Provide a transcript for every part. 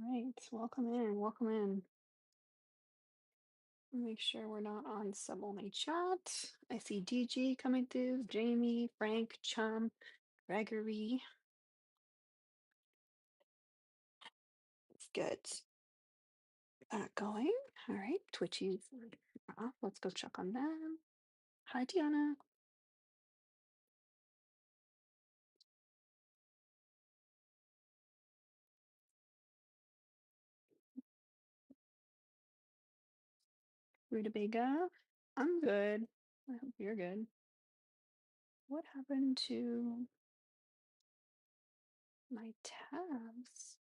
Right, welcome in, welcome in. Make sure we're not on sub-only chat. I see DG coming through, Jamie, Frank, Chum, Gregory. It's good. Going. All right, Twitchies are off. Let's go check on them. Hi, Tiana. Rutabaga. I'm good. I hope you're good. What happened to my tabs?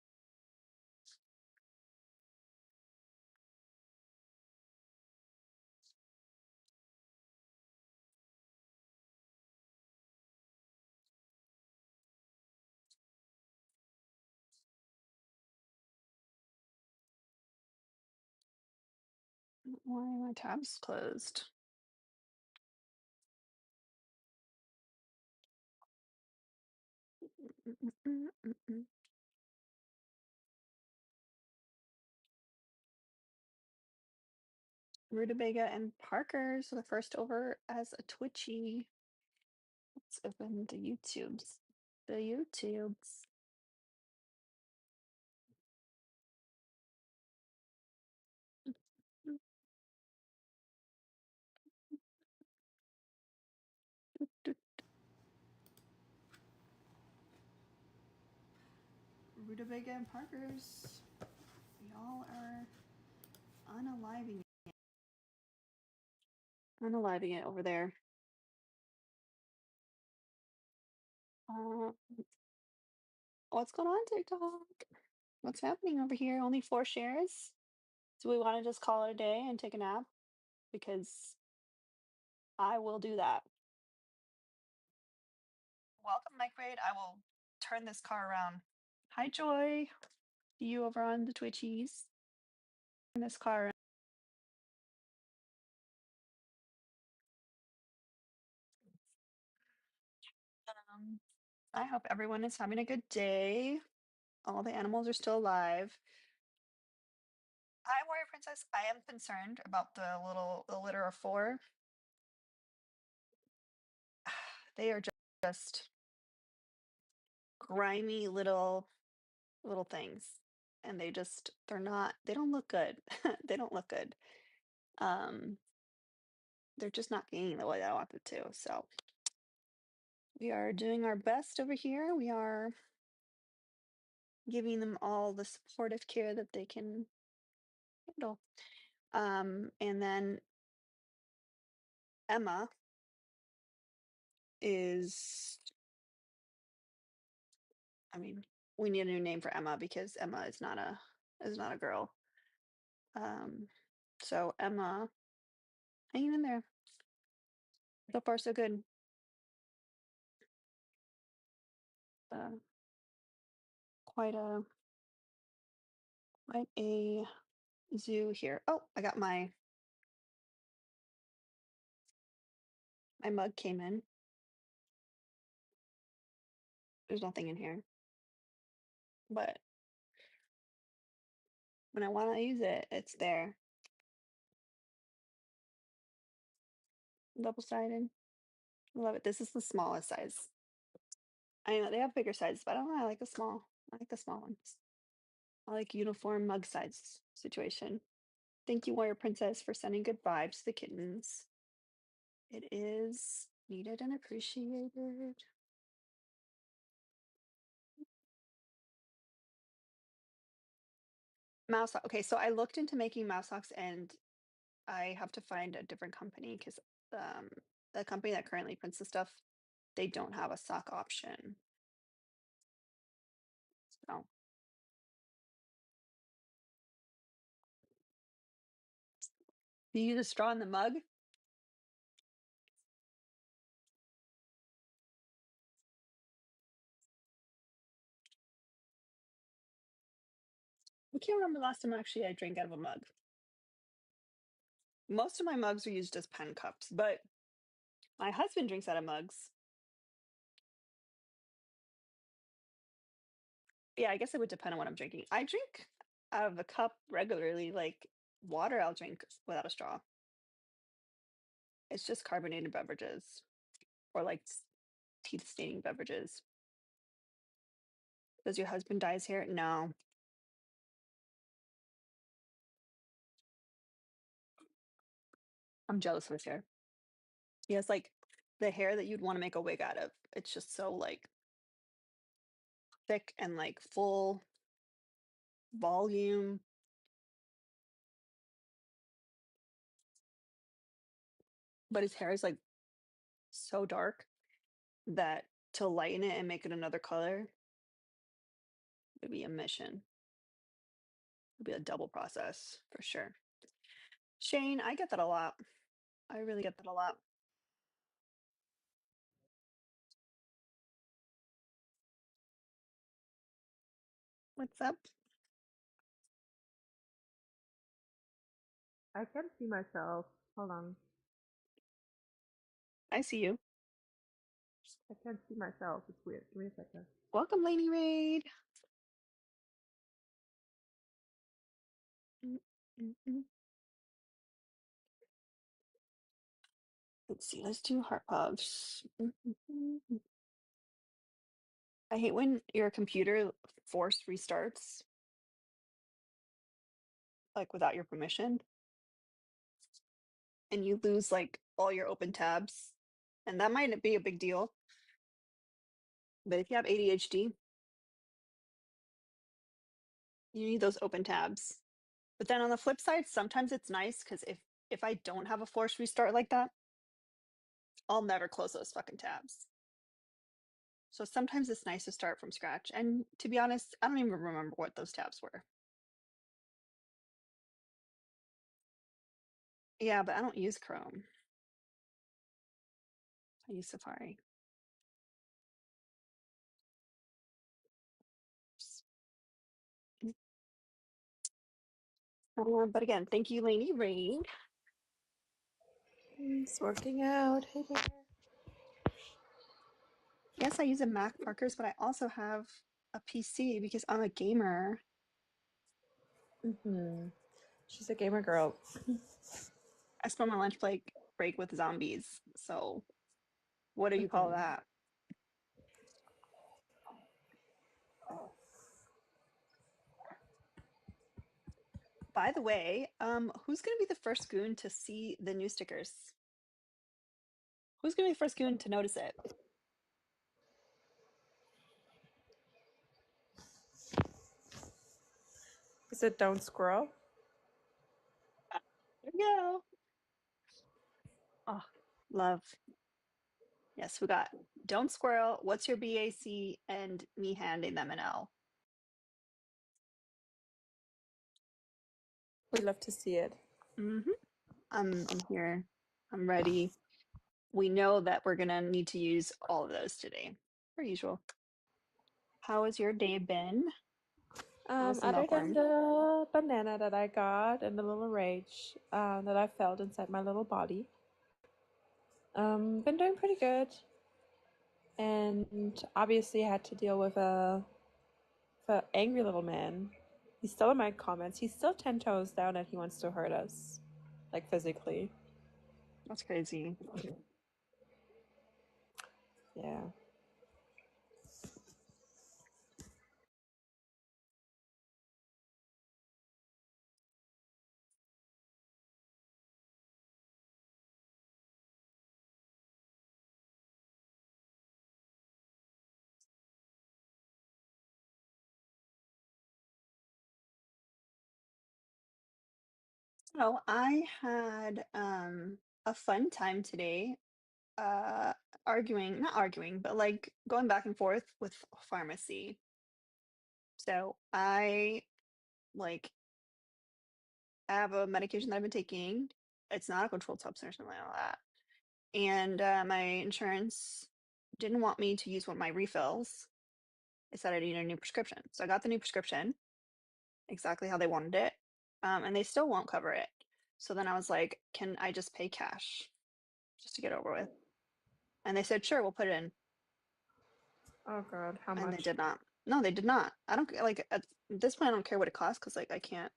Why are my tabs closed? Rutabaga and Parker. So the first over as a Twitchy. Let's open the YouTubes. The YouTubes. Rutabaga and Parkers. Y'all are unaliving it over there. Uh, what's going on, TikTok? What's happening over here? Only 4 shares? Do we want to just call it a day and take a nap? Because I will do that. Welcome, Mike Raid. I will turn this car around. Hi, Joy. See you over on the Twitchies. Turn this car around. I hope everyone is having a good day. All the animals are still alive. Hi, Warrior Princess. I am concerned about the litter of 4. They are just grimy little things, and they don't look good. They don't look good. Um, they're just not gaining the way that I want them to. So we are doing our best over here. We are giving them all the supportive care that they can handle. And then Emma is, I mean, we need a new name for Emma because Emma is not a girl. So Emma, hanging in there. So far, so good. Uh, quite a zoo here. Oh, I got my mug came in. There's nothing in here, but when I want to use it, it's there. Double sided. Love it. This is the smallest size. I know they have bigger sizes, but I don't know. I like the small. I like the small ones. I like uniform mug size situation. Thank you, Warrior Princess, for sending good vibes to the kittens. It is needed and appreciated. Mouse okay, so I looked into making mouse socks, and I have to find a different company because um, the company that currently prints the stuff, they don't have a sock option. So you use a straw in the mug? I can't remember the last time actually I drank out of a mug. Most of my mugs are used as pen cups, but my husband drinks out of mugs. Yeah, I guess it would depend on what I'm drinking. I drink out of a cup regularly, like water I'll drink without a straw. It's just carbonated beverages or like teeth staining beverages. Does your husband dye his hair? No. I'm jealous of his hair. He has like the hair that you'd want to make a wig out of. It's just so like thick and like full volume. But his hair is like so dark that to lighten it and make it another color would be a mission. It'd be a double process for sure. Shane, I get that a lot. I really get that a lot. What's up? I can't see myself. Hold on. I see you. I can't see myself. It's weird. Give me a second. Welcome, Lady Raid. Mm, mm, mm. Let's see. Let's do heart puffs. Mm, mm, mm, mm. I hate when your computer force restarts, like without your permission, and you lose like all your open tabs. And that might not be a big deal, but if you have ADHD, you need those open tabs. But then on the flip side, sometimes it's nice because if I don't have a force restart like that, I'll never close those fucking tabs. So sometimes it's nice to start from scratch. And to be honest, I don't even remember what those tabs were. Yeah, but I don't use Chrome. I use Safari. But again, thank you, Lainey Rain. It's working out. Hey there. Yes, I use a Mac Parkers, but I also have a PC because I'm a gamer. She's a gamer girl. I spend my lunch break with zombies. So what do you call that? By the way, who's gonna be the first goon to see the new stickers? Who's gonna be the first goon to notice it? Is it don't scroll? There you go. Oh, love. Yes, we got Don't Squirrel, What's Your BAC, and me handing them an L. We love to see it. Mm-hmm. I'm here. I'm ready. We know that we're gonna need to use all of those today, per usual. How has your day been? How was the Other than milkworm? the banana that I got and the little rage that I felt inside my little body, been doing pretty good. And obviously had to deal with a angry little man. He's still in my comments. He's still 10 toes down and he wants to hurt us, like physically. That's crazy. Yeah. So I had a fun time today, uh not arguing, but like going back and forth with pharmacy. So I like have a medication that I've been taking. It's not a controlled substance or something like that. And my insurance didn't want me to use one of my refills. They said I needed a new prescription. So I got the new prescription, exactly how they wanted it. And they still won't cover it. So then I was like, can I just pay cash just to get over with? And they said, sure, we'll put it in. Oh God, how And they much? did not. No, they did not. I don't like at this point I don't care what it costs because like I can't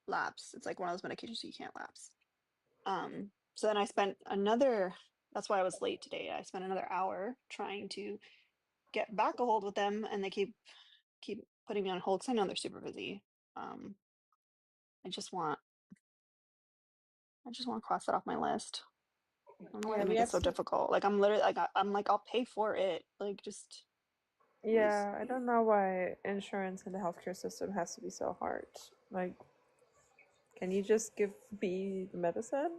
lapse. It's like one of those medications you can't lapse. So then I spent another, that's why I was late today. I spent another hour trying to get back a hold with them and they keep putting me on hold because I know they're super busy. Um, I just want I just want to cross that off my list. I don't know why Yeah, they we make it have so to. difficult. Like I'm literally like I'm like I'll pay for it. Like just please. Yeah, I don't know why insurance in the healthcare system has to be so hard. Like, can you just give me the medicine?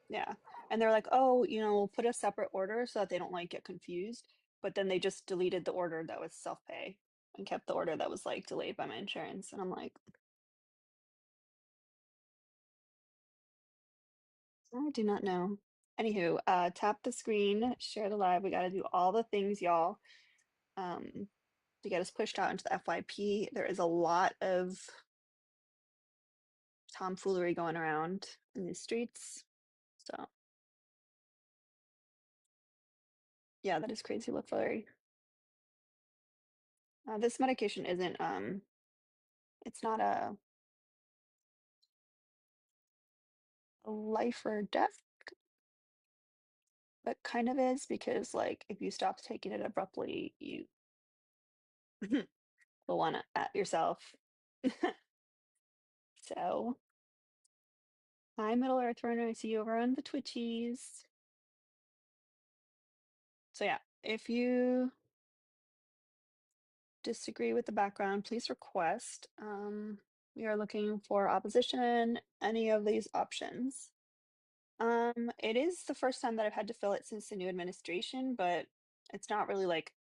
Yeah. And they're like, "Oh, we'll put a separate order so that they don't like get confused." But then they just deleted the order that was self-pay and kept the order that was like delayed by my insurance. And I'm like, I do not know. Anywho, tap the screen, share the live. We got to do all the things, y'all, to get us pushed out into the FYP. There is a lot of tomfoolery going around in the streets. So, yeah, that is crazy look Larry. This medication isn't, it's not a life or death, but kind of is because, like, if you stop taking it abruptly, you will want to at yourself. So, hi, Middle Earth Runner. I see you over on the Twitchies. So, yeah, if you disagree with the background, please request. We are looking for opposition, any of these options. It is the first time that I've had to fill it since the new administration, but it's not really like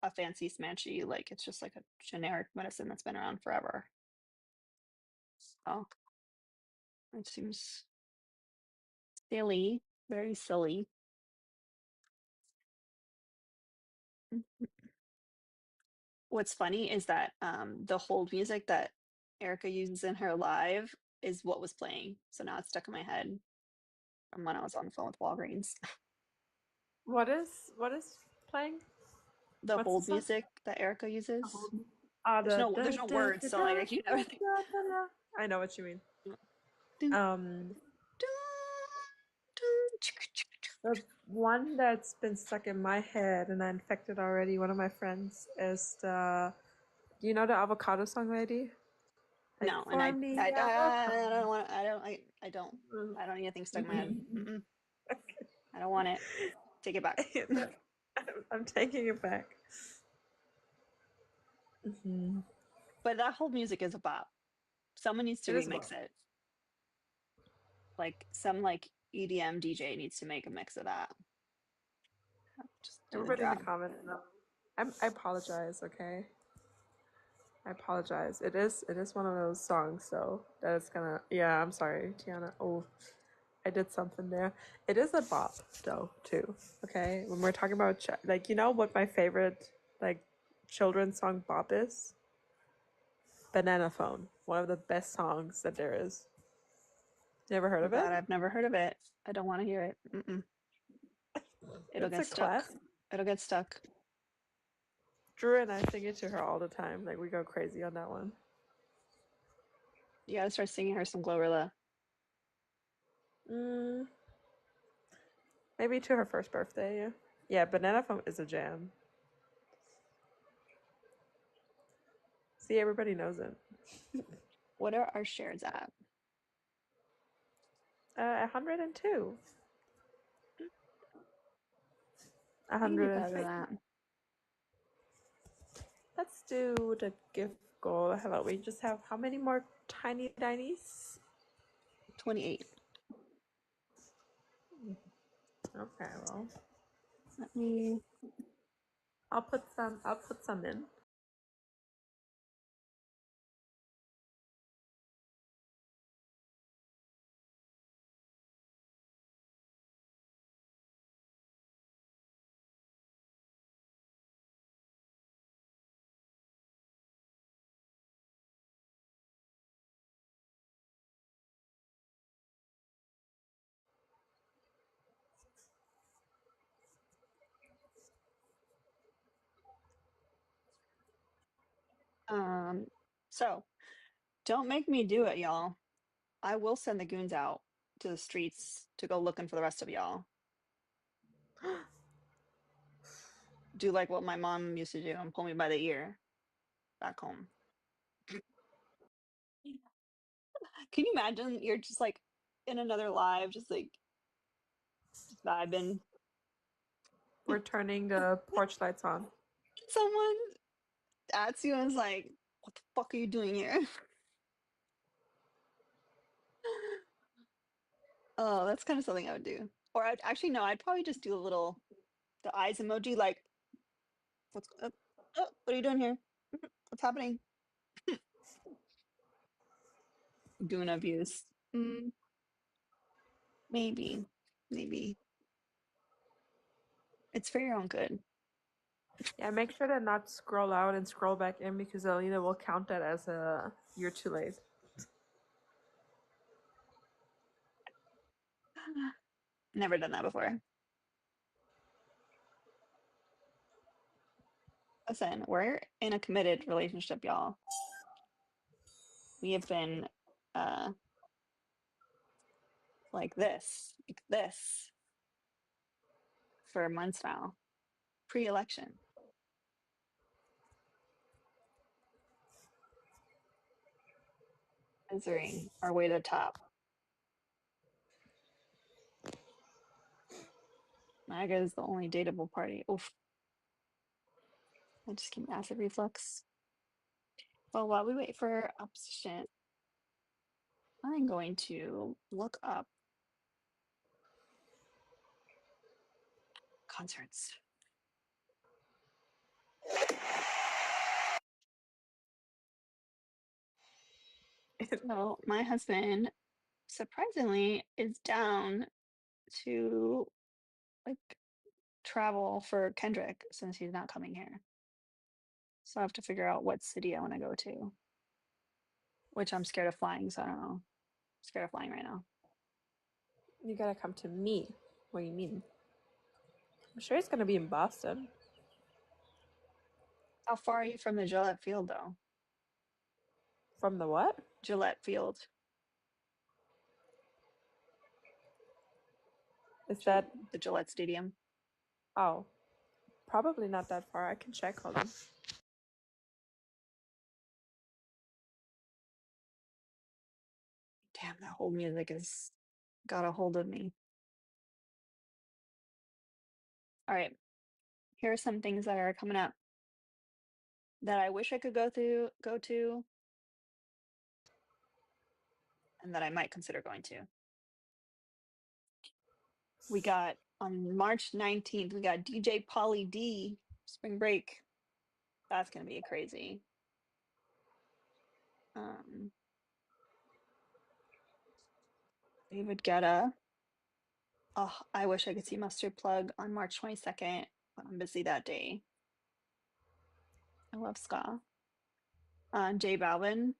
a fancy smanchy, like it's just like a generic medicine that's been around forever. So it seems silly, very silly. What's funny is that the hold music that Erica uses in her live is what was playing. So now it's stuck in my head from when I was on the phone with Walgreens. What is playing? The What's the hold song? music that Erica uses. Ah, There's the no da there's no da words, da so da like I can't da ever think. da da da. I know what you mean. Dun, Um, dun, dun, the one that's been stuck in my head and I infected already. One of my friends is the. Do you know the avocado song, lady? Like No, and form the I avocado. don't want I don't need anything stuck in my head. I don't want it. Take it back. I'm taking it back. But that whole music is a bop. Someone needs to It is remix about. it. Like some like EDM DJ needs to make a mix of that. Just do the Everybody in the drop. comments. No. I apologize. Okay, I apologize. It is one of those songs, so that it's gonna. Yeah, I'm sorry, Tiana. Oh, I did something there. It is a bop, though, too. Okay, when we're talking about like, you know what my favorite like children's song bop is? Banana Phone. One of the best songs that there is. You ever heard I'm of glad it? I've never heard of it. I don't want to hear it. It'll It's get a stuck. classic. It'll get stuck. Drew and I sing it to her all the time. Like we go crazy on that one. You gotta start singing her some Glorilla. Mm, maybe to her first birthday. Yeah, yeah. Banana Phone is a jam. See, everybody knows it. What are our shares at? 102. I can do better than 150. that. Let's do the gift goal. How about we just have how many more tiny tinies? 28. Okay, well, Let me I'll put some. I'll put some in. Um, so don't make me do it, y'all. I will send the goons out to the streets to go looking for the rest of y'all. Do like what my mom used to do and pull me by the ear back home. Can you imagine? You're just like in another live, just like just vibing. We're turning the porch lights on. Someone at you and is like, "What the fuck are you doing here?" Oh, that's kind of something I would do. Or I'd actually no, I'd probably just do a little the eyes emoji, like, "What's up? Oh, what are you doing here? What's happening?" Goon abuse. Mm, maybe, maybe it's for your own good. Yeah, make sure to not scroll out and scroll back in because Alina will count that as a you're too late. Never done that before. Listen, we're in a committed relationship, y'all. We have been uh like this for months now, pre-election, scissoring our way to the top. MAGA is the only dateable party. Oof, I just keep acid reflux. Well, while we wait for opposition, I'm going to look up concerts. So my husband, surprisingly, is down to like travel for Kendrick since he's not coming here. So I have to figure out what city I want to go to, which I'm scared of flying, so I don't know. Scared of flying right now. You gotta come to me. What do you mean? I'm sure it's gonna be in Boston. How far are you from the Gillette Field, though? From the what? Gillette Field, Is that? The Gillette Stadium. Oh, probably not that far. I can check. Hold on. Damn, that whole music has got a hold of me. All right, here are some things that are coming up that I wish I could go to, and that I might consider going to. We got on March 19th, we got DJ Polly D, Spring Break. That's gonna be crazy. Um, David Guetta. Oh, I wish I could see Mustard Plug on March 22nd, but I'm busy that day. I love ska. J Balvin,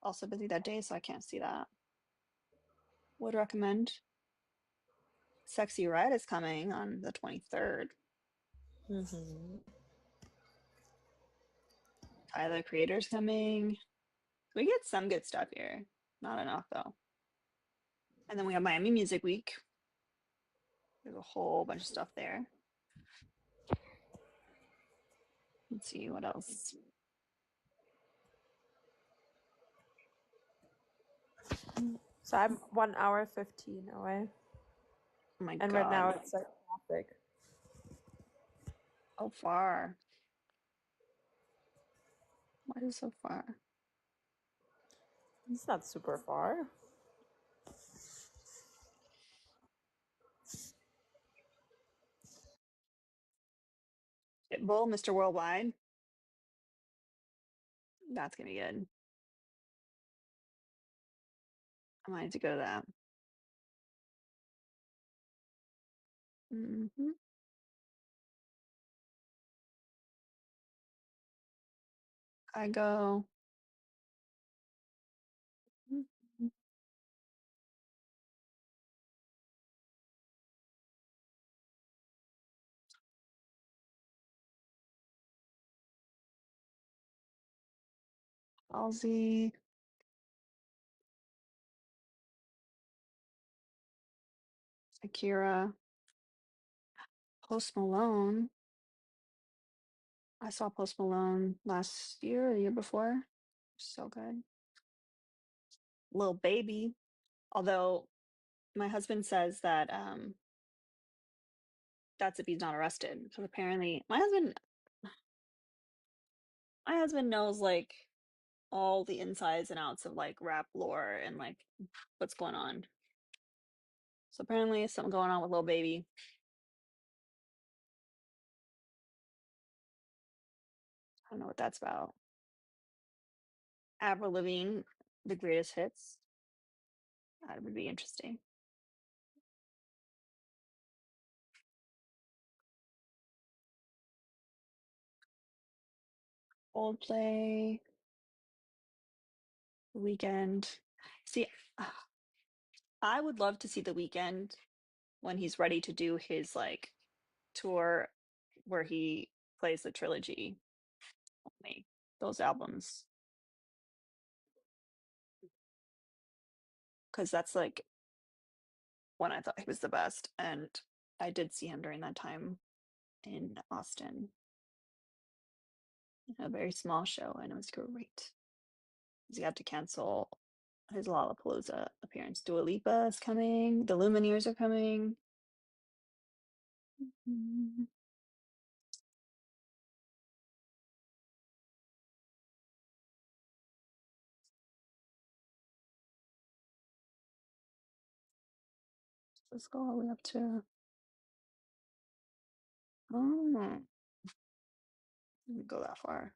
also busy that day, so I can't see that. Would recommend. Sexy Red is coming on the 23rd. Tyler the Creator's coming. We get some good stuff here. Not enough though. And then we have Miami Music Week. There's a whole bunch of stuff there. Let's see what else. Oh So I'm 1 hour 15 away, my and right now God. it's like traffic. How far? Why is it so far? It's not super far. Pitbull, Mr. Worldwide. That's gonna be good. I might have to go to that. Hmm. I go. Mhm. Halsey, Akira, Post Malone. I saw Post Malone last year or the year before. So good. Lil Baby. Although my husband says that that's if he's not arrested. Because apparently my husband knows like all the insides and outs of like rap lore and like what's going on. So apparently there's something going on with Lil Baby. I don't know what that's about. Avril Lavigne, the greatest hits. That would be interesting. Coldplay, The Weekend. See, I would love to see The Weekend when he's ready to do his like tour where he plays the trilogy only. Those albums. Because that's like when I thought he was the best. And I did see him during that time in Austin. A very small show, and it was great. He had to cancel his Lollapalooza appearance. Dua Lipa is coming. The Lumineers are coming. Mhm. Let's go all the way up to. Oh, didn't go that far.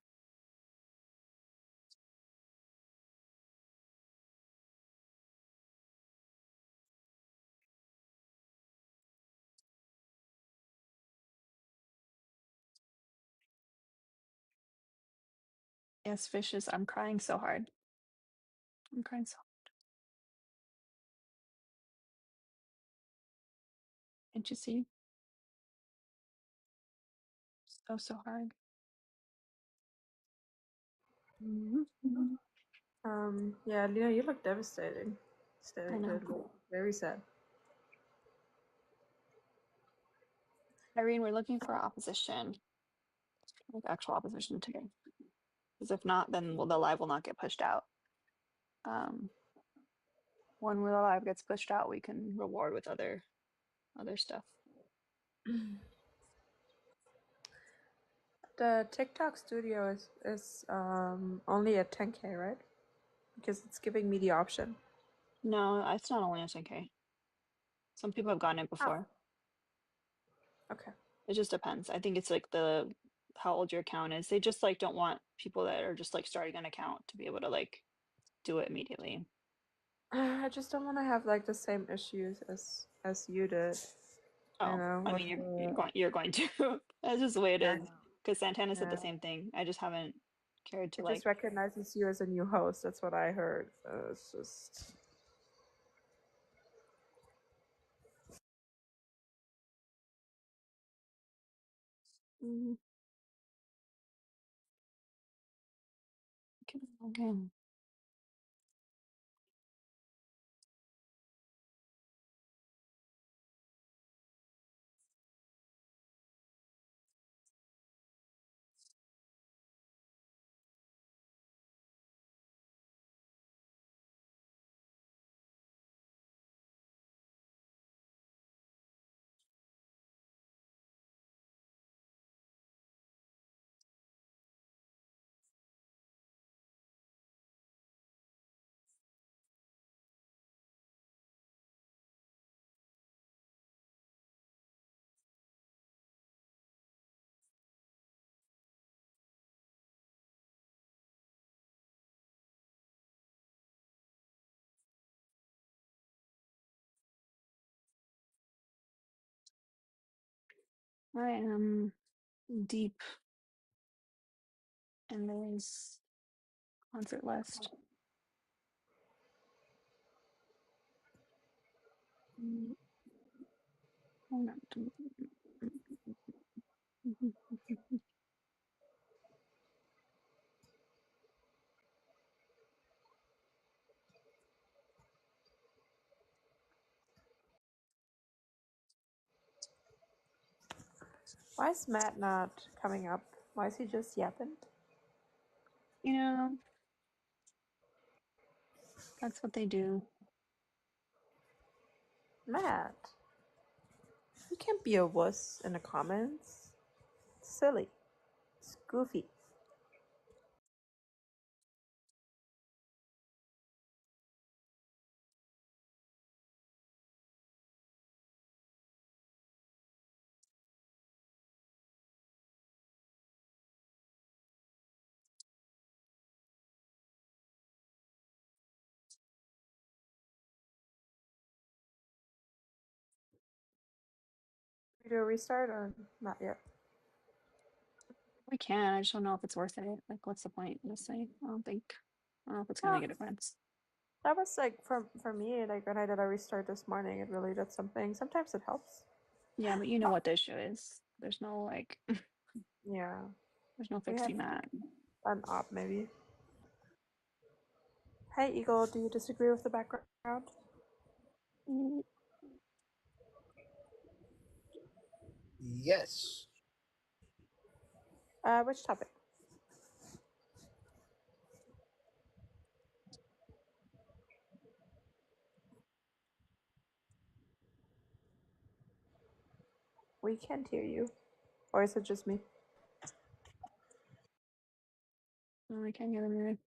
Yes, fishes. I'm crying so hard. I'm crying so. Can't you see? So hard. Mhm. Yeah, Lena, you look devastated. I know. Very sad. Irene, we're looking for opposition, like actual opposition today. Because if not, then the live will not get pushed out. Um, when the live gets pushed out, we can reward with other stuff. The TikTok studio is only at 10K, right? Because it's giving me the option. No, it's not only SNK. Some people have gotten it Oh, before. okay. It just depends. I think it's like the how old your account is. They just like don't want people that are just like starting an account to be able to like do it immediately. I just don't want to have like the same issues as you did. You Oh, know, I with mean the you're going to. That's just the way it yeah, I is. know. Because Santana said the Yeah. same thing. I just haven't cared to It just like. recognizes you as a new host. That's what I heard. It's just Mm, okay. I am deep in this concert list. Mm, oh, no. Why is Matt not coming up? Why is he just yapping? You know, that's what they do. Matt, you can't be a wuss in the comments. It's silly. It's goofy. We do a restart or not yet? We can. I just don't know if it's worth it. Like, what's the point? Just say, I don't know if it's gonna make a Well, difference. that was like for me, like when I did a restart this morning, it really did something. Sometimes it helps. Yeah, but you know what the issue is. There's no like, Yeah, there's no we have fixing that. an op maybe. Hey Eagle, do you disagree with the background? Mm, Yes. Which topic? We can't hear you. Or is it just me? no, I can't get them right.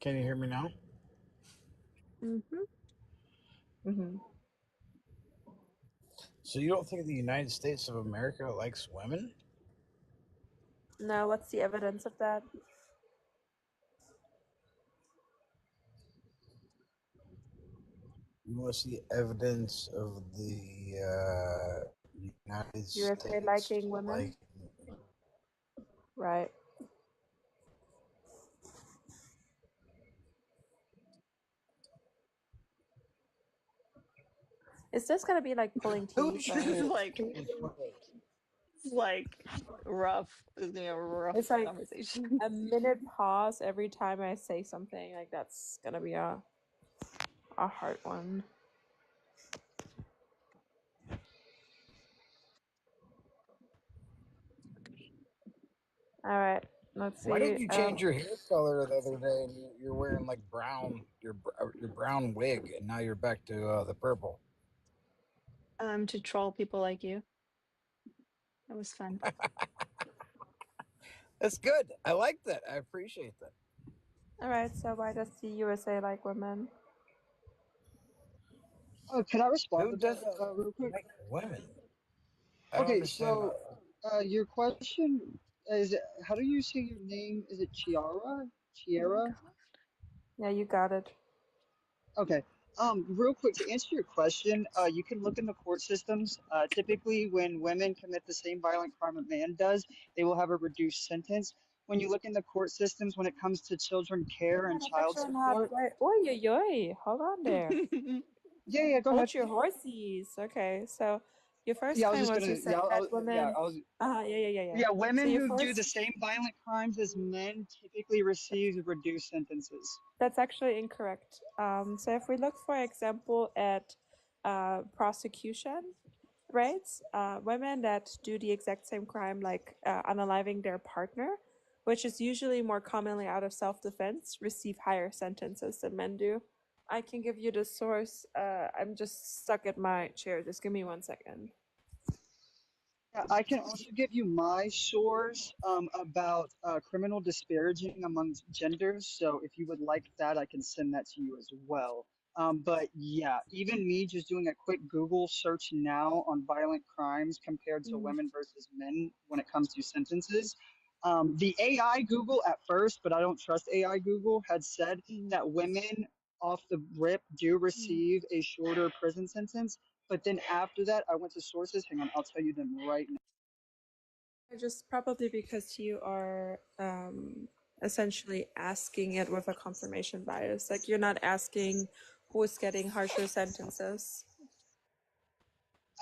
Can you hear me now? Mm-hmm. Mm-hmm. So you don't think the United States of America likes women? No, what's the evidence of that? You want to see evidence of the United USA States liking women? like Right. Is this gonna be like pulling who teeth This or is cares? like, this is like rough. This is gonna be a it's rough like conversation. a minute pause every time I say something? Like that's gonna be a hard one. All right, let's Why did see. you change your hair color the other day and you're wearing like brown your brown wig and now you're back to the purple? To troll people like you. It was fun. That's good. I like that. I appreciate that. All right, so why does the USA like women? Oh, can I respond Who to that doesn't real quick? like women? I don't Okay, understand. so your question is, how do you say your name? Is it Chiara? Oh my Chiara? God. Yeah, you got it. Okay. Real quick, to answer your question, you can look in the court systems. Typically, when women commit the same violent crime a man does, they will have a reduced sentence. When you look in the court systems, when it comes to children care Yeah, and that's child actually not support, right. Oi, oi, oi. Hold on there. yeah, yeah, go ahead. Hold your horses. Okay, so your first Yeah, I was claim just was you gonna, said yeah, that women. I was, Yeah, yeah, yeah, yeah. yeah, So women your who do the first. same violent crimes as men typically receive reduced sentences. That's actually incorrect. So if we look, for example, at prosecution rates, women that do the exact same crime, like unaliving their partner, which is usually more commonly out of self-defense, receive higher sentences than men do. I can give you the source. I'm just stuck at my chair. Just give me 1 second. Yeah, I can also give you my source about criminal disparaging amongst genders. So if you would like that, I can send that to you as well. But yeah, even me just doing a quick Google search now on violent crimes compared to Mm, women versus men when it comes to sentences. The AI Google at first, but I don't trust AI Google, had said mm, that women off the rip do mm. receive a shorter prison sentence. But then after that, I went to sources. Hang on, I'll tell you them right now. Just probably because you are essentially asking it with a confirmation bias. Like you're not asking who is getting harsher sentences.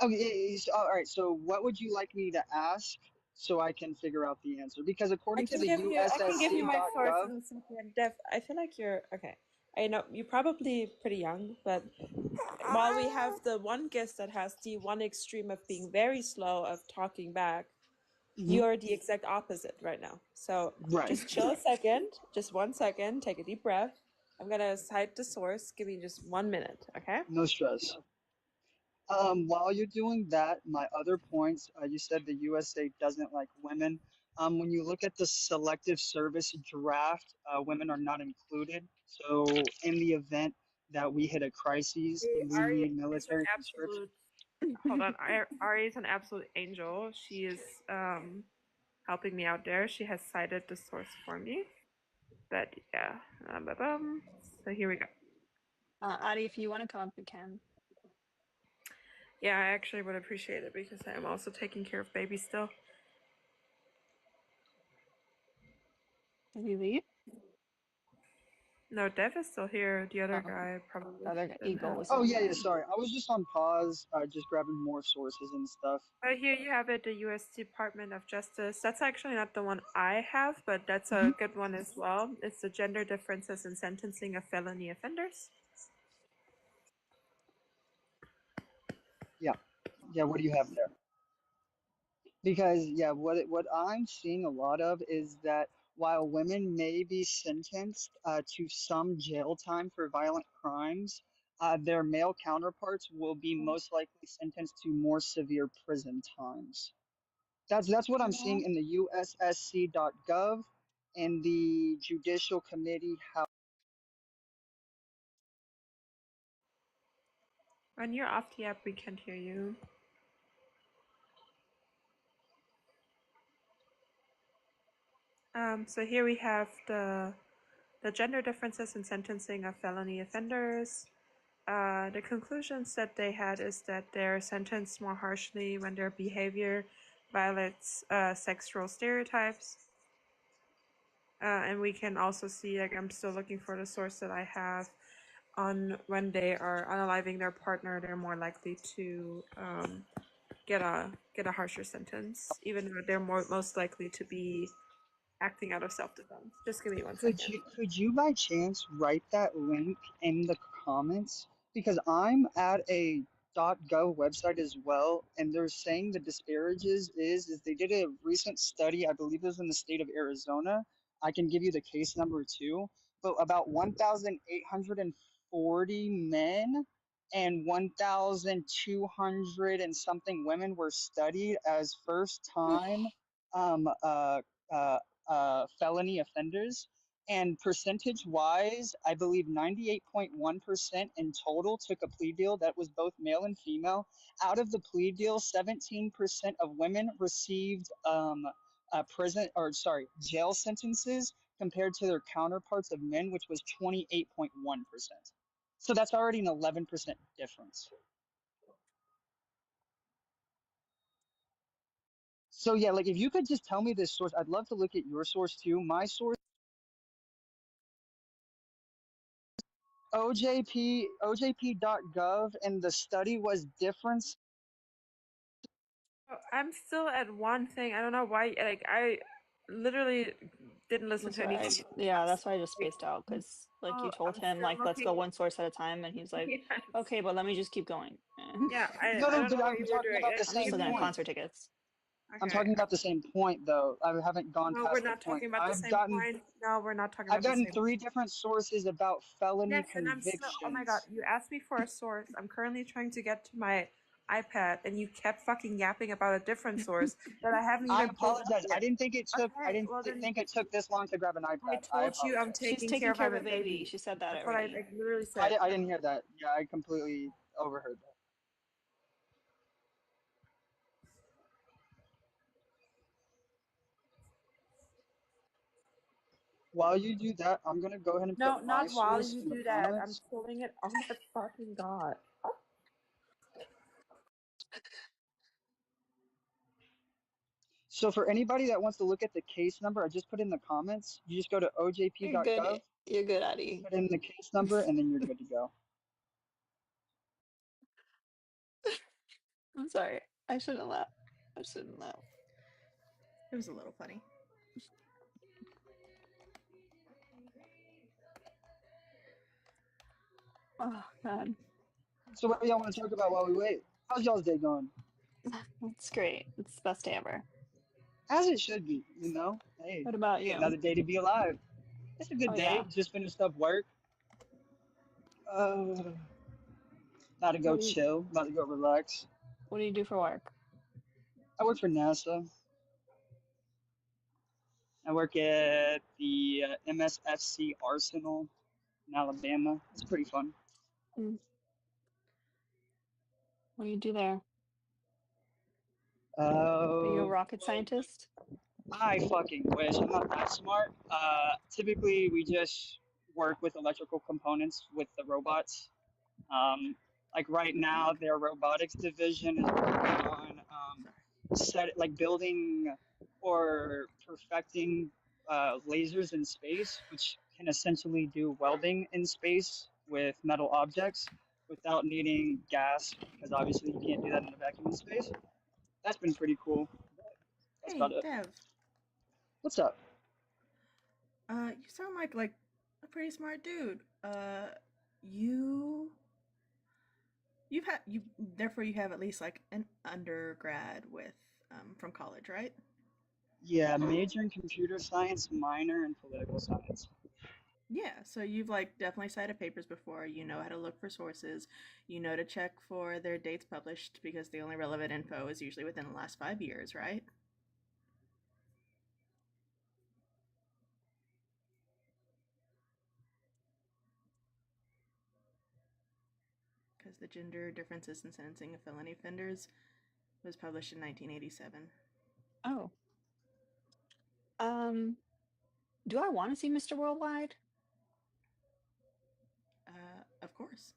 Okay, all right. So, what would you like me to ask so I can figure out the answer? Because according to the I can give you my source USSC.gov, in CPN Dev. I feel like you're okay. I know you're probably pretty young, but while we have the one guest that has the one extreme of being very slow of talking back, Hmm. you're the exact opposite right now. So Right. just chill a second, just 1 second, take a deep breath. I'm gonna cite the source. Give me just 1 minute, okay? No stress. While you're doing that, my other points, you said the USA doesn't like women. When you look at the selective service draft, women are not included. So, in the event that we hit a crisis Hey, and we Ari need is an military conscription, absolute. Hold on, Ari is an absolute angel. She is helping me out there. She has cited the source for me. But yeah, so here we go. Adi, if you want to come up, you can. Yeah, I actually would appreciate it because I am also taking care of baby still. Did he leave? No, Dev is still here. The other Oh, guy probably the other didn't eagle have. was oh in yeah, yeah, there. sorry, I was just on pause, just grabbing more sources and stuff. But here you have it, the U.S. Department of Justice. That's actually not the one I have, but that's Hmm. a good one as well. It's the gender differences in sentencing of felony offenders. Yeah, yeah. What do you have there? Because yeah, what I'm seeing a lot of is that while women may be sentenced to some jail time for violent crimes, their male counterparts will be most likely sentenced to more severe prison times. That's what I'm seeing in the USSC.gov and the Judicial Committee. How When you're off the app, we can't hear you. So here we have the gender differences in sentencing of felony offenders. The conclusions that they had is that they're sentenced more harshly when their behavior violates sex role stereotypes. And we can also see, like, I'm still looking for the source that I have on when they are unaliving their partner, they're more likely to get a harsher sentence, even though they're most likely to be acting out of self-defense. Just give me one Could second. you by chance write that link in the comments? Because I'm at a .gov website as well, and they're saying the disparages is they did a recent study, I believe it was in the state of Arizona. I can give you the case number too, but about 1,840 men and 1,200 and something women were studied as first time um, uh, uh, felony offenders. And percentage wise, I believe 98.1% in total took a plea deal that was both male and female. Out of the plea deal, 17% of women received prison or sorry, jail sentences compared to their counterparts of men, which was 28.1%. So that's already an 11% difference. So yeah, like if you could just tell me this source, I'd love to look at your source too. My source OJP.gov, and the study was difference. Oh, I'm still at one thing. I don't know why. Like, I literally didn't listen That's to right. anything. Yeah, that's why I just spaced out I'm because like you still, told I'm him still like let's go looking. one source at a time, and he's like, Yes. okay, but let me just keep going. And Yeah, No, I no, don't but know what I'm you were talking doing. about the I'm just Give same looking at me. point. concert tickets. I'm Okay. talking about the same point though. I haven't gone No, we're past the not talking point. about the same point. No, we're not talking I've about the gotten same. three different sources about felony Yes, and I'm still. Oh my God! convictions. You asked me for a source. I'm currently trying to get to my iPad, and you kept fucking yapping about a different source that I haven't I even pulled up apologize. I yet. didn't think it took. I Okay, didn't well then, think it took this long to grab an I iPad. I told you I'm apologize. She's taking care taking of care of my a baby. baby. She said that That's what I already. like literally said. I didn't hear that. Yeah, I completely overheard that. While you do that, I'm gonna go ahead and No, put my not while source you in the do that. I'm comments. pulling it. Oh my fucking God! So for anybody that wants to look at the case number, I just put in the comments. You just go to You're good. ojp.gov, You're good, Adi. put in the case number, and then you're good to go. I'm sorry. I shouldn't laugh. I shouldn't laugh. It was a little funny. Oh God, So what do y'all want to talk about while we wait? How's y'all's day going? that's great. It's the best day ever. As it should be, you know. Hey, What about hey, you? another day to be alive. It's a Oh good day. yeah. Just finished up work. Uh, About to go What do you chill. About to go relax. What do you do for work? I work for NASA. I work at the MSFC Arsenal in Alabama. It's pretty fun. Mm, what do you do there? Are you a rocket Well, scientist? I fucking wish. I'm not that smart. Typically, we just work with electrical components with the robots. Um, like right now, their robotics division is working on Sorry. building or perfecting lasers in space, which can essentially do welding in space with metal objects without needing gas, because obviously you can't do that in a vacuum in space. That's been pretty cool. But that's Hey, about it. Dev. What's up? You sound like a pretty smart dude. You therefore you have at least like an undergrad with from college, right? Yeah, major in computer science, minor in political science. Yeah, so you've like definitely cited papers before. You know how to look for sources. You know to check for their dates published because the only relevant info is usually within the last 5 years, right? Because the gender differences in sentencing of felony offenders was published in 1987. Oh, um, do I want to see Mr. Worldwide? Of course.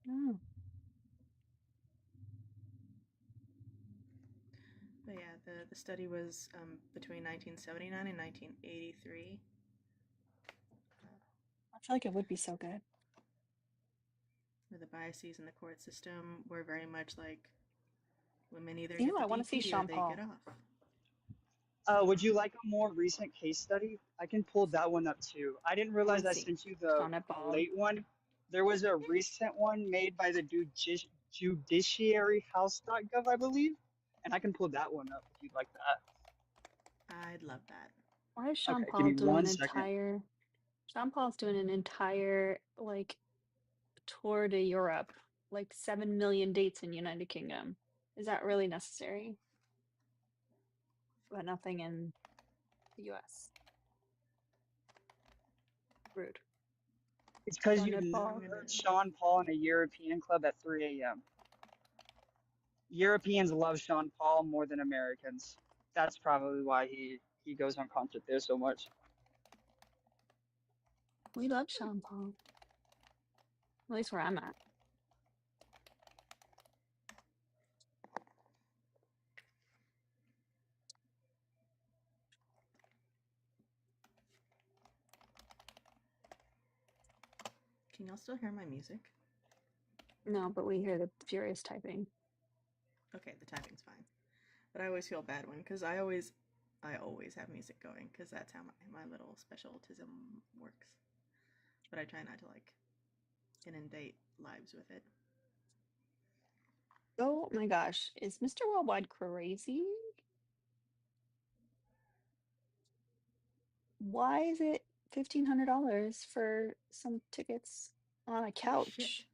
Oh, But yeah, the study was between 1979 and 1983, I feel like it would be so good. where the biases in the court system were very much like women either You get know, the I want to see DP or Sean they get Paul. off. Would you like a more recent case study? I can pull that one up too. I didn't I realize want to I see sent you the Sean Paul. late one. There was a recent one made by the judiciaryhouse.gov, I believe, and I can pull that one up if you'd like that. I'd love that. Why is Sean Okay, give Paul me doing an one second. entire? Sean Paul's doing an entire like tour to Europe, like 7 million dates in United Kingdom. Is that really necessary? But nothing in the U.S. Rude. It's because Sean you've I'm Paul. never heard gonna. Sean Paul in a European club at 3 a.m. Europeans love Sean Paul more than Americans. That's probably why he goes on concert there so much. We love Sean Paul. At least where I'm at. Can y'all still hear my music? No, but we hear the furious typing. Okay, the typing's fine. But I always feel bad when, because I always have music going, because that's how my little special autism works. But I try not to like inundate lives with it. Oh my gosh, is Mr. Worldwide crazy? Why is it $1,500 for some tickets on a Oh shit. couch?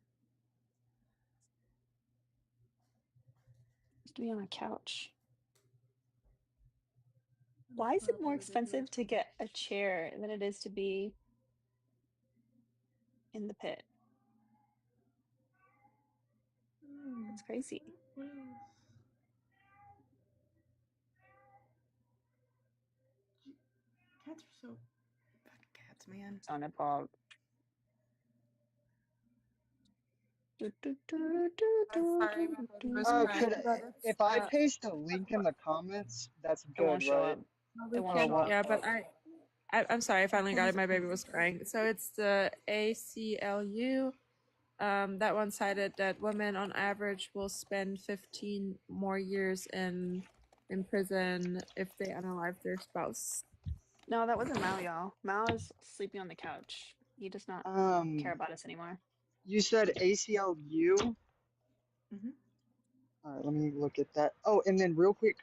Just to be on a couch. Why is it Well, more better to do expensive it. to get a chair than it is to be in the pit? That's crazy. What is? Cats are so fucking cats, man. On a ball. Sorry, my baby was Could crying, but it's if I paste a link in the comments, that's It won't good, show right? up. no, It we won't Or show can, up. what? yeah, but I'm sorry, I finally got it. Pause. My baby Pause. was crying. So it's the ACLU. That one cited that women on average will spend 15 more years in prison if they unalive their spouse. No, that wasn't Mao, y'all. Mao is sleeping on the couch. He does not care Um, about us anymore. you said ACLU. Mm-hmm. All right, let me look at that. Oh, and then real quick,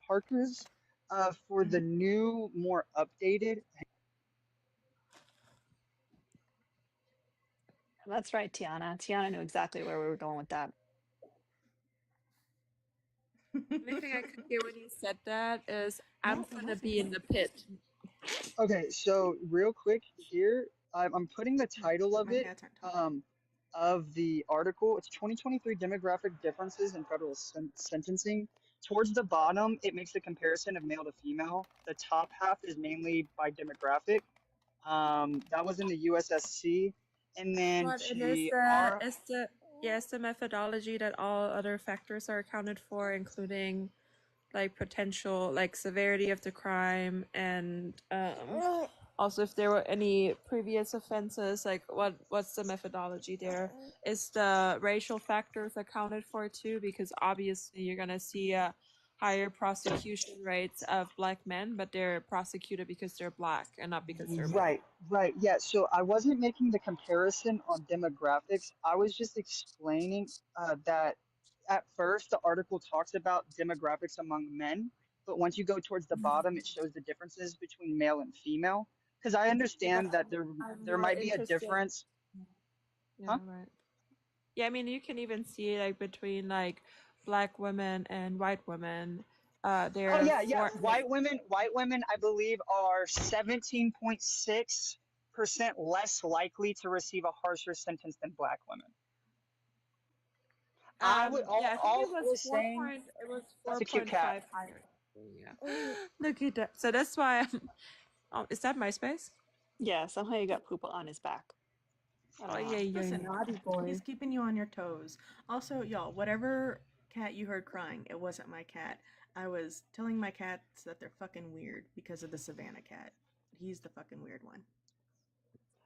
Parker's, for the Mm-hmm. new, more updated. That's right, Tiana. Tiana knew exactly where we were going with that. The only thing I could hear when you said that is, I'm No, it gonna be in wasn't. the pit. Okay, so real quick here, I'm putting the title of My it, cats aren't talking. of the article. It's 2023 demographic differences in federal sentencing. Towards the bottom, it makes the comparison of male to female. The top half is mainly by demographic. That was in the USSC, and then But it is TR. the methodology that all other factors are accounted for, including like potential like severity of the crime and also if there were any previous offenses, like what's the methodology there? Is the racial factors accounted for too? Because obviously you're gonna see higher prosecution rates of black men, but they're prosecuted because they're black and not because they're men. Right, right. Yeah, so I wasn't making the comparison on demographics. I was just explaining that at first the article talks about demographics among men, but once you go towards the bottom, it shows the differences between male and female. Because I Yeah, but understand that I'm there more might be a interested. difference, Yeah, huh? right. Yeah, I mean, you can even see like between like black women and white women, Oh they're yeah, yeah. for like White women, I believe, are 17.6% less likely to receive a harsher sentence than black women. yeah, I think All I was saying, it was that's four a cute point cat. five higher. Yeah. Look at that. So that's why I'm. Oh, is that MySpace? Yeah, somehow you got poop on his back. I Oh don't yeah, know. you Listen, naughty he's boy. keeping you on your toes. Also, y'all, whatever cat you heard crying, it wasn't my cat. I was telling my cats that they're fucking weird because of the Savannah cat. He's the fucking weird one.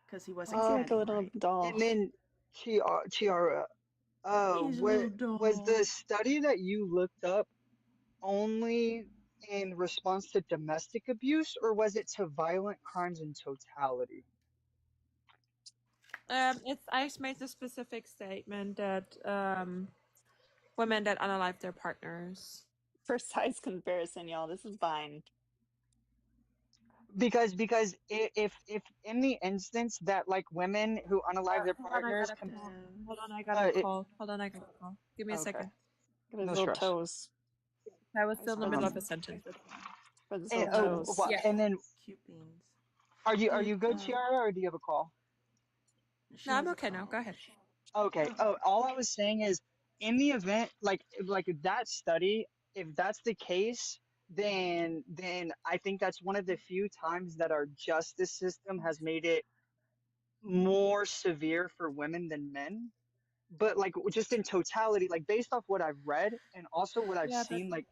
Because he wasn't He's like a Um, catting little right. doll. and then Chiara, He's a what little was the doll. study that you looked up only in response to domestic abuse, or was it to violent crimes in totality? It's I just made the specific statement that women that unalive their partners. Precise comparison, y'all. This is fine. Because if in the instance that like women who unalive their Hold on, I got partners a can, call. Damn. Hold on, I got a it call. Hold on, I got a call. Give me a okay, second. Look at his no little stress. toes. I was I still just in the put middle of his, a sentence. put his And little toes. Yeah. and then Cute beans. are Dude, you good, Chiara, or do you have a call? she No, I'm has a okay now. Go call. ahead. Okay. Oh, Oh, all I was saying is, in the event, like that study, if that's the case, then I think that's one of the few times that our justice system has made it more severe for women than men. But like just in totality, like based off what I've read and also what I've Yeah, but seen, like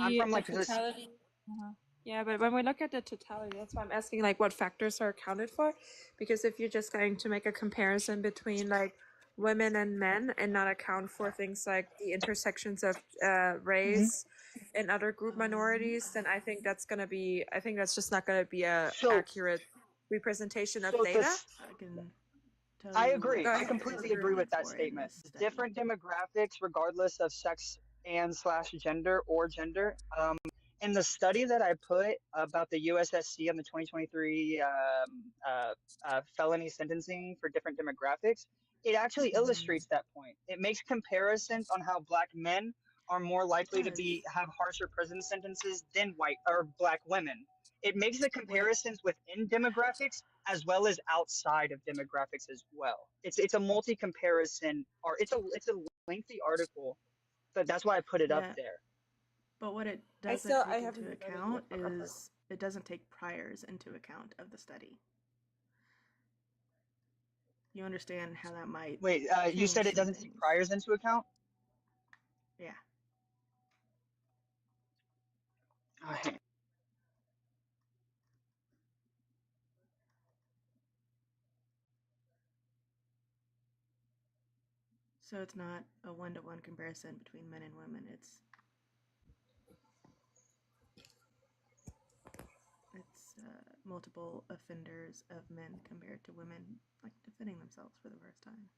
I'm totality, from the like this. totality. Uh-huh. Yeah, but when we look at the totality, that's why I'm asking like what factors are accounted for. Because if you're just going to make a comparison between like women and men and not account for things like the intersections of Mhm. race and other group minorities, then I think that's just not gonna be a So accurate representation of so data. this I can tell I you what agree. Go I ahead. is completely agree with accounted that for in statement. this The study. different demographics, regardless of sex and slash gender or gender. In the study that I put about the USSC and the 2023 felony sentencing for different demographics, it actually Mm-hmm. illustrates that point. It makes comparisons on how black men are more It likely to does. have harsher prison sentences than white or black women. It makes the What comparisons within demographics as well as outside of demographics as well. It's a multi comparison, or it's a lengthy article, but that's why I put it up yeah, there. but what it I doesn't I take haven't into read it yet. account But go ahead. is it doesn't take priors into account of the study. You understand how that might Wait, you change said it some doesn't take things. priors into account? Yeah. Oh, So it's not a one-to-one comparison between men and women. It's multiple offenders of men compared to women like defending themselves for the first time.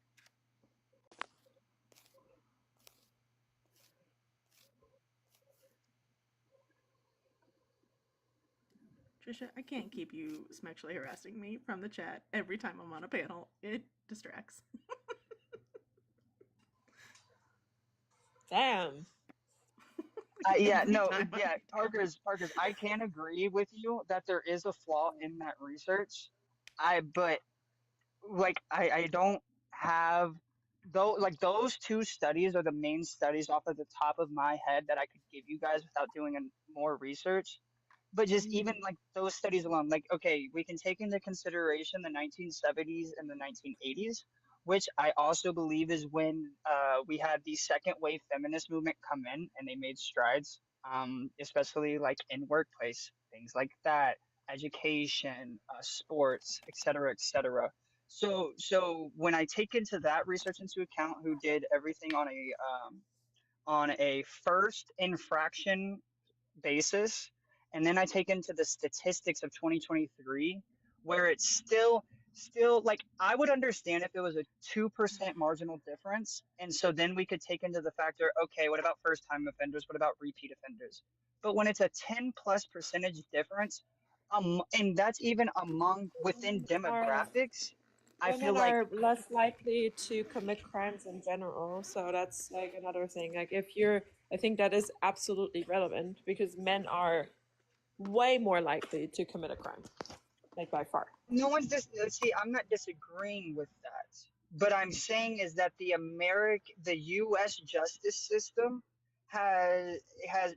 Trisha, I can't keep you sexually harassing me from the chat every time I'm on a panel. It distracts. Damn. Yeah, Every no, time I'm yeah, on a panel. Parker's. I can agree with you that there is a flaw in that research. But like, I don't have though. Like those two studies are the main studies off of the top of my head that I could give you guys without doing more research. But just even like those studies alone, like, okay, we can take into consideration the 1970s and the 1980s, which I also believe is when we had the second wave feminist movement come in and they made strides, especially like in workplace, things like that, education, sports, et cetera, et cetera. So when I take into that research into account, who did everything on a first infraction basis, and then I take into the statistics of 2023, where it's still like I would understand if it was a 2% marginal difference, and so then we could take into the factor, okay, what about first time offenders? What about repeat offenders? But when it's a 10 plus percentage difference, and that's even among within Are demographics, I feel women like are less likely to commit crimes in general, so that's like another thing. Like if you're, I think that is absolutely relevant because men are way more likely to commit a crime, like by far. no one's see, I'm not disagreeing with that. But I'm saying is that the US justice system has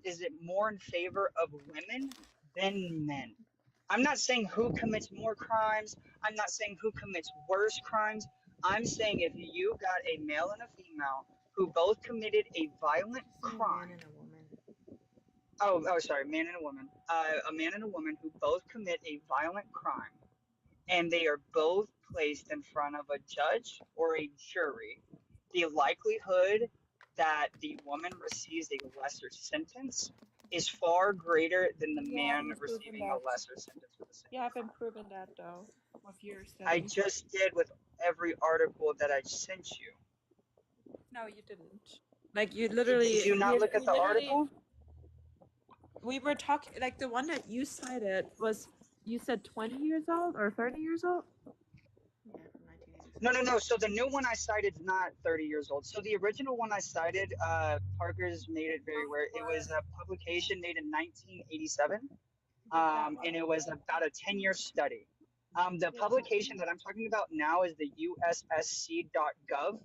is it more in favor of women than men. I'm not saying who commits more crimes. I'm not saying who commits worse crimes. I'm saying if you got a male and a female who both committed a violent Just say a man crime. and a woman. Oh, sorry, man and a woman. A man and a woman who both commit a violent crime and they are both placed in front of a judge or a jury, the likelihood that the woman receives a lesser sentence is far greater than the You man haven't proven receiving a that. lesser sentence for the same You haven't crime. proven that though with your I study. just did with every article that I sent you. No, you didn't. Like you Did literally, you not look at we the literally, article? we were talking. Like the one that you cited was, you said 20 years old or 30 years old. Yeah, from 1987. No, no, no. So the new one I cited is not 30 years old. So the original one I cited, Parker's made it very rare. It was a publication made in 1987, That one. and it was about a 10-year study. The Yeah. publication that I'm talking about now is the USSC.gov.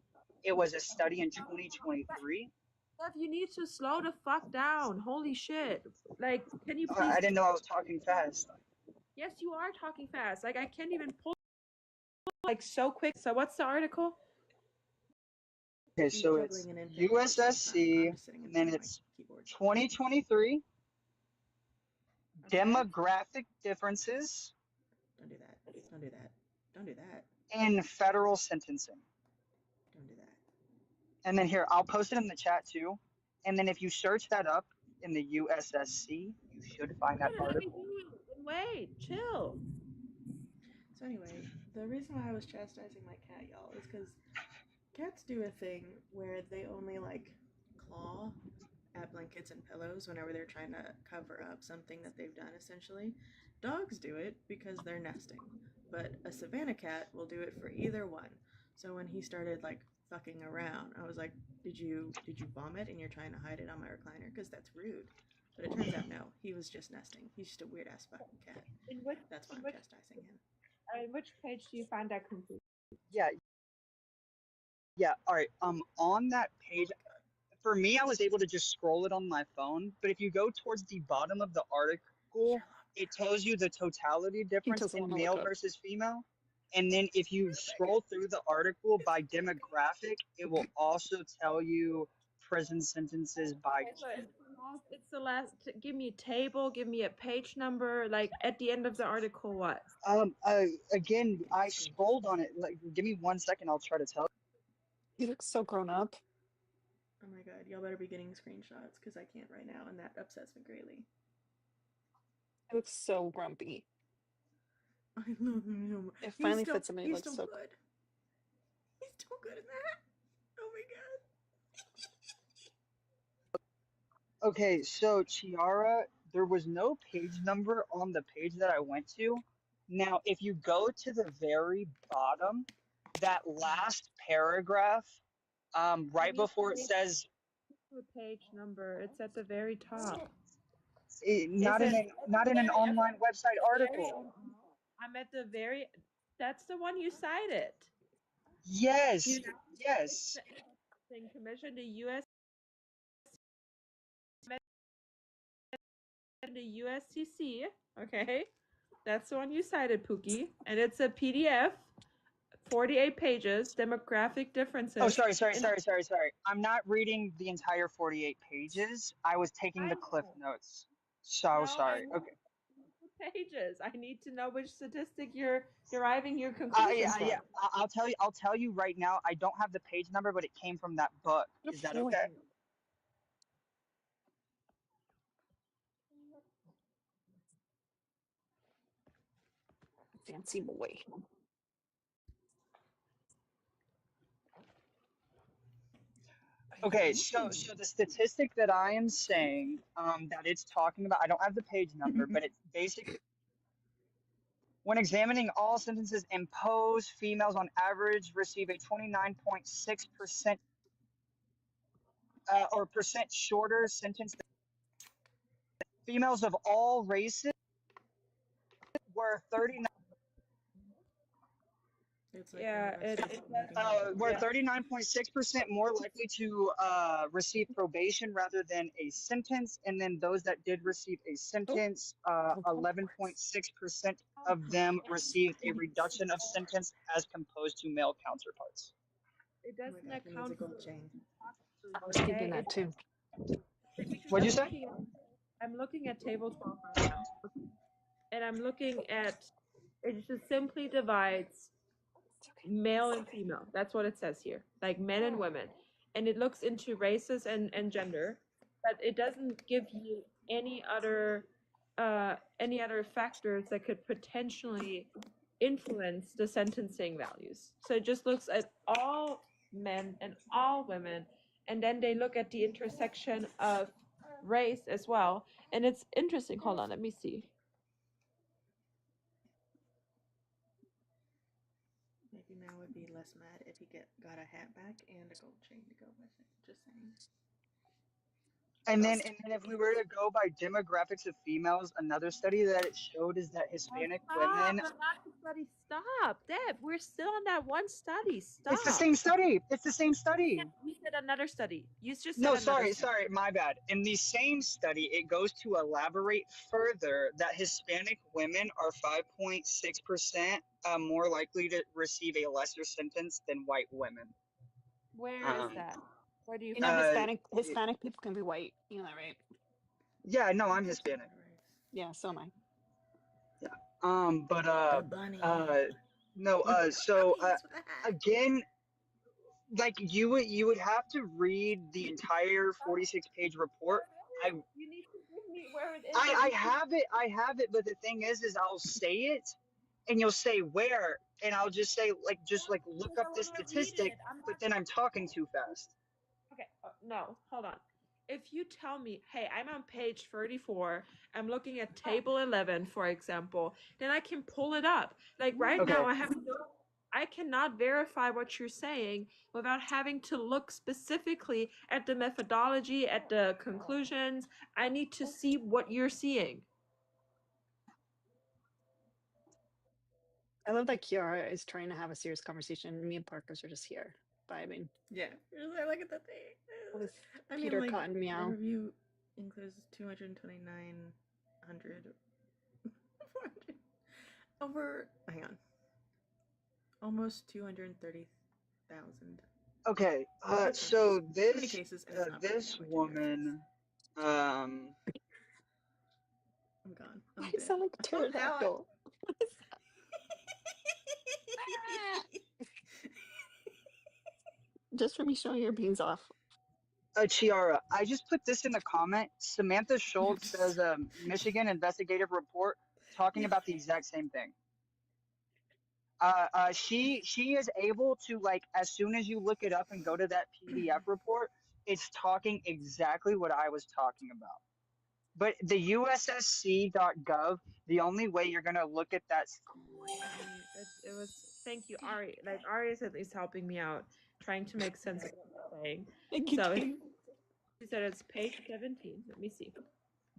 It was a study in 2023. Steph, you need to slow the fuck down. Holy shit. Like, can you I please? didn't know I was talking fast. Yes, you are talking fast. Like, I can't even pull like so quick. So, what's the article? Okay, She's so it's juggling an infant at the same time. I'm USSC, just sitting in and then front of my it's keyboard. 2023 Okay? demographic differences Don't do that. Don't do that. Don't do that. in federal sentencing. Don't do that. And then here, I'll post it in the chat too. And then if you search that up in the USSC, you should find that Let me article. do it. Wait, chill. So anyway, the reason why I was chastising my cat, y'all, is because cats do a thing where they only like claw at blankets and pillows whenever they're trying to cover up something that they've done essentially. Dogs do it because they're nesting, but a savannah cat will do it for either one. So when he started like fucking around, I was like, did you vomit and you're trying to hide it on my recliner? Because that's rude. But it turns out no, he was just nesting. He's just a weird ass fucking cat. In which, That's why in I'm which, chastising him. which page do you find that conclusion? Yeah, yeah. All right. On that page, for me, I was able to just scroll it on my phone. But if you go towards the bottom of the article, it tells you the totality He difference doesn't want in to look male up. versus female. And then if you scroll through the article by demographic, it will also tell you prison sentences by Okay, so gender. it's the last. Give me a table. Give me a page number. Like at the end of the article, what? Again, I scrolled Screenshots. on it. Like, give me 1 second. I'll try to tell. He looks so grown up. Oh my god, y'all better be getting screenshots because I can't right now, and that upsets me greatly. He looks so grumpy. I love him so much. It finally fits somebody who He's looks still so good. He's still good in that. Oh my god. Okay, so Chiara, there was no page number on the page that I went to. Now, if you go to the very bottom, that last paragraph, You right need before it to says, a page number. It's at the very top. Is not in it an not in an online website very? article. I'm at the very. That's the one you cited. Yes, United yes. States Commission, the U.S. and the USCC. Okay, that's the one you cited, Pookie, and it's a PDF, 48 pages, demographic Oh, differences. sorry. I'm not reading the entire 48 pages. I was taking I the cliff know. notes. So No, I sorry. know Okay. pages. I need to know which statistic you're deriving your Yeah, conclusion from. yeah. I'll tell you. I'll tell you right now. I don't have the page number, but it came from that book. What Is a that boy. okay? Fancy boy. Okay. So the statistic that I am saying, that it's talking about. I don't have the page number, but it's basically when examining all sentences imposed, females on average receive a 29.6% or percent shorter sentence. Females of all races were 39 It's like Yeah, were yeah. 39.6% more likely to receive probation rather than a sentence, and then those that did receive a Oh, sentence, oh, Hogwarts. 11.6% of them received a reduction of sentence as composed to male counterparts. It Oh my doesn't god, he needs a account for gold chain. I was thinking okay. that too. Because What'd you say? I'm looking at table 12 right now, and I'm looking at it just simply divides It's okay. male and female. That's what it says here, like men and women, and it looks into races and gender, but it doesn't give you any other factors that could potentially influence the sentencing values. So it just looks at all men and all women, and then they look at the intersection of race as well. And it's interesting. Hold on, let me see. Maybe Mal would be less mad if he got a hat back and a gold chain to go with it. Just saying. And then if we were to go by demographics of females, another study that it showed is that Hispanic Stop! women. I'm not the study. Stop, Deb. We're still on that one study. It's the Stop. same study. It's the same study. You said another study. You just said No, another study. sorry, my bad. In the same study, it goes to elaborate further that Hispanic women are 5.6% more likely to receive a lesser sentence than white women. Where is Um, that? Where do you You know, find that? Hispanic people can be white. You know that, right? yeah, no, I'm That's not Hispanic. a race. Yeah, so am I. Yeah. But The bunny. no, again, like you would have to read the entire 46-page report. I You need to give me where it is. I have it, but the thing is I'll say it, and you'll say where, and I'll just say just look up this statistic, but then I'm talking too fast. Okay, no, hold on. If you tell me, hey, I'm on page 34, I'm looking at table 11, for example, then I can pull it up. Like right Okay. now, I cannot verify what you're saying without having to look specifically at the methodology, at the conclusions. I need to see what you're seeing. I love that Kiara is trying to have a serious conversation. Me and Parkers are just here vibing Yeah. Look at the thing. with I mean, Peter like, Cotton the Meow. review includes 229,100. 400. Over. Hang on. Almost 230,000. Okay. So Too many cases, and it's not this much woman, I'm gone. I'm Why dead. you sound like a pterodactyl? What is that? Just for me showing your beans off. Chiara, I just put this in the comment. Samantha Schultz says Michigan investigative report talking about the exact same thing. She is able to, like, as soon as you look it up and go to that PDF report, it's talking exactly what I was talking about. But the USSC.gov, the only way you're gonna look at that. It was, thank you, Ari. Like, Ari is at least helping me out, trying to make sense of what I'm saying. Thank you, So Jane. she said it's page 17. Let me see.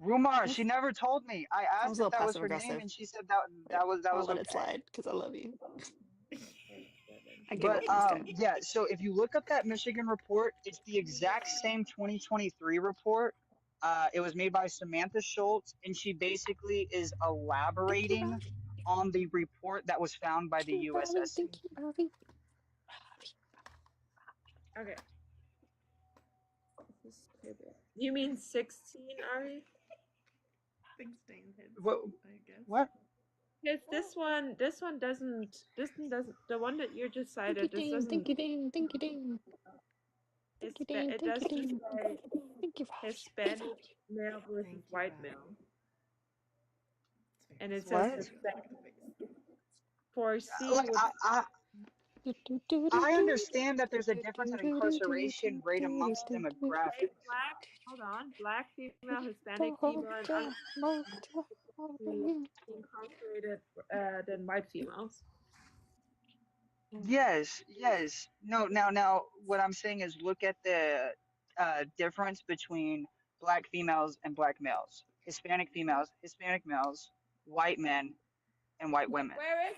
Rumar, she That's, never told me. I that was asked a if little that was passive her name, aggressive, and she said that but that I'll was let it okay. slide because I love you. I give But up this guy. yeah, so if you look up that Michigan report, it's the exact same 2023 report. It was made by Samantha Schultz, and she basically is Thank you, elaborating Robbie. on the report that was found by Thank the you, Robbie. USSC. Thank you, Robbie. Okay. You mean 16, Ari? 16 hits, What? I guess. What? Because this one doesn't, the one that you just Thank you, cited, this Dane. doesn't, Thank you, Dane. Thank you, Dane. Thank you, Dane. it Thank does you, just Dane. say Thank you, Robbie. Thank Hispanic you, Robbie. male versus Thank you, white Robbie. male. It's very And it sweet. says What? Look at the face. foresee Like with Do, do, do, do, I do, understand that there's a do, difference do, in do, do, do, incarceration rate do, amongst do, do, a demographics. black, hold on, black female, Hispanic female, and Georgia, Moja, Alabama. incarcerated than white females. Yes, yes. No, now, what I'm saying is look at the difference between black females and black males, Hispanic males, white men, and white women. Where is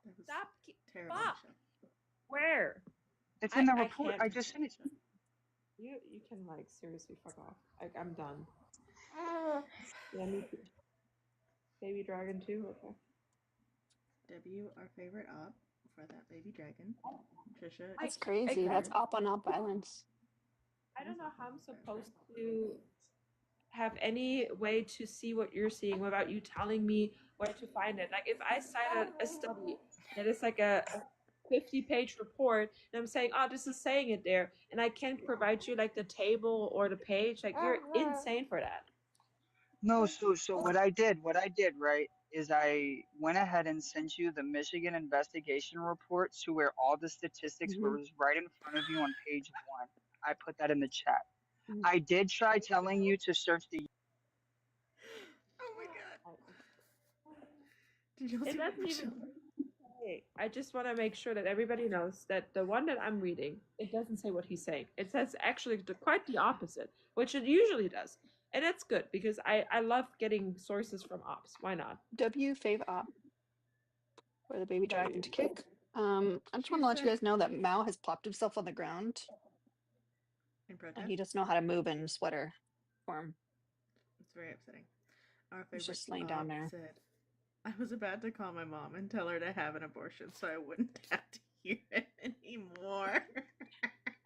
That was stop? terrible, Stop! Michelle. Where? It's in the I report. can't. I just sent it to you. You can, like, seriously fuck off. Like, I'm done. Yeah, me too. Baby dragon too. Okay. W, our favorite op for that baby dragon. Trisha. That's I crazy. That's op on op violence. I don't know how I'm supposed to have any way to see what you're seeing without you telling me where to find it. Like, if I cite a study that is like a 50-page report and I'm saying, oh, this is saying it there, and I can't provide you like the table or the page, like, you're insane for that. No, so what I did, right, is I went ahead and sent you the Michigan investigation report to where all the statistics Mm-hmm. were right in front of you on page 1. I put that in the chat. Mm-hmm. I did try telling you to search the. Oh my god. Did y'all It see what doesn't Michelle? even say. I just want to make sure that everybody knows that the one that I'm reading, it doesn't say what he's saying. It says actually quite the opposite, which it usually does. And that's good because I love getting sources from ops. Why not? W fave op for the baby dragon to kick. I just want to let you She's guys know that Mao has plopped himself on the ground in and protest. he doesn't know how to move in sweater form. It's very upsetting. Our He's favorite just laying down there. said, I was about to call my mom and tell her to have an abortion so I wouldn't have to hear it anymore.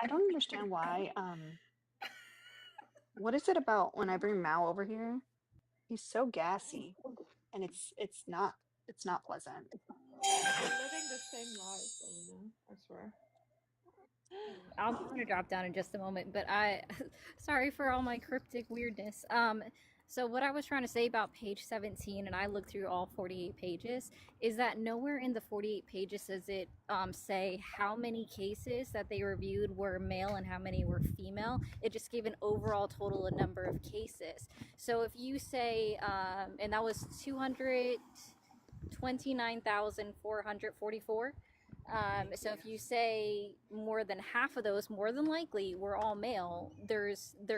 I don't understand why. What is it about when I bring Mao over here? He's so gassy, and it's not pleasant. We're living the same life, Elena. I swear. I'm gonna drop down in just a moment, but sorry for all my cryptic weirdness. So what I was trying to say about page 17, and I looked through all 48 pages, is that nowhere in the 48 pages does it say how many cases that they reviewed were male and how many were female. It just gave an overall total number of cases. So if you say, and that was 229,444. So if you say more than half of those, more than likely, were all male,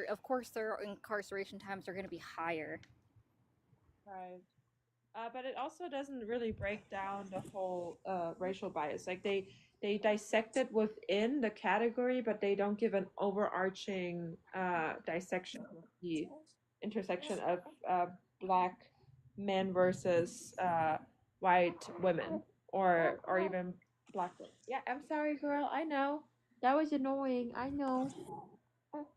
of course their incarceration times are going to be higher. Right. But it also doesn't really break down the whole racial bias. Like, they dissect it within the category, but they don't give an overarching dissection of the intersection of black men versus white women, or even black women. Yeah, I'm sorry, girl. I know that was annoying. I know.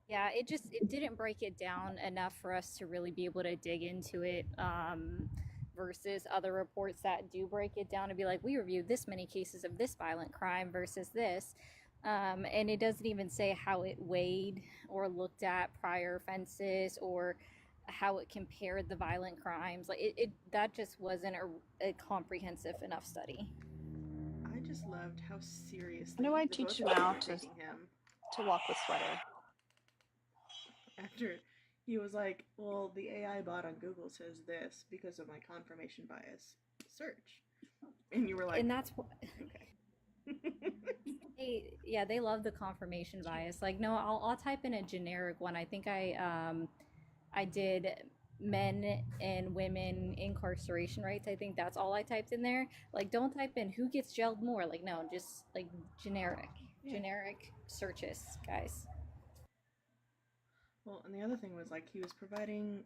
Yeah, it didn't break it down enough for us to really be able to dig into it. Versus other reports that do break it down to be like, we reviewed this many cases of this violent crime versus this. And it doesn't even say how it weighed or looked at prior offenses or how it compared the violent crimes. Like, that just wasn't a comprehensive enough study. I just loved how seriously How do I the teach both you of them now were taking him to walk with sweater? after he was like, well, the AI bot on Google says this because of my confirmation bias search. And you were like, And that's what okay. they love the confirmation bias. Like, no, I'll type in a generic one. I think I did men and women incarceration rates. I think that's all I typed in there. Like, don't type in who gets jailed more. Like, no, just like Yeah. generic searches, guys. Well, and the other thing was like he was providing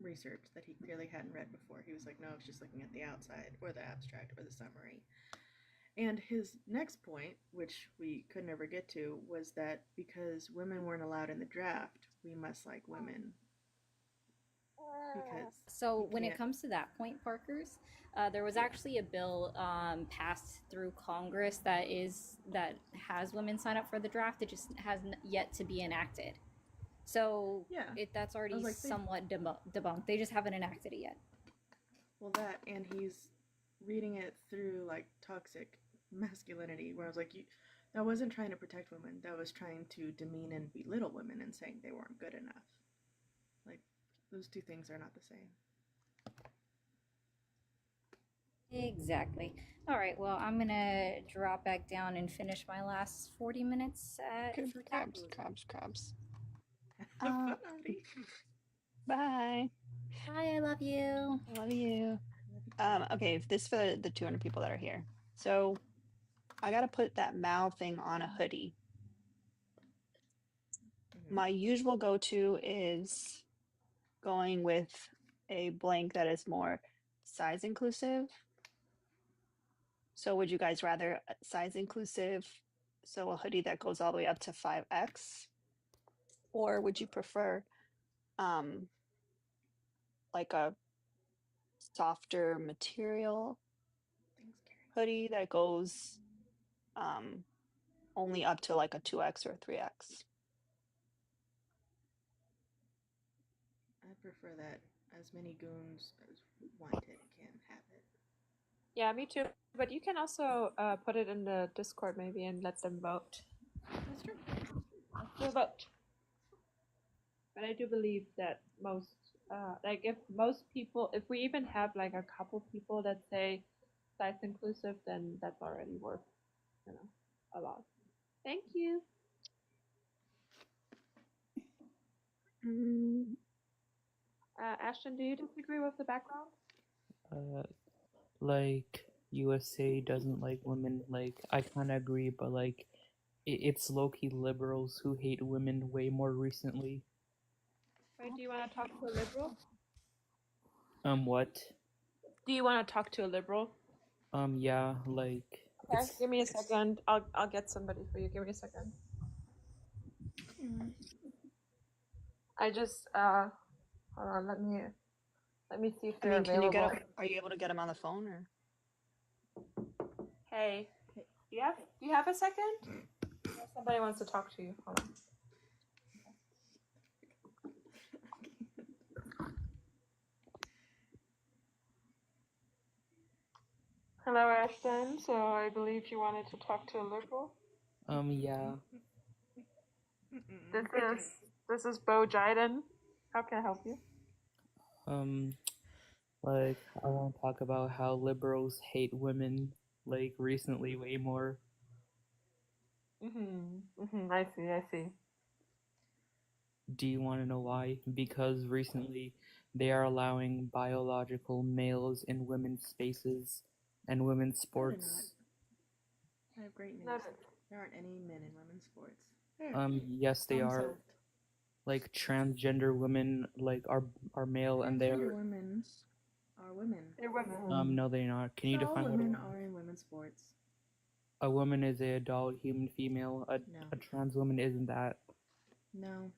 research that he clearly hadn't read before. He was like, no, it's just looking at the outside or the abstract or the summary. And his next point, which we could never get to, was that because women weren't allowed in the draft, we must like women. Because So when it can't. comes to that point, Parkers, there was actually a bill passed through Congress that has women sign up for the draft. It just has yet to be enacted. So Yeah. that's I already was like, somewhat debunked. They just haven't enacted it yet. Well, that, and he's reading it through like toxic masculinity, where I was like, that wasn't trying to protect women. That was trying to demean and belittle women and saying they weren't good enough. Like, those two things are not the same. Exactly. All right. Well, I'm gonna drop back down and finish my last 40 minutes for Crabs, capitalism. crabs. Have fun, Artie. Bye. Bye. I love you. I love you. Okay, this for the 200 people that are here. So I gotta put that Mao thing on a hoodie. My usual go-to is going with a blank that is more size inclusive. So would you guys rather size inclusive, so a hoodie that goes all the way up to 5X? Or would you prefer like a softer material hoodie that goes only up to like a 2X or 3X? I prefer that as many goons as want it can have it. Yeah, me too. But you can also put it in the Discord maybe and let them vote. That's true. We'll vote. But I do believe that most, like if most people, if we even have like a couple people that say size inclusive, then that's already worth, a lot. Thank you. Ashton, do you disagree with the background? Like USA doesn't like women. Like I kind of agree, but like it's low-key liberals who hate women way more recently. Wait, do you want to talk to a liberal? What? Do you want to talk to a liberal? Yeah, like. Okay, give me a second. I'll get somebody for you. Give me a second. I just hold on. Let me see if they're available. Are you able to get them on the phone or? Hey, do you have a second? Somebody wants to talk to you. Hold on. Hello, Ashton. So I believe you wanted to talk to a liberal. Yeah. This is Bo Jiden. How can I help you? Like I want to talk about how liberals hate women like recently way more. I see. Do you want to know why? Because recently they are allowing biological males in women's spaces and women's sports. I have great news. There aren't any men in women's sports. Yes, they are. Like transgender women, like are male and they're. Women are women. They're women. No, they're not. Can you define all what? Women are in women's sports. A woman is a adult human female. A trans woman isn't that. No.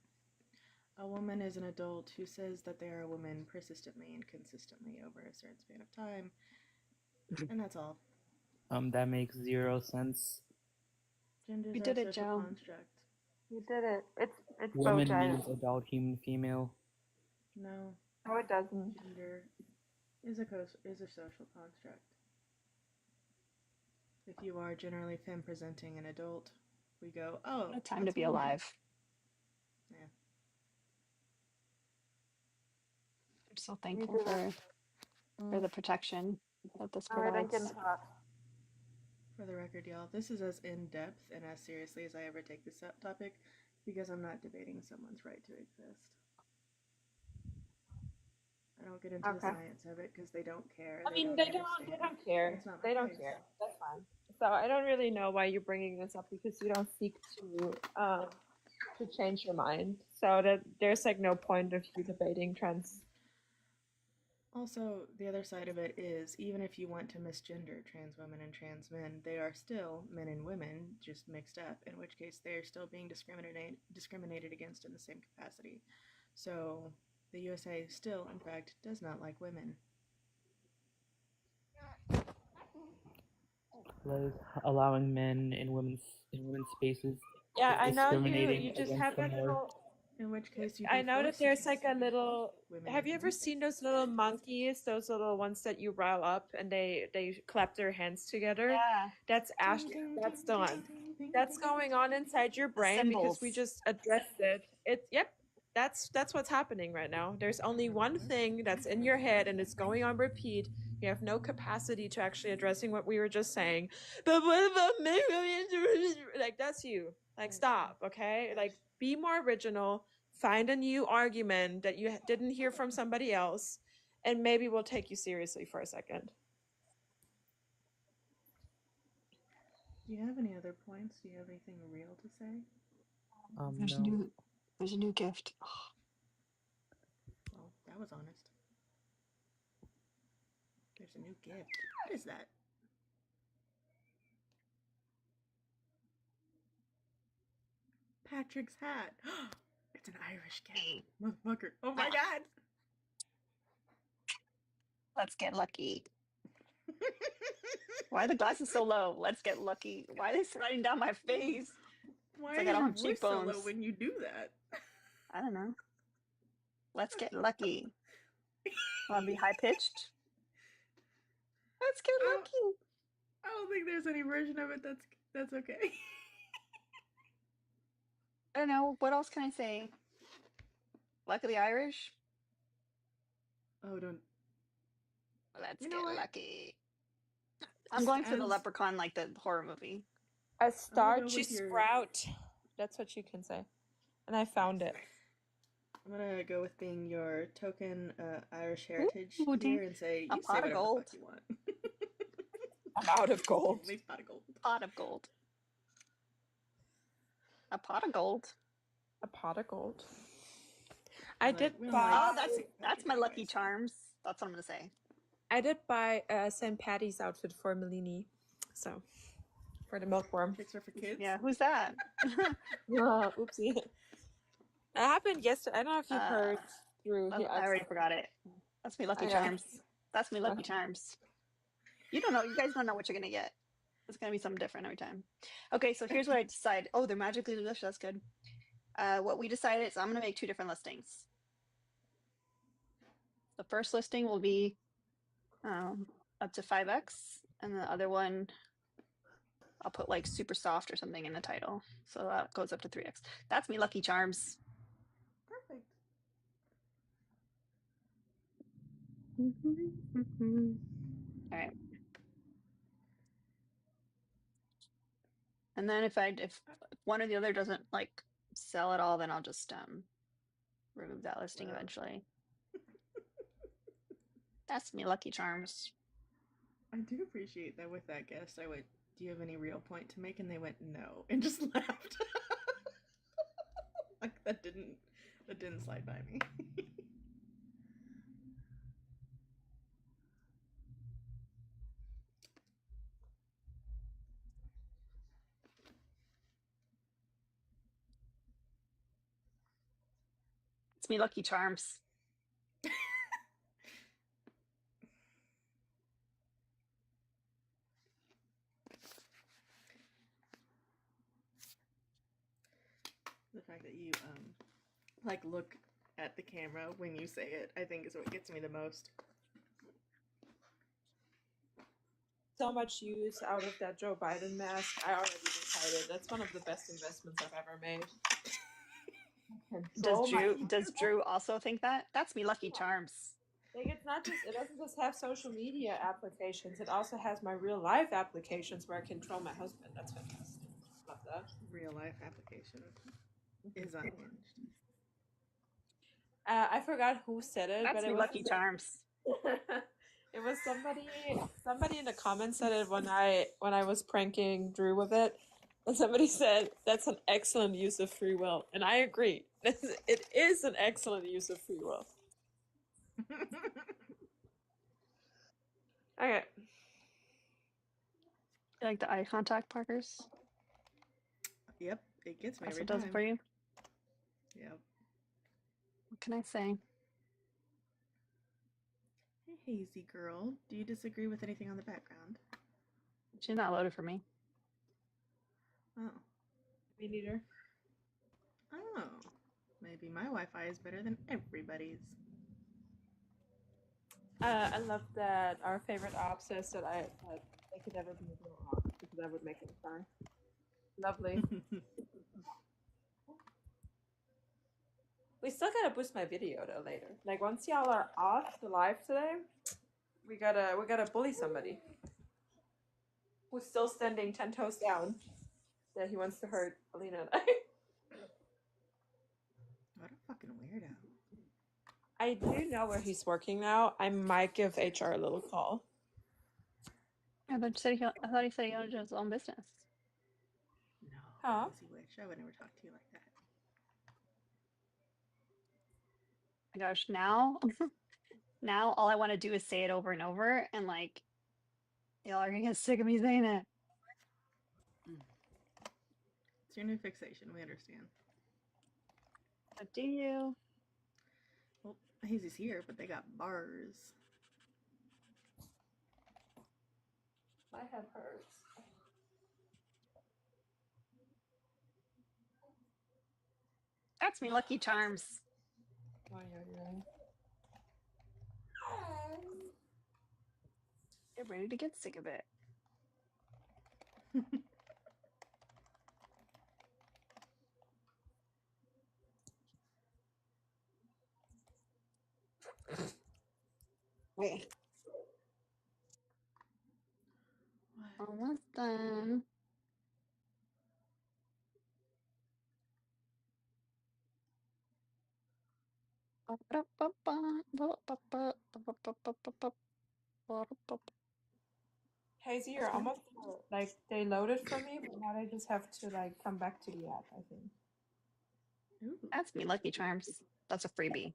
A woman is an adult who says that they are a woman persistently and consistently over a certain span of time. And that's all. That makes zero sense. Gender You is did a it, social Joe. construct. You did it. It's woman means adult human female. No. No, it doesn't. Gender is a social construct. If you are generally femme presenting an adult, we go, oh, What a time to that's a be woman. alive. Yeah. I'm so thankful for the protection that this provides. For the record, y'all, this is as in-depth and as seriously as I ever take this topic because I'm not debating someone's right to exist. I don't get into the science of it because they don't care. I mean, don't understand. they don't care. It's not my They don't place. care. That's fine. So I don't really know why you're bringing this up because you don't seek to change your mind. So that there's like no point of you debating trans. Also, the other side of it is even if you want to misgender trans women and trans men, they are still men and women, just mixed up, in which case they are still being discriminated against in the same capacity. So the USA still, in fact, does not like women. Like allowing men in women's spaces Yeah, is I know discriminating you just against have them that more. little. In which case you'd I be know that forced to there's like a little. women Have you ever seen those little monkeys? Those little ones that you rile up and they clap their hands together. Yeah. That's That's the one. That's going on inside your brain because we symbols. just addressed it. Yep. That's what's happening right now. There's only one thing that's in your head and it's going on repeat. You have no capacity to actually addressing what we were just saying. But what about me? Like that's you. Like stop, okay? Like be more original. Find a new argument that you didn't hear from somebody else, and maybe we'll take you seriously for a second. Do you have any other points? Do you have anything real to say? No. There's a new gift. Well, that was honest. There's a new gift. What is that? Patrick's hat. It's an Irish cat. Motherfucker. Oh my god. Let's get lucky. Why are the glasses so low? Let's get lucky. Why are they sliding down my face? Why It's like is I don't your have voice so low cheekbones. when you do that? I don't know. Let's get lucky. Want to be high pitched? Let's get lucky. I don't think there's any version of it that's okay. I don't know. What else can I say? Luck of the Irish? Oh, don't. Let's You know get what? lucky. I'm going for the leprechaun, like the horror movie. A starchy sprout. That's what you can say. And I found it. I'm gonna go with being your token Irish heritage Ooh, here and say a you pot say of whatever gold. the fuck you want. I'm out of gold. Pot of gold. Pot of gold. A pot of gold. A pot of gold. I did buy. Oh, that's my Lucky Charms. That's what I'm gonna say. I did buy a St. Patty's outfit for Melini, so for the milkworm. Tricks are for kids. Yeah, who's that? Oopsie. It happened yesterday. I don't know if you heard through. I already forgot it. That's me Lucky Charms. That's me Lucky Charms. You don't know. You guys don't know what you're gonna get. It's gonna be something different every time. Okay, so here's what I decided. Oh, they're magically delicious. That's good. What we decided is I'm gonna make two different listings. The first listing will be up to 5x, and the other one I'll put like super soft or something in the title, so that goes up to 3x. That's me Lucky Charms. Perfect. All right. And then if one or the other doesn't like sell at all, then I'll just remove that listing eventually. That's me Lucky Charms. I do appreciate that with that guest. I went, do you have any real point to make? And they went, no, and just laughed. Like that didn't slide by me. It's me Lucky Charms. The fact that you like look at the camera when you say it, I think is what gets me the most. so much use out of that Joe Biden mask. I already decided that's one of the best investments I've ever made. Does Drew also think that? That's me Lucky Charms. Like it doesn't just have social media applications, it also has my real life applications where I control my husband. That's fantastic. Love that. Real life application is unhinged. I forgot who said it, That's but me Lucky Charms. it was somebody in the comments said it when I was pranking Drew with it. And somebody said that's an excellent use of free will. And I agree. It is an excellent use of free will. Okay. You like the eye contact, Parkers? Yep, it gets me That's every what does time. it for you? Yep. What can I say? Hey, Hazy girl, do you disagree with anything on the background? She's not loaded for me. Oh. Me neither. Oh. Maybe my Wi-Fi is better than everybody's. I love that our favorite op says that I could never be a real op because I would make him cry. Lovely. We still gotta boost my video though later. Like once y'all are off the live today, we gotta bully somebody who's still standing 10 toes down that he wants to hurt Alina and I. What a fucking weirdo. I do know where he's working now. I might give HR a little call. I thought he said he owned his own business. No, Huh? Hazy witch. I would never talk to you like that. My gosh, now all I want to do is say it over and over, and like y'all are gonna get sick of me saying it. It's your new fixation. We understand. But do you? Well, Hazy's here, but they got bars. My head hurts. That's me Lucky Charms. Get ready to get sick of it. Wait. What? Almost done. Hazy, you're almost like they loaded for me, but now they just have to like come back to the app, I think. Ooh. That's me Lucky Charms. That's a freebie.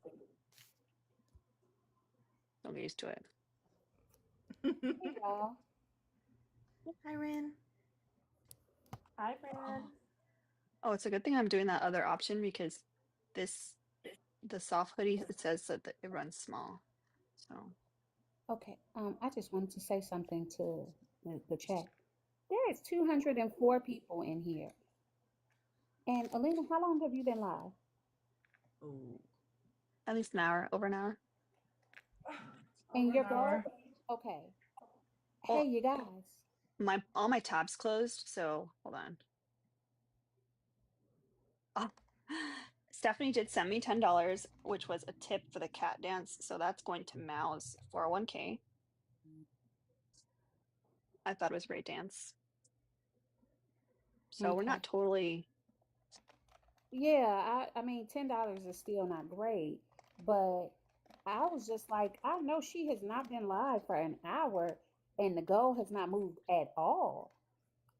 Don't get used to it. Hey y'all. Hi, Rin. Hi, Brad. Oh, it's a good thing I'm doing that other option because the soft hoodie, it says that it runs small. So Okay, I just wanted to say something to the chat. There is 204 people in here. And Alina, how long have you been live? Oh. at least an hour, over an hour. And Over your an goal? hour. Okay. Well, Hey, you guys. all my tabs closed, so hold on. Oh, Stephanie did send me $10, which was a tip for the cat dance, so that's going to Mal's 401k. I thought it was a great dance. So we're Okay. not totally. Yeah, I mean, $10 is still not great, but I was just like, I know she has not been live for an hour and the goal has not moved at all.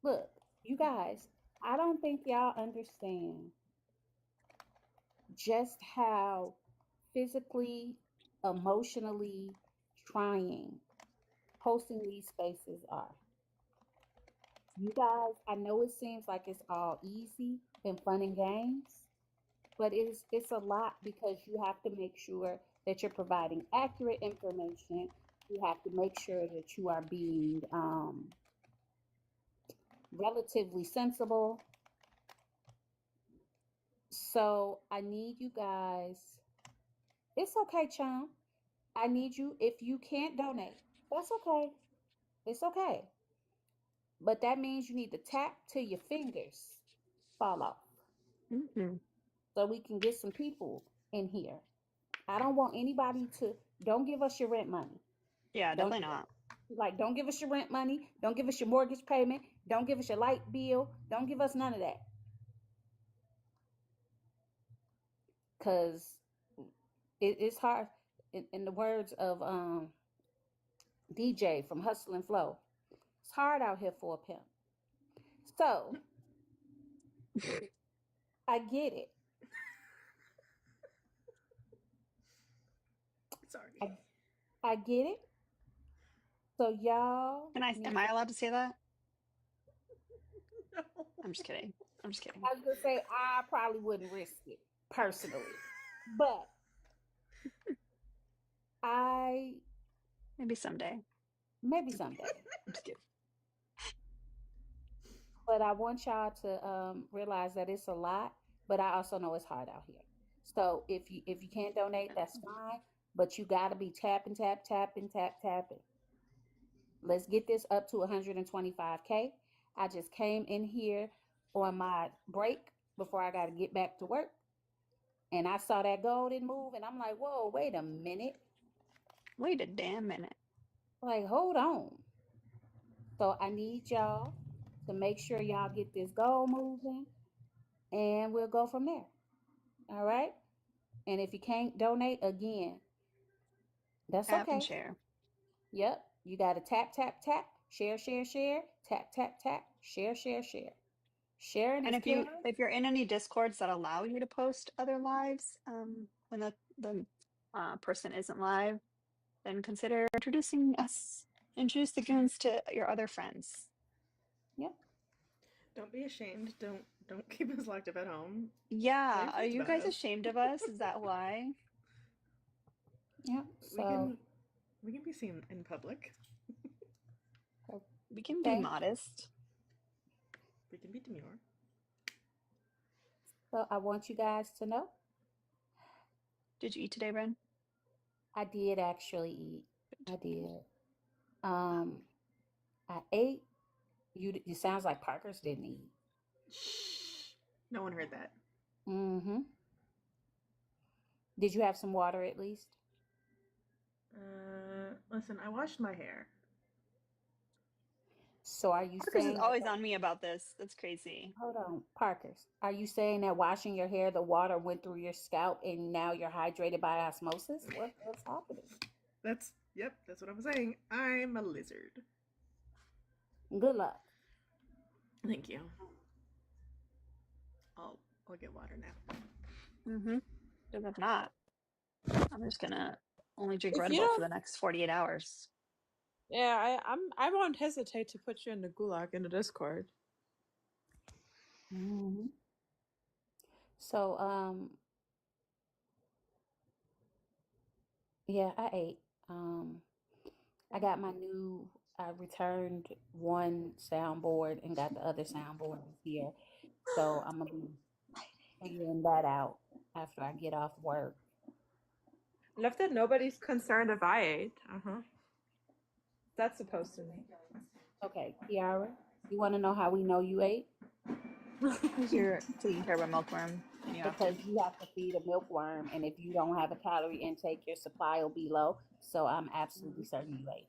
Look, you guys, I don't think y'all understand just how physically, emotionally trying hosting these spaces are. You guys, I know it seems like it's all easy and fun and games, but it's a lot because you have to make sure that you're providing accurate information. You have to make sure that you are being relatively sensible. So I need you guys. It's okay, chum. I need you. If you can't donate, that's okay. It's okay. but that means you need to tap till your fingers fall off Mhm. so we can get some people in here. I don't want anybody to, don't give us your rent money. Yeah, Don't definitely not. don't give us your rent money. Don't give us your mortgage payment. Don't give us your light bill. Don't give us none of that. Cause it's hard. In the words of DJ from Hustle and Flow, it's hard out here for a pimp. So I get it. Sorry. I get it. So y'all Am I allowed to say that? No. I'm just kidding. I'm just kidding. I was gonna say I probably wouldn't risk it personally, but I Maybe someday. maybe someday. I'm just kidding. But I want y'all to realize that it's a lot, but I also know it's hard out here. So if you can't donate, that's fine. But you got to be tapping, tapping. Let's get this up to 125K. I just came in here on my break before I got to get back to work, and I saw that golden move, and I'm like, whoa, wait a minute, Wait a damn minute. like hold on. So I need y'all to make sure y'all get this goal moving, and we'll go from there. All right. And if you can't donate again, that's Tap and okay. share. Yep. You got to tap, share, tap, share. Sharing And is caring. if you're in any discords that allow you to post other lives, when the person isn't live, then consider introduce the goons to your other friends. Yep. Don't be ashamed. Don't keep us locked up at home. Tell Yeah, your are friends you about guys us. ashamed of us? Is that why? Yep. We So, can we can be seen in public. We can be okay. modest. We can be demure. So I want you guys to know Did you eat today, Ren? I did actually eat. I did. Um, I ate. It sounds like Parker's didn't eat. Shh. No one heard that. Mm-hmm. Did you have some water at least? Listen, I washed my hair. So are you Marcus is saying that always on me about this. That's crazy. hold on, Parker's. Are you saying that washing your hair, the water went through your scalp and now you're hydrated by osmosis? What's happening? That's what I'm saying. I'm a lizard. Good luck. Thank you. I'll get water now. Mm-hmm. Because if not, I'm just gonna only drink If Red you Bull for don't, the next 48 hours. yeah, I won't hesitate to put you in the gulag in the Discord. Mm-hmm. So, yeah, I ate. I got my new, I returned one soundboard and got the other soundboard here. So I'm gonna be figuring that out after I get off work. Left that nobody's concerned if I ate. That's supposed to mean. Okay, Kiara, you want to know how we know you ate? Because you're taking care of a milkworm and you have to. Because you have to feed a milkworm, and if you don't have a calorie intake, your supply will be low. So I'm absolutely certain you ate.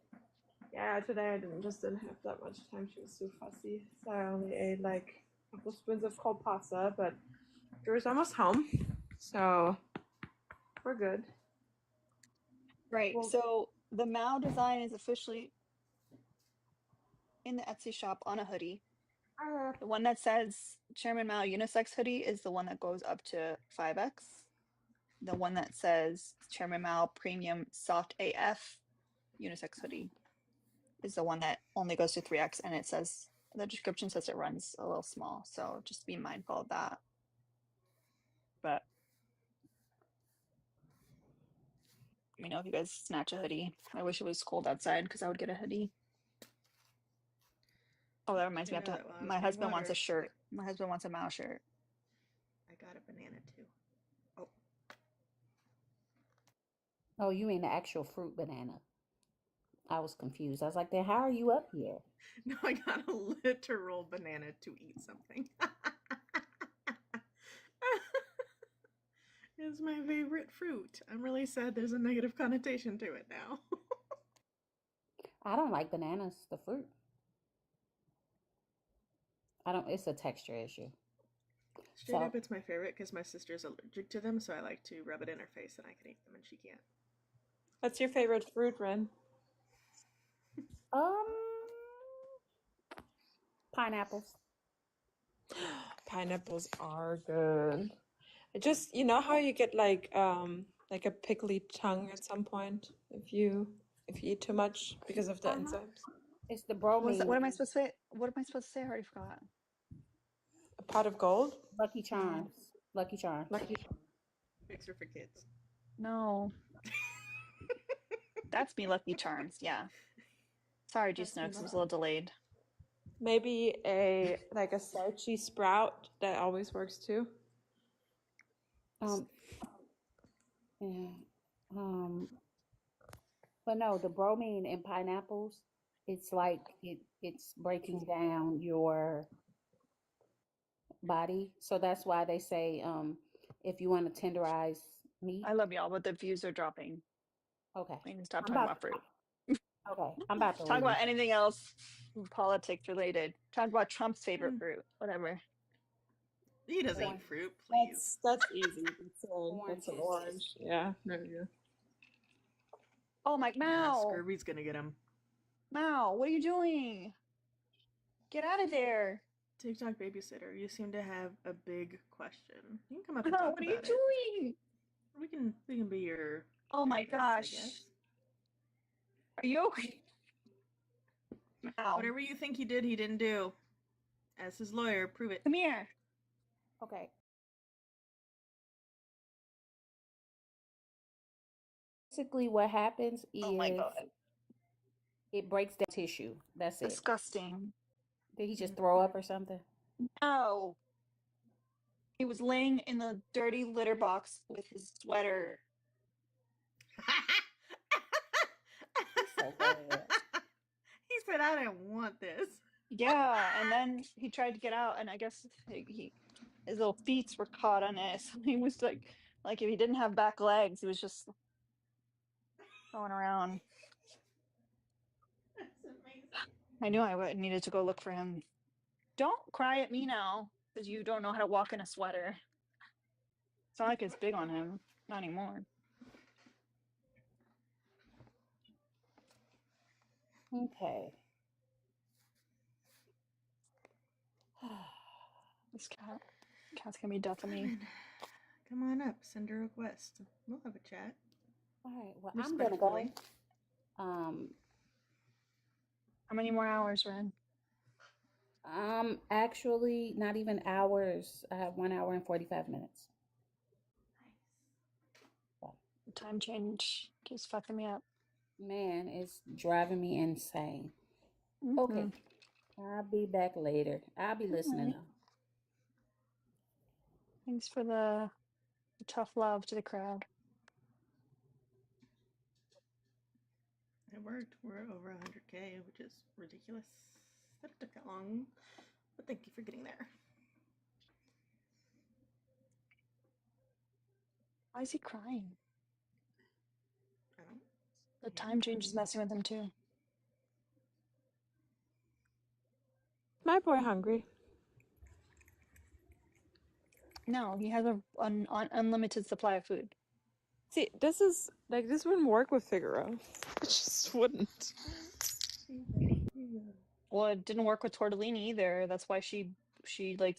Yeah, today I didn't have that much time. She was too fussy, so I only ate like a couple spoons of cold pasta. But Drew's almost home, so we're good. Right. Well, So the Mao design is officially in the Etsy shop on a hoodie. The one that says Chairman Mao unisex hoodie is the one that goes up to 5X. The one that says Chairman Mao premium soft AF unisex hoodie is the one that only goes to 3X, and it says the description says it runs a little small, so just be mindful of that. But let me know if you guys snatch a hoodie. I wish it was cold outside because I would get a hoodie. Oh, that reminds me, I have You know to. that while I was My getting husband wants a water, shirt. My husband wants a Mao shirt. I got a banana too. Oh, you mean the actual fruit banana? I was confused. I was like, then how are you up here? No, I got a literal banana to eat something. It's my favorite fruit. I'm really sad there's a negative connotation to it now. I don't like bananas, the fruit. I don't, it's a texture issue. Straight So, up, it's my favorite because my sister's allergic to them, so I like to rub it in her face and I can eat them and she can't. What's your favorite fruit, Ren? um, pineapples. Pineapples are good. I just, you know how you get like a pickly tongue at some point if you eat too much because of the Uh-huh. enzymes. It's the What was that? bromine What am I in supposed to say? What am I supposed to say? I already forgot. A pot of gold? Lucky No, Charms. Lucky Charms. Lucky. Fixer for kids. no, that's me, Lucky Charms. Yeah. Sorry, G That's me, Snooks. I was a lucky. little delayed. Maybe a starchy sprout that always works too. Um, yeah. Um, but no, the bromine in pineapples, it's like it's breaking down your body. So that's why they say if you want to tenderize meat, I love y'all, but the views are dropping. okay. We need to stop I'm talking about about fruit. okay, I'm about to Talk leave. about anything else politics related. Talk about Trump's favorite Mm, fruit. Whatever. he doesn't eat Orange. fruit, please. That's easy. That's an Oranges. orange. Yeah, there you go. Oh, Mike, Yeah, Mao. scurvy's gonna get him. Mao, what are you doing? Get out of there. TikTok babysitter, you seem to have a big question. You can come up and Mao, talk what are you about it. doing? We can be your Oh my therapist, I gosh. guess. Are you okay? Mao, Whatever you think he didn't do. As his lawyer, prove it. come here. Okay. Basically, what happens Oh my is God. it breaks down tissue. That's it. Disgusting. Did he just Mm. throw up or something? No. He was laying in the dirty litter box with his sweater. He's so bad. He said, I didn't want this. Yeah, and then he tried to get out, and I guess his little feet were caught on it. So he was like if he didn't have back legs, he was just going around. That's amazing. I knew needed to go look for him. Don't cry at me now, because you don't know how to walk in a sweater. It's not like it's big on him. Not anymore. Okay. This cat's gonna be death of me. Carmen, come on up. Send a request. We'll have a chat. All right. Well, I'm gonna Respectfully. go. How many more hours, Ren? Actually, not even hours. I have 1 hour and 45 minutes. The time change keeps fucking me up. Man, it's driving me insane. Mhm. Okay. I'll be back later. I'll be listening Alright. though. Thanks for the tough love to the crowd. It worked. We're over 100K, which is ridiculous that it took that long. But thank you for getting there. Why is he crying? I don't. The time change is messing with him too. My boy hungry. No, he has an unlimited supply of food. See, this wouldn't work with Figaro. It just wouldn't. Well, it didn't work with Tortellini either. That's why she like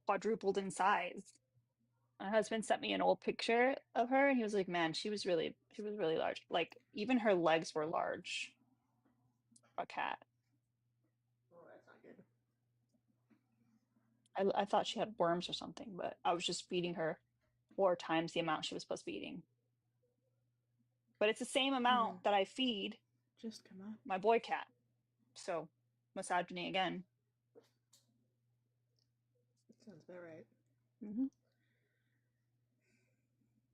quadrupled in size. My husband sent me an old picture of her, and he was like, "Man, she was really large. Like even her legs were large. A cat. Oh, that's not good. I thought she had worms or something, but I was just feeding her 4 times the amount she was supposed to be eating. But it's the same amount that I feed Just come up. my boy cat. So misogyny again. That sounds about right. Mm-hmm.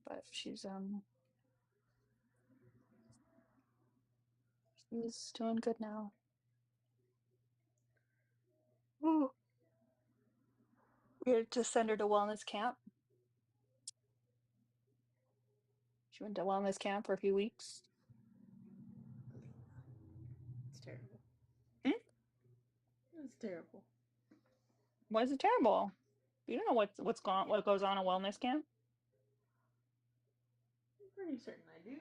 But she's He's doing good now. Ooh. We had to send her to wellness camp. She went to wellness camp for a few weeks. It's terrible. Hmm? It's terrible. Why is it terrible? You don't know what goes on in wellness camp? I'm pretty certain I do.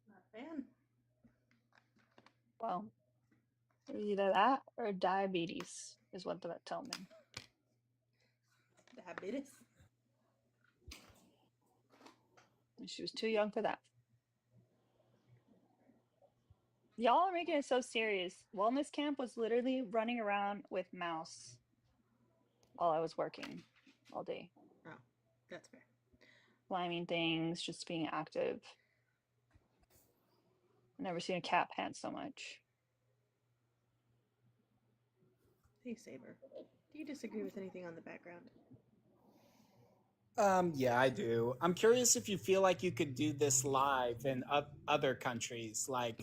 Not a fan. Well, there's either that or diabetes, is what the vet told me. Diabetes. And she was too young for that. Y'all are making it so serious. Wellness camp was literally running around with mouse while I was working all day. Oh, that's fair. Climbing things, just being active. Never seen a cat pant so much. Hey, Saber. Do you disagree with anything on the background? Yeah, I do. I'm curious if you feel like you could do this live in other countries, like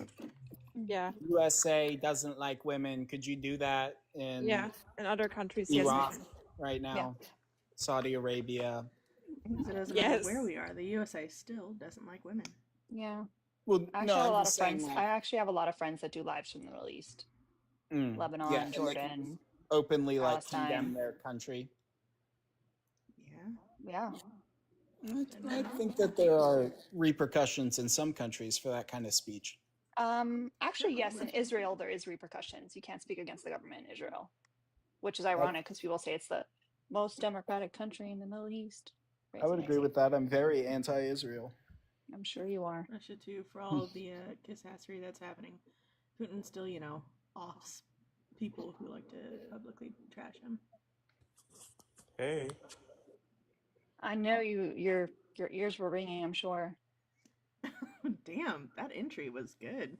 Yeah. USA doesn't like women. Could you do that in Yeah. In other countries, yes. Iraq right now? Yeah. Saudi Arabia. Because it doesn't matter where we are. The USA still doesn't like women. Yeah. Well, I actually no, have a I'm lot of just saying, friends. like, I actually have a lot of friends that do lives from the Middle East. Lebanon, yeah, and Jordan, openly like Palestine. condemn their country. Yeah. I think that there are repercussions in some countries for that kind of speech. Actually, yes, in Israel there is repercussions. You can't speak against the government in Israel, which is ironic because people say it's the most democratic country in the Middle East. I would agree with that. I'm very anti-Israel. I'm sure you are. I should too. For all of the kissassery that's happening, Putin still, offs people who like to publicly trash him. Hey. I know your ears were ringing, I'm sure. Damn, that entry was good.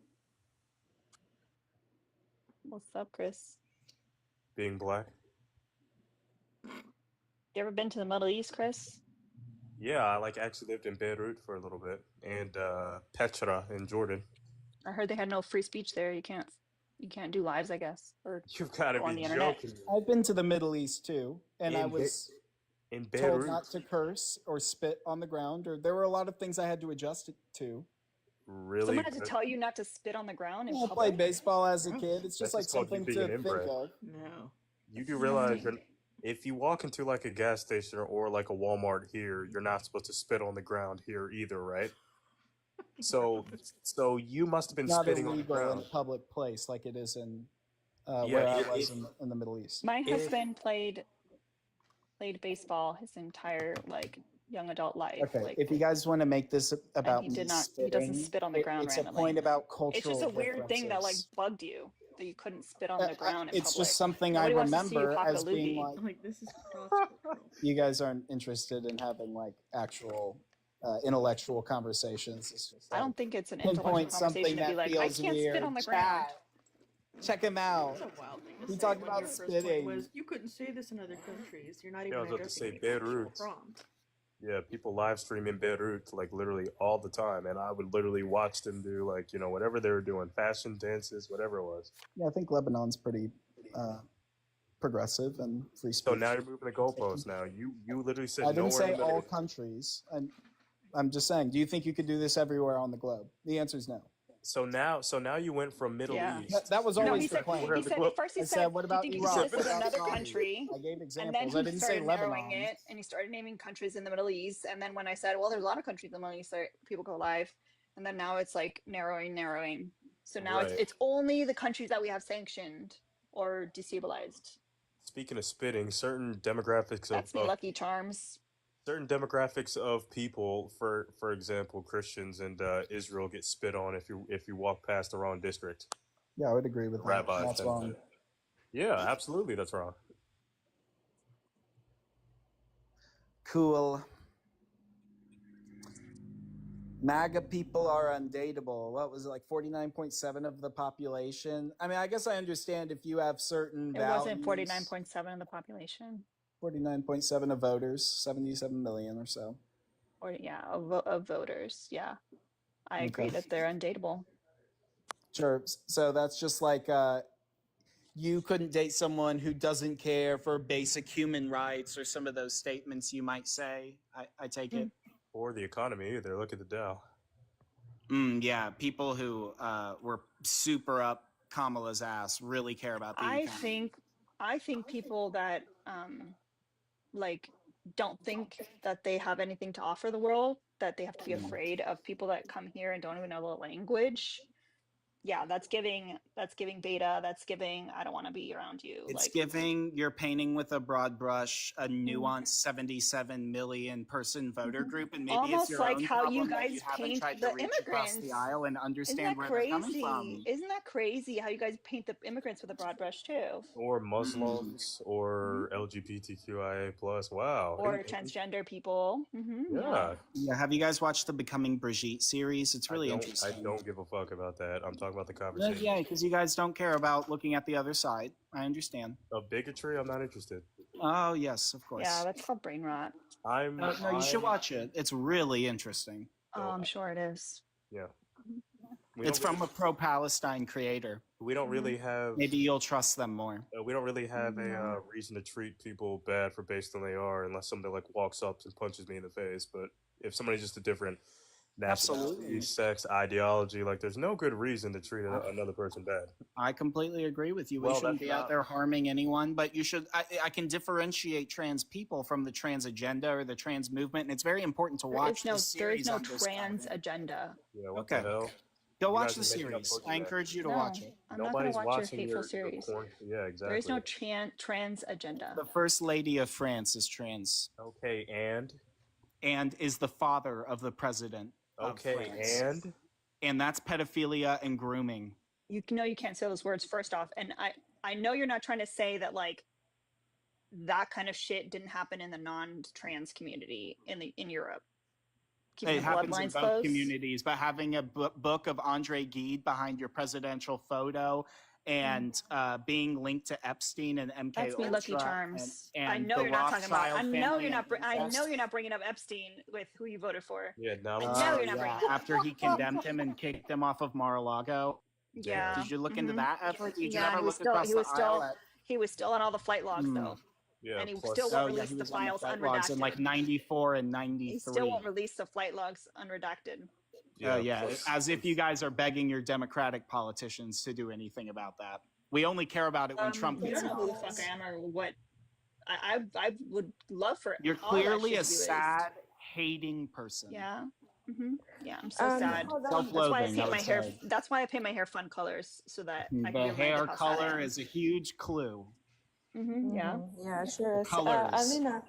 What's up, Chris? Being black. You ever been to the Middle East, Chris? Yeah, I actually lived in Beirut for a little bit and Petra in Jordan. I heard they had no free speech there. You can't do lives, I guess, or You've got to go on be the internet. joking. I've been to the Middle East too, and I was in told Beirut. not to curse or spit on the ground, or there were a lot of things I had to adjust to. Really? Someone had to tell you not to spit on the ground in I public? played baseball as a kid. It's just That's like just called you something being to inbred. think of. No. You do realize if you walk into like a gas station or like a Walmart here, you're not supposed to spit on the ground here either, right? So you must have been Not spitting on the illegal in ground. a public place like it is in where I was in the Middle East. My husband played baseball his entire young adult life. Okay, if you guys want to make this about he did me not. spitting, He doesn't spit on the ground it's randomly. a point about cultural It's just a weird thing that differences. bugged you that you couldn't spit on the ground in It's public. just something Nobody I wants to see you remember pop a as being loogie. like this is cross-cultural. you guys aren't interested in having actual intellectual conversations. It's just I don't think it's an pinpoint intellectual conversation something to be that like, I feels can't weird. spit on the ground. Check him out. That's a wild thing to We say talked when about your first point spitting. was, you couldn't say this in other countries. You're not Yeah, even I was about to addressing say the actual Beirut. prompt. Yeah, people live stream in Beirut literally all the time, and I would literally watch them do whatever they were doing, fashion, dances, whatever it was. Yeah, I think Lebanon's pretty progressive and free speech. So now you're moving the goalposts. Now you literally said I didn't nowhere say in the all countries. I'm just saying. Do you think you could do this everywhere on the globe? The answer is no. So now you went from Middle East. That was always the claim. claim. He said, what do you about think you Iraq? could do this in another country? I gave And examples. then I he didn't say started narrowing Lebanon. it, and he started naming countries in the Middle East. And then when I said, well, there's a lot of countries in the Middle East that people go live, and then now it's narrowing. So now it's only the countries that we have sanctioned or destabilized. Speaking of spitting, certain demographics That's me, Lucky Charms. Certain demographics of people, for example, Christians and Israel, get spit on if you walk past the wrong district. Yeah, I would agree with that. Rabbis That's wrong. Yeah, absolutely, that's wrong. Cool. MAGA people are undateable. What was it, 49.7 of the population? I mean, I guess I understand if you have certain values. It wasn't 49.7 of the population. 49.7 of voters, 77 million or so. Of voters, yeah. I agree that they're undateable. Sure. So that's just like you couldn't date someone who doesn't care for basic human rights or some of those statements you might say. I take it. Or the economy either. Look at the Dow. Yeah, people who were super up Kamala's ass really care about the economy. I think people that like don't think that they have anything to offer the world, that they have to be afraid of people that come here and don't even know the language. Yeah, that's giving beta, that's giving I don't want to be around you. It's like giving you're painting with a broad brush a nuanced 77 million person voter group, and maybe almost it's your like own how you problem that guys you haven't paint tried the to reach across the immigrants. aisle and Isn't understand that where they're coming crazy? from. Isn't that crazy how you guys paint the immigrants with a broad brush too? Or Muslims, or LGBTQIA plus. Wow. Or transgender people. Yeah. Have you guys watched the Becoming Brigitte series? It's really I interesting. don't give a fuck about that. I'm talking about the conversation. Yeah, because you guys don't care about looking at the other side. I understand. Of bigotry, I'm not interested. Oh yes, of course. Yeah, that's called brain rot. No, you should watch it. It's really interesting. Oh, I'm sure it is. Yeah. It's from a pro-Palestine creator. We don't really have. Maybe you'll trust them more. We don't really have a reason to treat people bad for based on they are, unless somebody like walks up and punches me in the face. But if somebody's just a different nationality, sex, ideology, like there's no good reason to treat another person bad. I completely agree with you. We shouldn't be out there harming anyone, but you should. I can differentiate trans people from the trans agenda or the trans movement, and it's very important to watch. There is no trans agenda. Yeah, what the hell? Go watch the series. I encourage you to watch it. I'm not going to watch your hateful series. Yeah, exactly. There is no trans agenda. The First Lady of France is trans. Okay, and is the father of the president. Okay, and that's pedophilia and grooming. You know you can't say those words first off, and I know you're not trying to say that like that kind of shit didn't happen in the non-trans community in Europe. It happens in both communities, but having a book of Andre Gide behind your presidential photo and being linked to Epstein and MK That's me, Lucky Charms. And I know you're not talking about. I know you're not bringing up Epstein with who you voted for. Yeah, now I know you're not bringing. After he condemned him and kicked him off of Mar-a-Lago. Yeah. Did you look into that effort? Did you ever look across the aisle? He was still on all the flight logs though. Yeah, and he still won't release the files unredacted. In like 94 and 93. He still won't release the flight logs unredacted. Yeah, as if you guys are begging your Democratic politicians to do anything about that. We only care about it when Trump gets in office. Who the fuck I am or what? I would love for. You're clearly a sad, hating person. Yeah. Yeah, I'm so sad. That's why I paint my hair fun colors so that I can the hair color is a huge clue. Yeah. Yeah, sure is. Colors. Alina,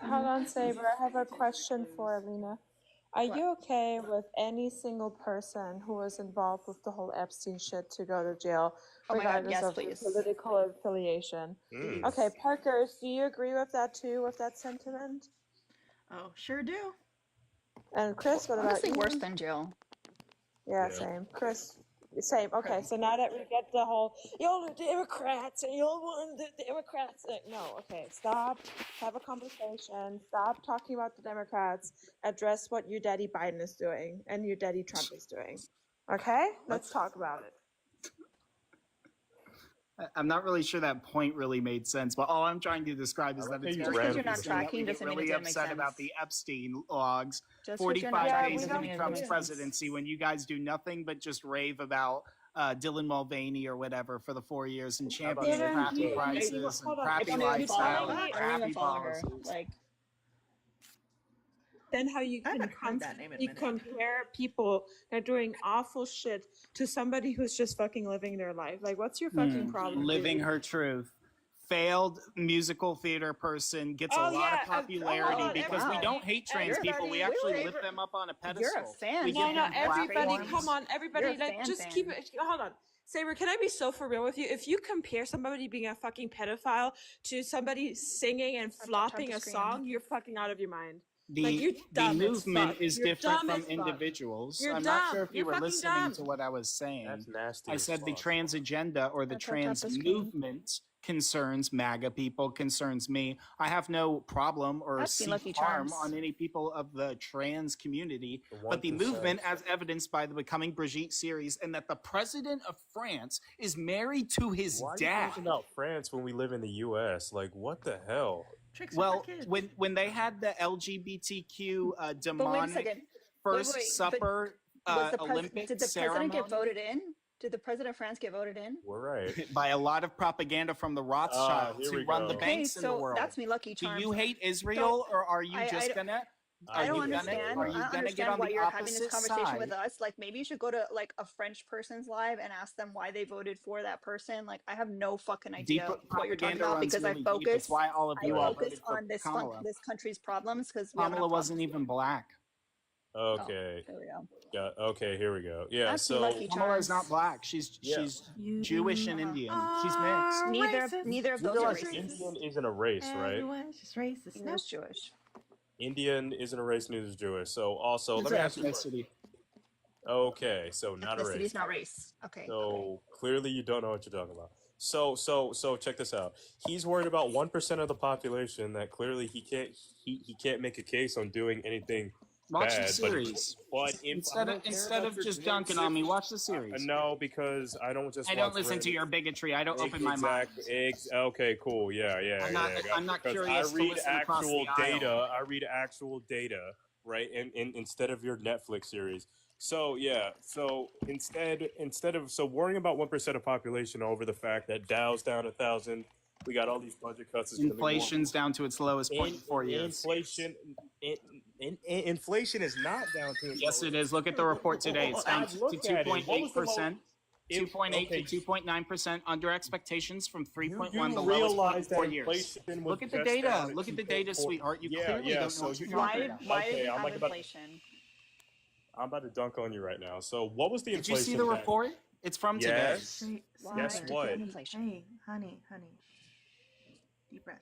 hold on, Saber. I have a question for Alina. Are you okay with any single person who was involved with the whole Epstein shit to go to jail, regardless of their political affiliation? Okay, Parker, do you agree with that too, with that sentiment? Oh, sure do. And Chris, what about you? Worse than jail. Yeah, same. Chris, same. Okay, so now that we get the whole, you're the Democrats and you're one of the Democrats. No, okay, stop. Have a conversation. Stop talking about the Democrats. Address what your daddy Biden is doing and your daddy Trump is doing. Okay? Let's talk about it. I'm not really sure that point really made sense, but all I'm trying to describe is that it's because you're not tracking doesn't mean it really didn't make upset sense. about the Epstein logs. 45 days into Trump's presidency, when you guys do nothing but just rave about Dylan Mulvaney or whatever for the 4 years and champion crappy prices and crappy lifestyle and crappy policies. Like, then how you can compare people that are doing awful shit to somebody who's just fucking living their life? Like, what's your fucking problem? Living her truth. Failed musical theater person gets a lot of popularity because we don't hate trans people. We actually lift them up on a pedestal. You're a fan. No, everybody, come on, everybody, like, just keep it. Hold on. Saber, can I be so for real with you? If you compare somebody being a fucking pedophile to somebody singing and flopping a song, you're fucking out of your mind. The movement is different from individuals. I'm not sure if you were listening to what I was saying. That's nasty. I said the trans agenda or the trans movement concerns MAGA people, concerns me. I have no problem or That's been see Lucky harm Charms. on any people of the trans community, but the 1%. movement, as evidenced by the Becoming Brigitte series, and that the president of France is married to his Why are you dad. talking about France when we live in the U.S.? Like, what the hell? Tricks Well, for kids. when they had the LGBTQ But wait a demonic second. First Wait, Supper Olympic did the ceremony president get voted in? Did the president of France get voted in? We're right. by a lot of propaganda from the Rothschilds here who we run the go. banks in the so world. that's me Lucky Do Charms. you hate Israel, or are you I just don't- gonna? I don't hate understand. Israel. Are you I don't gonna get understand on why the you're having this opposite conversation with side? us. Like maybe you should go to like a French person's live and ask them why they voted for that person. Like I have no fucking idea Deep what you're talking propaganda about runs because really I deep. It's focus. why all of you all focus voted for on this Kamala. this country's problems because we have Kamala enough wasn't problems. even black. Okay. There we go. Okay, here we go. Yeah, That's me, so Lucky Kamala is Charms. not black. She's Jewish and Indian. She's mixed. Neither of you those are realize racist. Indian isn't a race, right? Everyone's just racist. Neither is Jewish. Indian isn't a race, neither is Jewish. So also, It's let me ask you. ethnicity. Okay, so not a Ethnicity race. is not race. Okay. So clearly you don't know what you're talking about. So check this out. He's worried about 1% of the population that clearly he can't make a case on doing anything Watch bad. the series. But Instead of just dunking on me, watch the series. No, because I don't just. I don't listen to your bigotry. I don't open my mind. Okay, cool. Yeah. I'm not Because curious I read to listen across actual the aisle. data. I read actual data, right? And instead of your Netflix series. So yeah. So instead of worrying about 1% of population over the fact that Dow's down 1,000, we got all these budget cuts. Inflation's down to its lowest point in 4 years. Inflation is not down to its Yes, it is. Look at the report today. It's down to 2.8%. 2.8 to 2.9% under expectations from 3.1, the lowest point in 4 years. Look at the data. Look at the data, sweetheart. You clearly don't know what you're talking about. Why did we have inflation? I'm about to dunk on you right now. So what was the Did inflation? you see the report? It's from today. Guess what? Hey, honey. Deep breaths.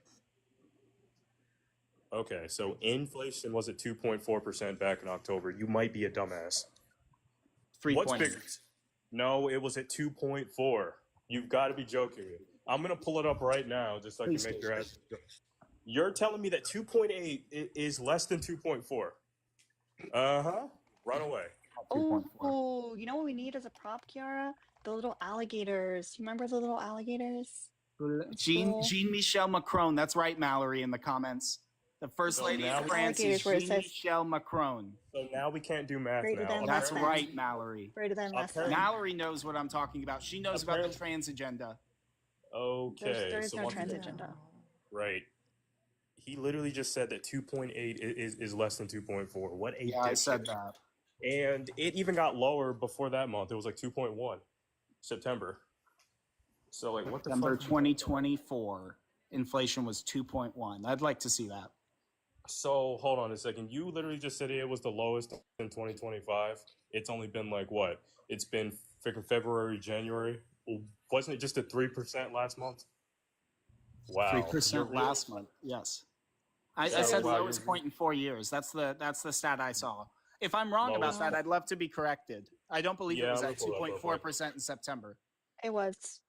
Okay, so inflation was at 2.4% back in October. You might be a dumbass. 3 What's points. bigger? No, it was at 2.4. You've got to be joking me. I'm gonna pull it up right now, just so I can make your ass. You're telling me that 2.8 is less than 2.4? Run away. Oh, you know what we need as a prop, Kiara? The little alligators. You remember the little alligators? Jean Michel Macron. That's right, Mallory, in the comments. The first lady of France is Jean Michel Macron. So now we can't do math Greater now. than That's less right, than. Mallory. Greater than less than. Mallory knows what I'm talking about. She knows about the trans agenda. Okay, There is so no once trans again- agenda. Right. He literally just said that 2.8 is less than 2.4. What a Yeah, I dipshit. said that. And it even got lower before that month. It was like 2.1 September. So like what the September fuck? 2024, inflation was 2.1. I'd like to see that. So hold on a second. You literally just said it was the lowest in 2025. It's only been like what? It's been freaking February, January. Wasn't it just at 3% last month? Wow. 3% last month. Yes. I said lowest point in 4 years. That's the stat I saw. If I'm wrong about that, I'd love to be corrected. I don't believe it was at 2.4% in September. It was.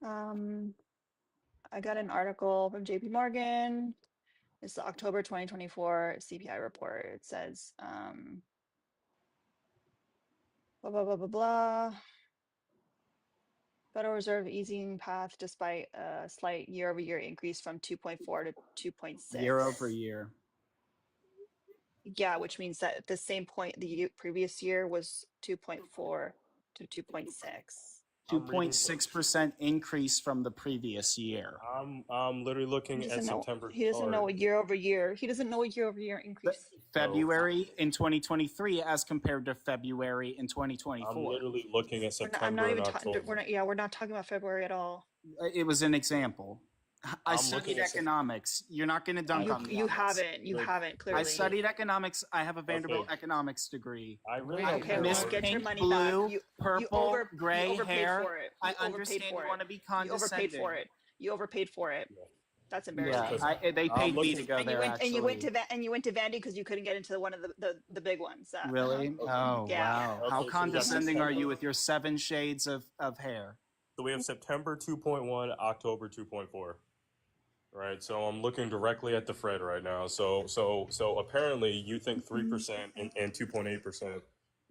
I got an article from JP Morgan. It's the October 2024 CPI report. It says, blah, blah, blah, blah, blah. Federal Reserve easing path despite a slight year-over-year increase from 2.4 to 2.6. Year over year. Yeah, which means that at the same point the previous year was 2.4 to 2.6. 2.6% increase from the previous year. I'm literally looking at September. He doesn't know a year-over-year. He doesn't know a year-over-year increase. February in 2023 as compared to February in 2024. I'm literally looking at September I'm not and even October. we're not talking about February at all. It was an example. I I'm studied looking at economics. You're not going to dunk on me. You on this. haven't clearly. I studied economics. I have a Vanderbilt economics degree. I really Okay, Miss well, get your Pink, money blue, back. purple, gray you overpaid hair. for it. I You overpaid understand for you it. want to be You condescending. overpaid for it. You overpaid for it. That's embarrassing. Yeah, they paid me to go and there. you went to Vandy because you couldn't get into one of the big ones. Really? Oh, Yeah. wow. How condescending are you with your 7 shades of hair? So we have September 2.1, October 2.4. Right, so I'm looking directly at the Fred right now. So apparently you think 3% and 2.8%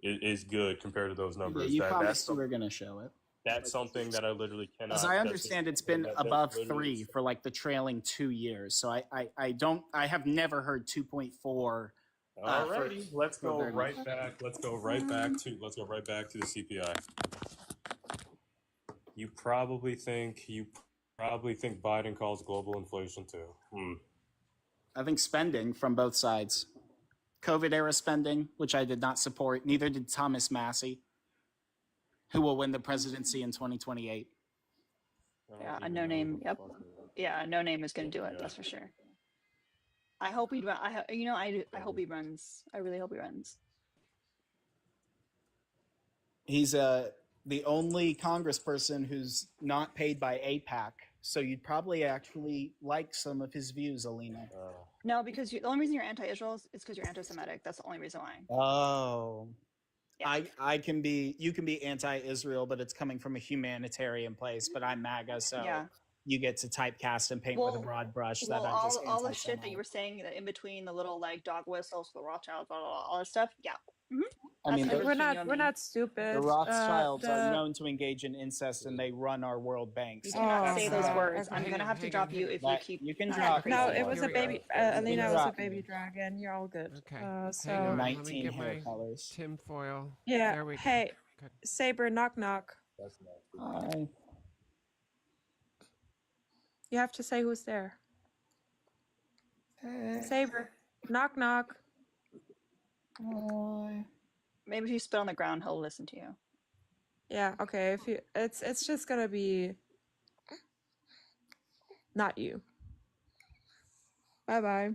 is good compared to those Yeah, numbers. you promised you were going to show it. That's something that I literally cannot. As I understand, it's been above 3 for like the trailing 2 years. So I have never heard 2.4. Alrighty, let's go right back. Let's go right back to the CPI. You probably think Biden calls global inflation too. I think spending from both sides. COVID era spending, which I did not support. Neither did Thomas Massey, who will win the presidency in 2028. Yeah, a no name. Yep. Yeah, a no name is going to do it. That's for sure. I hope he. I hope he runs. I really hope he runs. He's the only congressperson who's not paid by AIPAC, so you'd probably actually like some of his views, Alina. No, because the only reason you're anti-Israel is because you're anti-Semitic. That's the only reason why. Oh. Yeah. You can be anti-Israel, but it's coming from a humanitarian place. But I'm MAGA, so yeah. You get to typecast and paint with a broad brush that I'm just all the shit that you were saying that in between the little like dog whistles for the Rothschilds, all that stuff. Yeah. Mm-hmm. I mean, we're not stupid. The Rothschilds are known to engage in incest, and they run our world banks. You cannot say those words. I'm gonna have to drop you if you keep. You can drop. No, it was a baby. Alina was a baby dragon. You're all good. Okay. So 19 hair colors. Tinfoil. Yeah. There we go. Hey, Good. Saber, knock knock. Hi. You have to say who's there. Saber, knock knock. Maybe if you spit on the ground, he'll listen to you. Yeah. Okay. If you, it's just gonna be not you. Bye bye.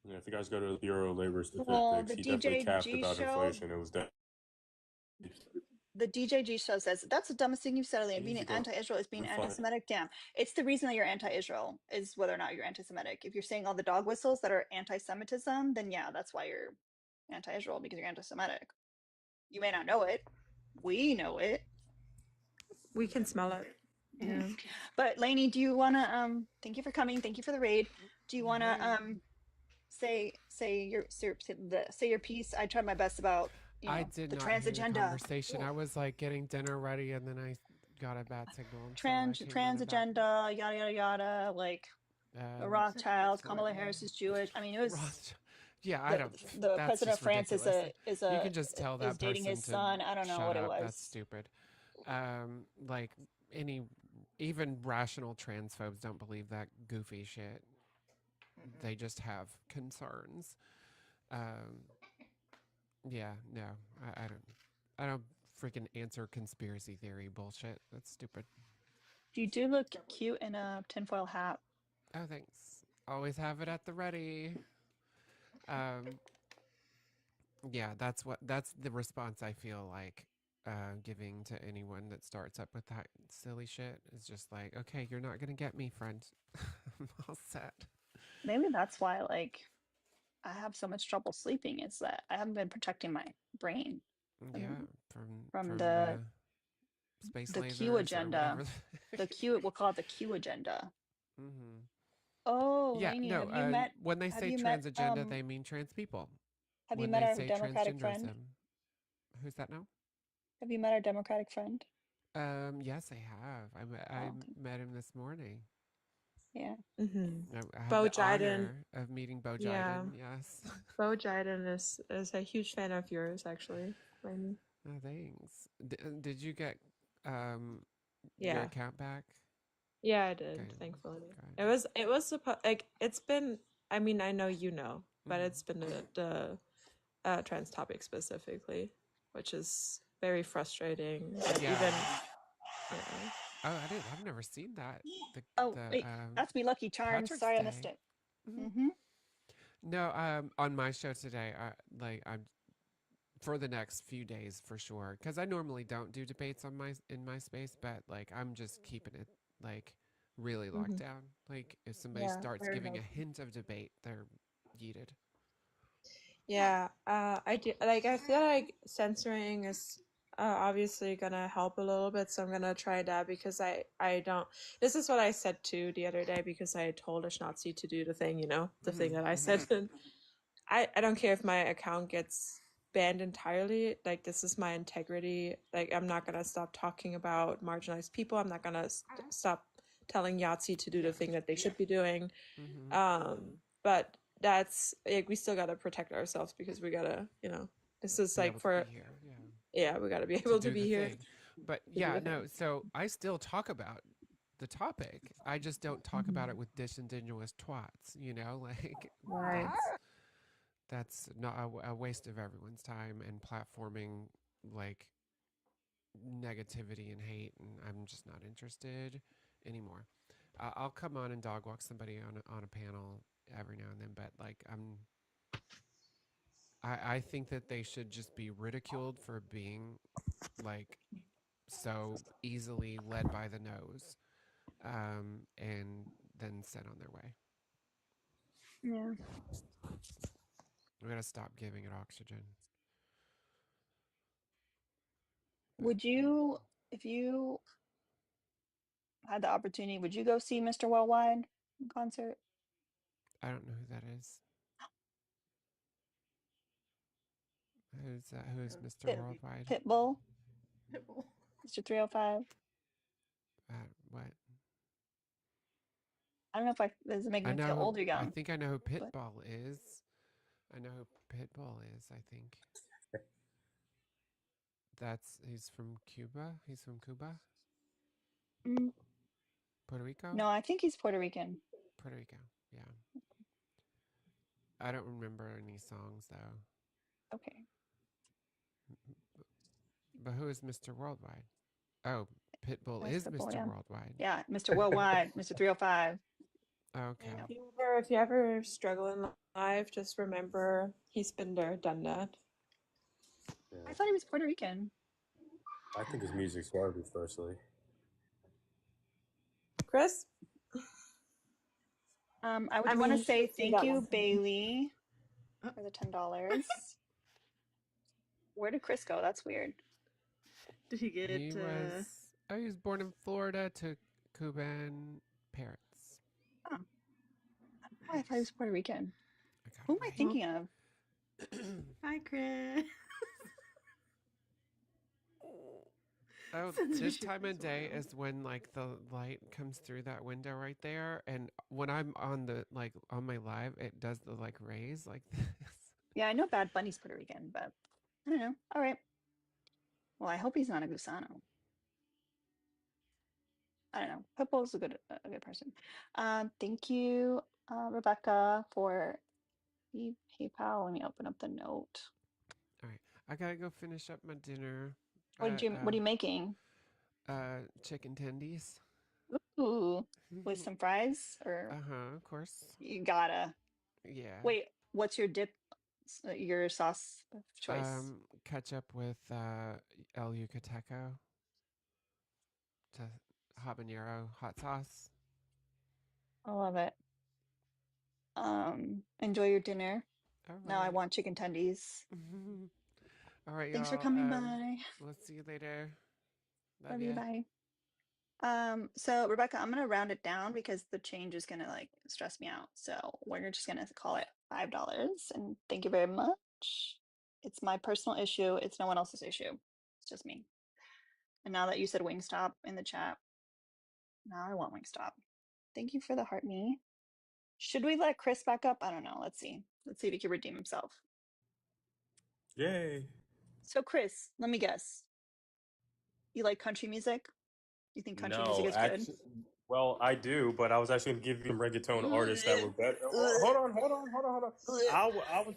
Yeah, if you guys go to the Bureau of Labor Statistics, he definitely capped about inflation. It was that. The DJG show says that's the dumbest thing you've said, Alina. Being anti-Israel is being anti-Semitic. Damn, it's the reason that you're anti-Israel is whether or not you're anti-Semitic. If you're saying all the dog whistles that are anti-Semitism, then yeah, that's why you're anti-Israel, because you're anti-Semitic. You may not know it. We know it. We can smell it. Yeah. But Lainey, do you wanna thank you for coming, thank you for the raid. Do you wanna say your piece? I tried my best about I did the not trans hear agenda. the conversation. I was like getting dinner ready, and then I got a bad signal. Trans agenda, yada yada yada, like the Rothschilds. Kamala Harris is Jewish. I mean, it was. Yeah, I don't. The president of France ridiculous. is you can just tell that dating his son. I don't know what it was. That's stupid. Like even rational transphobes don't believe that goofy shit. They just have concerns. Yeah, no, I don't freaking answer conspiracy theory bullshit. That's stupid. You do look cute in a tinfoil hat. Oh, thanks. Always have it at the ready. Yeah, that's the response I feel like giving to anyone that starts up with that silly shit. Is just like, okay, you're not gonna get me, friend. I'm all set. Maybe that's why, like, I have so much trouble sleeping. Is that I haven't been protecting my brain. From the space the Q agenda. The Q. We'll call it the Q agenda. Mm-hmm. Oh, yeah. Lainey, No. have you met, when they say trans agenda, they mean trans people. Have you met our Democratic friend? Who's that now? Have you met our Democratic friend? Yes, I have. I met him this morning. Yeah. Mm-hmm. I had Bo the Jiden. honor of meeting Bo Jiden. Yes. Bo Jiden is a huge fan of yours, actually. Lainey. Oh, thanks. Did you get your account back? Yeah, I did. Okay. Thankfully, it was supposed like it's been. I mean, I know you know, but it's been the trans topic specifically, which is very frustrating. Yeah. Oh, I've never seen that. Wait, that's me, Lucky Charms. Patrick's Sorry, Day. I missed it. Mm-hmm. No, on my show today, I'm for the next few days for sure, because I normally don't do debates in my space, but like I'm just keeping it like really locked down. Like if somebody starts giving a hint of debate, they're yeeted. Yeah, I do. Like I feel like censoring is obviously gonna help a little bit, so I'm gonna try that because I don't. This is what I said too the other day because I told Ashnatzi to do the thing, the thing that I said. I don't care if my account gets banned entirely. Like, this is my integrity. Like, I'm not gonna stop talking about marginalized people. I'm not gonna stop telling Yahtzee to do the thing that they should be doing. But that's like, we still gotta protect ourselves because we gotta, this is like for yeah, we gotta be able to be here. Thing. But yeah, no. So I still talk about the topic. I just don't talk about it with disingenuous twats. Like right. That's not a waste of everyone's time and platforming like negativity and hate, and I'm just not interested anymore. I'll come on and dog walk somebody on a panel every now and then, but like I think that they should just be ridiculed for being like so easily led by the nose, and then sent on their way. Yeah. We gotta stop giving it oxygen. Would you, if you had the opportunity, would you go see Mr. Worldwide in concert? I don't know who that is. Who's that? Who is Mr. Worldwide? Pitbull. Pitbull. Mr. 305. What? I don't know if this is making me feel old or young. I think I know who Pitbull is. I know who Pitbull is, I think. He's from Cuba? He's from Cuba? Puerto Rico? No, I think he's Puerto Rican. Puerto Rico, yeah. I don't remember any songs, though. Okay. But who is Mr. Worldwide? Oh, Pitbull is Pitbull, Mr. yeah. Worldwide. Yeah, Mr. Worldwide, Mr. 305. Okay. If you ever struggle in life, just remember he's been there, done that. Yeah. I thought he was Puerto Rican. I think his music's garbage, personally. Chris? I would want to say thank you, Bailey, for the $10. Where did Chris go? That's weird. Did he get he was born in Florida to Cuban parents. Oh. I thought he was Puerto Rican. Who am I thinking of? Hi, Chris. Oh, this time of day is when like the light comes through that window right there, and when I'm on my live, it does the like rays like this. Yeah, I know Bad Bunny's Puerto Rican, but I don't know. All right. Well, I hope he's not a Gusano. I don't know. Pitbull's a good person. Thank you, Rebecca, for the PayPal. Let me open up the note. All right, I gotta go finish up my dinner. What are you making? Chicken tendies. Ooh, with some fries or? Of course. You gotta. Yeah. Wait, what's your dip? Your sauce of choice? Ketchup with El Yucateco. Habanero hot sauce. I love it. Enjoy your dinner. All right. Now I want chicken tendies. All right, Thanks y'all. for coming by. We'll see you later. Love you. Bye. So Rebecca, I'm gonna round it down because the change is gonna like stress me out. So we're just gonna call it $5. And thank you very much. It's my personal issue. It's no one else's issue. It's just me. And now that you said Wingstop in the chat, now I want Wingstop. Thank you for the heart me. Should we let Chris back up? I don't know. Let's see. Let's see if he can redeem himself. Yay. So Chris, let me guess. You like country music? You think country music is good? Well, I do, but I was actually going to give you reggaeton artists that were better. Hold on.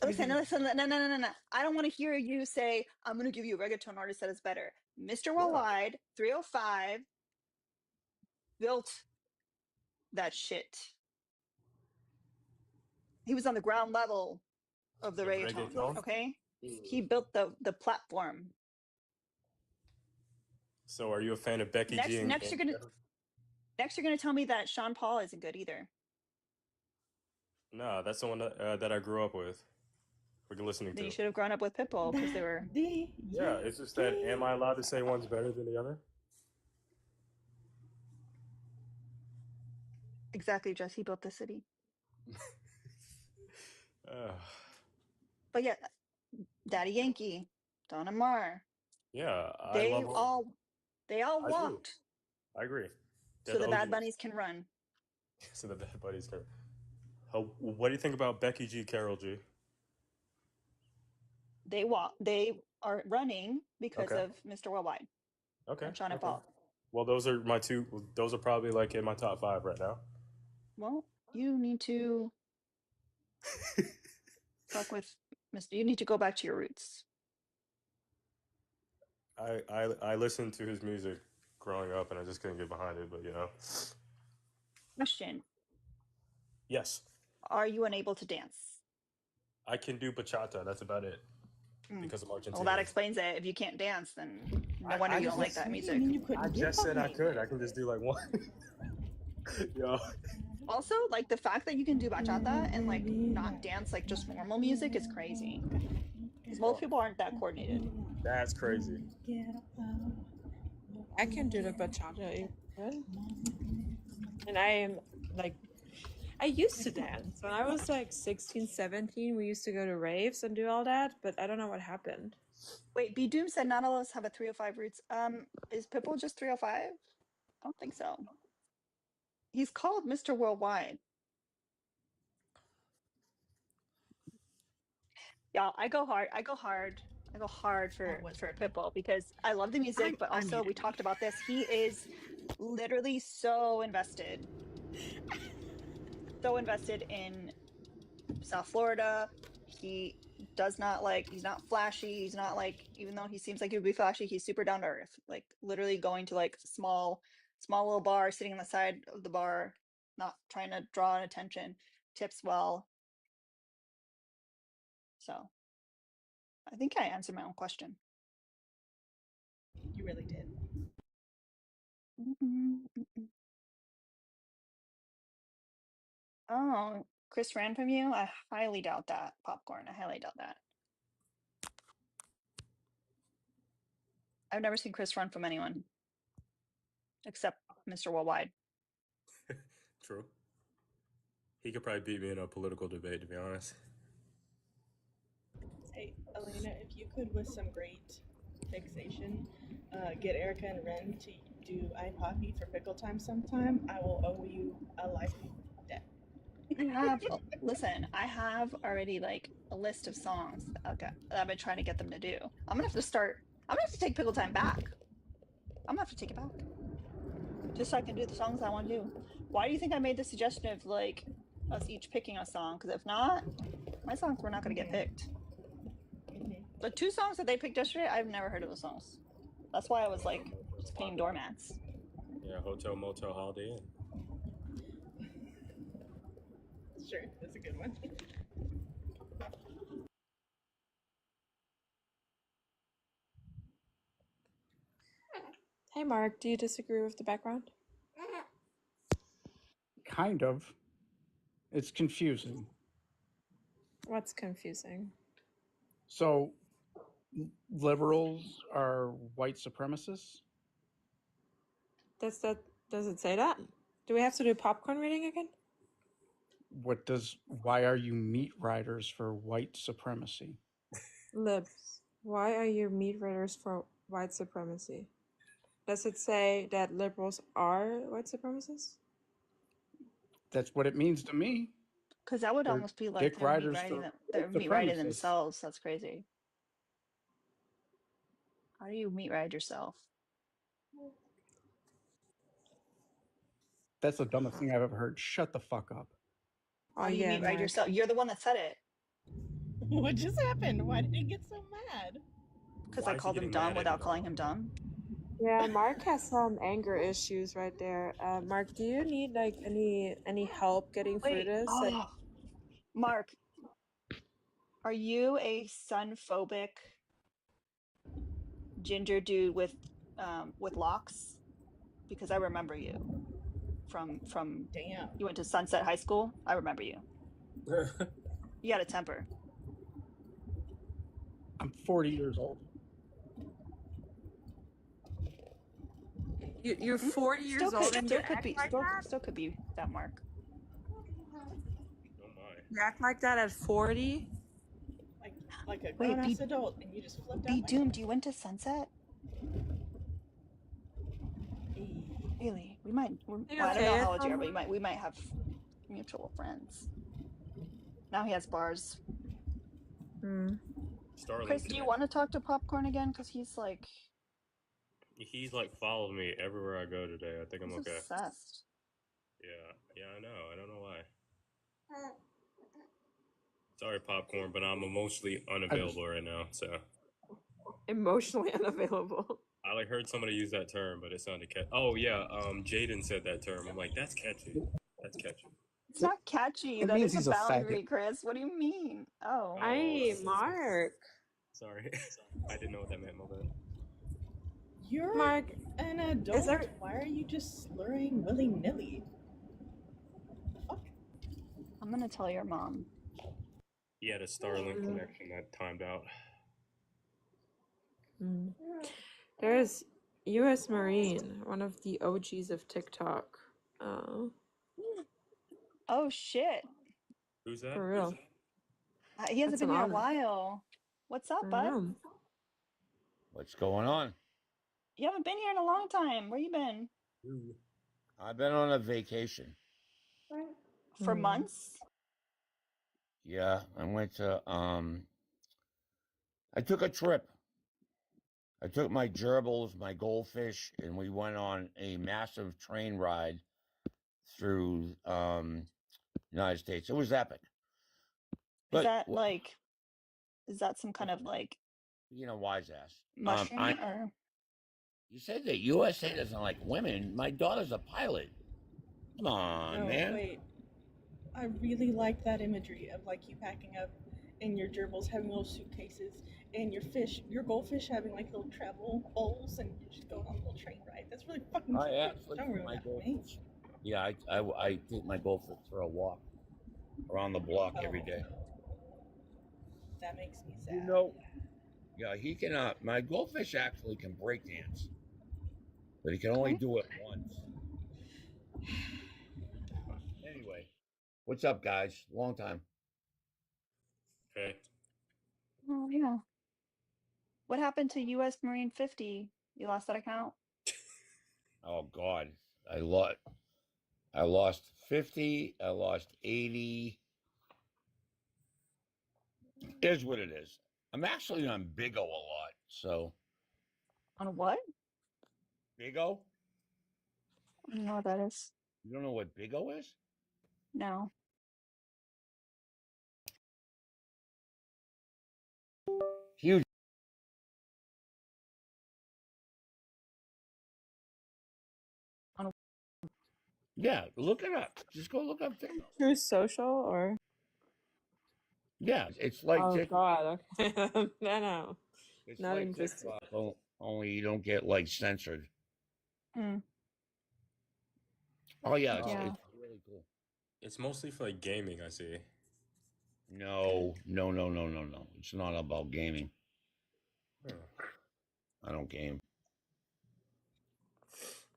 Listen. No. I don't want to hear you say, I'm going to give you a reggaeton artist that is better. Mr. Worldwide, 305, built that shit. He was on the ground level of the reggaeton, okay? He built the platform. So are you a fan of Becky G? Next you're gonna tell me that Sean Paul isn't good either. No, that's the one that I grew up with. What are you listening Then you to? should have grown up with Pitbull because they were Yeah, it's just that. Am I allowed to say one's better than the other? exactly just he built the city. Uh, But yeah, Daddy Yankee, Don Omar, yeah, I they love. all they all I do. walked I agree. They're so the the Bad OGs. Bunnies can run. So the Bad Buddies can. What do you think about Becky G, Carol G? They walk. They are running because Okay. of Mr. Worldwide Okay. and Sean Okay. Paul. Well, those are my two. Those are probably like in my top 5 right now. Well, you need to fuck with Mr. You need to go back to your roots. I listened to his music growing up, and I just couldn't get behind it. But Question: yes, Are you unable to dance? I can do bachata. That's about it. Because I'm Well, that Argentinian. explains it. If you can't dance, then no wonder you don't like that music. I just said I could. I can just do like one. Yo. Also, like the fact that you can do bachata and like not dance like just normal music is crazy. Because most people aren't that coordinated. That's crazy. I can do the bachata even. And I am like, I used to dance. When I was like 16, 17, we used to go to raves and do all that, but I don't know what happened. Wait, B Doom said not all of us have a 305 roots. Is Pitbull just 305? I don't think so. He's called Mr. Worldwide. Yeah, I go hard. I go hard for Pitbull because I love the music, but also we talked about this. He is literally so invested in South Florida. He does not like, he's not flashy. He's not like, even though he seems like he would be flashy, he's super down to earth. Like literally going to like small little bar, sitting on the side of the bar, not trying to draw attention, tips well. So I think I answered my own question. You really did. Oh, Chris ran from you? I highly doubt that. Popcorn, I highly doubt that. I've never seen Chris run from anyone except Mr. Worldwide. True. He could probably beat me in a political debate, to be honest. Hey, Elena, if you could, with some great fixation, get Erica and Ren to do iPoppy for pickle time sometime, I will owe you a life debt. Listen, I have already like a list of songs that I've been trying to get them to do. I'm gonna have to take Pickle Time back. I'm gonna have to take it back. Just so I can do the songs I want to do. Why do you think I made the suggestion of like us each picking a song? Because if not, my songs were not gonna get picked. The 2 songs that they picked yesterday, I've never heard of those songs. That's why I was like just paying doormats. Yeah, Hotel, Motel, Holiday Inn. Sure, that's a good one. Hey, Mark, do you disagree with the background? Kind of. It's confusing. What's confusing? So, liberals are white supremacists? Does it say that? Do we have to do popcorn reading again? Why are you meat riders for white supremacy? Libs, why are you meat riders for white supremacy? Does it say that liberals are white supremacists? That's what it means to me. Because that would almost be like they're meat riding themselves. That's crazy. How do you meat ride yourself? That's the dumbest thing I've ever heard. Shut the fuck up. How do you meat ride yourself? You're the one that said it. What just happened? Why did he get so mad? Because I called him dumb without calling him dumb. Yeah, Mark has some anger issues right there. Mark, do you need like any help getting through this? Mark, are you a sun-phobic ginger dude with locks? Because I remember you from Damn. You went to Sunset High School. I remember you. You had a temper. I'm 40 years old. You're 40 years old and you act like that? Still could be that mark. Oh my. You act like that at 40? Like a Wait, grown-ass adult, and you just flipped Be out like doomed. that? You went to Sunset? Really? We might. Well, I don't know how old you are, but we might have mutual friends. Now he has bars. Chris, do you want to talk to Popcorn again? Because he's like. He's like followed me everywhere I go today. I think I'm okay. Obsessed. Yeah, I know. I don't know why. Sorry, Popcorn, but I'm emotionally unavailable right now. So. Emotionally unavailable. I like heard somebody use that term, but it sounded catchy. Oh yeah, Jaden said that term. I'm like, that's catchy. That's catchy. It's not catchy. It That means is he's a a boundary, faggot. Chris. What do you mean? Oh. Hey, Mark. Sorry. I didn't know what that meant, my bad. You're Mark, an adult. Why are you just slurring willy-nilly? Fuck. I'm gonna tell your mom. He had a Starlink connection that timed out. There's U.S. Marine, one of the OGs of TikTok. Oh shit. Who's that? For real. He hasn't been here a while. What's up, bud? What's going on? You haven't been here in a long time. Where you been? I've been on a vacation. For months? Yeah, I went to I took a trip. I took my gerbils, my goldfish, and we went on a massive train ride through United States. It was epic. But is that some kind of like wise ass mushroom or you said that USA doesn't like women. My daughter's a pilot. Come on, man. Wait. I really like that imagery of like you packing up and your gerbils having little suitcases and your goldfish having like little travel bowls and you're just going on a little train ride. That's really fucking cute. Don't ruin that for me. Yeah, I take my goldfish for a walk around the block every day. That makes me sad. Yeah, he can. My goldfish actually can break dance, but he can only do it once. Anyway, what's up, guys? Long time. Okay. Oh yeah. What happened to U.S. Marine 50? You lost that account? Oh God, I lost 50. I lost 80. Is what it is. I'm actually on Bigo a lot, so. On what? Bigo? I don't know what that is. You don't know what Bigo is? No. Huge. Yeah, look it up. Just go look up TikTok. True Social or? Yeah, it's like God, okay. No. It's not like interested. TikTok, only you don't get like censored. Oh yeah, it's really cool. It's mostly for like gaming, I see. No. It's not about gaming. I don't game.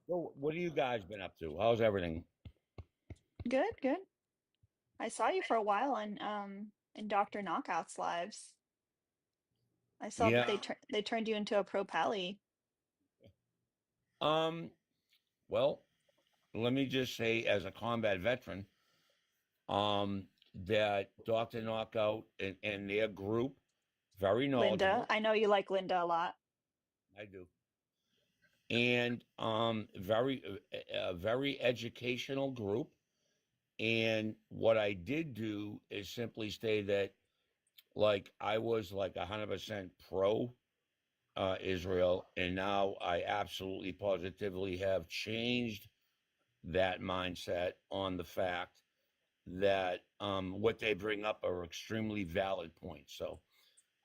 So, what have you guys been up to? How's everything? Good. I saw you for a while in Dr. Knockout's lives. I saw that they turned you into a pro pally. Well, let me just say, as a combat veteran, that Dr. Knockout and their group, very knowledgeable. Linda, I know you like Linda a lot. I do. And very educational group. And what I did do is simply say that, like, I was like 100% pro Israel, and now I absolutely positively have changed that mindset on the fact that what they bring up are extremely valid points. So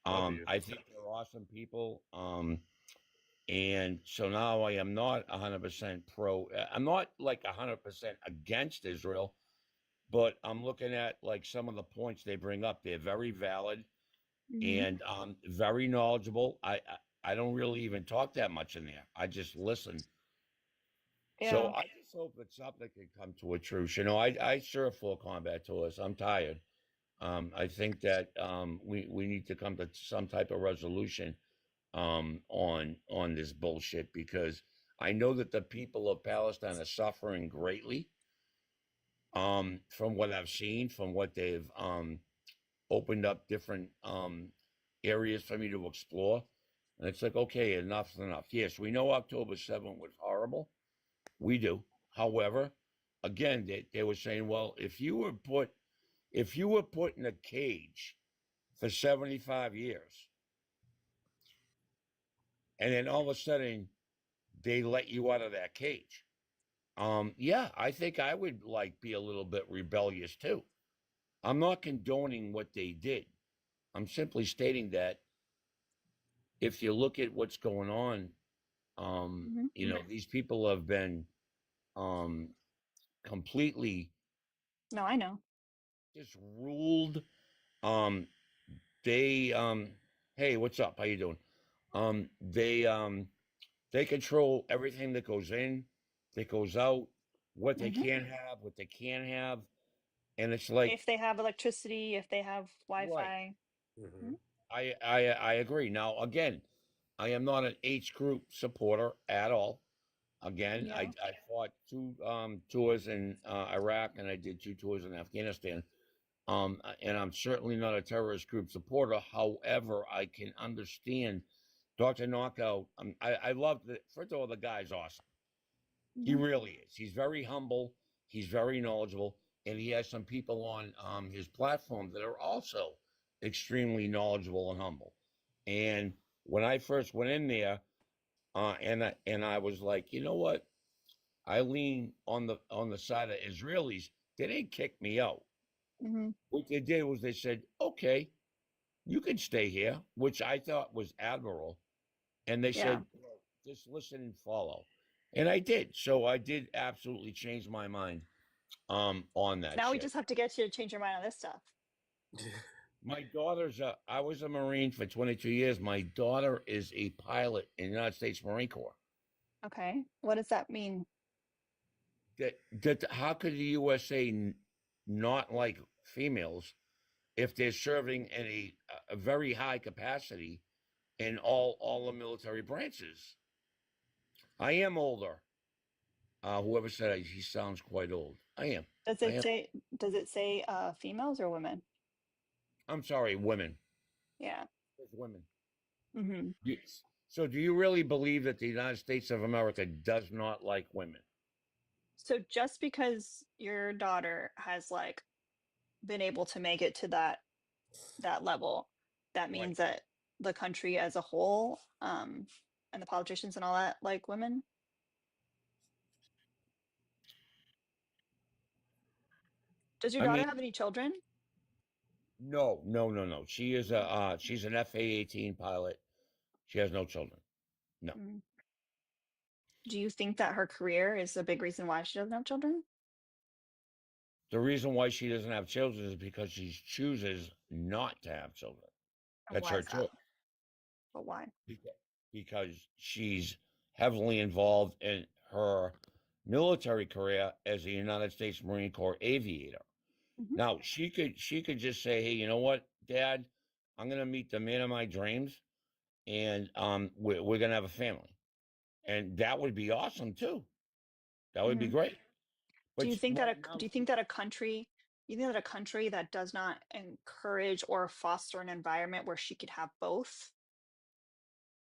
I think they're awesome people. And so now I am not 100% pro. I'm not like 100% against Israel, but I'm looking at like some of the points they bring up. They're very valid. and very knowledgeable. I don't really even talk that much in there. I just listen. So I just hope that something can come to a truce. I serve full combat tours. I'm tired. I think that we need to come to some type of resolution on this bullshit, because I know that the people of Palestine are suffering greatly. From what I've seen, from what they've opened up different areas for me to explore, and it's like, okay, enough's enough. Yes, we know October 7th was horrible. We do. However, again, they were saying, well, if you were put in a cage for 75 years, and then all of a sudden they let you out of that cage. Yeah, I think I would be a little bit rebellious too. I'm not condoning what they did. I'm simply stating that if you look at what's going on, these people have been completely No, I know. just ruled. They hey, what's up? How you doing? They control everything that goes in, that goes out, what they can have, what they can't have. And it's like, if they have electricity, if they have Wi-Fi. Right. I agree. Now, again, I am not an H group supporter at all. Again, I fought two tours in Iraq, and I did 2 tours in Afghanistan. And I'm certainly not a terrorist group supporter. However, I can understand Dr. Knockout. I love that. First of all, the guy's awesome. He really is. He's very humble. He's very knowledgeable, and he has some people on his platform that are also extremely knowledgeable and humble. And when I first went in there, and I was like, you know what? I lean on the side of Israelis. They didn't kick me out. What they did was they said, okay, you can stay here, which I thought was admirable. And they said, just listen and follow. And I did. So I did absolutely change my mind on that Now we shit. just have to get you to change your mind on this stuff. My daughter's I was a Marine for 22 years. My daughter is a pilot in the United States Marine Corps. Okay. What does that mean? That how could the USA not like females if they're serving in a very high capacity in all the military branches? I am older. Whoever said he sounds quite old. I am. Does it say females or women? I'm sorry, women. Yeah. It's women. Yes. So do you really believe that the United States of America does not like women? So just because your daughter has been able to make it to that level, that means that the country as a whole, and the politicians and all that like women? Does your daughter have any children? No. She is she's an FA-18 pilot. She has no children. No. Do you think that her career is a big reason why she doesn't have children? The reason why she doesn't have children is because she chooses not to have children. That's her choice. But why? Because she's heavily involved in her military career as a United States Marine Corps aviator. Now, she could just say, hey, you know what, Dad, I'm going to meet the man of my dreams, and we're going to have a family. And that would be awesome, too. That would be great. But do you think that a country that does not encourage or foster an environment where she could have both,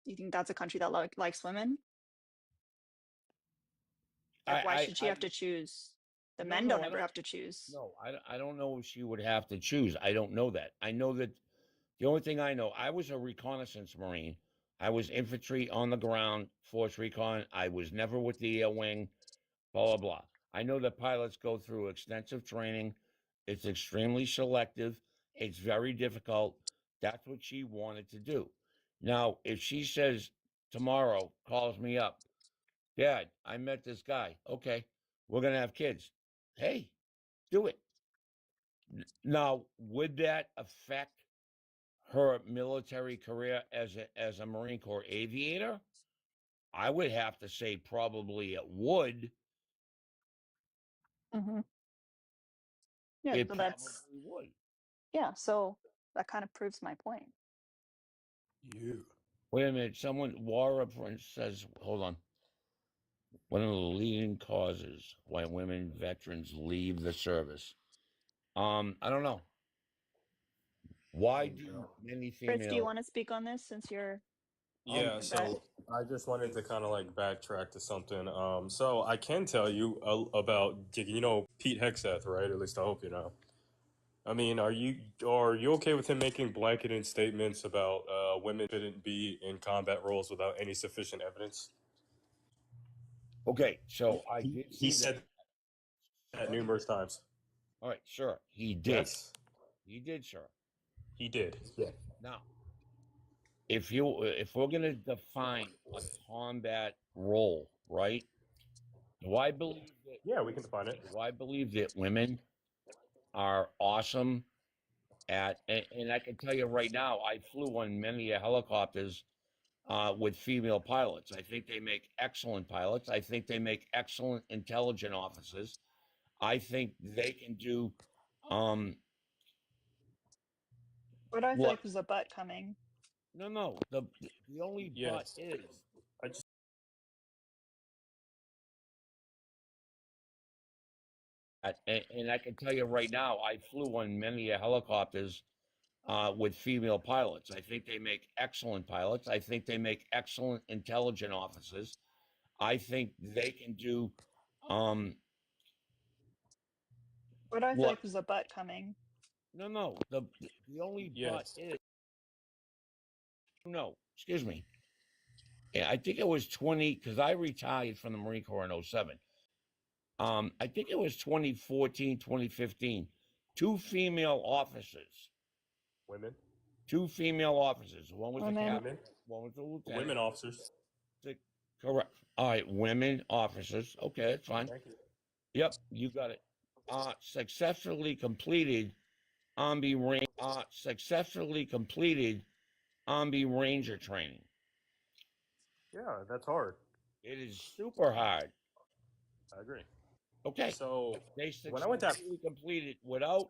do you think that's a country that likes women? Why should she have to choose? The men don't ever have to choose. No, I don't know if she would have to choose. I don't know that. I know that the only thing I know, I was a reconnaissance Marine. I was infantry on the ground, force recon. I was never with the air wing, blah, blah, blah. I know that pilots go through extensive training. It's extremely selective. It's very difficult. That's what she wanted to do. Now, if she says tomorrow, calls me up, Dad, I met this guy. Okay, we're going to have kids. Hey, do it. Now, would that affect her military career as a Marine Corps aviator? I would have to say probably it would. Mm-hmm. Yeah, It so probably would. yeah, so that kind of proves my point. You. Wait a minute. Someone, Laura Prince says, hold on. One of the leading causes why women veterans leave the service. I don't know. Why do many Fritz, do you female? want to speak on this since you're Yeah, a vet? so I just wanted to kind of like backtrack to something. So I can tell you about, Pete Hegseth, right? At least I hope you know. I mean, are you okay with him making blanketed statements about women shouldn't be in combat roles without any sufficient evidence? Okay, so I He, did he see that. said that numerous times. All right, sure, he did. Yes, He did, sir. he did. Yeah. Now, if we're gonna define a combat role, right? Do I believe that? Yeah, we can define it. Do I believe that women are awesome at? And I can tell you right now, I flew on many helicopters with female pilots. I think they make excellent pilots. I think they make excellent intelligent officers. I think they can do. What do I feel What? like there's a but coming? No. The only but Yes. is I just and I can tell you right now, I flew on many helicopters with female pilots. I think they make excellent pilots. I think they make excellent intelligent officers. I think they can do. What do I feel What? like there's a but coming? No. The only but yes. is no. Excuse me. Yeah, I think it was 20 because I retired from the Marine Corps in 07. I think it was 2014, 2015. Two female officers. Women. Two female officers. One was a Women. captain, one was a lieutenant. Women officers. Correct. All right, women officers. Okay, that's fine. Thank you. Yep, you got it. Successfully completed Army Ranger training. Yeah, that's hard. It is super hard. I agree. Okay. So They when I went to successfully completed without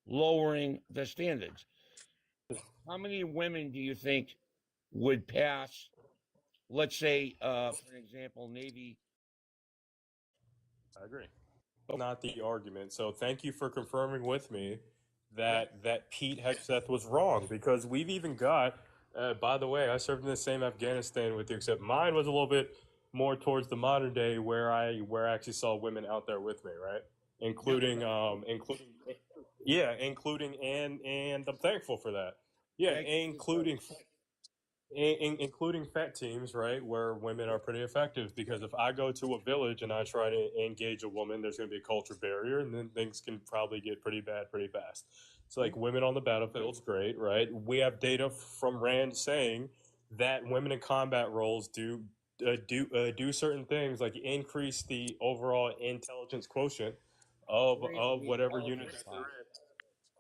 lowering the standards. How many women do you think would pass, let's say, for an example, Navy? I agree. Not the argument. So thank you for confirming with me that Pete Hegseth was wrong, because we've even got. By the way, I served in the same Afghanistan with you, except mine was a little bit more towards the modern day, where I actually saw women out there with me, right? Including and I'm thankful for that. Yeah, including FET teams, right, where women are pretty effective. Because if I go to a village and I try to engage a woman, there's going to be a culture barrier, and then things can probably get pretty bad pretty fast. So, like, women on the battlefield's great, right? We have data from Rand saying that women in combat roles do certain things, like increase the overall intelligence quotient of whatever unit that they're in.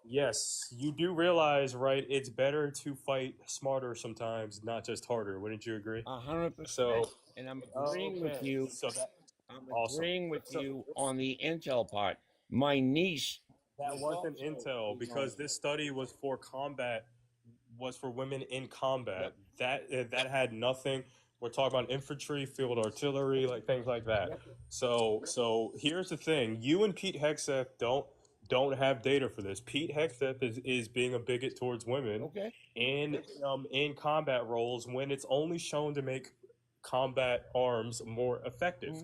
Yes, you do realize, right? It's better to fight smarter sometimes, not just harder. Wouldn't you agree? 100%. So, And I'm agreeing with okay. you. So that I'm awesome. agreeing with So you on the intel part. My niece that was wasn't also, intel, because this study was for combat, was for women in combat. Yep. That had nothing. We're talking about infantry, field artillery, like things like that. Yep. So here's the thing: you and Pete Hegseth don't have data for this. Pete Hegseth is being a bigot towards women Okay. in combat roles, when it's only shown to make combat arms more effective,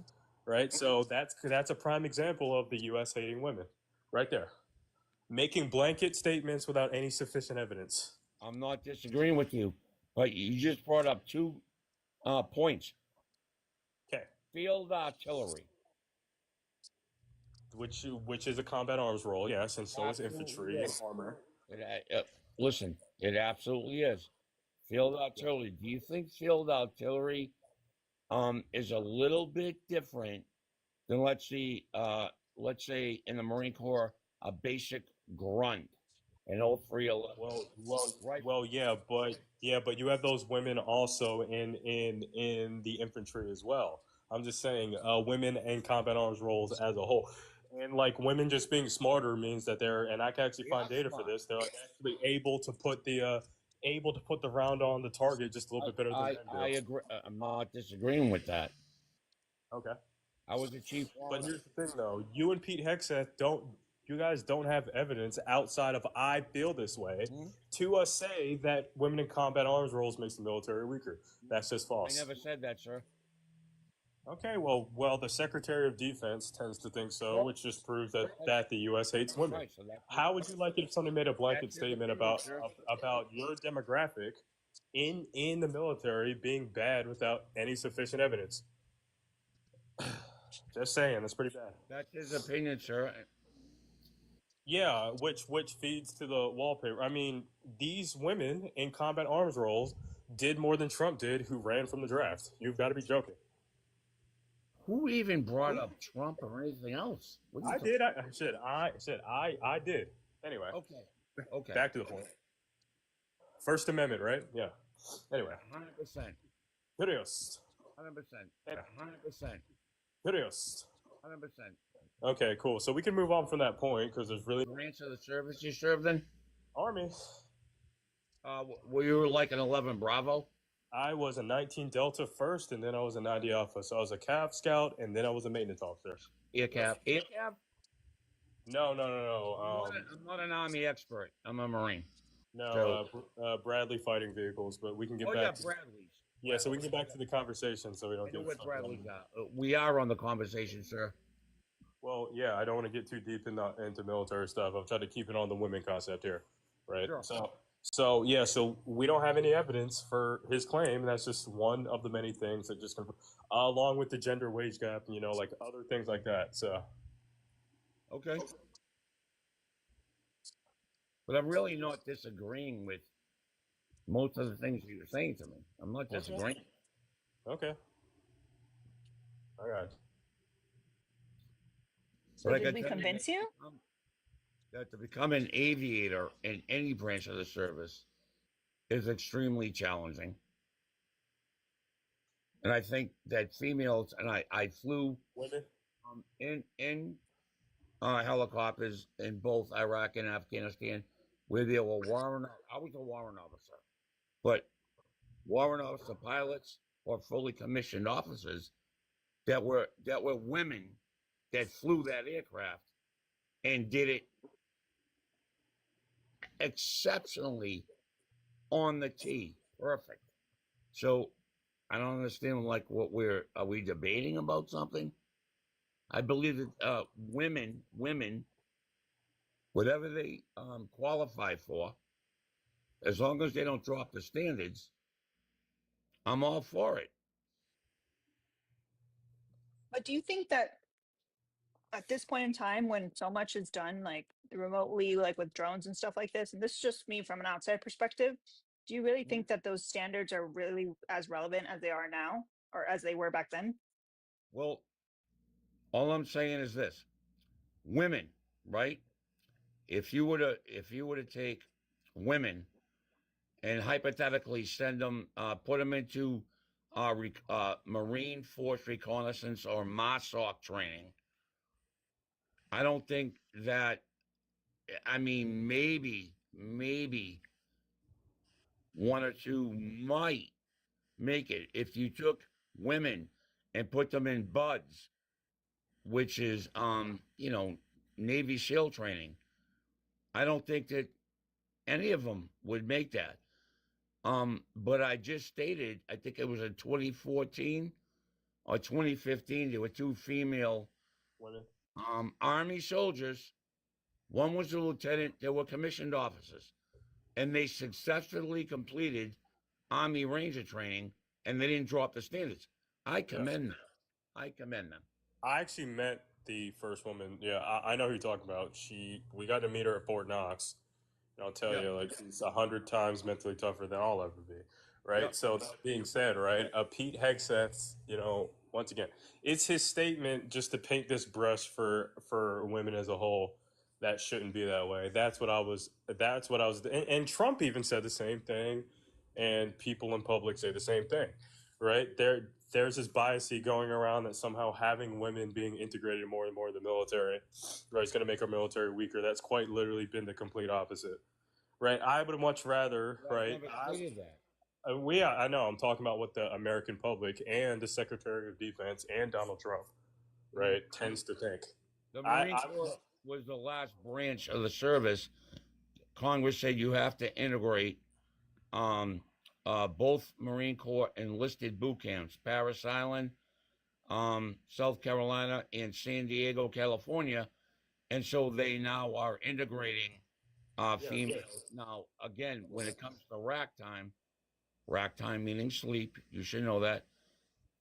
right? So that's a prime example of the U.S. hating women, right there, making blanket statements without any sufficient evidence. I'm not disagreeing with you, but you just brought up two points. Okay. Field artillery. Which is a combat arms role, yes, and so is Absolutely infantry and is. armor. Listen, it absolutely is. Field artillery. Do you think field artillery is a little bit different than, let's say in the Marine Corps, a basic grunt? and all three are right. Well, yeah, but you have those women also in the infantry as well. I'm just saying, women in combat arms roles as a whole, and like women just being smarter means that they're, and I can actually find data for this. They're like actually able to put the round on the target just a little bit better than men do. I agree. I'm not disagreeing with that. Okay. I was the chief. But here's the thing, though. You and Pete Hegseth don't. You guys don't have evidence outside of "I feel this way" to say that women in combat arms roles makes the military weaker. That's just false. I never said that, sir. Okay, well, the Secretary of Defense tends to think so, which just proves that the U.S. hates women. Right, so How would you like it if somebody made a blanket statement about your demographic in the military being bad without any sufficient evidence? Just saying, that's pretty bad. That's his opinion, sir. Yeah, which feeds to the wallpaper. I mean, these women in combat arms roles did more than Trump did, who ran from the draft. You've got to be joking. Who even brought up Trump or anything else? I did. I did. Anyway. Okay. Back to the point. First Amendment, right? Yeah. Anyway. 100%. Curious. 100%. 100%. Curious. 100%. Okay, cool. So we can move on from that point because there's really branch of the service you served in? Army. Were you like an 11 Bravo? I was a 19 Delta first, and then I was a 90 Alpha. So I was a Cav Scout, and then I was a maintenance officer. Air Cav? Air Cav? No. I'm not an Army expert. I'm a Marine. No, Bradley fighting vehicles, but we can get back to Bradley's. Yeah, so we can get back to the conversation so we don't get what Bradley's got. We are on the conversation, sir. Well, yeah, I don't want to get too deep into military stuff. I'm trying to keep it on the women concept here, right? Sure. So we don't have any evidence for his claim. That's just one of the many things that just along with the gender wage gap, like other things like that. So, okay. But I'm really not disagreeing with most of the things you're saying to me. I'm not disagreeing. Okay. All right. So did we convince you? That to become an aviator in any branch of the service is extremely challenging. And I think that females, and I flew in helicopters in both Iraq and Afghanistan, where there were I was a warrant officer, but warrant officer pilots or fully commissioned officers that were women that flew that aircraft and did it exceptionally on the tee. Perfect. So I don't understand are we debating about something? I believe that women, whatever they qualify for, as long as they don't drop the standards, I'm all for it. But do you think that at this point in time, when so much is done like remotely, like with drones and stuff like this, and this is just me from an outside perspective, do you really think that those standards are really as relevant as they are now or as they were back then? Well, all I'm saying is this: women, right? If you were to take women and hypothetically send them, put them into Marine Force reconnaissance or MASOC training, I don't think that. I mean, maybe one or two might make it if you took women and put them in BUDS, which is Navy SEAL training. I don't think that any of them would make that. But I just stated, I think it was in 2014 or 2015, there were two female Army soldiers. One was a lieutenant, they were commissioned officers, and they successfully completed Army Ranger training, and they didn't drop the standards. I commend them. I actually met the first woman. Yeah, I know who you're talking about. We got to meet her at Fort Knox. And I'll tell you, like, she's 100 times mentally tougher than I'll ever be. Right. Yep. So that being said, right, Pete Hegseth, once again, it's his statement just to paint this brush for women as a whole that shouldn't be that way. That's what I was. And Trump even said the same thing, and people in public say the same thing, right? There's this bias going around that somehow having women being integrated more and more in the military, right, is going to make our military weaker. That's quite literally been the complete opposite, right? I would much rather, right? Never stated that. I know. I'm talking about what the American public and the Secretary of Defense and Donald Trump, right, tends to think. The Marine Corps was the last branch of the service. Congress said you have to integrate both Marine Corps enlisted boot camps, Parris Island, South Carolina, and San Diego, California. And so they now are integrating females. Now, again, when it comes to rack time meaning sleep, you should know that,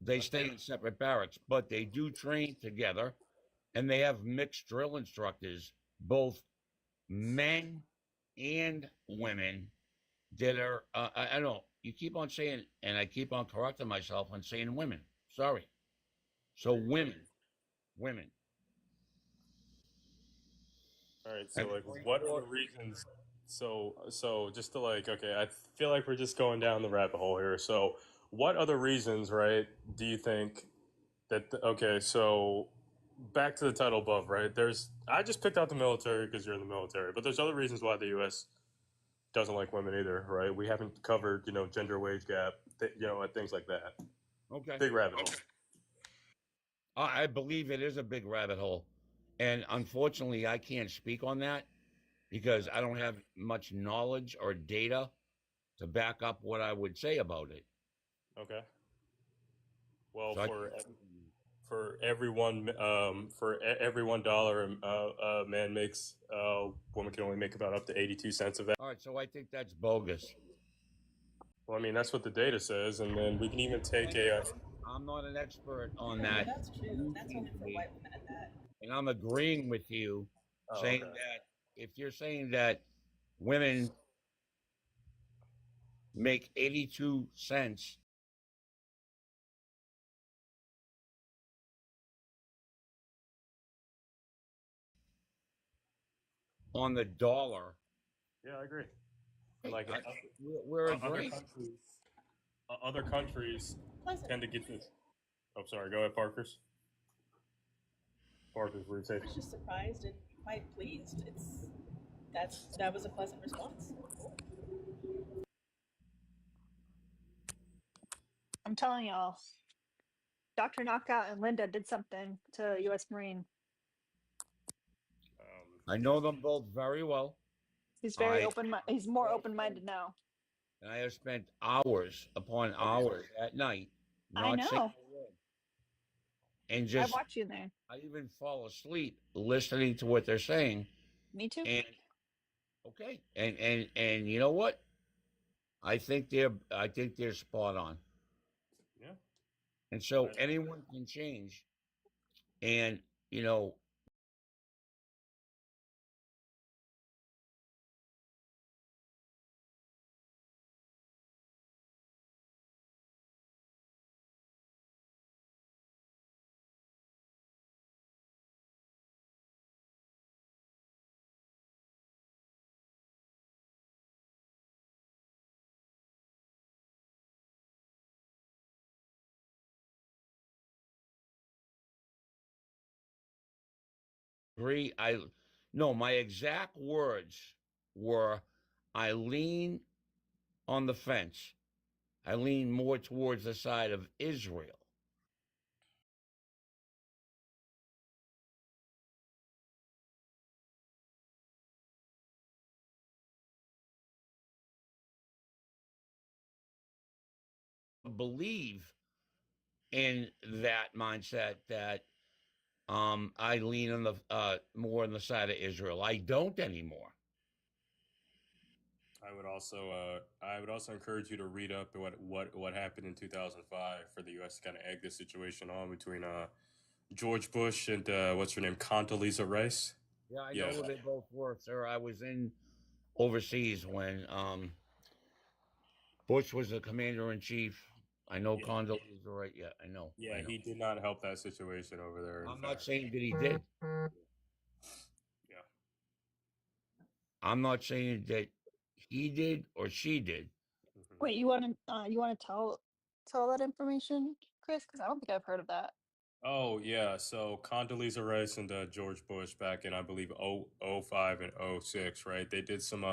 they stay in separate barracks, but they do train together, and they have mixed drill instructors, both men and women, that are, I don't know, you keep on saying, and I keep on correcting myself on saying women. Sorry. So women. All right. So, like, what are the reasons? So just to okay, I feel like we're just going down the rabbit hole here. So, what other reasons, right, do you think okay, so back to the title above, right? I just picked out the military because you're in the military, but there's other reasons why the U.S. doesn't like women either, right? We haven't covered, gender wage gap, and things like that. Okay. Big rabbit hole. I believe it is a big rabbit hole. And unfortunately, I can't speak on that because I don't have much knowledge or data to back up what I would say about it. Okay. Well, So for every $1 a man makes, a woman can only make about up to 82 cents of that. All right, so I think that's bogus. Well, I mean, that's what the data says, and then we can even take I'm not an expert on that. That's true. That's only for white women at that. And I'm agreeing with you, saying that if you're saying that women make 82 cents on the dollar. Yeah, I agree. Like we're agreeing. Other countries tend to get this. Oh, sorry. Go ahead, Parkers. Parkers, what do you say? I was just surprised and quite pleased. That was a pleasant response. I'm telling y'all, Dr. Knockout and Linda did something to U.S. Marine. I know them both very well. He's very he's more open-minded now. And I have spent hours upon hours at night. I know. And just I watch you there. I even fall asleep listening to what they're saying. Me too. And okay. And you know what? I think they're spot on. Yeah. And so anyone can change. And agree. My exact words were, I lean on the fence. I lean more towards the side of Israel. Believe in that mindset that I lean on the more on the side of Israel. I don't anymore. I would also encourage you to read up what happened in 2005 for the U.S. to kind of egg this situation on between George Bush and what's her name, Condoleezza Rice. Yeah, I know who they both were, sir. I was overseas when Bush was the commander-in-chief. I know Condoleezza Rice. Yeah, I know. Yeah, he did not help that situation over there. I'm not saying that he did. Yeah. I'm not saying that he did or she did. Wait, you want to tell that information, Chris? Because I don't think I've heard of that. Oh yeah, so Condoleezza Rice and George Bush back in I believe 05 and 06, right? They did some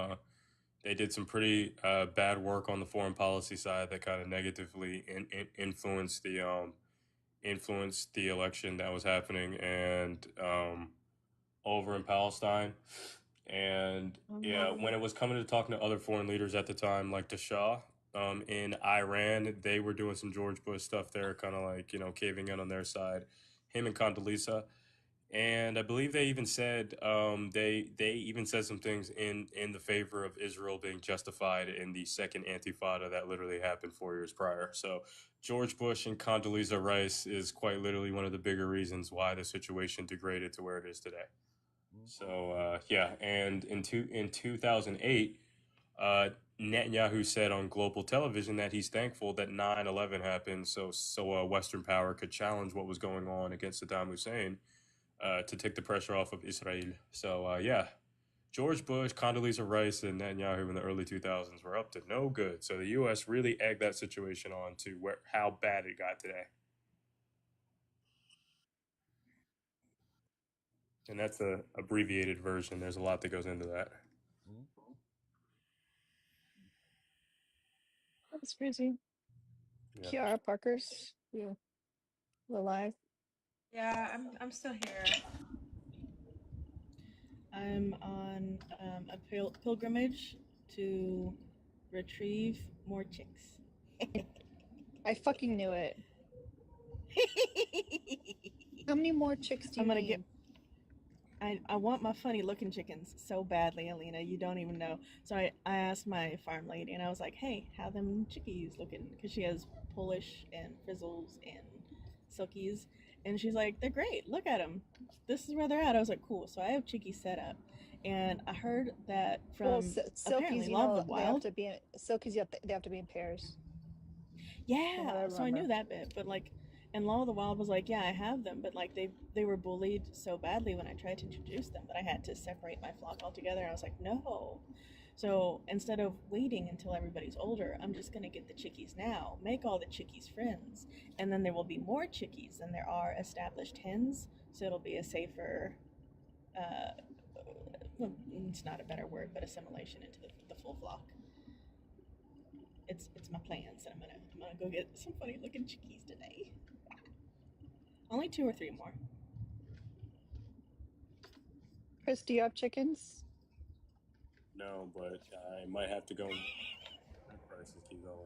pretty bad work on the foreign policy side that kind of negatively influenced the election that was happening and over in Palestine. And yeah, when it was coming to talking to other foreign leaders at the time, like the Shah in Iran, they were doing some George Bush stuff there, kind of like, caving in on their side. Him and Condoleezza. And I believe they even said they even said some things in the favor of Israel being justified in the second Intifada that literally happened 4 years prior. So George Bush and Condoleezza Rice is quite literally one of the bigger reasons why the situation degraded to where it is today. So yeah, and in 2008, Netanyahu said on global television that he's thankful that 9/11 happened, so a Western power could challenge what was going on against Saddam Hussein to take the pressure off of Israel. So yeah, George Bush, Condoleezza Rice, and Netanyahu in the early 2000s were up to no good. So the U.S. really egged that situation on to how bad it got today. And that's a abbreviated version. There's a lot that goes into that. That's crazy. Yeah. Kiara Parker's you alive? Yeah, I'm still here. I'm on a pilgrimage to retrieve more chicks. I fucking knew it. How many more chicks do you need? I want my funny looking chickens so badly, Alina. You don't even know. So I asked my farm lady and I was like, hey, how them chickies looking? Because she has Polish and frizzles and silkies. And she's like, they're great. Look at them. This is where they're at. I was like, cool. So I have chickies set up. And I heard that from apparently silkies, Law of the Wild. they have to be in silkies. They have to be in pairs. Yeah, so I knew that bit, but like, and Law of the Wild was like, yeah, I have them, but like they were bullied so badly when I tried to introduce them that I had to separate my flock altogether. I was like, no. So instead of waiting until everybody's older, I'm just gonna get the chickies now, make all the chickies friends, and then there will be more chickies than there are established hens. So it'll be a safer. Well, it's not a better word, but assimilation into the full flock. It's my plans, and I'm gonna go get some funny looking chickies today. Only 2 or 3 more. Chris, do you have chickens? No, but I might have to go. Prices keep going.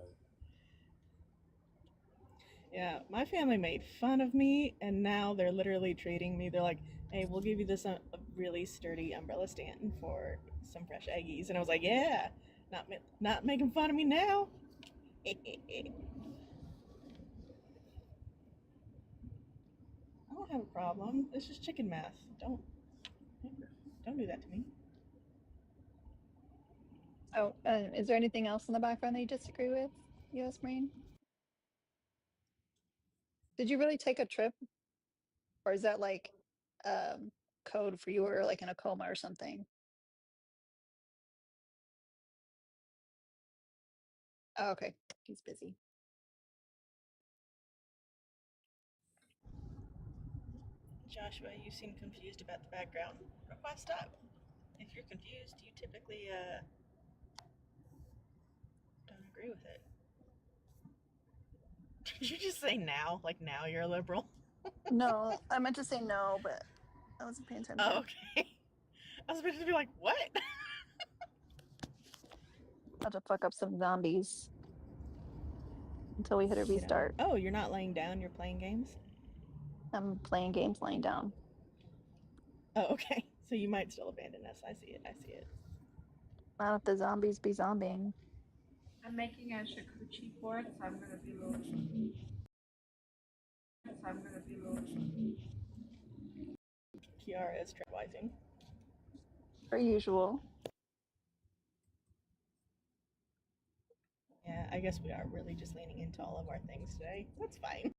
Yeah, my family made fun of me, and now they're literally treating me. They're like, "Hey, we'll give you this a really sturdy umbrella stand for some fresh eggies," and I was like, "Yeah, not making fun of me now." I don't have a problem. It's just chicken math. Don't do that to me. Oh, is there anything else in the background that you disagree with, U.S. Marine? Did you really take a trip, or is that like code for you or like in a coma or something? Oh, okay, he's busy. Joshua, you seem confused about the background. Why stop? If you're confused, you typically don't agree with it. Did you just say now? Like now you're a liberal? No, I meant to say no, but I wasn't paying attention. Oh, okay. I was about to be like, what? About to fuck up some zombies until we hit a restart. Oh, you're not laying down, you're playing games? I'm playing games laying down. Oh, okay. So you might still abandon us. I see it. Not if the zombies be zombieing. I'm making a charcuterie board, so I'm gonna be a little. Kiara is trailblazing. Per usual. Yeah, I guess we are really just leaning into all of our things today. That's fine.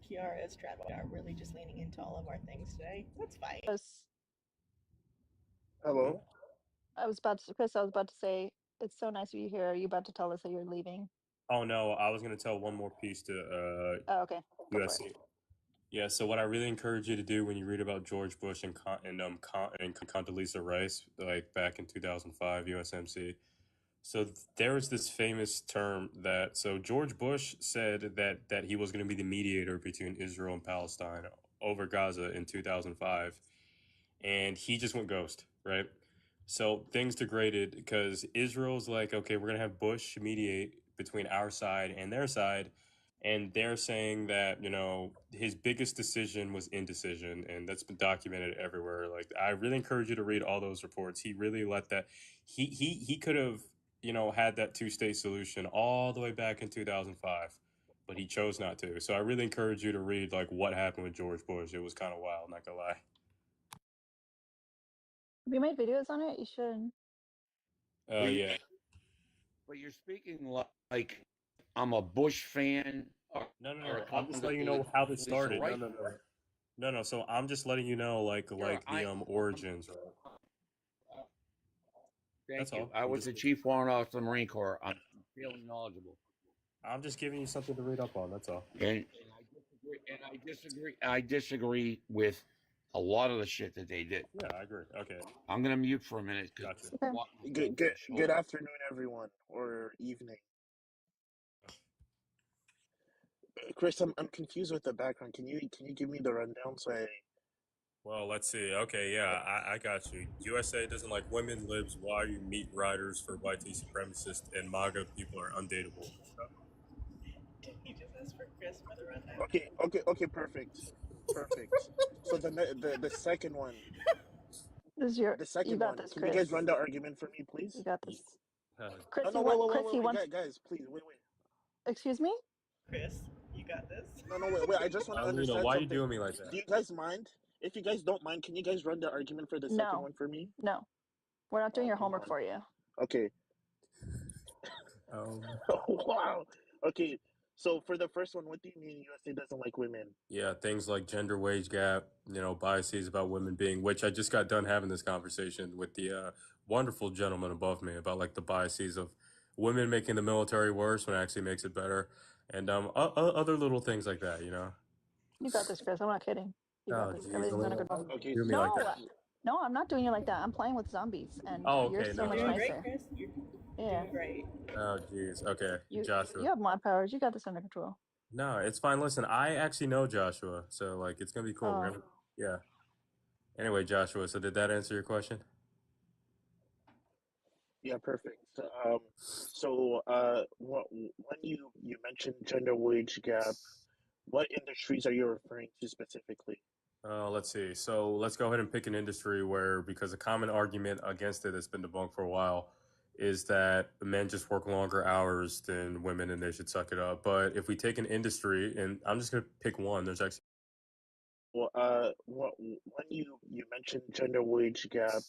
Kiara is traveling. We are really just leaning into all of our things today. That's fine. Hello? Chris, I was about to say, it's so nice of you here. Are you about to tell us that you're leaving? Oh no, I was going to tell one more piece to Oh, okay. Go for it. USC. Yeah, so what I really encourage you to do when you read about George Bush and Condoleezza Rice, like back in 2005 USMC. So there was this famous term that George Bush said that he was going to be the mediator between Israel and Palestine over Gaza in 2005, and he just went ghost, right? So things degraded because Israel's like, okay, we're gonna have Bush mediate between our side and their side, and they're saying that his biggest decision was indecision, and that's been documented everywhere. Like, I really encourage you to read all those reports. He really let that. He could have had that two-state solution all the way back in 2005, but he chose not to. So I really encourage you to read like what happened with George Bush. It was kind of wild, not gonna lie. Have you made videos on it? You should. Yeah. But you're speaking like I'm a Bush fan. No. I'm just letting you know how this started. No. So I'm just letting you know, like the origins. Right? Thank you. I was the chief warrant officer of the Marine Corps. I'm fairly knowledgeable. I'm just giving you something to read up on. That's all. And I disagree with a lot of the shit that they did. Yeah, I agree. Okay. I'm gonna mute for a minute. Gotcha. Good afternoon, everyone, or evening. Chris, I'm confused with the background. Can you give me the rundown so I? Well, let's see. Okay, yeah, I got you. USA doesn't like women, libs, why you meat riders for white supremacists, and MAGA people are undateable. You just asked for Chris for the rundown. Okay, perfect. So the second one. This is your. The second You got one. this, Can Chris. you guys run the argument for me, please? You got this. Chris, No, wait, guys, please, wait. Excuse me? Chris, you got this. No, wait. I just want to understand why something. are you doing me like that? Do you guys mind? If you guys don't mind, can you guys run the argument for the second one for me? No. We're not doing your homework for you. Okay. Wow. Okay. So for the first one, what do you mean USA doesn't like women? Yeah, things like gender wage gap, biases about women being, which I just got done having this conversation with the wonderful gentleman above me about like the biases of women making the military worse when it actually makes it better, and other little things like that. You got this, Chris. I'm not kidding. You got this. Geez, Everything's under control. Okay. Do me like that. No, I'm not doing you like that. I'm playing with zombies, and you're so much You're doing nicer. great, Chris. You're doing great. Oh, jeez. Okay, Joshua. You have mod powers. You got this under control. No, it's fine. Listen, I actually know Joshua, so like it's gonna be cool. Oh. Yeah. Anyway, Joshua. So did that answer your question? Yeah, perfect. So when you mentioned gender wage gap, what industries are you referring to specifically? Let's see. So let's go ahead and pick an industry where, because a common argument against it that's been debunked for a while is that men just work longer hours than women and they should suck it up. But if we take an industry, and I'm just going to pick one, there's actually. Well, when you mentioned gender wage gap,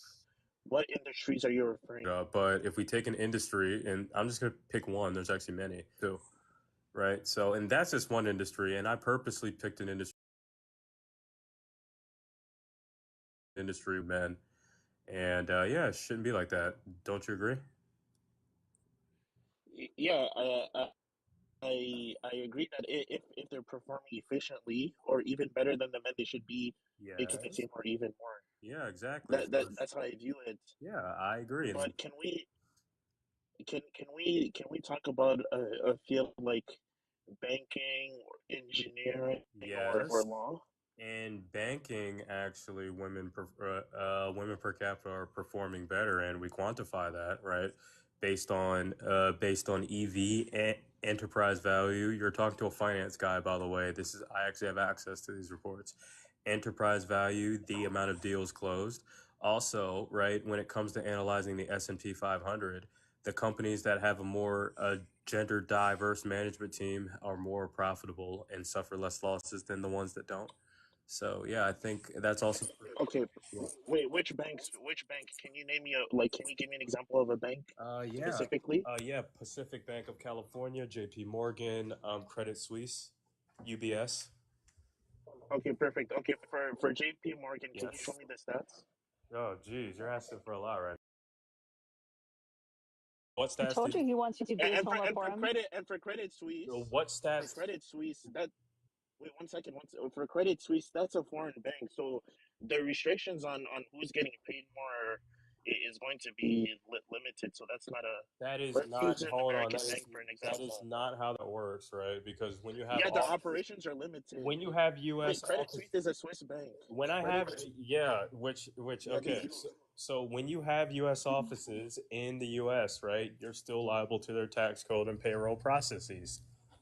what industries are you referring to? But if we take an industry, and I'm just going to pick one, there's actually many too. Right. So, and that's just one industry. And I purposely picked an industry men. And yeah, it shouldn't be like that. Don't you agree? Yeah, I agree that if they're performing efficiently or even better than the men, they should be making the same or even more. Yeah, exactly. That's how I view it. Yeah, I agree. But can we talk about a field like banking or engineering or law? In banking, actually, women per capita are performing better, and we quantify that, right? Based on EV enterprise value. You're talking to a finance guy, by the way. I actually have access to these reports. Enterprise value, the amount of deals closed. Also, right, when it comes to analyzing the S&P 500, the companies that have a more gender diverse management team are more profitable and suffer less losses than the ones that don't. So yeah, I think that's also okay. Wait, which banks? Which bank? Can you name me Can you give me an example of a bank? Specifically? Yeah, Pacific Bank of California, J.P. Morgan, Credit Suisse, UBS. Okay, perfect. Okay, for J.P. Morgan, can you show me the stats? Oh, geez, you're asking for a lot right now. What I stats told did you he wants you to do his homework for him. For Credit Suisse, what stats? for Credit Suisse, that wait 1 second. For Credit Suisse, that's a foreign bank, so the restrictions on who's getting paid more is going to be limited. So that's not a. That is Let's not. use an Hold on. American bank for an That is example. not how that works, right? Because when you have Yeah, the offices, operations are limited. when you have Wait, U.S. Credit offices, Suisse is a Swiss bank. when I have, yeah, which Yeah, okay. So when you have U.S. offices in the U.S., right, you're still liable to their tax code and payroll processes,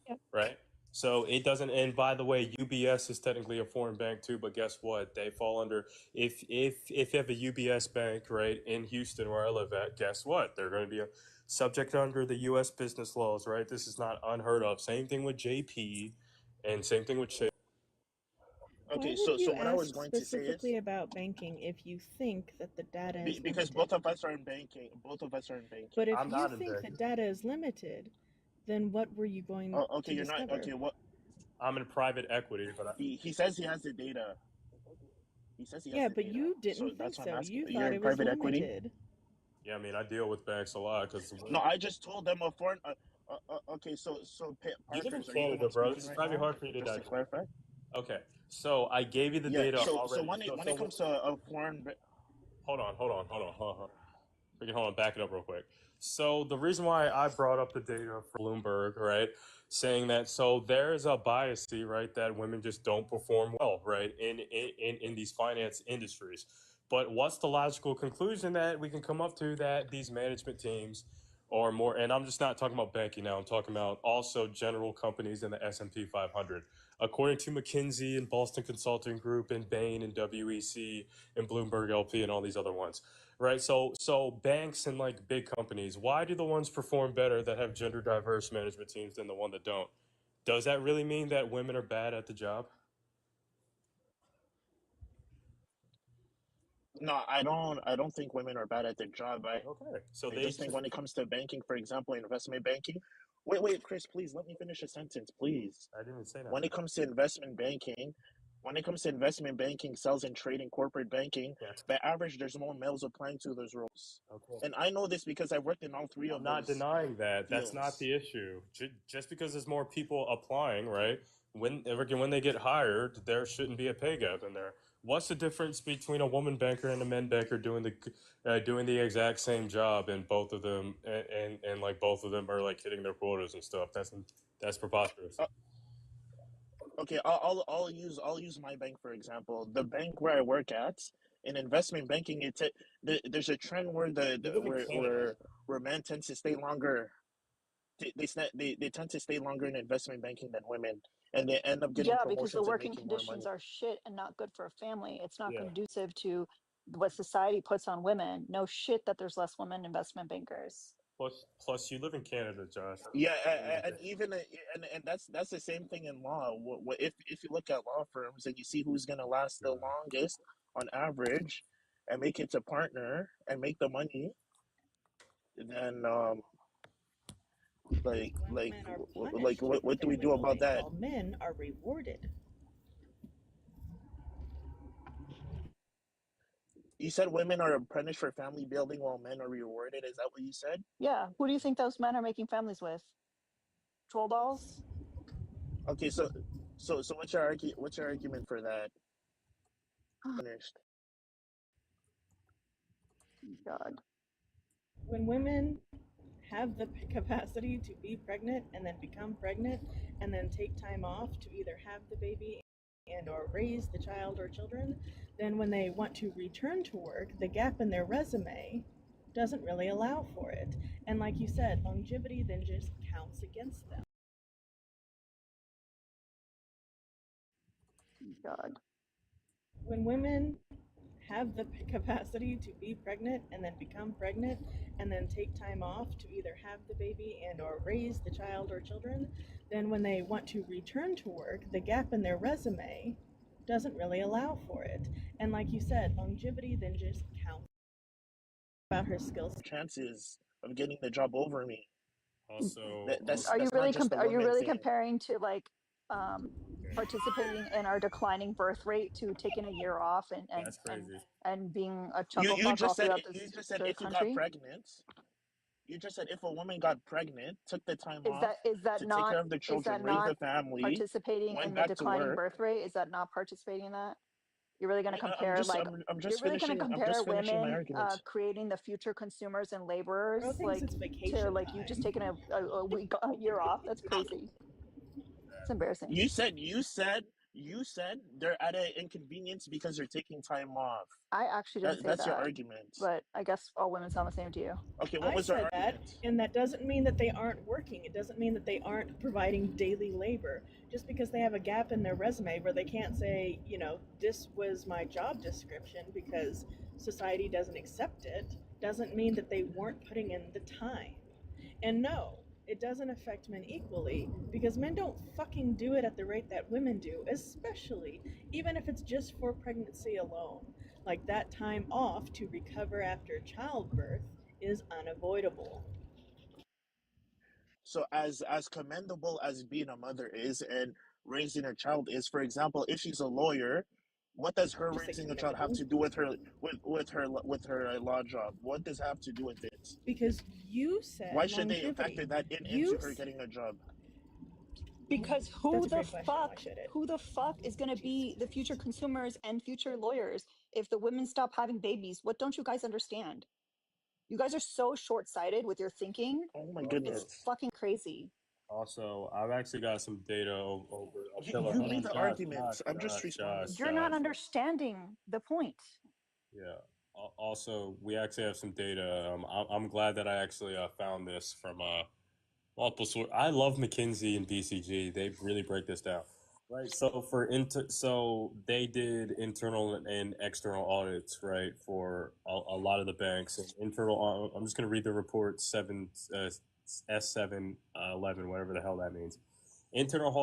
Yep. right? So it doesn't. And by the way, UBS is technically a foreign bank too. But guess what? They fall under if you have a UBS bank right in Houston where I live at. Guess what? They're going to be subject under the U.S. business laws, right? This is not unheard of. Same thing with JP, and same thing with Chase. Why Okay, would you what I was ask going to say is specifically about banking if you think that the data is because limited? both of us are in banking. Both of us are in banking. But if you think the data is limited, then what were you going Okay, to you're discover? not. Okay, what? I'm in private equity, but He says he has the data. He says he has Yeah, the but data. you didn't So think that's why I'm so. asking. You You're thought in it was private equity? limited. yeah, I mean, I deal with banks a lot because No, I just told them a foreign. Okay, so you live in Parkers, are you the Canada, one bro. speaking This right might be now? hard for you to Just to digest. clarify. Okay, so I gave you the Yeah. data So already. when it comes to a foreign, Hold on. Freaking hold on, back it up real quick. So the reason why I brought up the data for Bloomberg, right, saying that so there's a bias, right, that women just don't perform well, right, in these finance industries. But what's the logical conclusion that we can come up to that these management teams are more, and I'm just not talking about banking now, I'm talking about also general companies in the S&P 500. According to McKinsey and Boston Consulting Group and Bain and WEC and Bloomberg LP and all these other ones, right? So banks and like big companies, why do the ones perform better that have gender diverse management teams than the one that don't? Does that really mean that women are bad at the job? no, I don't. I don't think women are bad at their job. Okay, so I they just think when it comes to banking, for example, investment banking. Wait, Chris, please let me finish a sentence, please. I didn't say that. When it comes to investment banking, sales and trading, corporate banking, Yes. by average, there's more males applying to those roles. Okay. And I know this because I've worked in all three I'm of not those denying that. That's not fields. the issue. Just because there's more people applying, right? When they get hired, there shouldn't be a pay gap in there. What's the difference between a woman banker and a men banker doing the exact same job, and both of them and like both of them are like hitting their quotas and stuff? That's preposterous. Okay, I'll use my bank for example. The bank where I work at in investment banking, there's a trend where You live in Canada. where men tend to stay longer. They tend to stay longer in investment banking than women, and they end up getting Yeah, because the promotions and working making more conditions money. are shit and not good for a family. It's not Yeah. conducive to what society puts on women. No shit that there's less women investment bankers. Plus, you live in Canada, Josh. Yeah, and even and that's the same thing in law. If you look at law firms and you see who's gonna last the longest on average, and make it to partner and make the money, then Women are punished in the what do we family do about line that? while men are rewarded. You said women are punished for family building while men are rewarded. Is that what you said? Yeah, who do you think those men are making families with? Troll dolls? Okay, so what's your argument for that? Punished. God. When women have the capacity to be pregnant and then become pregnant and then take time off to either have the baby and or raise the child or children, then when they want to return to work, the gap in their resume doesn't really allow for it. And like you said, longevity then just counts against them. God. When women have the capacity to be pregnant and then become pregnant and then take time off to either have the baby and or raise the child or children, then when they want to return to work, the gap in their resume doesn't really allow for it. And like you said, longevity then just counts about her skills. Chances of getting the job over me. Also, That's Are you not really just a are you woman really thing. comparing to like participating in our declining birth rate to taking a year off That's crazy. and being a You chuckle you fuck just all said throughout you just said the if you got country? pregnant. You just said if a woman got pregnant, took the time Is off that to take care not of the is children, that raise the not family, participating went in the back to declining work. birth rate? Is that not participating in that? You're really going to compare like I'm you're just really going to finishing compare my women argument. creating the future consumers and laborers Girl thinks it's to vacation like you just time. taking a week a year off. That's crazy. It's embarrassing. You said they're at an inconvenience because they're taking time off. I actually didn't say That's your that, argument. but I guess all women sound the same to you. Okay, what I was their said that, argument? and that doesn't mean that they aren't working. It doesn't mean that they aren't providing daily labor. Just because they have a gap in their resume where they can't say, you know, this was my job description because society doesn't accept it, doesn't mean that they weren't putting in the time. And no, it doesn't affect men equally because men don't fucking do it at the rate that women do, especially even if it's just for pregnancy alone. Like that time off to recover after childbirth is unavoidable. So as commendable as being a mother is and raising a child is, for example, if she's a lawyer, what does her Just say raising a child have commendable. to do with her law job? What does it have to do with it? Because you said Why should they longevity. factor that into her getting a job? Because That's a great question. Why should it? who the fuck is going to be the future consumers and future lawyers if the women stop having babies? What don't you guys understand? You guys are so short-sighted with your thinking. Oh my goodness. It's fucking crazy. Also, I've actually got some data over. You made the argument. I'm just responding. You're not understanding the point. Yeah. Also, we actually have some data. I'm glad that I actually found this from multiple sources. I love McKinsey and BCG. They really break this down. Right. So so they did internal and external audits, right, for a lot of the banks. And internal, I'm just going to read the report S711, whatever the hell that means. Internal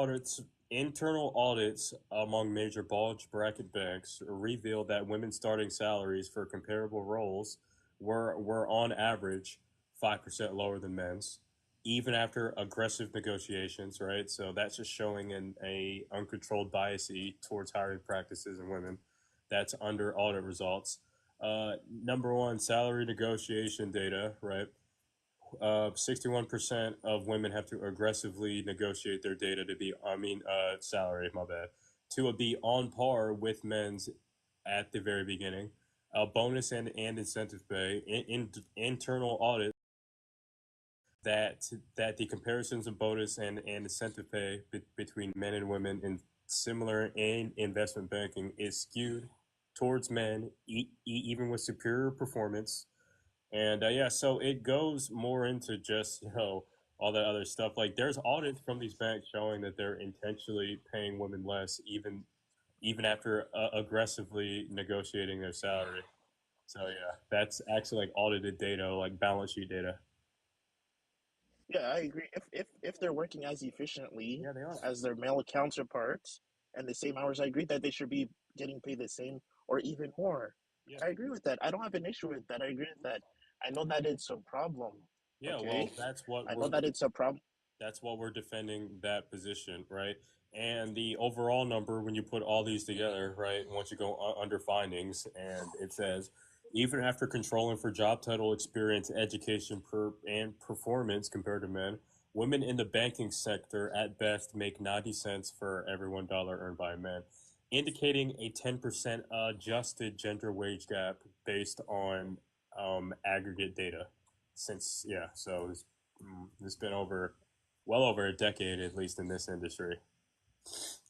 audits among major bulge bracket banks revealed that women's starting salaries for comparable roles were on average 5% lower than men's, even after aggressive negotiations, right? So that's just showing a uncontrolled bias towards hiring practices in women. That's under audit results. Number one, salary negotiation data, right? 61% of women have to aggressively negotiate their data to be, salary, my bad, to be on par with men's at the very beginning. Bonus and incentive pay, internal audit that the comparisons of bonus and incentive pay between men and women in similar in investment banking is skewed towards men, even with superior performance. And so it goes more into just all that other stuff. Like there's audits from these banks showing that they're intentionally paying women less, even after aggressively negotiating their salary. So yeah, that's actually like audited data, like balance sheet data. Yeah, I agree. If they're working as efficiently as their male counterparts and the same hours, I agree that they should be getting paid the same or even more. Yeah. I agree with that. I don't have an issue with that. I agree with that. I know that it's a problem. Yeah, okay? well, that's what I know that it's a problem. That's what we're defending that position, right? And the overall number, when you put all these together, right, once you go under findings, and it says, even after controlling for job title, experience, education, and performance compared to men, women in the banking sector at best make 90 cents for every $1 earned by men, indicating a 10% adjusted gender wage gap based on aggregate data. Since, so it's been well over a decade, at least in this industry.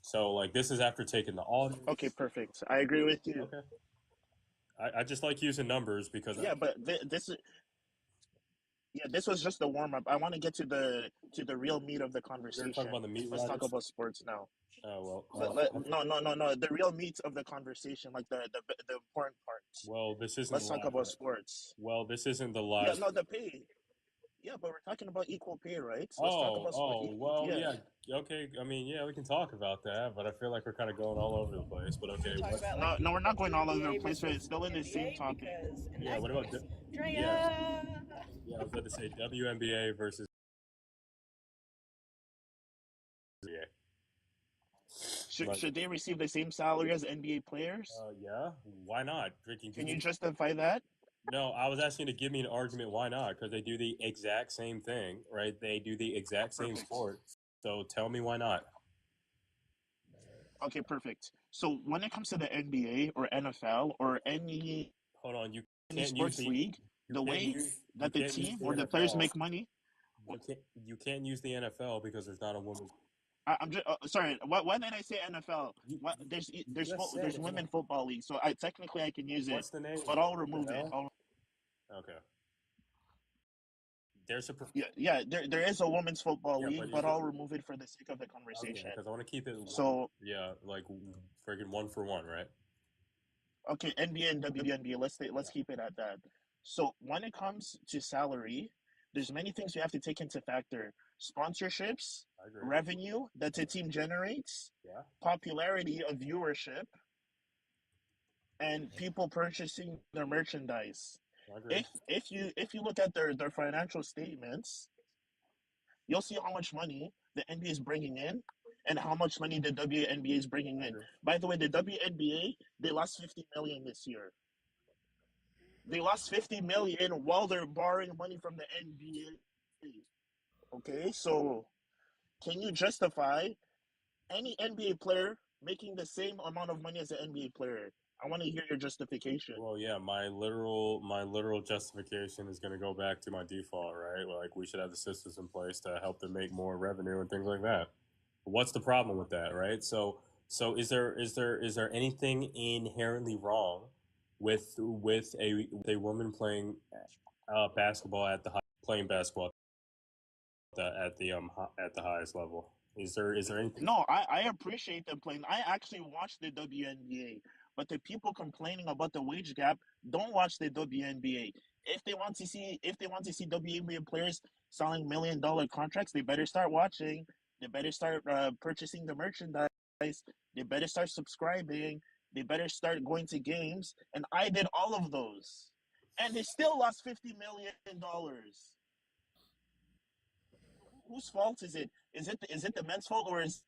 So, like, this is after taking the audit. Okay, perfect. I agree with you. Okay. I just like using numbers because but this was just the warm up. I want to get to the real meat of the conversation. You're talking about the meat Let's riders? talk about sports now. Oh No. The real meat of the conversation, like the important parts. Well, this isn't. Let's talk about sports. Well, this isn't the live. Yeah, no, the pay. Yeah, but we're talking about equal pay, right? So let's talk about sports. Yeah. Okay. I mean, yeah, we can talk about that, but I feel like we're kind of going all over the place. But okay. No, we're not going all over the place. We're still in the same topic. Yeah. What about? Yeah, I was about to say WNBA versus NBA. Should they receive the same salary as NBA players? Yeah. Why not? Can you justify that? No, I was asking you to give me an argument. Why not? Because they do the exact same thing, right? They do the exact same sport. So tell me why not. Okay, perfect. So when it comes to the NBA or NFL or any Hold on, you any can't use sports league, the way that the team or the players make money. You can't use the NFL because there's not a woman. I'm just sorry. Why did I say NFL? What there's women football league, so I technically I can use it. What's the name? But I'll remove it. Okay. There's a yeah. There is a women's football league, but I'll remove it for the sake of the conversation. Because I want to keep it. So yeah, like friggin' 1-for-1, right? Okay, NBA and WNBA. Let's keep it at that. So when it comes to salary, there's many things you have to take into factor: sponsorships, revenue that the team generates, popularity of viewership, and people purchasing their merchandise. If you look at their financial statements, you'll see how much money the NBA is bringing in and how much money the WNBA is bringing in. By the way, the WNBA, they lost 50 million this year. They lost 50 million while they're borrowing money from the NBA. Okay, so can you justify any NBA player making the same amount of money as an NBA player? I want to hear your justification. Well, yeah, my literal justification is going to go back to my default, right? Like we should have the systems in place to help them make more revenue and things like that. What's the problem with that, right? So is there anything inherently wrong with a woman playing basketball playing basketball at the highest level? Is there anything? No, I appreciate them playing. I actually watch the WNBA, but the people complaining about the wage gap don't watch the WNBA. If they want to see WNBA players selling $1 million contracts, they better start watching. They better start purchasing the merchandise. They better start subscribing. They better start going to games. And I did all of those, and they still lost $50 million. Whose fault is it? Is it the men's fault or is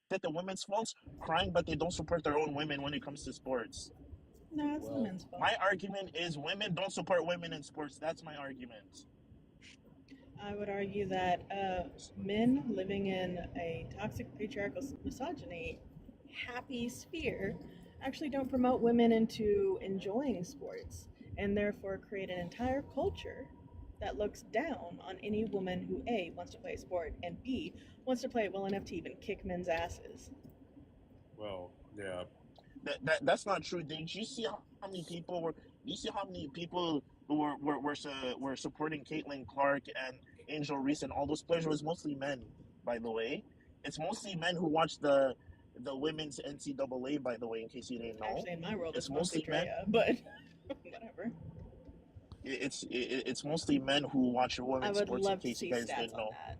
it the women's fault crying but they don't support their own women when it comes to sports? No, it's the men's fault. My argument is women don't support women in sports. That's my argument. I would argue that men living in a toxic patriarchal misogyny happy sphere actually don't promote women into enjoying sports and therefore create an entire culture that looks down on any woman who A, wants to play a sport, and B, wants to play it well enough to even kick men's asses. Well, yeah. That's not true. Did you see how many people were? You see how many people were supporting Caitlin Clark and Angel Reese and all those players? It was mostly men, by the way. It's mostly men who watch the women's NCAA. By the way, in case you didn't know. Actually, in my world, it's mostly Drea, men, but whatever. It's mostly men who watch women's sports. In case you guys didn't know. That.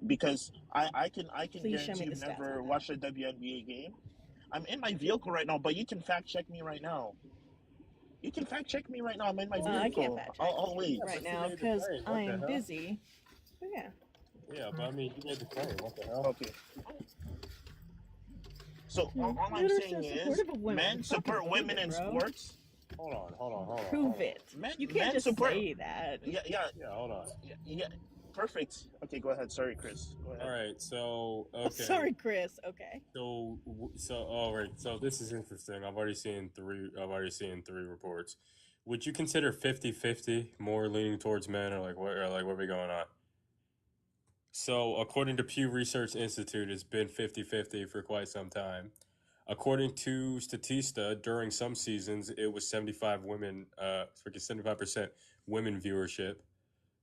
Because I can Please guarantee you've never watched a WNBA game. I'm in my vehicle right now, but you can fact check me right now. You can fact check me right now. I'm in my vehicle. I can't fact check I'll wait right now because I am busy. But yeah. Yeah, but I mean, you made the claim. What the hell? Okay. So all I'm saying is, men support women in sports. Hold on. Prove it. You can't just say that. Yeah. Hold on. Yeah. Perfect. Okay, go ahead. Sorry, Chris. Go ahead. All right. So okay. Sorry, Chris. Okay. So all right. So this is interesting. I've already seen three reports. Would you consider 50-50 more leaning towards men, or like what are we going on? So according to Pew Research Institute, it's been 50-50 for quite some time. According to Statista, during some seasons, it was 75% women viewership.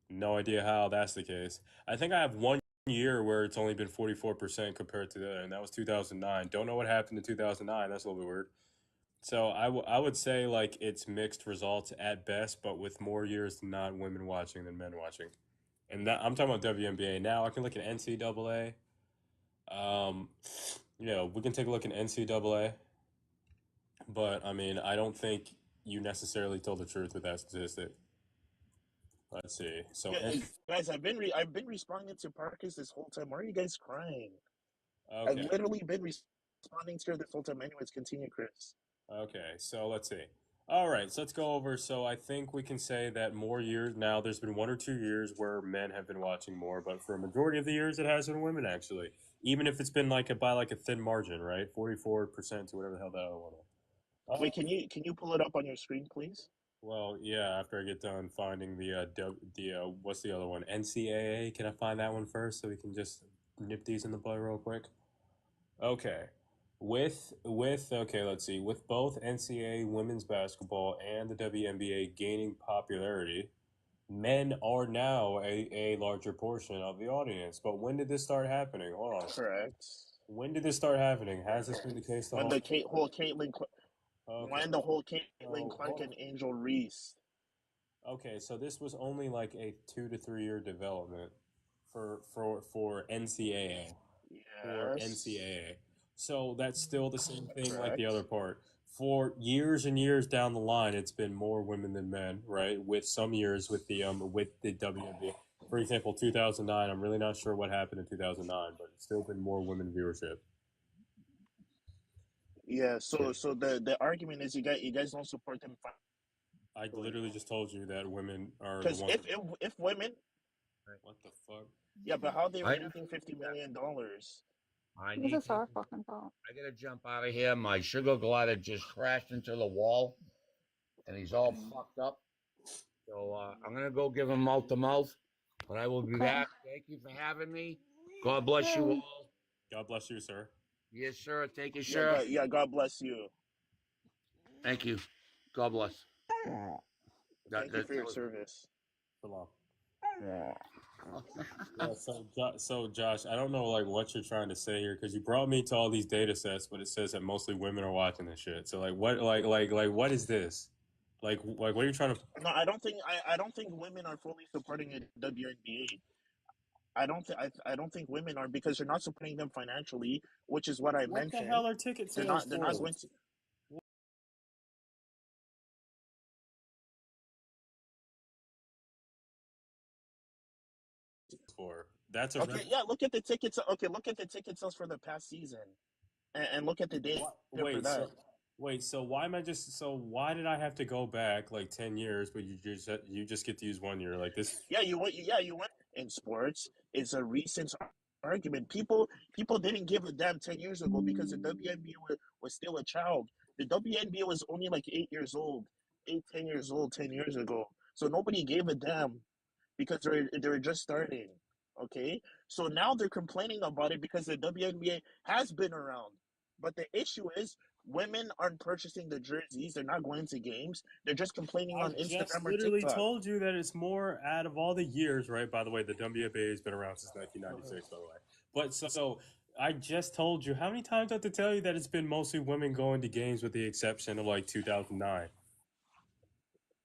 No idea how that's the case. I think I have one year where it's only been 44% compared to the other, and that was 2009. Don't know what happened in 2009. That's a little bit weird. So I would say like it's mixed results at best, but with more years not women watching than men watching. And that, I'm talking about WNBA. Now I can look at NCAA. We can take a look at NCAA. But I mean, I don't think you necessarily told the truth with that statistic. Let's see. So guys, I've been responding to Parkers this whole time. Why are you guys crying? Okay. I've literally been responding to her this whole time anyways. Continue, Chris. Okay, so let's see. All right, so let's go over. So I think we can say that more years now, there's been 1 or 2 years where men have been watching more, but for a majority of the years, it has been women actually. Even if it's been like by like a thin margin, right? 44% to whatever the hell that other one is. Wait, can you pull it up on your screen, please? Well, yeah. After I get done finding the what's the other one? NCAA. Can I find that one first so we can just nip these in the bud real quick? Okay. With okay, let's see. With both NCAA women's basketball and the WNBA gaining popularity, men are now a larger portion of the audience. But when did this start happening? Hold on. Correct. When did this start happening? Has this been the case the When whole the whole Caitlyn, Okay. when the whole Caitlyn So Clark hold on. and Angel Reese. Okay, so this was only like a 2 to 3 year development for NCAA. For Yes. NCAA. So that's still the same thing like the Correct. other part. For years and years down the line, it's been more women than men, right? With some years with the WNBA. For example, 2009. I'm really not sure what happened in 2009, but it's still been more women viewership. Yeah. So the argument is you guys don't support them. I literally just told you that women are the Because ones. if women. What the fuck? Yeah, but how they I making $50 million? I This need is our to. fucking fault. I gotta jump out of here. My sugar glider just crashed into the wall, and he's all fucked up. So I'm gonna go give him mouth to mouth, but I will be Okay. back. Thank you for having me. God bless you all. God bless you, sir. Yes, sir. Thank you, Yeah, sir. God bless you. Thank you. God bless. Thank you for your service. So long. Yeah, so Josh, I don't know like what you're trying to say here because you brought me to all these data sets, but it says that mostly women are watching this shit. So like what what is this? Like what are you trying to? No, I don't think women are fully supporting the WNBA. I don't think women are because they're not supporting them financially, which is what I What the mentioned. hell are ticket They're sales not they're not for? going to. That's a Okay, yeah, look at the tickets. Okay, look at the ticket sales for the past season, and look at the data for wait. that. So why am I just so why did I have to go back like 10 years, but you just get to use 1 year like this? Yeah, you went in sports. It's a recent argument. People didn't give a damn 10 years ago because the WNBA was still a child. The WNBA was only like 8 years old, 10 years old 10 years ago. So nobody gave a damn because they were just starting. Okay, so now they're complaining about it because the WNBA has been around. But the issue is women aren't purchasing the jerseys. They're not going to games. They're just complaining I on just Instagram or literally TikTok. told you that it's more out of all the years, right? By the way, the WNBA has been around since 1996, by the way. But so I just told you how many times do I have to tell you that it's been mostly women going to games with the exception of like 2009.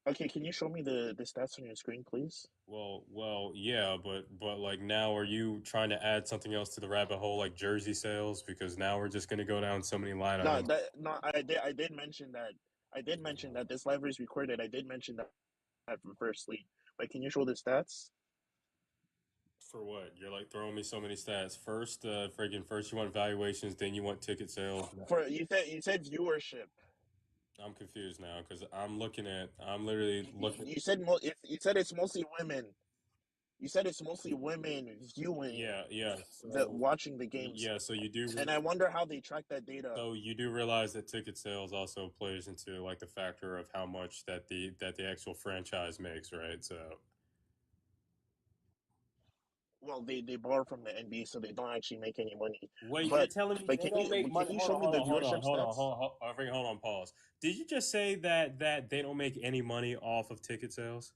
Okay, can you show me the stats on your screen, please? Well, yeah, but like now, are you trying to add something else to the rabbit hole, like jersey sales? Because now we're just gonna go down so many line No, items. I did mention that. I did mention that this live is recorded. I did mention that firstly. But can you show the stats? For what? You're like throwing me so many stats. First, first you want valuations, then you want ticket sales. For you said viewership. I'm confused now because I'm literally looking. You said it's mostly women. You said it's mostly women viewing Yeah. watching the games, So you do. and I wonder how they track that data. So you do realize that ticket sales also plays into like the factor of how much that the actual franchise makes, right? So Well, they borrow from the NBA, so they don't actually make any money. wait, you're But telling me but they can don't you make but can money? you Hold show on, me hold the on, hold on, viewership hold on, stats? hold on, hold on, pause. Did you just say that they don't make any money off of ticket sales?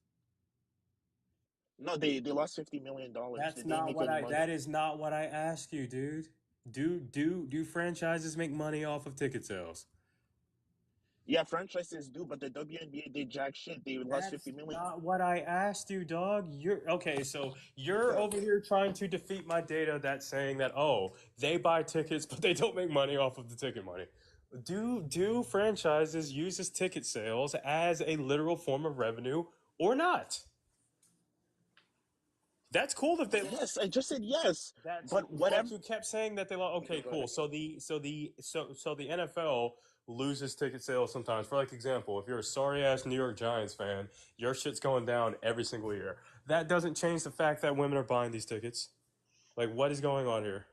No, they lost $50 million. They That's didn't not make what any I. money. That is not what I asked you, dude. Do franchises make money off of ticket sales? Yeah, franchises do, but the WNBA did jack shit. They lost That's 50 million. not what I asked you, dog. You're okay. So you're Yeah. over here trying to defeat my data that's saying that they buy tickets but they don't make money off of the ticket money. Do franchises use this ticket sales as a literal form of revenue or not? That's cool that they. Yes, I just said yes. That's But but whatever. you kept saying that they lost. Okay, Go cool. ahead. So the NFL loses ticket sales sometimes. For like example, if you're a sorry ass New York Giants fan, your shit's going down every single year. That doesn't change the fact that women are buying these tickets. Like, what is going on here?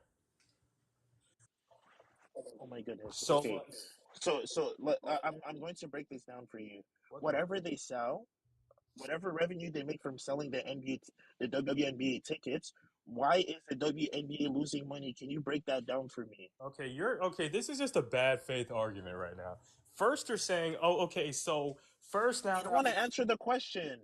Oh my goodness. So Okay. I'm going to break this down for you. what the Whatever they sell, whatever revenue they make from selling the the WNBA tickets, why is the WNBA losing money? Can you break that down for me? okay, you're okay. This is just a bad faith argument right now. First, you're saying, oh, okay, so first You don't now want to answer the question.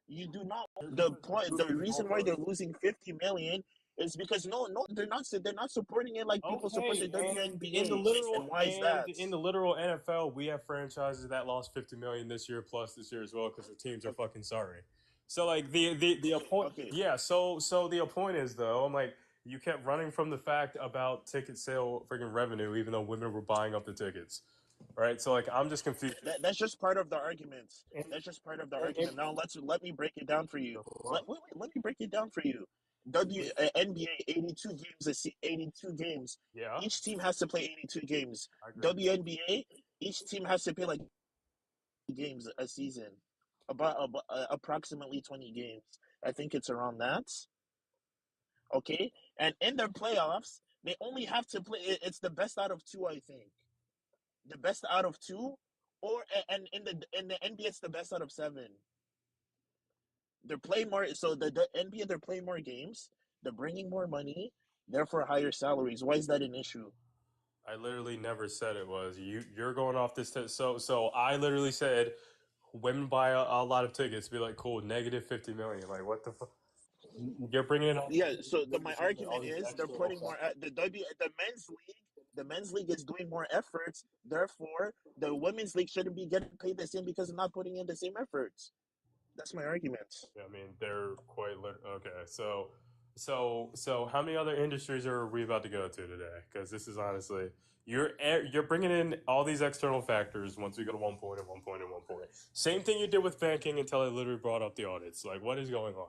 You do not. The because point, the moving the reason why they're goalposts. losing 50 million is because no, they're not supporting it like people support the Okay, and WNBA. And why is that? in the literal NFL, we have franchises that lost 50 million this year plus this year as well because their teams are Okay, fucking sorry. So like the point, okay. yeah. So the point is though, I'm like you kept running from the fact about ticket sale freaking revenue, even though women were buying up the tickets, right? So like I'm just confused. That's just part of the argument. And, That's just part of the and argument. Now let me break it down for you. Let me break it down for you. NBA 82 games 82 games. yeah, Each team has to play 82 games. I agree. WNBA, each team has to play like games a season. About approximately 20 games. I think it's around that. Okay? And in their playoffs, they only have to play it's the best out of two, I think. The best out of two, or and in the NBA it's the best out of seven. They're playing more, so the NBA they're playing more games, they're bringing more money, therefore higher salaries. Why is that an issue? I literally never said it was you. You're going off this. So I literally said women buy a lot of tickets. Be like, cool, negative 50 million. Like, what the fuck? You're bringing in all these Yeah, different so you're my saying that all argument these is they're external putting more factors. the men's league is doing more efforts, therefore the women's league shouldn't be getting paid the same because they're not putting in the same efforts. That's my argument. Yeah, I mean, they're quite okay. So how many other industries are we about to go to today? Because this is honestly you're bringing in all these external factors. Once we go to 1 point and 1 point and 1 point, same thing you did with banking until I literally brought up the audits. Like, what is going on?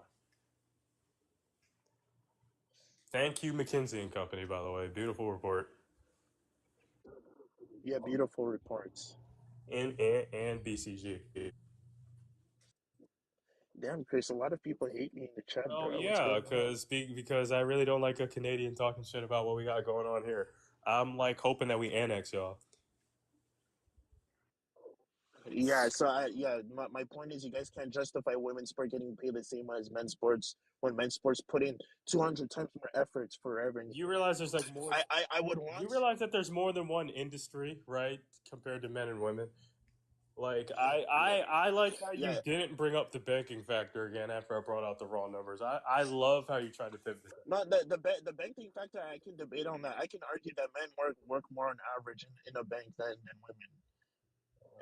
Thank you, McKinsey and Company, by the way. Beautiful report. Yeah, beautiful reports. And BCG. Damn, Chris, a lot of people hate me in the chat, Oh bro. What's yeah, going on? because I really don't like a Canadian talking shit about what we got going on here. I'm like hoping that we annex y'all. Yeah, my point is you guys can't justify women's sport getting paid the same as men's sports when men's sports put in 200 times more efforts for revenue. You realize there's like more. I would You want. realize that there's more than one industry, right? Compared to men and women. Like Yeah, I like how you yeah. didn't bring up the banking factor again after I brought out the raw numbers. I love how you tried to pivot. Not the banking factor. I can debate on that. I can argue that men work more on average in a bank than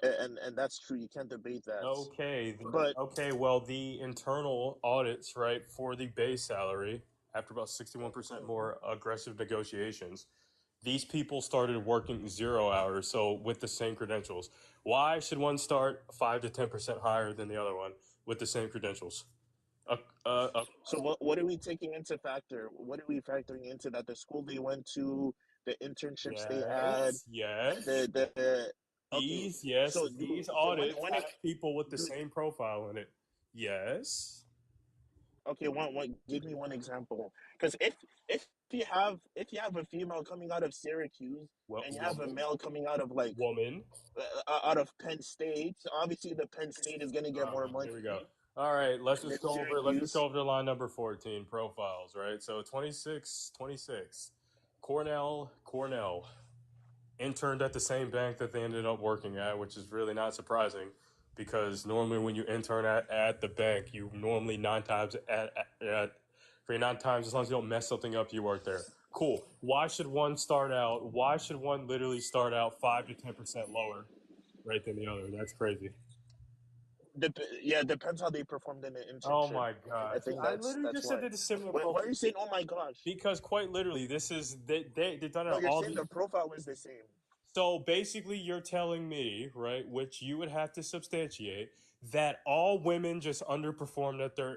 women, and that's true. You can't debate that. Okay, But well, the internal audits, right, for the base salary, after about 61% more aggressive negotiations, these people started working 0 hours, so with the same credentials. Why should one start 5 to 10% higher than the other one with the same credentials? Uh, uh, so what are we taking into factor? What are we factoring into that the school they went to, the internships they had, yes, yes. the okay. Yes, So these when audits it have people with the do same profile in it. Yes. okay, one give me one example. Because if you have a female coming out of Syracuse Well, and you have a woman, male coming out of like woman. out of Penn State, obviously the Penn State is going to get more Here we go. money All right, than let's just go Syracuse. over to line number 14, profiles, right? So 26. Cornell interned at the same bank that they ended up working at, which is really not surprising because normally when you intern at the bank, you normally for 9 times, as long as you don't mess something up, you work there. Cool. Why should one literally start out 5 to 10% lower, right, than the other? That's crazy. Yeah, depends how they performed in the Oh internship. my I god! think I literally that's just said why. that the similar Why are profile you saying, "Oh my gosh"? because quite literally, this is they've done it No, you're all saying the. the profile was the same. So basically, you're telling me, right, which you would have to substantiate, that all women just underperformed at their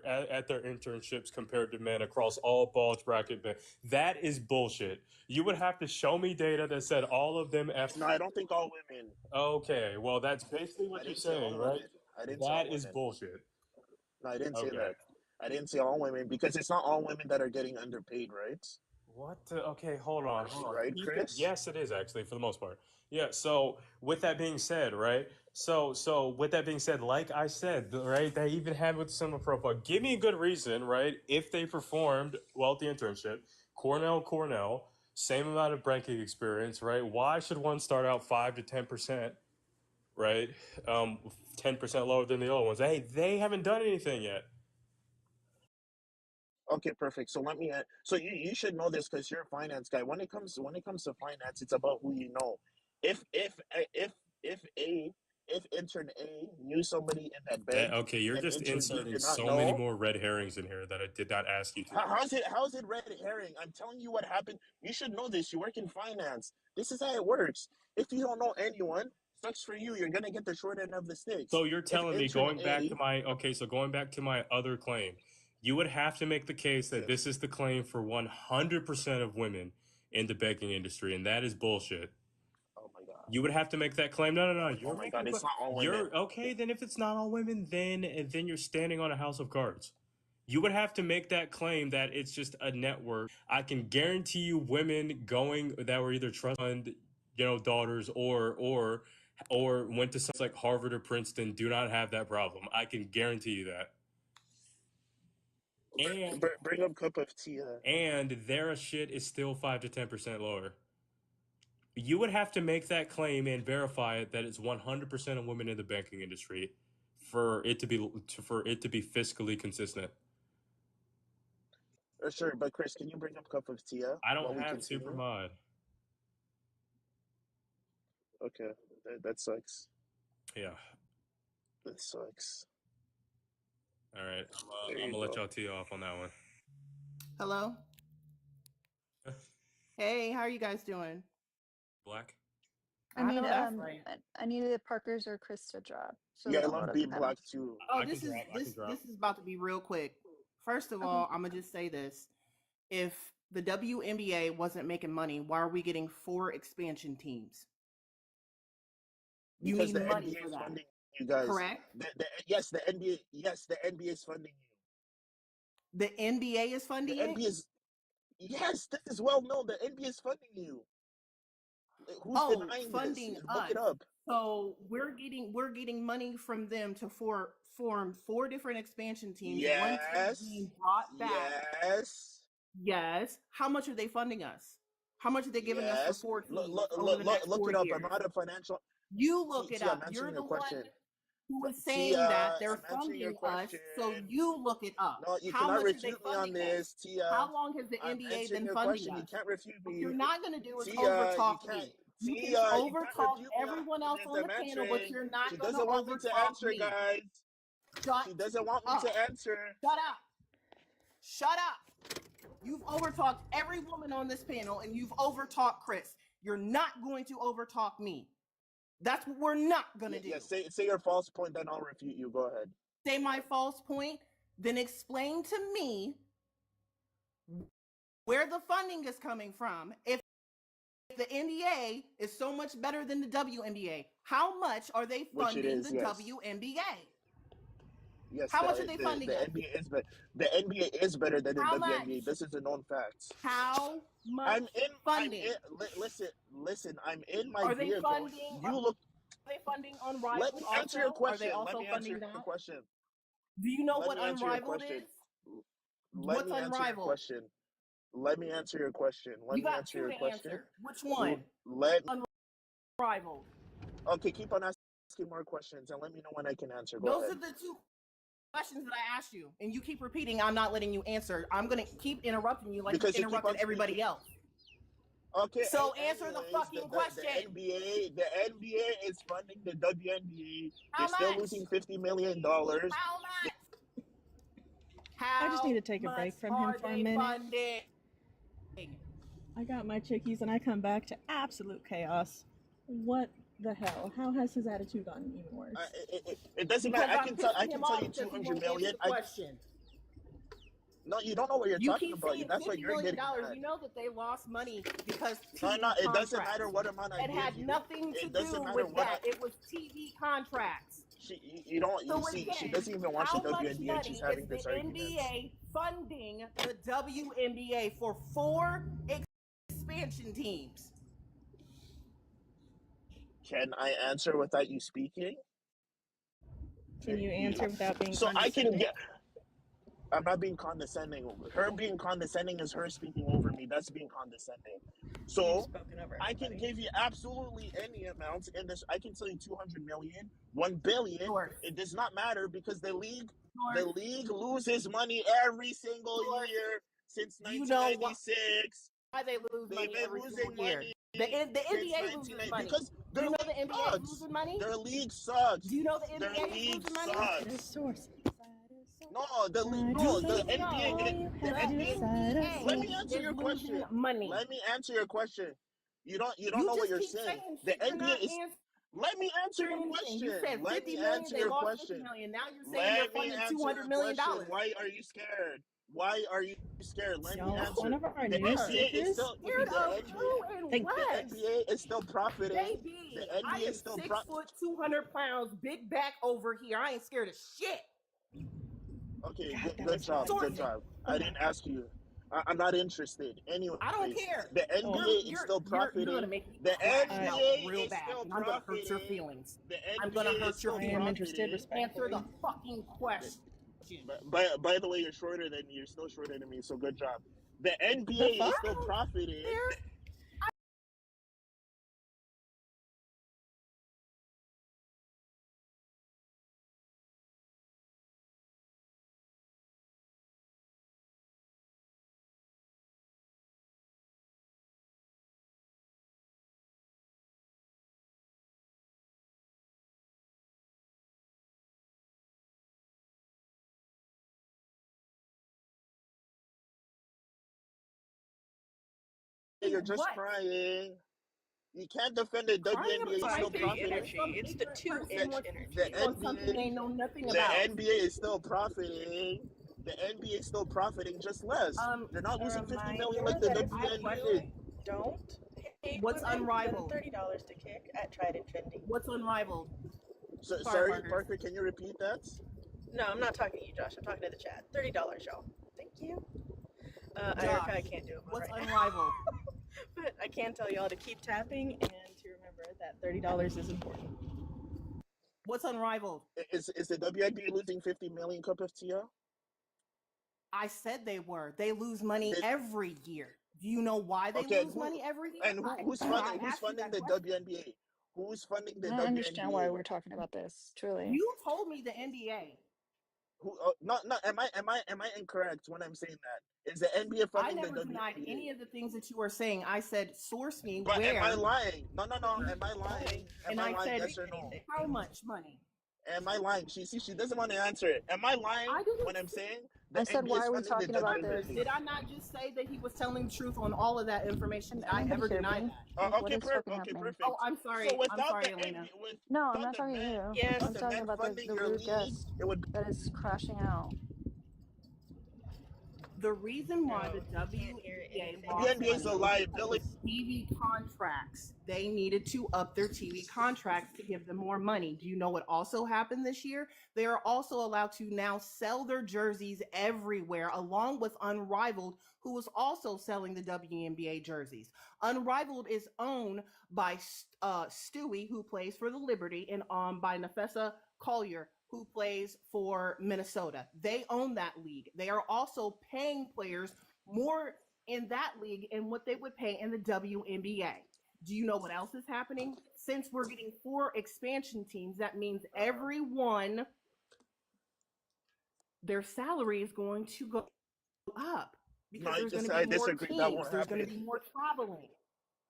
internships compared to men across all bulge bracket men. That is bullshit. You would have to show me data that said all of them No, I don't think all women. Okay, well that's basically what I you're didn't say saying, all right? women. I didn't say That all is women. bullshit. No, I didn't say Okay. that. I didn't say all women because it's not all women that are getting underpaid, right? What the? Okay, hold on. Right, Chris? Yes, it is actually for the most part. Yeah. So with that being said, right? So with that being said, like I said, right? They even had with similar profile. Give me a good reason, right? If they performed well at the internship, Cornell, same amount of banking experience, right? Why should one start out 5 to 10%, right? 10% lower than the other ones? Hey, they haven't done anything yet. Okay, perfect. So let me. So you should know this because you're a finance guy. When it comes to finance, it's about who you know. If intern A knew somebody in that bank, Okay, you're and just intern B inserting did not so many know, more red herrings in here that I did not ask you to. how's it red herring? I'm telling you what happened. You should know this. You work in finance. This is how it works. If you don't know anyone, sucks for you. You're gonna get the short end of the sticks. So you're If telling me intern going back to A, my going back to my other claim, you would have to make the case that yes. this is the claim for 100% of women in the banking industry, and that is bullshit. Oh my god. You would have to make that claim. No. Oh You're my making god. a It's claim. not all women. You're okay. Then if it's not all women, then you're standing on a house of cards. You would have to make that claim that it's just a network. I can guarantee you, women going that were either trust fund, daughters or went to something like Harvard or Princeton do not have that problem. I can guarantee you that. And Bring up cup of tea. their shit is still 5 to 10% lower. You would have to make that claim and verify it that it's 100% of women in the banking industry for it to be fiscally consistent. Sure, but Chris, can you bring up cup of tea I don't while we have continue? Supermod. Okay, that sucks. Yeah. That sucks. All right. There I'm you gonna let go. y'all tee off on that one. Hello. Hey, how are you guys doing? Black. I I need know that's right. I needed Parker's or Chris to drop so Yeah, they I don't go love to the being black panels. too. Oh, I can this is drop. this is about to be real quick. First of Okay. all, I'm gonna just say this: if the WNBA wasn't making money, why are we getting 4 expansion teams? You Because need the money NBA for is that, funding you guys. correct? Yes, the NBA. Yes, the NBA is funding you. The NBA is The funding it. NBA is. Yes, this is well known. The NBA is funding you. Who's Oh, denying this? funding Look it us. up. So we're getting money from them to form 4 different expansion teams. One team being Yes. brought back. Yes. Yes. How much are they funding us? How much are they giving us for Yes. 4 Look, teams look, over look, the look, next look 4 it up. I'm years? not a financial. You look it I'm up. You're answering the your one question. who is Tia, saying that they're I'm answering your funding us, question. so you look it up. No, you How cannot much are they refute me on funding us? this, Tia. How long has the I'm NBA answering been your funding question. You us? can't refute What you're me. not going to do is Tia, you overtalk can't. me. You can Tia, you can't overtalk refute me everyone on else this. on the I'm panel, but answering. you're She not going to doesn't want me to overtalk answer, me. guys. Shut She doesn't want me up. to answer. Shut up. Shut up. You've overtalked every woman on this panel, and you've overtalked Chris. You're not going to overtalk me. That's what we're not going to do. Yeah, say your false point, then I'll refute you. Go ahead. Say my false point, then explain to me where the funding is coming from. If the NBA is so much better than the WNBA, how much are they Which it funding is, the yes. WNBA? Yes, How much are they funding the us? NBA is better. The NBA is better than the How WNBA. much? This is a known fact. How much funding? Listen, I'm in my Are they vehicle. funding? You look. Are they funding Let Unrivaled me answer your also? Are they question. Let also me answer funding your that? question. Do you know Let what me answer your Unrivaled question. is? Let What's me answer your Unrivaled? question. Let me answer your question. Let You me got answer 2 your to question. answer. Which one? Let Unrivaled. Okay, keep on asking more questions and let me know when I can answer. Go Those are ahead. the 2 questions that I asked you, and you keep repeating. I'm not letting you answer. I'm gonna keep interrupting you like Because you you keep interrupted on everybody speaking. else. Okay, So answer the anyways, fucking question. The NBA is funding the WNBA. They're How still much? losing $50 million. How much? I just need How to take a much break from him are for a they minute. funding? I got my chickies and I come back to absolute chaos. What the hell? How has his attitude gotten even worse? It doesn't Because matter. I'm pissing him Tell off you because he 200 won't answer million. the question. No, you don't know what you're You talking keep about. saying That's why $50 you're million. getting mad. You know that they lost money because TV No, it contracts. doesn't matter what amount I It give had you. nothing to It do doesn't matter with what that. It was TV contracts. you don't. So You see, she again, doesn't even watch the how much WNBA. And she's money having is the this argument. NBA funding the WNBA for 4 expansion teams? Can I answer without you speaking? Can you answer without being So I can condescending? get. I'm not being condescending. Her being condescending is her speaking over me. That's being condescending. So I can give you absolutely any amounts in this. I can tell you 200 million, 1 billion. It does not matter because the league loses money every single year since 1996. Why they lose They've money been every losing single year? money The since NBA loses 1990 money. because Do their you know the league NBA sucks. losing money? Their league sucks. Do you know the Their NBA league losing money? sucks. No, Do you the know NBA. the NBA Let me answer is your losing question. money? Let me answer your question. You don't You know what just you're keep saying. saying The shit. You're not NBA is. answering Let me answer your anything. You question. said Let 50 me million. answer They your lost 50 question. million. Now you're saying they're Let me funding answer $200 your million. question. Why are you scared? Why are you scared? Let me So answer. one of our The news NBA is stickers. still Scared of who and Thank what? the NBA is still profiting. Baby, The I NBA am is still 6 foot, 200 pounds, big back over here. I ain't scared of shit. Okay, God, that good was job. funny. Good job. I didn't ask you. I'm not interested. Anyways, I don't care. the NBA is still You're gonna profiting. make me The crash out NBA real is bad, still and I'm gonna hurt your profiting. feelings. The I'm gonna NBA is hurt your still I am feelings. interested, profiting. Answer the respectfully. fucking question. By the way, you're shorter than you're still shorter than me. So good job. The The NBA is fuck? still profiting. You're just crying. You can't defend the Crying WNBA. It's about still 5-inch profiting. energy. It's the 2-inch energy. The On something they NBA, know nothing the about. NBA is still profiting. The NBA is still profiting, just less. They're not A losing 50 million reminder like the that if WNBA. you don't pay What's women unrivaled? the $30 to kick at Tried and Trendy. What's unrivaled? Sorry, Parker, can you repeat that? No, I'm not talking to you, Josh. I'm talking to the chat. $30, y'all. Thank you. Josh, Erica, I can't do it. What's right unrivaled? But I can tell y'all to keep tapping and to remember that $30 is important. What's unrivaled? Is the WNBA losing 50 million cup of tea? I said they were. They lose money every year. Do you know why they lose money every year? And who's funding the WNBA? Who's funding the I don't understand why WNBA? we're talking about this, truly. You told me the NBA. No, am I incorrect when I'm saying that? Is the NBA I funding the never WNBA? denied any of the things that you were saying. I said, source me But where. am I lying? No. Am I lying? And I said, yes or no? how much money? Am I lying? She doesn't want to answer it. Am I lying when I'm saying the I said, NBA why is are we funding the talking about this? WNBA? Did I not just say that he was telling the truth on all of that information? Did I Anybody ever hear deny me? that? Like, what is fucking happening? Perfect. Oh, I'm sorry. So I'm sorry, Elena. No, I'm not talking to you. Yes. I'm talking about funding the your rude league, guest it would. that is crashing out. The reason why the WNBA lost WNBA is a money liability. was TV contracts. They needed to up their TV contracts to give them more money. Do you know what also happened this year? They are also allowed to now sell their jerseys everywhere, along with Unrivaled, who was also selling the WNBA jerseys. Unrivaled is owned by Stewie, who plays for the Liberty, and by Nafessa Collier, who plays for Minnesota. They own that league. They are also paying players more in that league than what they would pay in the WNBA. Do you know what else is happening? Since we're getting 4 expansion teams, that means everyone, their salary is going to go up because there's going to be more disagree. That won't teams. There's going to happen. be more traveling.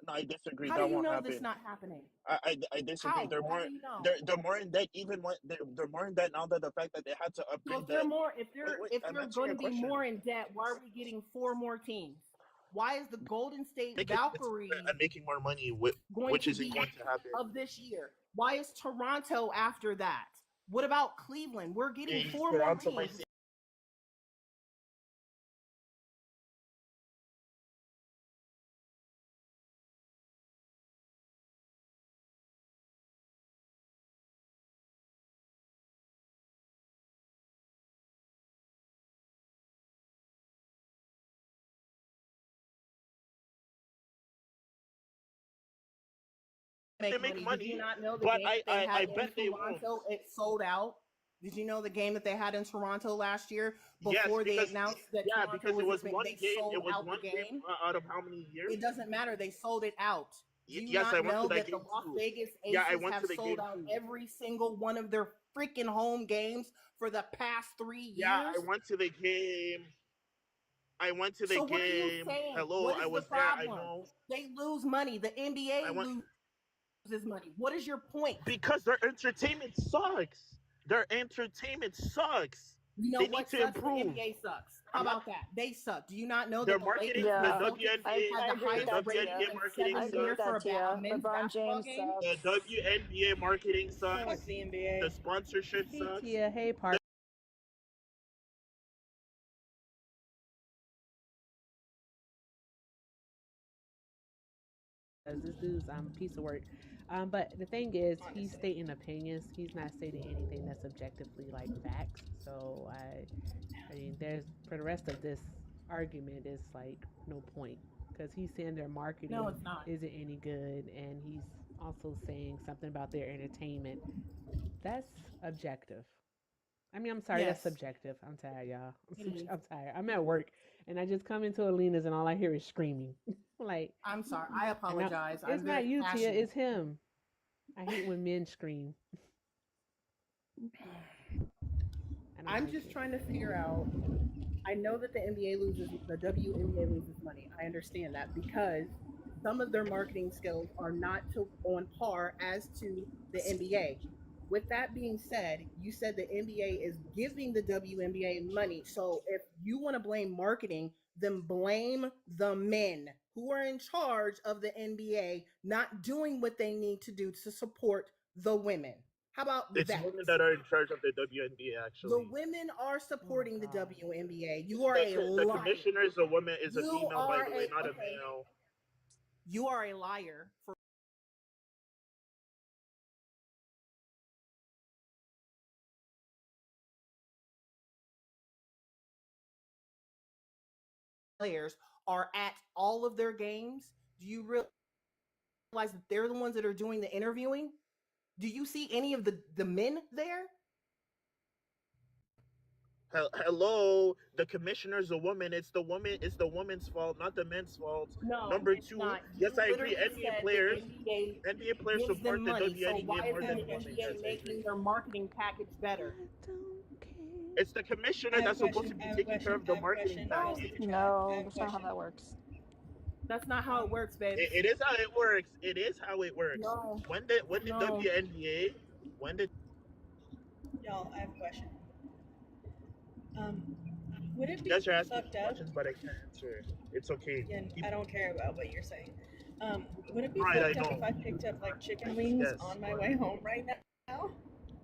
No, I disagree. How That do you won't know happen. this not happening? I disagree. How? They're How more. do you know? They're more in debt. Even when they're more in debt now that the fact that they had to So upgrade if they're them. more, if they're I'm going answering to your be question. more in debt, why are we getting 4 more teams? Why is the Golden State making Valkyries and making more money, going which to isn't be going to happen of this year? Why is Toronto after that? What about Cleveland? We're getting in 4 more Toronto. My teams. They make money. Did you not know the But game that they I had in bet they won't. Toronto? It sold out. Did you know the game that they had in Toronto last year Yes, before they because announced that yeah, Toronto because it was expanding, one they game. sold It was out one the game game? out of how many years? It doesn't matter. They sold it out. Do you Yes, I not went to know that that the game Las too. Vegas Yeah, I Aces went have to the sold game out too. every single one of their freaking home games for the past 3 years? Yeah, I went to the game. I went to the So game. what are you saying? Hello, What is I was the there. I problem? know. They lose money. The NBA loses money. What is your point? Because their entertainment sucks. Their entertainment sucks. You know they what need to sucks? improve. The NBA sucks. How about that? They suck. Do you not know Their that the marketing, Lakers the and the Celtics WNBA, had the agree with highest that, rating Tia. in marketing 7 I agree years with for that, a Tia. men's LeBron basketball James game? The sucks. WNBA marketing sucks. Fuck the NBA. The sponsorship Hey sucks. Tia, hey Park. This dude's a piece of work. But the thing is, he's stating opinions. He's not stating anything that's objectively like facts. So I mean, there's for the rest of this argument, it's like no point because he's saying their marketing No, it's not. isn't any good, and he's also saying something about their entertainment. That's objective. I mean, I'm sorry, that's Yes. subjective. I'm tired, y'all. It is. I'm tired. I'm at work, and I just come into Alina's, and all I hear is screaming. Like, I'm sorry. I apologize. it's I'm not very you, Tia. passionate. It's him. I hate when men scream. I'm just trying to figure out. I know that the WNBA loses money. I understand that because some of their marketing skills are not on par as to the NBA. With that being said, you said the NBA is giving the WNBA money. So if you want to blame marketing, then blame the men who are in charge of the NBA not doing what they need to do to support the women. How about It's that? women that are in charge of the WNBA. Actually, The women are supporting the WNBA. You are a the liar. commissioner is a woman. Is a You female, by are the way, not a okay. male. You are a liar for players are at all of their games. Do you realize that they're the ones that are doing the interviewing? Do you see any of the men there? Hello, the commissioner's a woman. It's the woman. It's the woman's fault, not the men's fault. No, Number it's two, not. yes, You I agree. literally NBA said players, the NBA players gives support them the money. So WNBA why more isn't than the women. NBA Yes, I making agree. their marketing package better? It's the commissioner that's supposed to be taking care of the marketing package. No, that's not how that works. That's not how it works, babe. It is how it works. It is how it works. No. When the WNBA, when the Y'all, I have a question. Would it be you guys are asking fucked up? questions, but I can't answer. It's okay. And I don't care about what you're saying. Would it be Right, fucked I up if I picked up like chicken wings on my way home right now?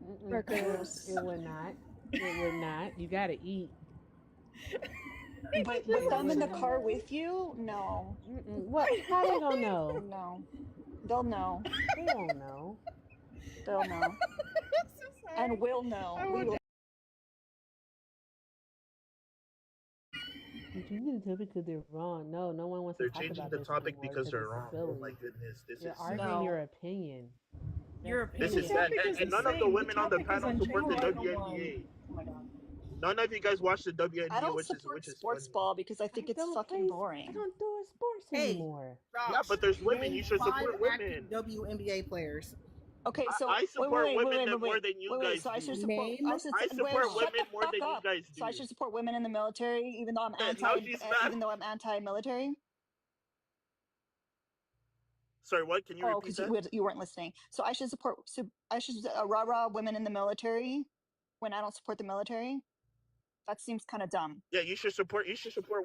It would not. It would not. You gotta eat. But with them in the car with you? No. What? How they gonna know? No. They'll know. They won't know. They'll know. And we'll know. We will. You need to tell because they're wrong. No, no one wants They're to talk changing about the this topic anymore because they're it's wrong. silly. Oh my goodness, this You're is arguing your opinion. Your This opinion. is sad, and none of the women on the panel support the WNBA. Oh my god. None of you guys watch the WNBA, I don't which support is sports funny. ball because I think it's fucking boring. I don't do sports anymore. Yeah, but there's women. You should Name support 5 women. active WNBA players. Okay, so I support women more than you guys So I do. should support. I support shut women the more fuck than you up. guys So I do. should support women in the military, even though I'm now she's mad. even though I'm anti-military. Sorry, what? Can you Oh, repeat because that? you weren't listening. So I should support. So I should rah women in the military when I don't support the military. That seems kind of dumb. Yeah, you should support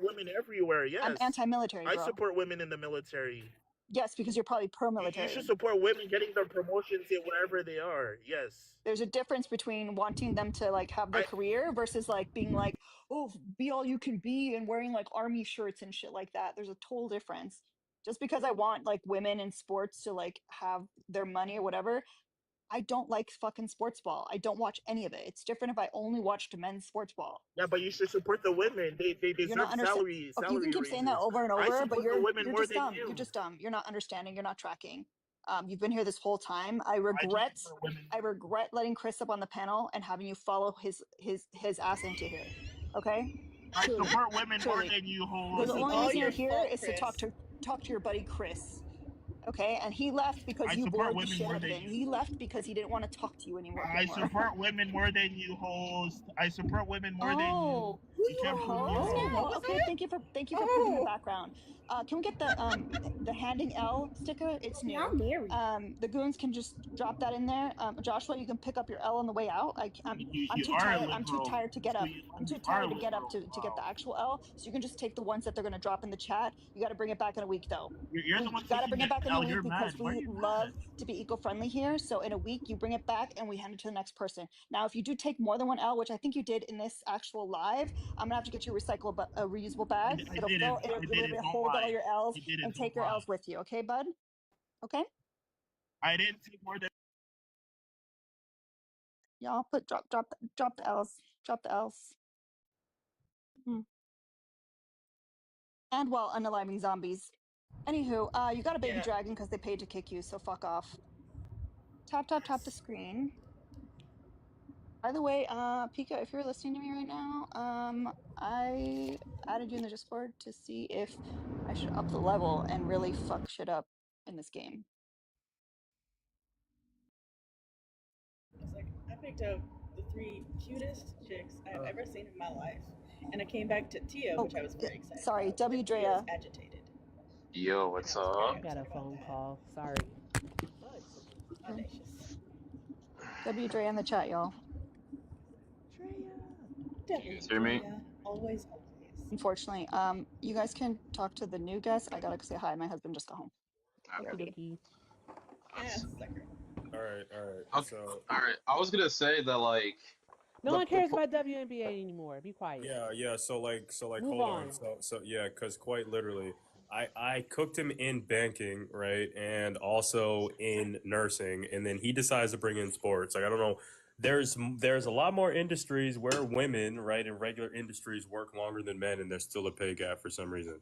women everywhere. Yes. I'm anti-military, I bro. support women in the military. Yes, because you're probably pro-military. You should support women getting their promotions in wherever they are. Yes. There's a difference between wanting them to like have their career versus like being like, oh, be all you can be and wearing like army shirts and shit like that. There's a total difference. Just because I want like women in sports to like have their money or whatever, I don't like fucking sports ball. I don't watch any of it. It's different if I only watched men's sports ball. Yeah, but you should support the women. They deserve salary. Okay, you can keep saying that over and I over, support but the you're women more just than dumb. you. You're just dumb. You're not understanding. You're not tracking. You've been here this whole time. I regret letting Chris up on the panel and having you follow his ass into here. Okay. I support women more than you, hoes. The only reason you're here is to talk to your buddy Chris. Okay, and he left because you blowed the shit out of him. He left because he didn't want to talk to you anymore. I support women more than you, host. I support women more than you. You can't prove me wrong. Okay, thank you for putting the background. Can we get the handing L sticker? It's new. I'm married. The goons can just drop that in there. Joshua, you can pick up your L on the way out. I'm too tired. I'm too tired to get up. I'm too tired to get up to get the actual L. So you can just take the ones that they're gonna drop in the chat. You got to bring it back in a week though. You're the one You got to bring it back in a week you're because mad. we love to be eco-friendly here. So in a week, you bring it back and we hand it to the next person. Now, if you do take more than one L, which I think you did in this actual live, I'm gonna have to get you a reusable bag. It'll hold all your L's and take your L's with you. Okay, bud? Okay. I didn't take more than. Y'all put drop the L's. Drop the L's. And while unaliving zombies. Anywho, you got a baby dragon because they paid to kick you, so fuck off. Tap the screen. By the way, Pika, if you're listening to me right now, I added you in the Discord to see if I should up the level and really fuck shit up in this game. It's like I picked up the 3 cutest chicks I've ever seen in my life, and I came back to Tia, which I was very excited. Sorry, about. W. Drea. Agitated. Yo, what's up? I got a phone call. Sorry. Audacious. W. Drea in the chat, y'all. Can you guys hear me? Always. Unfortunately, you guys can talk to the new guest. I gotta say hi. My husband just got home. Okay. All right. Okay. So, all right. I was gonna say that like. No one cares about WNBA anymore. Be quiet. Yeah. So like, Move hold on. on. So yeah, because quite literally, I cooked him in banking, right, and also in nursing, and then he decides to bring in sports. Like I don't know. There's a lot more industries where women, right, in regular industries work longer than men, and there's still a pay gap for some reason.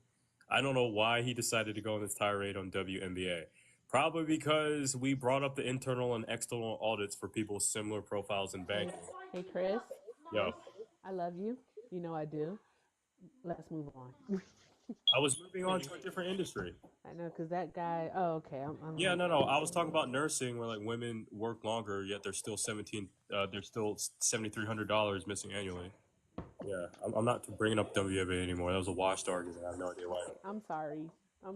I don't know why he decided to go on this tirade on WNBA. Probably because we brought up the internal and external audits for people with similar profiles in banking. Hey, Chris. Yo. I love you. You know I do. Let's move on. I was moving on to a different industry. I know, because that guy. Oh, okay. Yeah, no. I was talking about nursing, where like women work longer, yet there's still $7,300 missing annually. Yeah, I'm not bringing up WNBA anymore. That was a washed argument. I have no idea why. I'm sorry.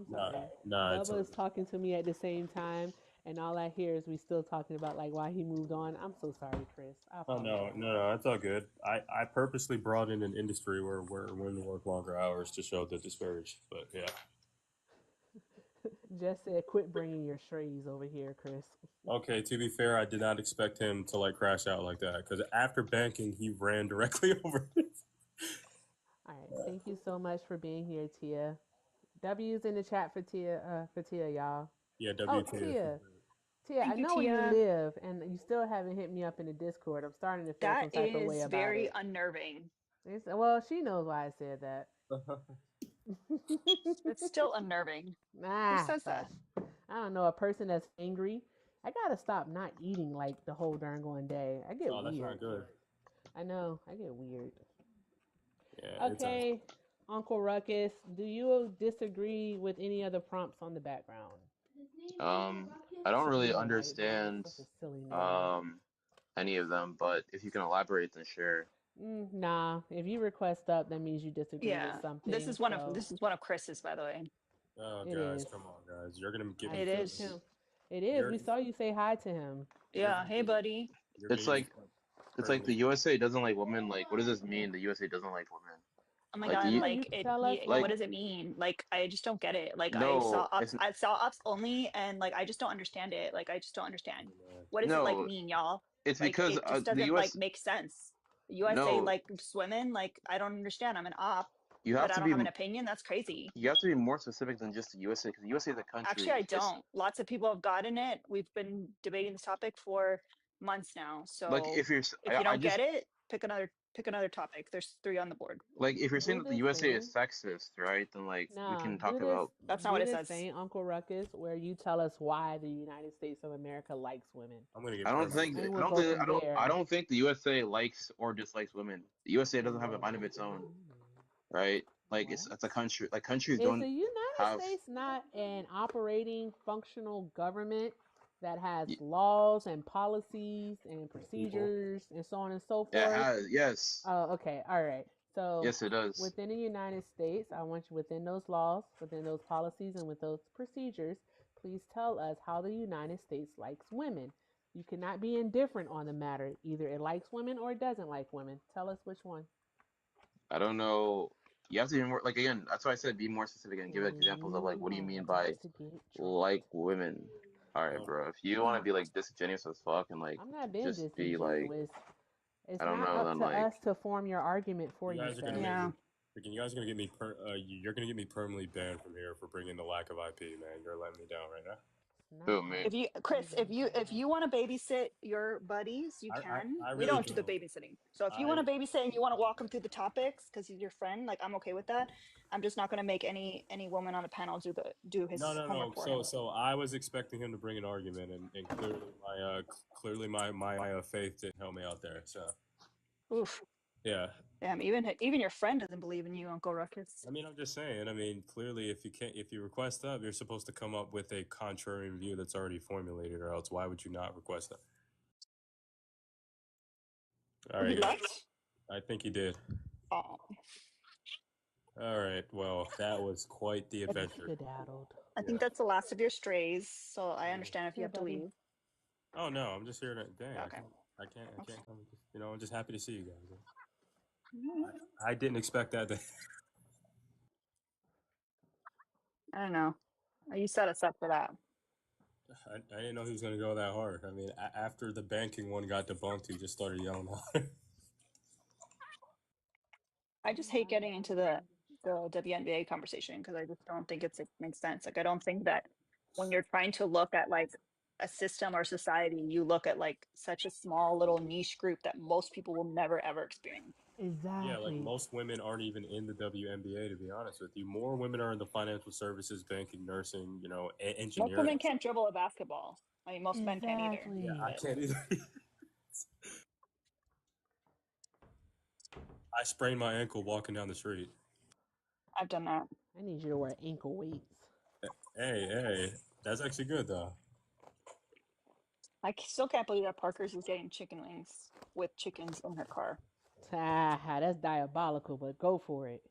Nah. Bubba was talking to me at the same time, and all I hear is we still talking about like why he moved on. I'm so sorry, Chris. Oh no, that's all good. I purposely brought in an industry where women work longer hours to show the disparage. But yeah. Just said, quit bringing your strays over here, Chris. Okay, to be fair, I did not expect him to like crash out like that because after banking, he ran directly over it. All right, thank you so much for being here, Tia. W's in the chat for Tia, y'all. Yeah, Tia, I know where you live, and you still haven't hit me up in the Discord. I'm starting to feel some type of way about it. That is very unnerving. Well, she knows why I said that. It's still unnerving. Who says that? I don't know. A person that's angry. I gotta stop not eating like the whole darn going day. I get weird. That's not good. I know. I get weird. Yeah. Okay, Uncle Ruckus, do you disagree with any of the prompts on the background? I don't really understand any of them, but if you can elaborate, then sure. Nah, if you request up, that means you disagree with something. This is one of Chris's, by the way. Oh, guys, come on, guys. You're gonna give me. It is. It is. We saw you say hi to him. Yeah. Hey, buddy. It's like It's like the USA doesn't like women. Like, what does this mean? The USA doesn't like women. Oh my Like, God, you, Yeah, you like can tell us what like, why. does it mean? Like, I just don't get it. Like, no, I saw ups only, and like, I just don't understand it. Like, I just don't understand. What does it like no. mean, y'all? It's Like, because it just the doesn't like US. make sense. The USA No, like swimming. Like, I don't understand. I'm an op, you have but I to don't be. have an opinion. That's crazy. You have to be more specific than just the USA because the USA is a Actually, country. I It's don't. Lots of people have gotten it. We've been debating this topic for months now. like So if you're. if you I don't get just it, pick another topic. There's three on the board. like if you're saying Do that the this USA is thing. sexist, right? Then like we Nah, can talk about. That's not what do it this says. thing, Uncle Ruckus, where you tell us why the United States of America likes women. I'm gonna I get don't permanently think. And banned. I we'll don't go think. from I there. don't think the USA likes or dislikes women. The USA doesn't have a mind of its own, right? Like it's a country. Like countries Is don't the United have. States not an operating functional government that has laws and policies and People. procedures and so on and so Yeah, it forth? has. Yes. Oh, okay. All right. So Yes, it does. within the United States, I want you within those laws, within those policies, and with those procedures, please tell us how the United States likes women. You cannot be indifferent on the matter. Either it likes women or it doesn't like women. Tell us which one. I don't know. You have to be more like again. That's why I said be more specific and give examples of like what do you Ooh, mean about by to get like trumped. women. All right, Well, bro. If you want to be like disingenuous as fuck and like I'm not being just be like disingenuous. It's I don't not know, up then to like us to form your argument for you you, guys are gonna sir. make Yeah. me. Freaking, you guys are gonna get me. You're gonna get me permanently banned from here for bringing the lack of IP, man. You're letting me down right now. It's not who me. If you, Chris, if you want to babysit your buddies, you can. I We really don't do the don't. babysitting. So if you I want to babysit and you want to walk him through the topics because he's your friend, like I'm okay with that. I'm just not going to make any woman on the panel do his no. homework for him. So I was expecting him to bring an argument, and clearly my faith didn't help me out there. So Oof. yeah. Damn. Even your friend doesn't believe in you, Uncle Ruckus. I mean, I'm just saying. I mean, clearly, if you request up, you're supposed to come up with a contrary view that's already formulated, or else why would you not request that? All He right, yeah. left. I think he did. Oh, All right. Well, that was quite the He adventure. skedaddled. I think Yeah. that's the last of your strays. So I understand if you Here, have to buddy. leave. Oh no, I'm just here to. Dang, Okay. I can't come. You know, I'm just happy to see you guys. I didn't expect that. I don't know. You set us up for that. I didn't know he was gonna go that hard. I mean, after the banking one got debunked, he just started yelling out. I just hate getting into the WNBA conversation because I just don't think it makes sense. Like I don't think that when you're trying to look at like a system or society, you look at like such a small little niche group that most people will never ever experience. Yeah, like Exactly. most women aren't even in the WNBA, to be honest with you. More women are in the financial services, banking, nursing, Most engineering. women can't dribble a basketball. I mean, most men can't either. Yeah, I Exactly. can't either. I sprained my ankle walking down the street. I've done that. I need you to wear ankle weights. Hey, that's actually good though. I still can't believe that Parker's is getting chicken wings with chickens in her car. That's diabolical, but go for it.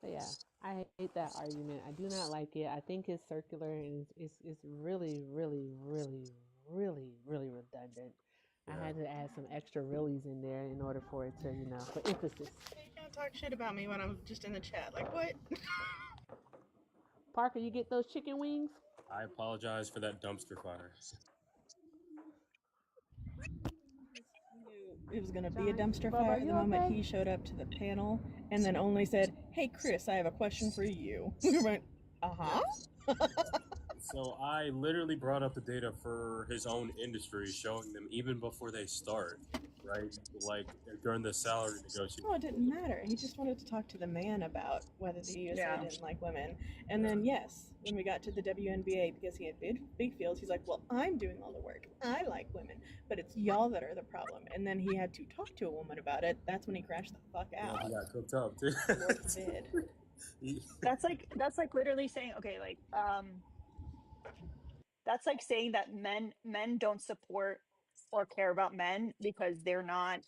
But yeah, I hate that argument. I do not like it. I think it's circular and it's really, really, really, really, really redundant. I had to add some extra reallys in there in order for it to, for emphasis. You can't talk shit about me when I'm just in the chat. Like, what? Parker, you get those chicken wings? I apologize for that dumpster fire. It was going to be a John, dumpster Bubba, fire are the you moment okay? he showed up to the panel and then only said, "Hey, Chris, I have a question for you." We went, uh-huh. So I literally brought up the data for his own industry, showing them even before they start, right? Like during the salary negotiation. Oh, it didn't matter. He just wanted to talk to the man about whether the USA Yeah. didn't like women. And then, yes, when we got to the WNBA, because he had big fields, he's like, well, I'm doing all the work. I like women, but it's y'all that are the problem. And then he had to talk to a woman about it. That's when he crashed the fuck out. Yeah, he got cooked up too. Lord forbid. That's like literally saying, okay, like that's like saying that men don't support or care about men because they're not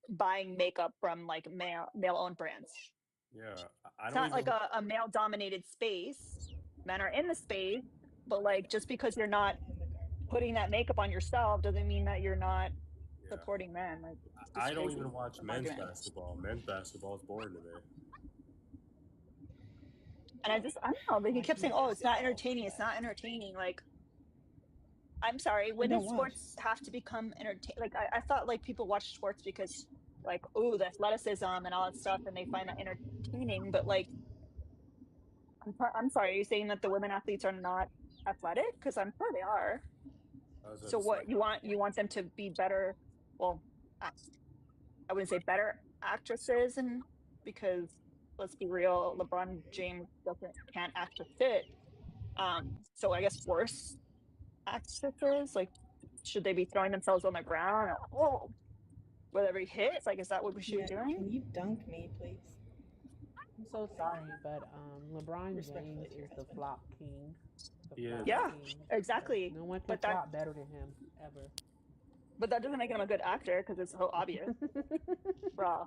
buying makeup from like male owned brands. Yeah, I It's don't not like even. a male dominated space. Men are in the space, But like, just because you're not putting that makeup on yourself doesn't mean that you're not supporting men. Like, it's just I don't crazy even watch men's argument. basketball. Men's basketball is boring to me. And I don't know, but he kept saying, "Oh, it's not entertaining. It's not entertaining." Like, I'm sorry, when Then did what? sports have to become entertain? Like, I thought like people watch sports because like, oh, the athleticism and all that stuff, and they find that entertaining. But like, I'm sorry, are you saying that the women athletes are not athletic? Because I'm sure they are. So what you want them to be better? Well, I wouldn't say better actresses, and because let's be real, LeBron James can't act or fit. So I guess worse actresses, like, should they be throwing themselves on the ground? Oh, with every hit, like, is that what we should be Yeah, doing? can you dunk me, please? I'm so sorry, but LeBron Respectfully James to your is the husband. flop king. The He flop is. Yeah, king. exactly. No one can But that flop better than him ever. but that doesn't make him a good actor because it's so obvious, bro.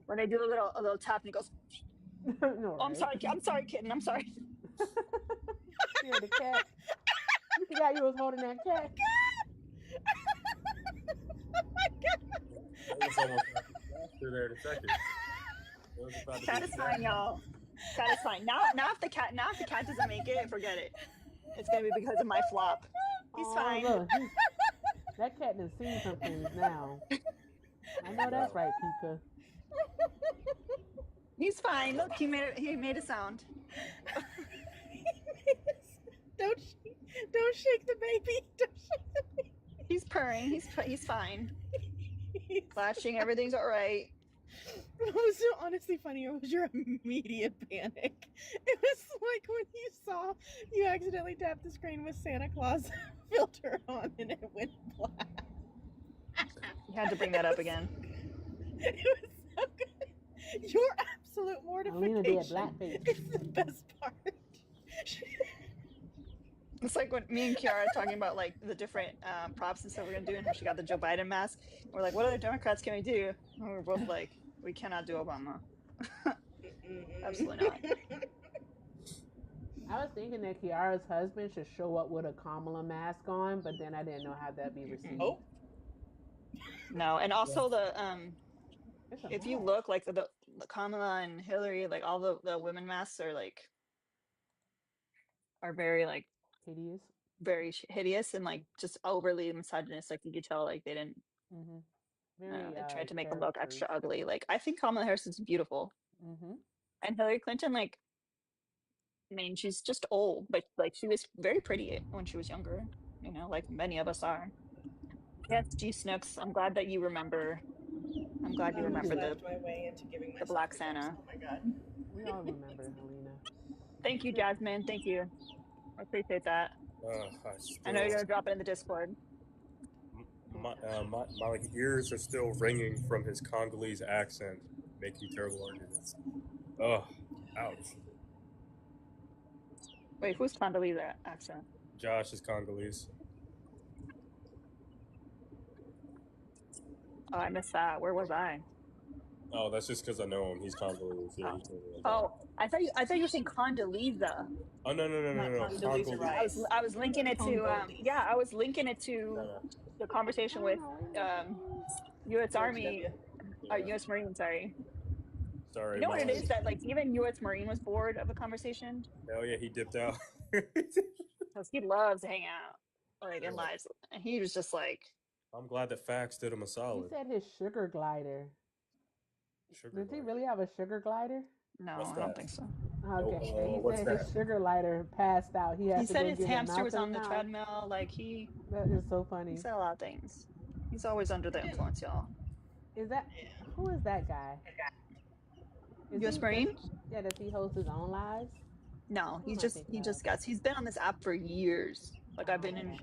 When they do a little tap and he goes, No, "Oh, right? I'm sorry, kitten, I'm sorry." Yeah, the cat. You forgot you was holding that cat. It was almost after there in a second. It was about to be Cat is fine, y'all. Cat is fine. Now if the cat doesn't make it, forget it. It's gonna be because of my flop. He's Oh, fine. look, that cat done seen some things now. I know that's right, Pika. He's fine. Look, he made a sound. Don't shake the baby. Don't shake the baby. He's purring. He's fine. Latching. Everything's all right. What was so honestly funnier was your immediate panic. It was like when you saw you accidentally tapped the screen with Santa Claus filter on and it went black. You had to bring that up again. It was so good. Your absolute Alina did mortification blackface. is the best part. It's like when me and Kiara are talking about like the different props and stuff we're gonna do, and how she got the Joe Biden mask. We're like, what other Democrats can we do? And we're both like, we cannot do Obama. Absolutely not. I was thinking that Kiara's husband should show up with a Kamala mask on, but then I didn't know how that'd be received. Oh. No, and also the if you mask. look like the Kamala and Hillary, like all the women masks are like very like hideous, very hideous, and like just overly misogynist. Like you could tell, like they didn't. Mm-hmm. I don't know, Very they tried to make them look characters. extra ugly. Like I think Kamala Harris is beautiful, Mm-hmm. and Hillary Clinton, like, I mean, she's just old, but like she was very pretty when she was younger. You know, like many of us are. Yes, G Snooks. I'm glad that you remember. I'm glad you remember laughed my way into giving the myself Black the Santa. Oh my god. We all remember Helena. Thank you, Jasmine. Thank you. I appreciate that. I know you're gonna drop it in the Discord. My like ears are still ringing from his Congolese accent, making terrible arguments. Oh, ouch. Wait, who's Congolese accent? Josh is Congolese. Oh, I missed that. Where was I? Oh, that's just because I know him. He's Congolese. Yeah, he's totally like Oh, I thought you were saying Condoleezza. Oh no. Congolese. I was linking it to I was linking it to the conversation with U.S. Army, U.S. Marine. Sorry. Sorry, You know what it is that like even U.S. Marine was bored of the conversation Hell yeah, he dipped out. because he loves to hang out like in lives, and he was just like, I'm glad that Fax did him a He solid. said his sugar glider. Did he really have a sugar glider? No, What's I don't that? think so. Okay, he what's said that? his sugar glider passed out. He He said his hamster was on the treadmill. Like that is so funny. He said a lot of things. He's always under the influence, y'all. Is that who is that guy? U.S. Marine? Does he host his own lives? No, he just gets. He's been on this app for years. Like I've been in,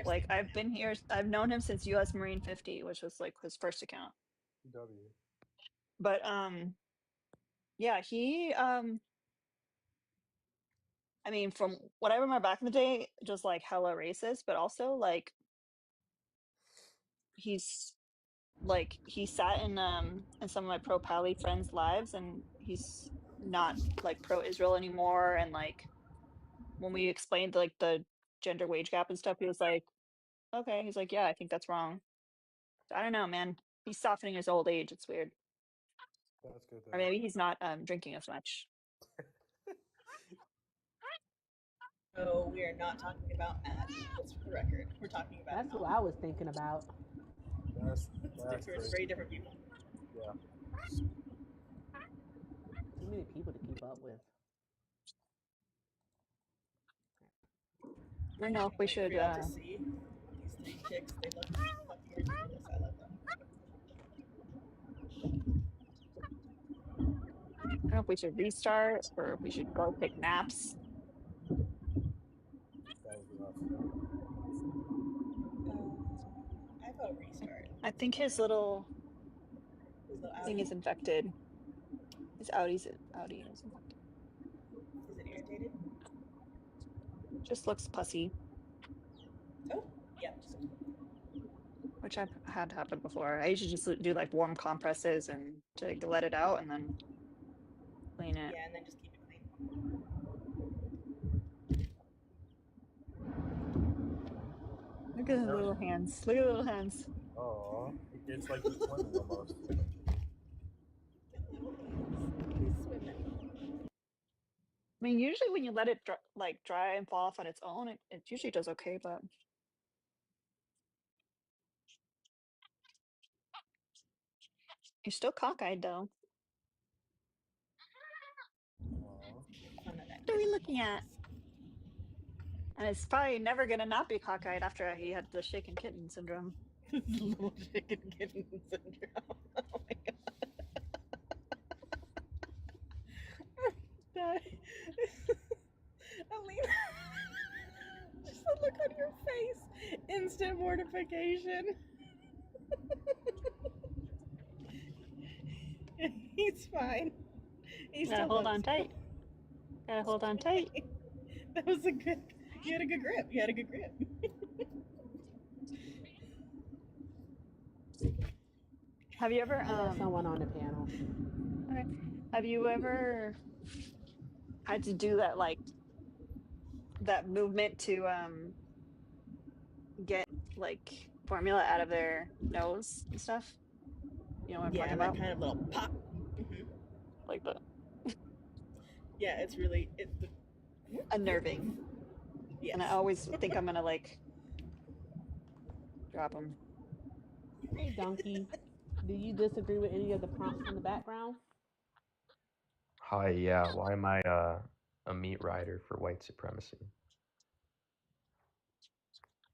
like I've been here. I've known him since U.S. Marine 50, which was like his first account. W. But yeah, he I mean, from what I remember back in the day, just like hella racist, but also like he's like he sat in some of my pro Pally friends' lives, and he's not like pro Israel anymore, and like when we explained like the gender wage gap and stuff, he was like, okay. He's like, yeah, I think that's wrong. So I don't know, man. He's softening his old age. It's weird. That's good. Or maybe he's not drinking as much. So we are not talking about Matt, just for the record. We're talking about That's who I was thinking about. That's two very different people. Yeah. Too many people to keep up with. I don't know if we should. For y'all to see these three chicks, they look fucking ridiculous. I love them. I don't know if we should restart or if we should go take naps. That was rough. I vote restart. I think his little thing outie. is infected. His outie is infected. Is it irritated? Just looks pussy. Oh, yeah. Which I've had happen before. I usually just do like warm compresses and to let it out and then clean it. Yeah, and then just keep it clean. Look at his little hands. Look at the little hands. Oh, it's like he's swimming almost. I mean, usually when you let it dry and fall off on its own, it usually does okay, but you're still cockeyed though. What are we looking at? And it's probably never gonna not be cockeyed after he had the shaken kitten syndrome. Little chicken kitten syndrome. Oh my god. Alina, just the look on your face. Instant mortification. He's fine. He's Gotta hold on tight. Gotta hold on tight. That was a good. You had a good grip. You had a good grip. Have you ever someone on the panel? Okay. Have you ever had to do that that movement to get like formula out of their nose and stuff? You know what I'm talking about? That kind of little pop. Mm-hmm. Like the. Yeah, it's really unnerving. Yes. And I always think I'm gonna like drop them. Hey, Donkey. Do you disagree with any of the prompts in the background? Hi, yeah. Why am I a meat rider for white supremacy?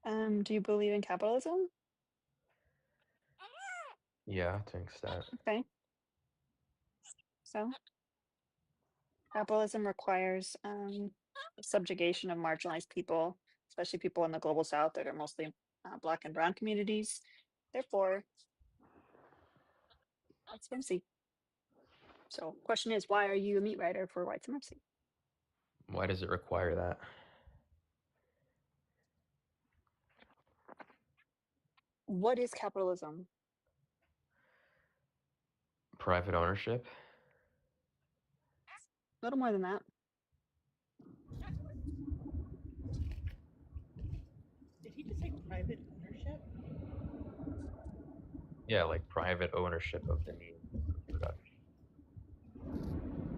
Do you believe in capitalism? Yeah, to an extent. Okay. So capitalism requires subjugation of marginalized people, especially people in the global south that are mostly Black and brown communities. Therefore, white supremacy. So question is, why are you a meat rider for white supremacy? Why does it require that? What is capitalism? Private ownership? A little more than that. Did he just say private ownership? Yeah, like private ownership of the meat production.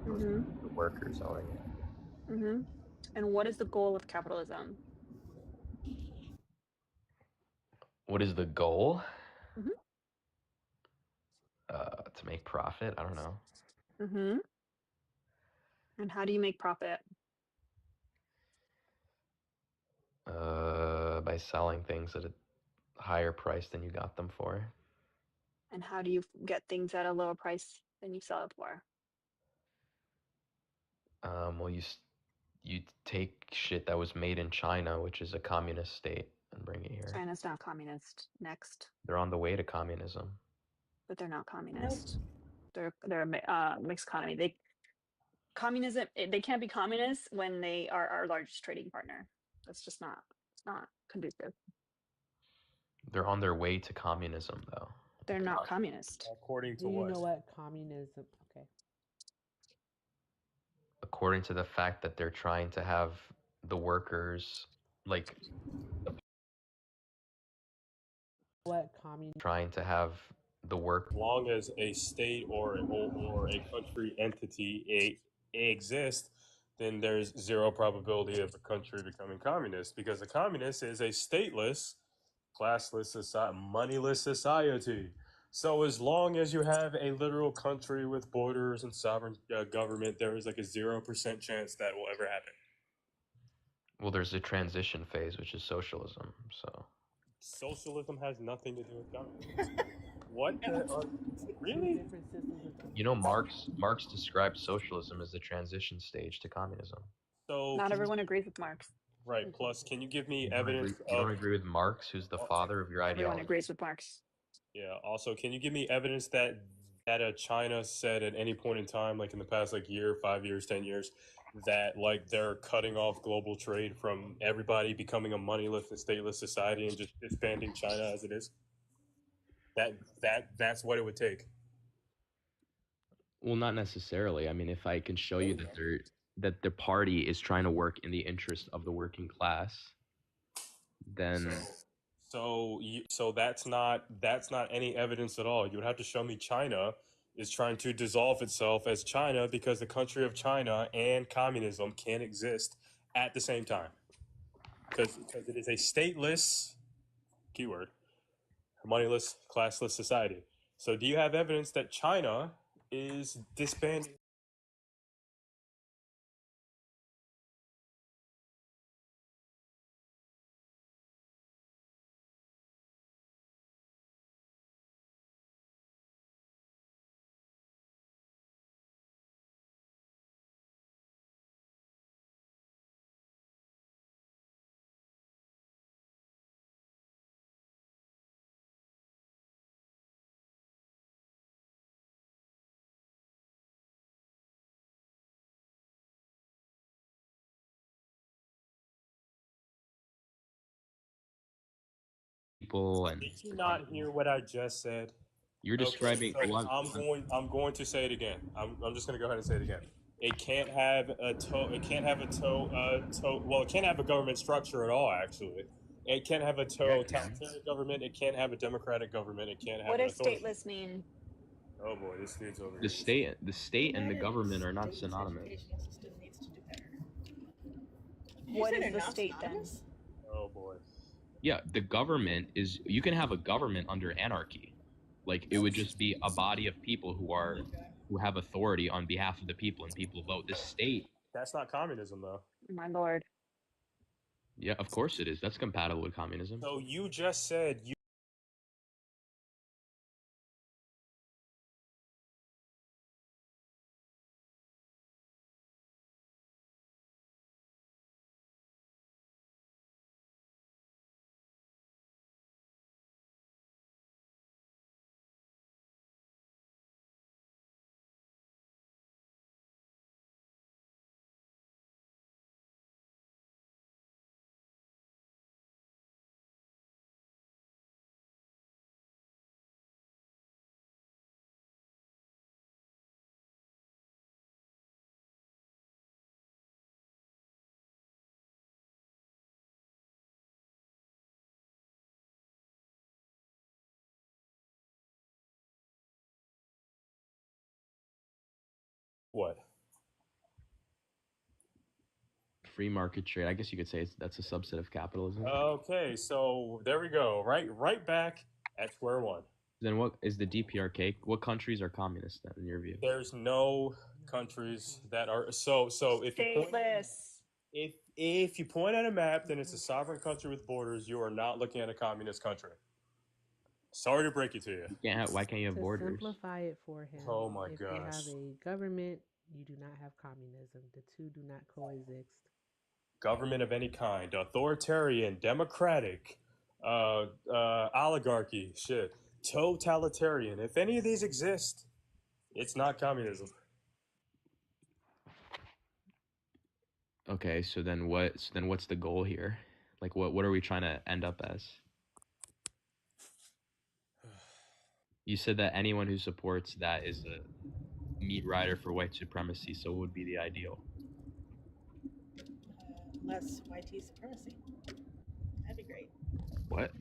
The workers owning it. Mm-hmm. And what is the goal of capitalism? What is the goal? Mm-hmm. To make profit? I don't know. Mm-hmm. And how do you make profit? By selling things at a higher price than you got them for. And how do you get things at a lower price than you sell it for? Well, you take shit that was made in China, which is a communist state, and bring it here. China's not communist. Next. They're on the way to communism. But they're not communist. Nope. They're a mixed economy. They can't be communist when they are our largest trading partner. That's just not. It's not conducive. They're on their way to communism, though. They're not communist. According to Do you what? know what communism? Okay. According to the fact that they're trying to have the workers, like What communist trying to have the work. As long as a state or a country entity exists, then there's zero probability of a country becoming communist, because a communist is a stateless, classless, moneyless society. So as long as you have a literal country with borders and sovereign government, there is like a 0% chance that will ever happen. Well, there's a transition phase, which is socialism. So Socialism has nothing to do with communism. What? Really? you know, Marx described socialism as the transition stage to communism. So Not everyone agrees with Marx. Right. Plus, can you give me You don't evidence agree, you of? don't agree with Marx, who's the father of your Everyone ideology? agrees with Marx. Yeah. Also, can you give me evidence that China said at any point in time, like in the past like year, 5 years, 10 years, that like they're cutting off global trade from everybody becoming a moneyless and stateless society and just disbanding China as it is? That's what it would take. Well, not necessarily. I mean, if I can show you that the party is trying to work in the interest of the working class, then So that's not any evidence at all. You would have to show me China is trying to dissolve itself as China because the country of China and communism can't exist at the same time. Because it is a stateless, keyword, moneyless, classless society. So do you have evidence that China is disbanding? people and Did you not hear what I just said? you're describing. Okay, so I'm going to say it again. I'm just going to go ahead and say it again. It can't have a it can't have well, it can't have a government structure at all, actually. It can't have a totalitarian government. It can't have a democratic government. It can't have What an does authority. stateless mean? Oh boy, this dude's over The here. state and the government are not synonymous. What is the state then? Oh boy. Yeah, the government is. You can have a government under anarchy, like it would just be a body of people who have authority on behalf of the people, and people vote. The state. That's not communism, though. My lord. Yeah, of course it is. That's compatible with communism. So you just said you. What? Free market trade. I guess you could say that's a subset of capitalism. Okay, so there we go. Right back at square one. Then what is the DPRK? What countries are communist then, in your view? There's no countries that are so if you point, if you point at a map, then it's a sovereign country with borders. You are not looking at a communist country. Sorry to break it to you. Why can't you have to borders? simplify it for him? Oh my if gosh. you have a government, you do not have communism. The two do not coexist. Government of any kind, authoritarian, democratic, oligarchy, shit, totalitarian. If any of these exist, it's not communism. Okay, so then what's the goal here? Like what are we trying to end up as? You said that anyone who supports that is a meat rider for white supremacy, so what would be the ideal? less YT supremacy. That'd be great. What?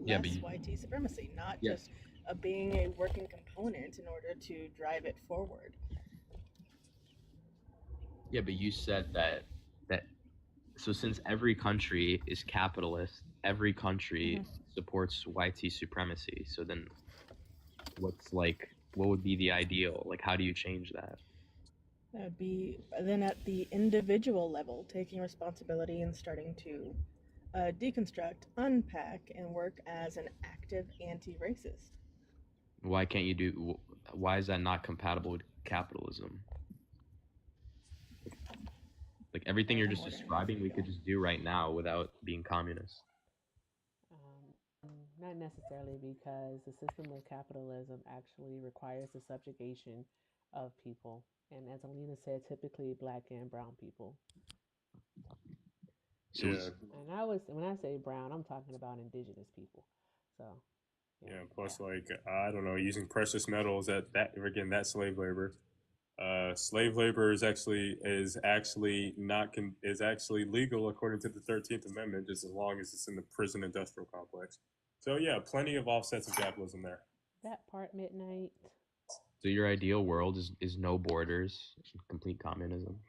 Less YT supremacy, not just being a working component in order to drive it forward. Yeah, but you said that so since every country is capitalist, every country supports YT supremacy. So then what would be the ideal? Like, how do you change that? That would be then at the individual level, taking responsibility and starting to deconstruct, unpack, and work as an active anti-racist. Why can't you do? Why is that not compatible with capitalism? Like everything you're just describing, we could just do right now without being communist. Not necessarily, because the system of capitalism actually requires the subjugation of people, and as Alina said, typically black and brown people. So yeah. And when I say brown, I'm talking about indigenous people. So yeah, plus like I don't know, using precious metals that's slave labor. Slave labor is actually legal according to the 13th Amendment, just as long as it's in the prison industrial complex. So yeah, plenty of offsets of capitalism there. That part, Midnight. So your ideal world is no borders, complete communism.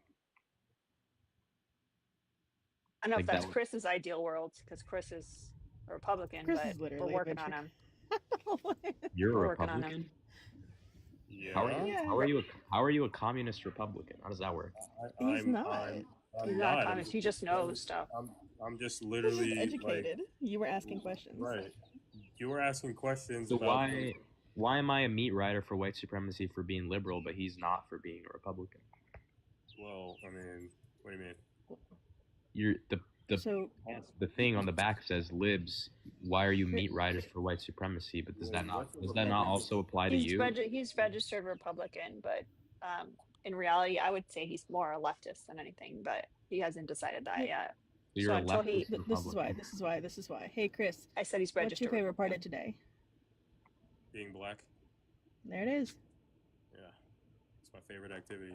I don't know if that's Chris's ideal world, because Chris is a Republican, but we're working on him. You're a Republican? Yeah. How are you a communist Republican? How does that work? He's not. He's not a communist. He just knows stuff. I'm just literally educated. You were asking questions. Right. You were asking questions. So why am I a meat rider for white supremacy for being liberal, but he's not for being a Republican? Well, I mean, what do you mean? You're the thing on the back says libs. Why are you meat riders for white supremacy? But does that not also apply to you? He's registered Republican, but in reality, I would say he's more a leftist than anything. But he hasn't decided that yet. So you're a leftist Republican. This is why. Hey, Chris. I said he's registered. What's your favorite part of today? Being black. There it is. Yeah, it's my favorite activity.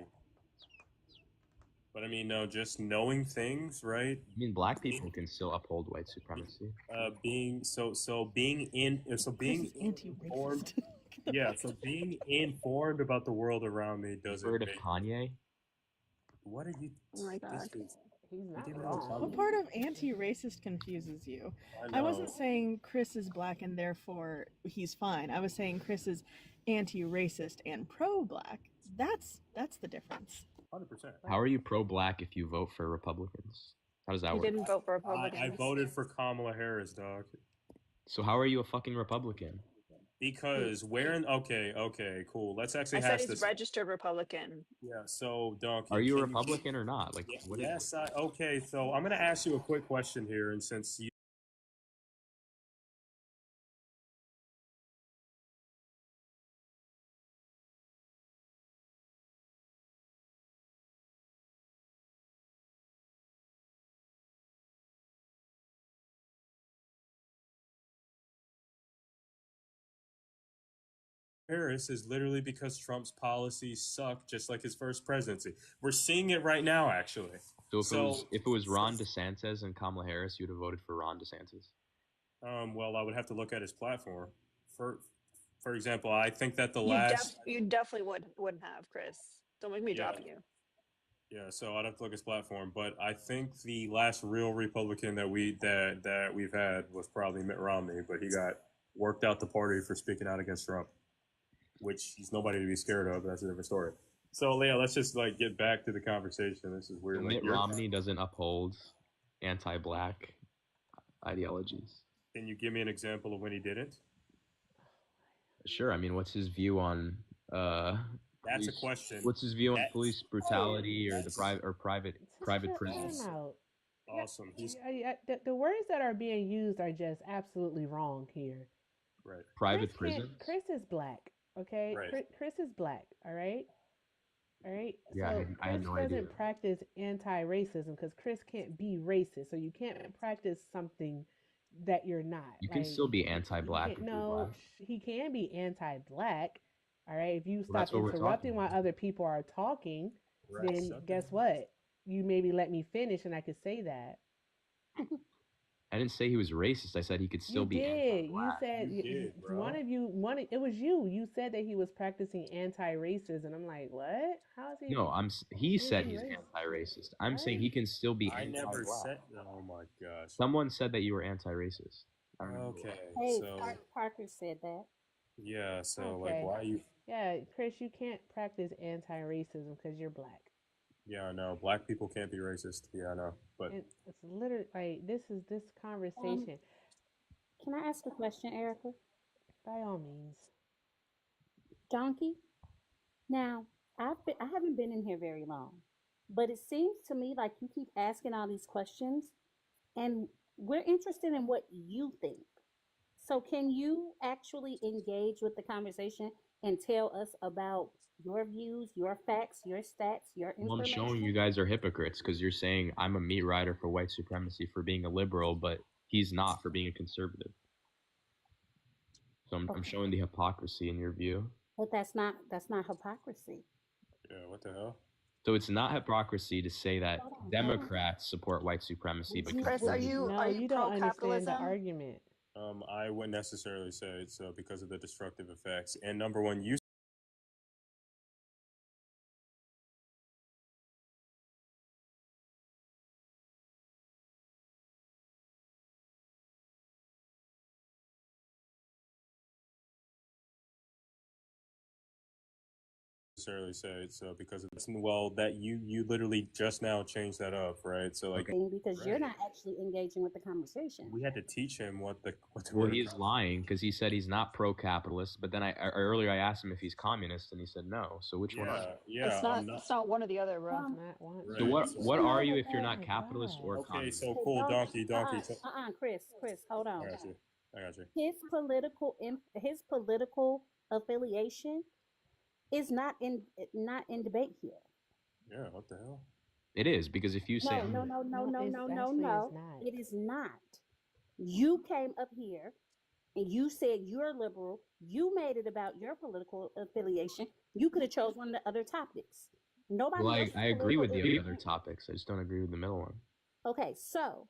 But I mean, no, just knowing things, right? I mean, black people can still uphold white supremacy. Being informed. Yeah, so being informed about the world around me doesn't. Heard of Kanye? What are you? Oh my God. He's not wrong. What part of anti-racist confuses you? I wasn't saying Chris is black and therefore he's fine. I was saying Chris is anti-racist and pro-black. That's the difference. 100%. How are you pro-black if you vote for Republicans? How does that work? He didn't vote for Republicans. I voted for Kamala Harris, dog. So how are you a fucking Republican? Because okay, cool. Let's actually hash this. I said he's registered Republican. Yeah, so Donkey. Are you a Republican or not? Like, yes, okay, so I'm going to ask you a quick question here, and since you Harris is literally because Trump's policies suck, just like his first presidency. We're seeing it right now, actually. So if it was Ron DeSantis and Kamala Harris, you'd have voted for Ron DeSantis. Well, I would have to look at his platform. For example, I think that you definitely wouldn't have, Chris. Don't make me drop you. Yeah, so I'd have to look at his platform, but I think the last real Republican that we've had was probably Mitt Romney, but he got worked out the party for speaking out against Trump, which he's nobody to be scared of. That's a different story. So, Leo, let's just get back to the conversation. This is weird. Mitt Romney doesn't uphold anti-black ideologies. Can you give me an example of when he didn't? Sure. I mean, what's his view on? That's a question. What's his view on police brutality or the private prisons? Awesome. The words that are being used are just absolutely wrong here. Right. Private prisons. Chris is black. Okay. Right. Chris is black. All right. All right. Yeah, so I had no Chris idea. doesn't practice anti-racism because Chris can't be racist. So you can't practice something that you're not. You can still be anti-black. No, he can be anti-black. All right. If you Well, stop interrupting while other people are talking, then guess what? you maybe let me finish and I could say that. I didn't say he was racist. I said he could still You be did. You anti-black. said You did, bro. one of you. It was you. You said that he was practicing anti-racist, and I'm like, what? How is he? No, he said he's racist? anti-racist. I'm What? saying he can still be I never anti-black. said. Oh my gosh. Someone said that you were anti-racist. I don't know. Okay, Hey, so Parker said that. yeah, so Okay. like, why you? Yeah, Chris, you can't practice anti-racism because you're black. Yeah, I know. Black people can't be racist. Yeah, I know. But It's literally like this conversation. Can I ask a question, Erica? By all means. Donkey. Now, I haven't been in here very long, but it seems to me like you keep asking all these questions, and we're interested in what you think. So, can you actually engage with the conversation and tell us about your views, your facts, your stats, your Well, I'm information? showing you guys are hypocrites because you're saying I'm a meat rider for white supremacy for being a liberal, but he's not for being a conservative. So I'm showing the hypocrisy in your view. But that's not hypocrisy. yeah, what the hell? So it's not hypocrisy to say that Democrats support white supremacy, but Chris, are you don't understand the pro-capitalism? argument. I wouldn't necessarily say it's because of the destructive effects. And number one, you necessarily say it's because of this. Well, that you literally just now changed that up, right? So like, Because you're not actually engaging with the conversation. we had to teach him what the well, he's lying because he said he's not pro-capitalist. But then earlier I asked him if he's communist, and he said no. So which one are you? It's not one or the other, bro. So what are you if you're not capitalist or okay? communist? So cool, donkey. Chris, hold on. I got you. His political affiliation is not in debate here. Yeah, what the hell? It is because if you say No. It is not. You came up here and you said you're liberal. You made it about your political affiliation. You could have chose one of the other topics. Nobody. Well, I agree with the other topics. I just don't agree with the middle one. Okay, so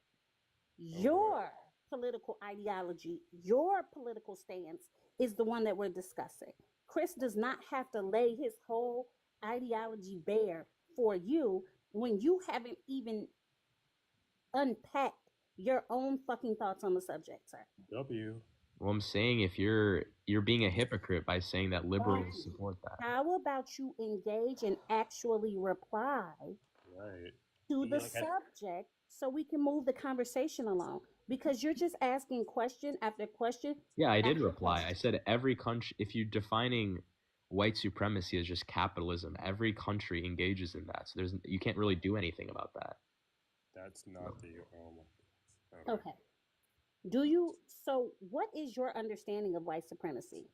your political ideology, your political stance is the one that we're discussing. Chris does not have to lay his whole ideology bare for you when you haven't even unpacked your own fucking thoughts on the subject, sir. W. Well, I'm saying if you're being a hypocrite by saying that liberals support that. How about you engage and actually reply to the subject so we can move the conversation along? Because you're just asking question after question. Yeah, I did reply. I said every country, if you're defining white supremacy as just capitalism, every country engages in that. So you can't really do anything about that. That's not the. Okay. So what is your understanding of white supremacy?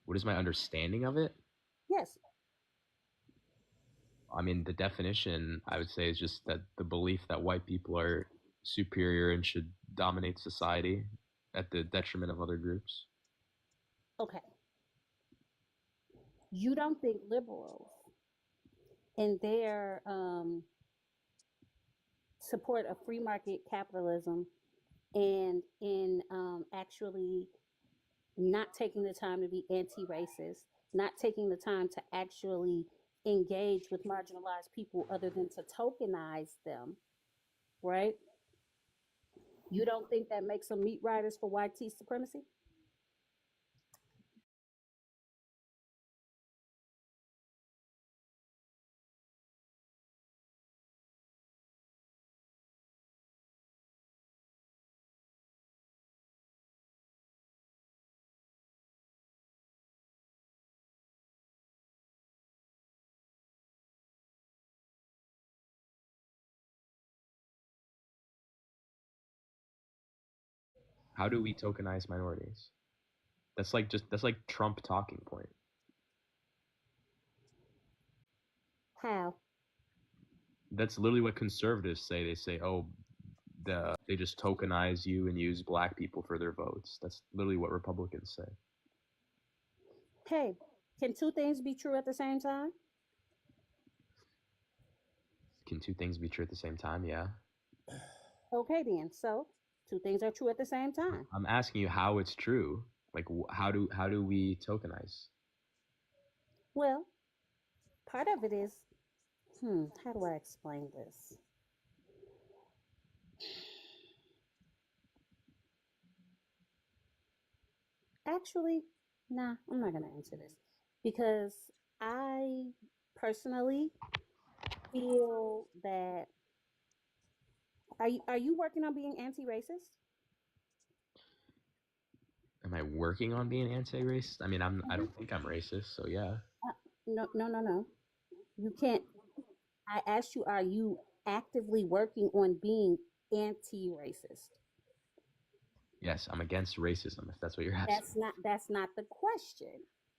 What is my understanding of it? Yes. I mean, the definition, I would say, is just that the belief that white people are superior and should dominate society at the detriment of other groups. Okay. You don't think liberals in their support of free market capitalism and in actually not taking the time to be anti-racist, not taking the time to actually engage with marginalized people other than to tokenize them, right? You don't think that makes them meat riders for white supremacy? How do we tokenize minorities? That's like Trump talking point. How? That's literally what conservatives say. They say, oh, they just tokenize you and use black people for their votes. That's literally what Republicans say. Hey, can two things be true at the same time? Can two things be true at the same time? Yeah. Okay, then. So, two things are true at the same time. I'm asking you how it's true. Like, how do we tokenize? Well, part of it is, how do I explain this? Actually, nah, I'm not going to answer this because I personally feel that. Are you working on being anti-racist? Am I working on being anti-racist? I mean, I don't think I'm racist, so yeah. No. You can't. I asked you, are you actively working on being anti-racist? Yes, I'm against racism, if that's what you're asking. That's not the question.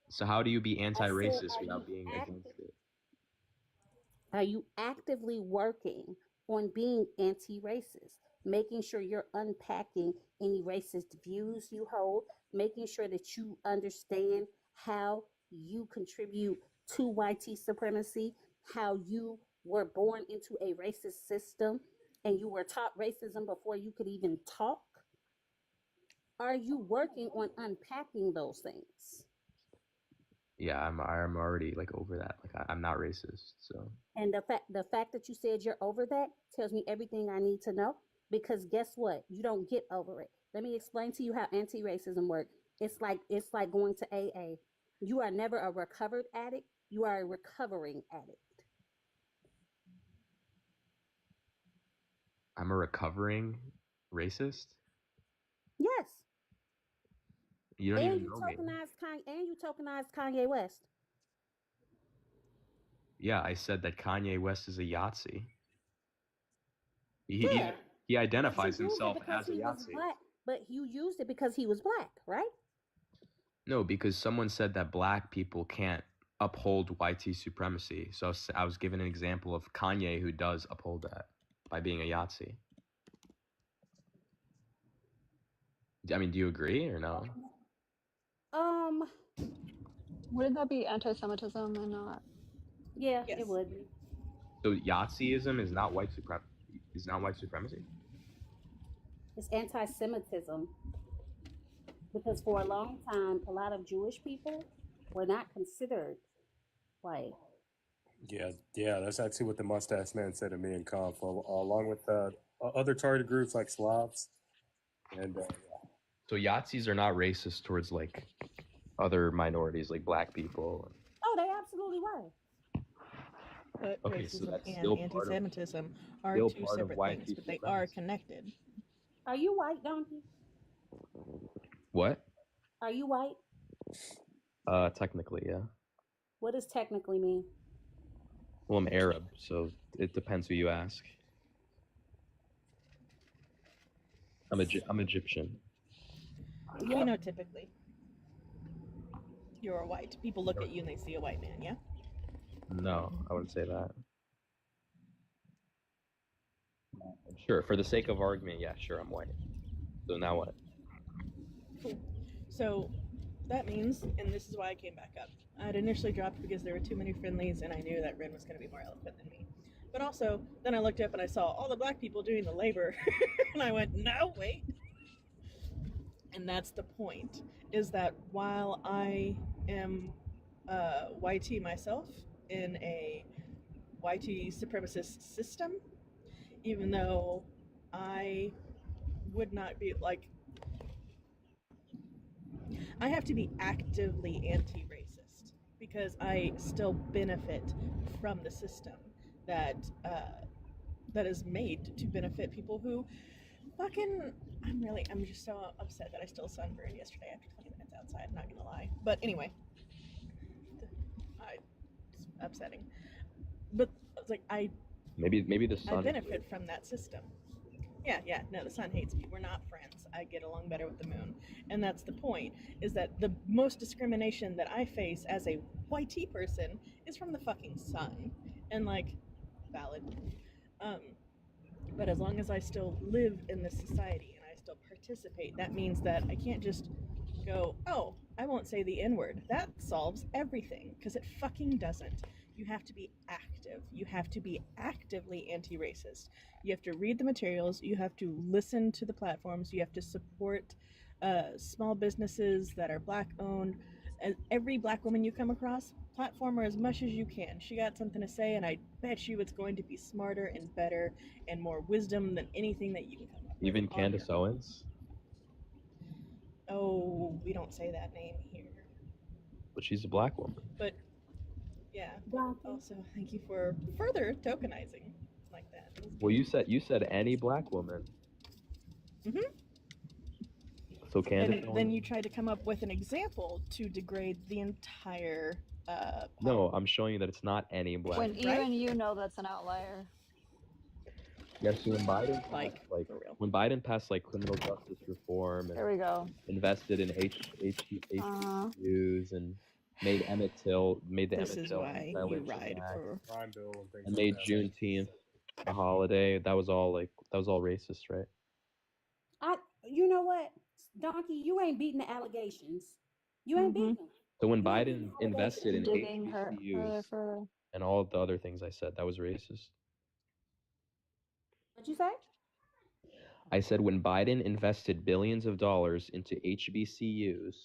So how do you be anti-racist are without you being against it? Are you actively working on being anti-racist? Making sure you're unpacking any racist views you hold, making sure that you understand how you contribute to YT supremacy, how you were born into a racist system and you were taught racism before you could even talk? Are you working on unpacking those things? Yeah, I'm already like over that. Like I'm not racist, so. And the fact that you said you're over that tells me everything I need to know, because guess what? You don't get over it. Let me explain to you how anti-racism works. It's like going to AA. You are never a recovered addict. You are a recovering addict. I'm a recovering racist? Yes. You don't even know me. You tokenized Kanye West. Yeah, I said that Kanye West is a Yahtzee. Yeah. He identifies himself as a Yahtzee. Black, but you used it because he was black, right? No, because someone said that black people can't uphold YT supremacy. So I was given an example of Kanye who does uphold that by being a Yahtzee. I mean, do you agree or no? Wouldn't that be anti-Semitism and not? Yeah, it would be. So Yahtzeeism is not white supremacy? It's anti-Semitism. Because for a long time, a lot of Jewish people were not considered white. Yeah, that's actually what the mustache man said to me in conf, along with other targeted groups like Slavs. And So Yahtzees are not racist towards like other minorities, like black people. Oh, they absolutely were. But Okay, racism so that's and still anti-Semitism are still two part of separate things, YT but they supremacy. are connected. Are you white, Donkey? What? Are you white? Technically, yeah. What does technically mean? Well, I'm Arab, so it depends who you ask. I'm Egyptian. Phenotypically, you're white. People look at you and they see a white man, yeah? No, I wouldn't say that. Sure, for the sake of argument, yeah, sure, I'm white. So now what? Cool. So that means, and this is why I came back up, I'd initially dropped because there were too many friendlies and I knew that Ren was going to be more eloquent than me. But also, then I looked up and I saw all the black people doing the labor and I went, no, wait. And that's the point, is that while I am YT myself in a YT supremacist system, even though I would not be like, I have to be actively anti-racist because I still benefit from the system that that is made to benefit people who fucking, I'm just so upset that I still sunburned yesterday after 20 minutes outside, not gonna lie. But anyway, it's upsetting. But it's like Maybe the sun. I benefit from that system. Yeah, no, the sun hates me. We're not friends. I get along better with the moon. And that's the point, is that the most discrimination that I face as a YT person is from the fucking sun. And like, valid. But as long as I still live in this society and I still participate, that means that I can't just go, oh, I won't say the N-word. That solves everything, because it fucking doesn't. You have to be active. You have to be actively anti-racist. You have to read the materials. You have to listen to the platforms. You have to support small businesses that are Black owned. And every Black woman you come across, platform her as much as you can. She got something to say, and I bet you it's going to be smarter and better and more wisdom than anything that you can come up with. Even Candace Owens? Oh, we don't say that name here. But she's a Black woman. But yeah, but also thank you for further tokenizing like that. Well, you said any Black woman. Mm-hmm. So Candace And Owens. then you tried to come up with an example to degrade the entire. No, I'm showing you that it's not any Black. When even you know that's an outlier. Yes, so when Biden passed, when Biden passed criminal justice reform and There we go. invested in HBCUs and made the Emmett Till Anti-Lynching Act and made Juneteenth a holiday, that was all racist, right? You know what, Donkey, you ain't beating the allegations. You ain't beating them. So when Biden invested in Digging her HBCUs and all of the other things I said, that was racist. What'd you say? I said when Biden invested billions of dollars into HBCUs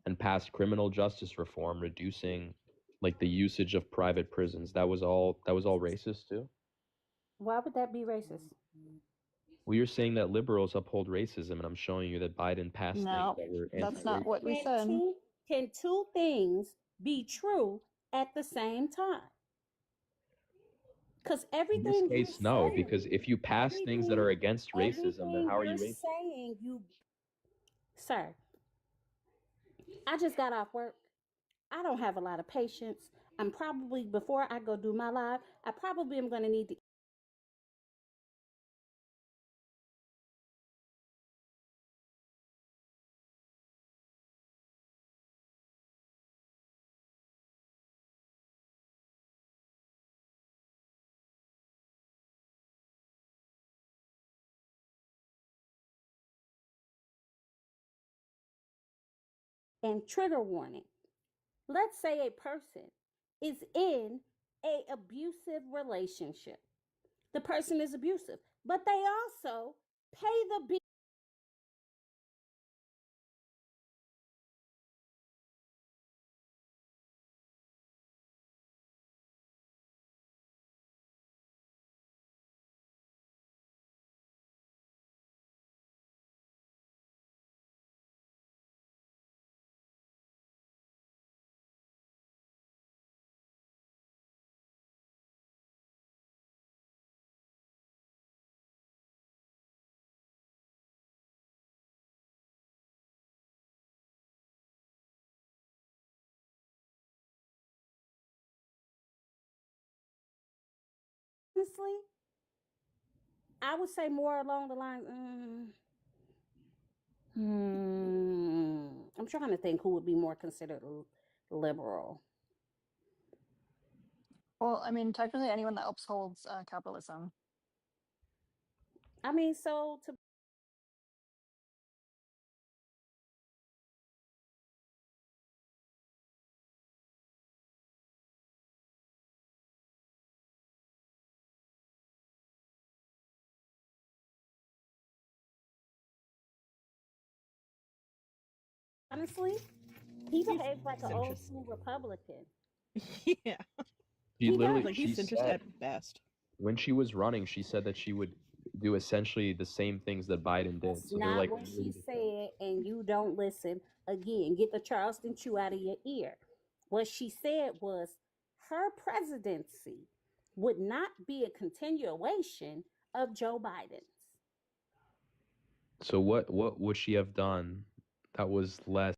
and passed criminal justice reform, reducing the usage of private prisons, that was all racist too. Why would that be racist? Well, you're saying that liberals uphold racism, and I'm showing you that Biden passed things that were anti-racist. That's not what we said. Can two things be true at the same time? Because everything in this case, no, because if you pass things that are against racism, then how are you racist? Sir, I just got off work. I don't have a lot of patience. I'm probably, before I go do my live, I probably am going to need to and trigger warning. Let's say a person is in a abusive relationship. The person is abusive, but they also pay the bill. Honestly, I would say more along the lines. I'm trying to think who would be more considered liberal. Well, I mean, technically anyone that upholds capitalism. I mean, so to honestly, he behaves like an old school Republican. Yeah. She centrist said, at best. when she was running, she said that she would do essentially the same things that Biden did. That's So they're not what she said, and you don't listen. Again, get the Charleston chew out of your ear. What she said was her presidency would not be a continuation of Joe Biden's. So what would she have done that was less?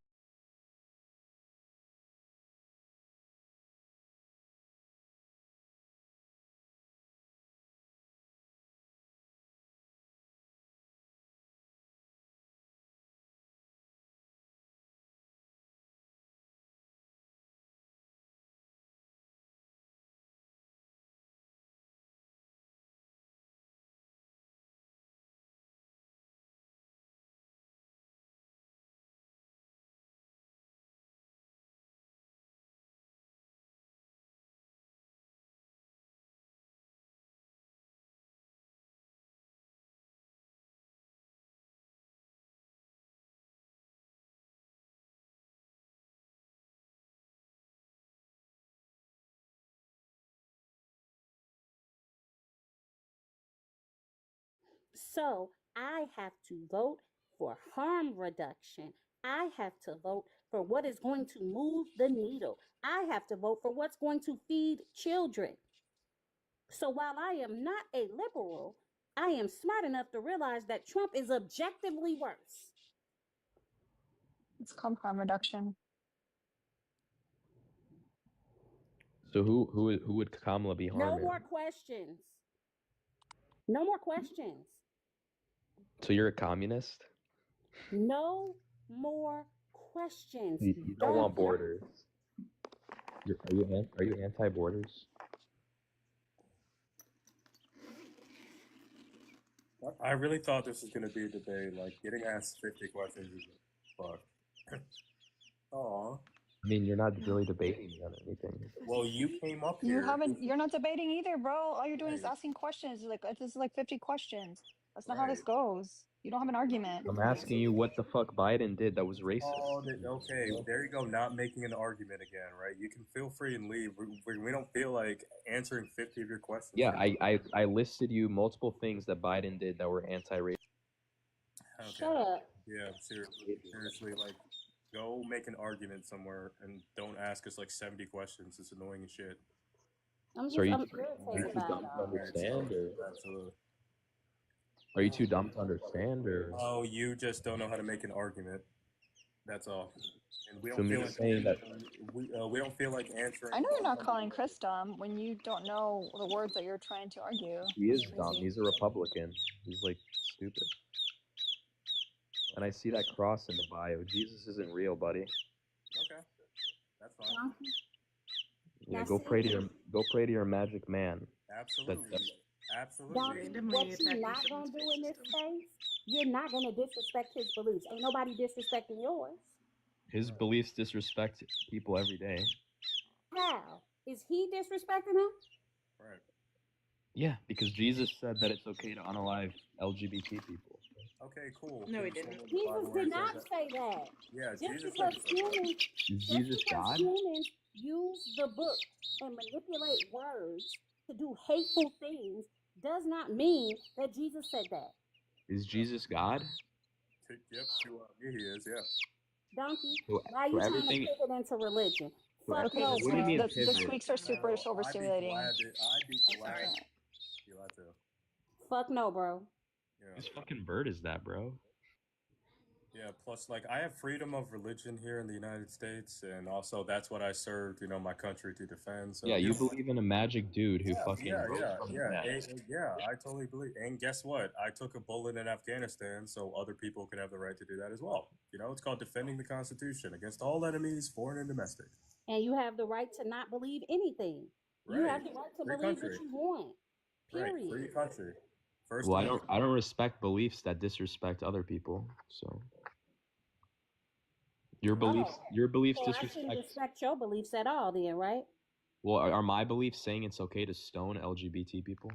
So I have to vote for harm reduction. I have to vote for what is going to move the needle. I have to vote for what's going to feed children. So while I am not a liberal, I am smart enough to realize that Trump is objectively worse. It's called harm reduction. So who would Kamala be harming? No more questions. No more questions. So you're a communist? No more questions. You don't want borders. Are you anti-borders? I really thought this was going to be a debate. Like, getting asked 50 questions is fuck. Aw. I mean, you're not really debating me on anything. Well, you came up You here. haven't. You're not debating either, bro. All you're doing is asking questions. Like this is like 50 questions. That's not how this goes. You don't have an argument. I'm asking you what the fuck Biden did that was racist. Oh, okay. There you go. Not making an argument again, right? You can feel free and leave. We don't feel like answering 50 of your questions. Yeah, I listed you multiple things that Biden did that were anti-racist. Okay. Shut up. Yeah, seriously, like, go make an argument somewhere and don't ask us like 70 questions. It's annoying as shit. I'm So are you irritated too by dumb it to all. understand, or Absolutely. are you too dumb to understand, or? Oh, you just don't know how to make an argument. That's all. And we So don't me feel like saying that we don't feel like answering. I know you're not calling Chris dumb when you don't know the words that you're trying to argue. he is dumb. He's a Republican. He's like stupid. And I see that cross in the bio. Jesus isn't real, buddy. Okay, that's fine. Yeah, go pray to your magic man. Absolutely. Absolutely. What you're not gonna do in this space, you're not gonna disrespect his beliefs. Ain't nobody disrespecting yours. His beliefs disrespect people every day. How? Is he disrespecting him? Right. Yeah, because Jesus said that it's okay to unalive LGBT people. Okay, cool. No, he didn't. Jesus did not say that. Yeah, Just Jesus because said humans, Is Jesus God? humans use the book and manipulate words to do hateful things does not mean that Jesus said that. Is Jesus God? Yep, he is, yeah. Donkey, So- why are you so trying everything- to pivot into religion? Fuck Okay, no, the What do you mean squeaks, the pivot? squeaks are super overstimulating. I'd be glad to. fuck no, bro. Yeah. Whose fucking bird is that, bro? Yeah, plus, like, I have freedom of religion here in the United States, and also that's what I served, my country to defend. So Yeah, you believe in a magic dude who fucking rose from the dead. Yeah, I totally believe. And guess what? I took a bullet in Afghanistan, so other people could have the right to do that as well. It's called defending the Constitution against all enemies, foreign and domestic. And you have the right to not believe anything. You have the right to Free believe country. what you want. Period. Right, free country. First Well, I don't respect beliefs that disrespect other people. So your beliefs So I disrespect. shouldn't respect your beliefs at all, then, right? Well, are my beliefs saying it's okay to stone LGBT people?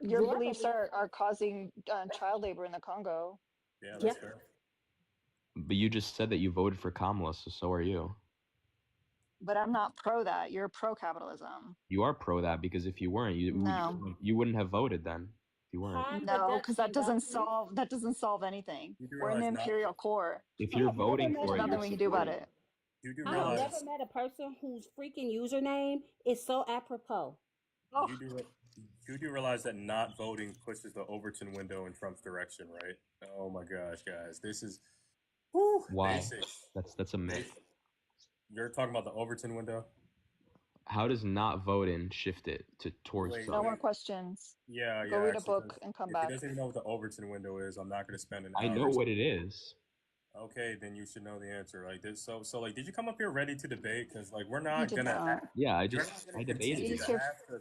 Your beliefs are causing child labor in the Congo. Yeah, that's fair. But you just said that you voted for Kamala, so are you. But I'm not pro that. You're pro capitalism. You are pro that because if you weren't, you wouldn't have voted then. If you weren't. No, because that doesn't solve anything. We're in the imperial core. If you're voting for There's it, nothing we can do about it. I've never met a person whose freaking username is so apropos. You do realize that not voting pushes the Overton window in Trump's direction, right? Oh my gosh, guys, this is why? basic. That's a myth. You're talking about the Overton window? How does not voting shift it towards Trump? No more questions. Yeah, Go read a book and come back. If he doesn't even know what the Overton window is, I'm not going to spend an hour. I know what it is. Okay, then you should know the answer. Like this, so like, did you come up here ready to debate? Because like, we're not gonna. Yeah, I debated.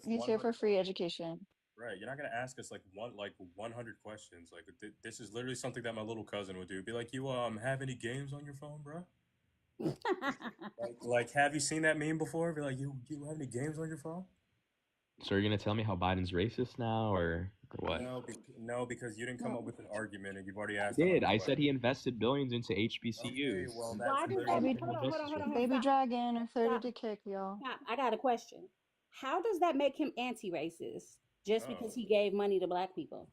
He's here for free education. Right, you're not gonna ask us like 100 questions. Like this is literally something that my little cousin would do. Be like, you have any games on your phone, bro? like, have you seen that meme before? Be like, you have any games on your phone? So you're gonna tell me how Biden's racist now, or what? No, because you didn't come up with an argument, and you've already asked. I did. I said he invested billions into HBCUs. Okay, well, Why does that? Hold on. Baby dragon or 30 to kick, y'all. I got a question. How does that make him anti-racist? Just because he gave money to black people?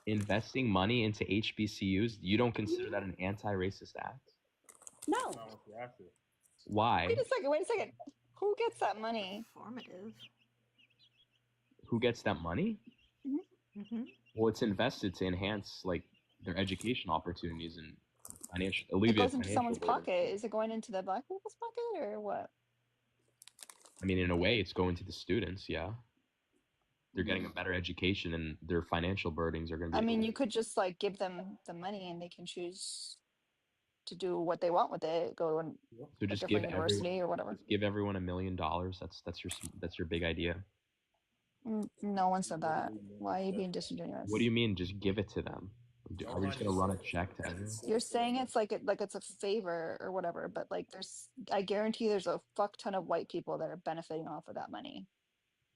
investing money into HBCUs, you don't consider that an anti-racist act? No. Why? Wait a second. Who gets that money? Formative. Who gets that money? Mm-hmm. Well, it's invested to enhance like their education opportunities and It alleviate goes into financial someone's burden. pocket. Is it going into the black people's pocket or what? I mean, in a way, it's going to the students. Yeah, they're getting a better education, and their financial burdens are going to be. I mean, you could just like give them the money, and they can choose to do what they want with it. Go to So a just different university or whatever. Just give everyone $1 million. That's your big idea. No one said that. Why are you being disingenuous? What do you mean? Just give it to them? Are we just gonna run a check to everyone? You're saying it's like it's a favor or whatever, but like I guarantee there's a fuck ton of white people that are benefiting off of that money.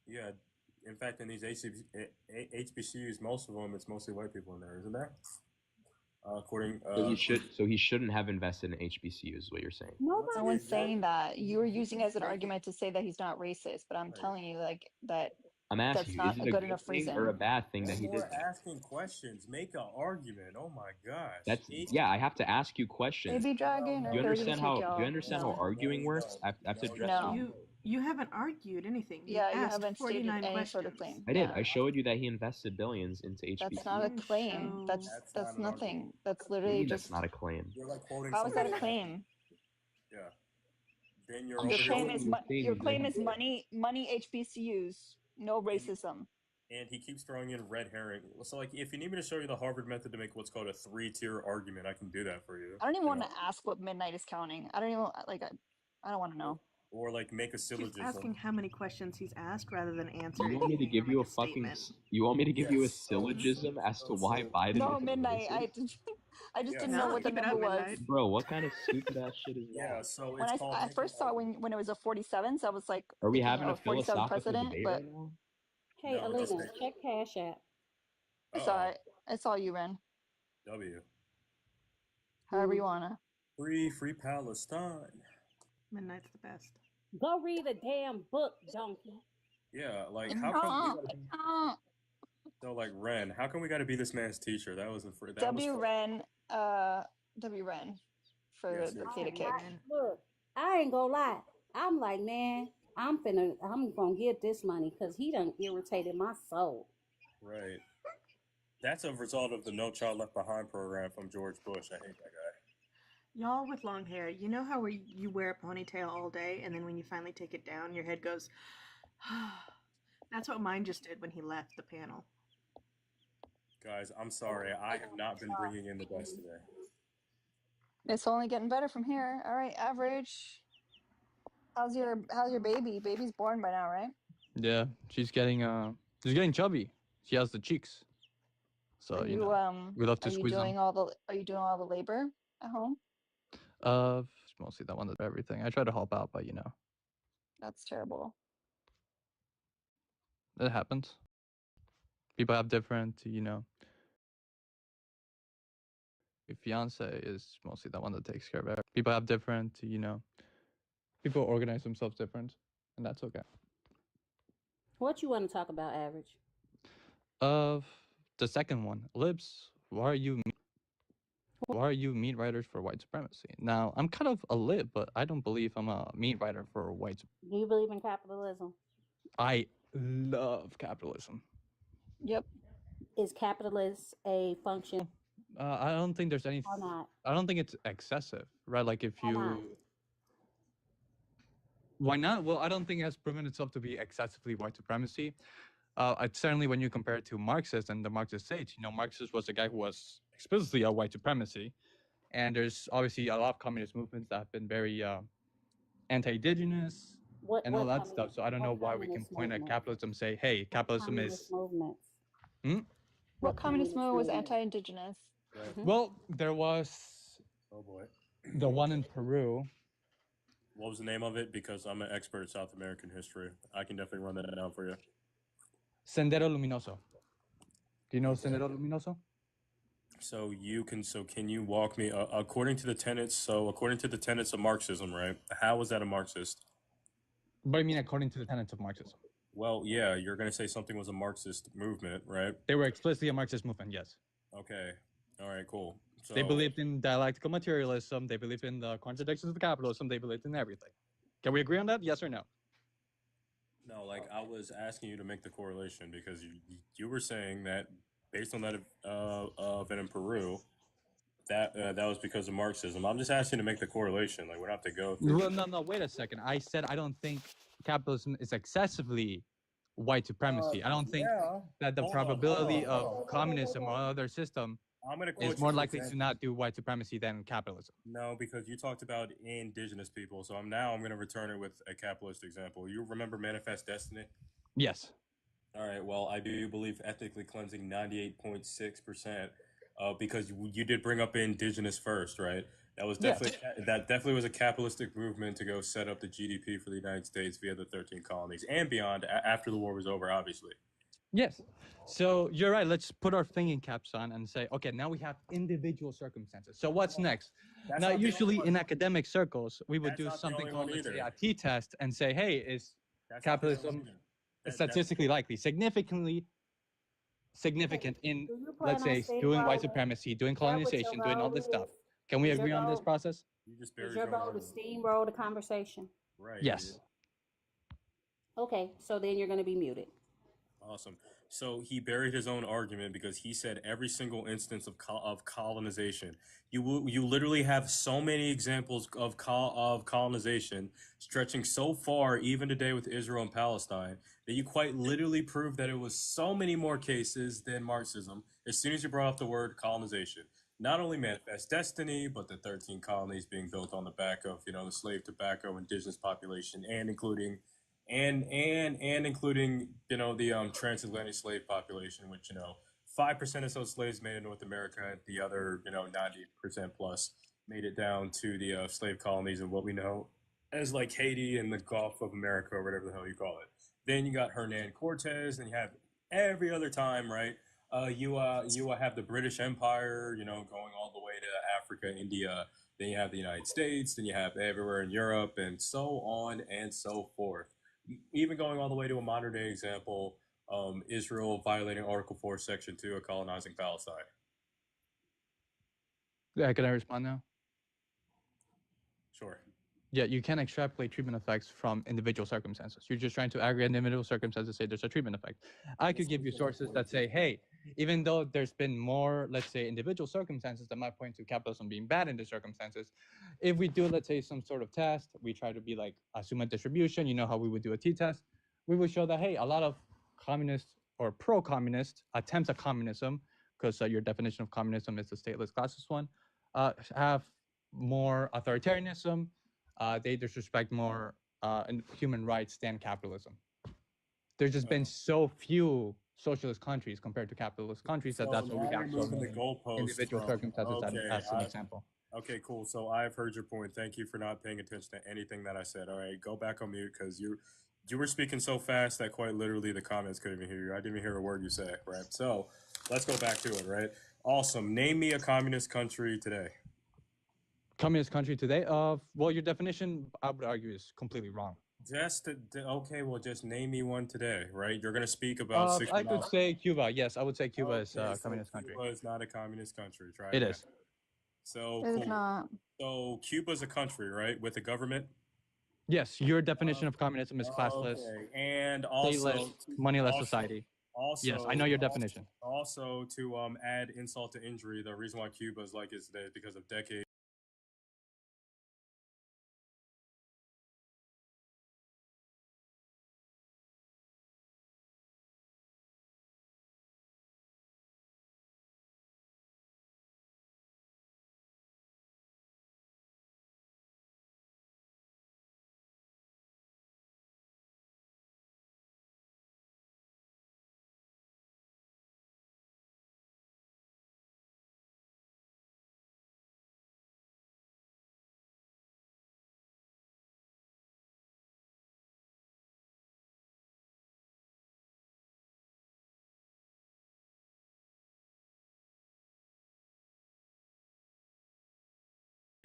Yeah, in fact, in these HBCUs, most of them, it's mostly white people in there, isn't there? So he shouldn't have invested in HBCUs, is what you're saying. No one's saying that. You were using as an argument to say that he's not racist, but I'm telling you like that. I'm asking you, is it a good good enough thing reason or a bad thing that he did that? Asking questions, make an argument. Oh my gosh. I have to ask you questions. Baby dragon or Do you 30 understand this week, how y'all? arguing works? I have to address you. You haven't argued anything. You Yeah, you asked haven't stated 49 any questions. sort of claim. I did. I showed you that he invested billions into HBCUs. That's not a claim. That's nothing. That's literally just. That's not a claim. You're like quoting. How is that a claim? Yeah. Then you're Your claim is money HBCUs, no racism. And he keeps throwing in red herring. So, like, if you need me to show you the Harvard method to make what's called a 3-tier argument, I can do that for you. I don't even want to ask what midnight is counting. I don't even I don't want to know. Or like make a syllogism. She's asking how many questions he's asked rather than answering. You want me to give you a fucking? You want me to give you a syllogism as to why Biden? No, midnight. I just didn't know what the number was. Bro, what kind of stupid ass shit is that? Yeah, so when I first saw when it was a 47, so I was like, are we having a 47 philosophical president? debate But right now? Hey, Alina, check Cash App. It's all right. It's all you, Ren. W. However you wanna. Free Palestine. Midnight's the best. Go read a damn book, donkey. Yeah, like how come? So like Ren, how come we got to be this man's teacher? That was the W Ren for the Theta kick. Look, I ain't gonna lie. I'm like, man, I'm gonna get this money because he done irritated my soul. Right. That's a result of the No Child Left Behind program from George Bush. I hate that guy. Y'all with long hair, you know how you wear a ponytail all day, and then when you finally take it down, your head goes. That's what mine just did when he left the panel. Guys, I'm sorry. I have not been bringing in the best today. It's only getting better from here. All right, average. How's your baby? Baby's born by now, right? Yeah, she's getting chubby. She has the cheeks. So we love to squeeze them. Are you doing all the labor at home? Mostly that one does everything. I try to help out, but That's terrible. It happens. People have different, Your fiance is mostly the one that takes care of everything. People have different, People organize themselves different, and that's okay. What you want to talk about, average? The second one, libs. Why are you meat writers for white supremacy? Now, I'm kind of a lib, but I don't believe I'm a meat writer for white supremacy. Do you believe in capitalism? I love capitalism. Yep. Is capitalist a function? I don't think there's any. Or not? I don't think it's excessive, right? Like if you. Why not? Why not? Well, I don't think it has proven itself to be excessively white supremacy. Certainly when you compare it to Marxists and the Marxist states, Marxist was a guy who was explicitly a white supremacy. And there's obviously a lot of communist movements that have been very anti-indigenous and all that stuff. So I don't know why we can point at capitalism and say, hey, capitalism is... movements? What communist movement was anti-indigenous? Well, there was the one in Peru. What was the name of it? Because I'm an expert at South American history. I can definitely run that down for you. Sendero Luminoso. Do you know Sendero Luminoso? So can you walk me according to the tenets of Marxism, right? How was that a Marxist? What do you mean according to the tenets of Marxism? Well, yeah, you're going to say something was a Marxist movement, right? They were explicitly a Marxist movement, yes. Okay. All right, cool. So they believed in dialectical materialism. They believed in the contradictions of capitalism. They believed in everything. Can we agree on that? Yes or no? No, like I was asking you to make the correlation because you were saying that based on that event in Peru, that was because of Marxism. I'm just asking to make the correlation. Like we don't have to go through. Well, no, wait a second. I said I don't think capitalism is excessively white supremacy. I don't think that the probability of communism or other system is more likely to not do white supremacy than capitalism. No, because you talked about indigenous people, so I'm going to return it with a capitalist example. You remember Manifest Destiny? Yes. All right. Well, I do believe ethically cleansing 98.6%, because you did bring up indigenous first, right? That was definitely that definitely was a capitalistic movement to go set up the GDP for the United States via the 13 colonies and beyond after the war was over, obviously. Yes. So you're right. Let's put our thinking caps on and say, okay, now we have individual circumstances. So what's next? Now, usually in academic circles, we would do something called, let's say, a t-test and say, hey, is capitalism statistically likely, significantly significant in, let's say, doing white supremacy, doing colonization, doing all this stuff? Can we agree on this process? Is your goal to steamroll the conversation? Right. Yes. Okay, so then you're going to be muted. Awesome. So he buried his own argument because he said every single instance of colonization. You literally have so many examples of colonization stretching so far, even today with Israel and Palestine, that you quite literally prove that it was so many more cases than Marxism as soon as you brought up the word colonization. Not only Manifest Destiny, but the 13 colonies being built on the back of the slave tobacco indigenous population, and including the transatlantic slave population, which 5% of those slaves made it in North America, the other 90% plus made it down to the slave colonies of what we know as like Haiti and the Gulf of America or whatever the hell you call it. Then you got Hernan Cortez, and you have every other time, right? You have the British Empire, going all the way to Africa, India. Then you have the United States. Then you have everywhere in Europe, and so on and so forth. Even going all the way to a modern day example, Israel violating Article 4, Section 2 of colonizing Palestine. Yeah, can I respond now? Sure. Yeah, you can't extrapolate treatment effects from individual circumstances. You're just trying to aggregate individual circumstances to say there's a treatment effect. I could give you sources that say, hey, even though there's been more, let's say, individual circumstances that might point to capitalism being bad in the circumstances, if we do, let's say, some sort of test, we try to be like, assume a distribution, you know how we would do a t-test, we would show that, hey, a lot of communist or pro-communist attempts at communism, because your definition of communism is the stateless classist one, have more authoritarianism. They disrespect more human rights than capitalism. There's just been so few socialist countries compared to capitalist countries that's what we have. So many individual circumstances as an example. Okay, cool. So I've heard your point. Thank you for not paying attention to anything that I said. All right, go back on mute because you were speaking so fast that quite literally the comments couldn't even hear you. I didn't even hear a word you said, right? So let's go back to it, right? Awesome. Name me a communist country today. Communist country today? Well, your definition, I would argue, is completely wrong. Okay, well, just name me one today, right? You're going to speak about I could say Cuba. Yes, I would say Cuba is a communist country. Cuba is not a communist country, right? It is. So It's cool. not. So Cuba's a country, right, with a government? Yes, your definition of communism is classless, and also stateless, moneyless society. Also, yes, I know your definition. Also, to add insult to injury, the reason why Cuba is like is today is because of decades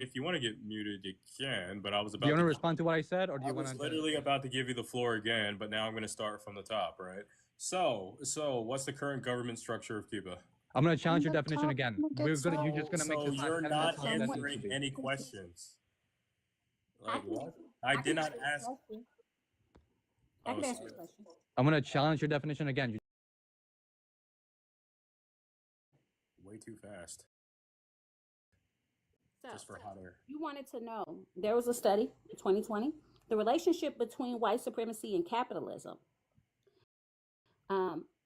If you want to get muted, you can, but I was Do about you want to to respond to what I said, or do I you want was to? literally about to give you the floor again, but now I'm going to start from the top, right? So what's the current government structure of Cuba? I'm going to challenge your definition again. You're just gonna make So this not you're 10 minutes not long. That seems to answering be. any questions. I Like can what? answer, I I did can not answer this ask. question. I Oh, can answer sorry. this question. I'm going to challenge your definition again. Way too fast. So, Just for hot air. you wanted to know, there was a study in 2020, the relationship between white supremacy and capitalism.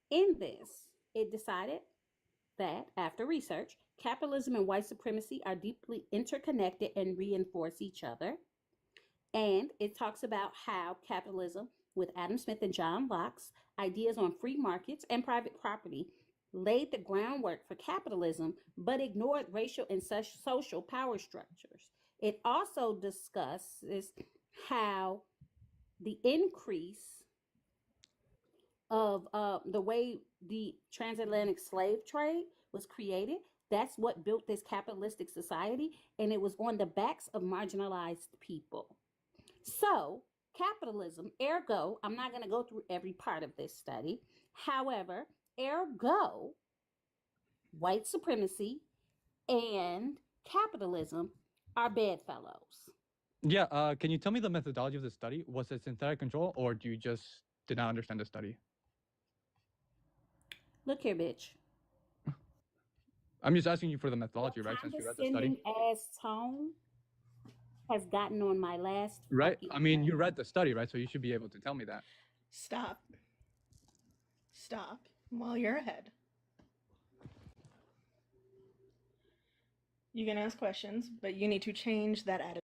In this, it decided that after research, capitalism and white supremacy are deeply interconnected and reinforce each other. And it talks about how capitalism, with Adam Smith and John Locke's ideas on free markets and private property, laid the groundwork for capitalism but ignored racial and social power structures. It also discusses how the increase of the way the transatlantic slave trade was created. That's what built this capitalistic society, and it was on the backs of marginalized people. So, capitalism, ergo, I'm not going to go through every part of this study. However, ergo, white supremacy and capitalism are bedfellows. Yeah. Can you tell me the methodology of the study? Was it synthetic control, or do you just did not understand the study? Look here, bitch. I'm just asking you for the methodology, right? Since you read the study. Condescending ass tone has gotten on my last Right. fucking I mean, you nerve. read the study, right? So you should be able to tell me that. Stop. Stop while you're ahead. You can ask questions, but you need to change that attitude.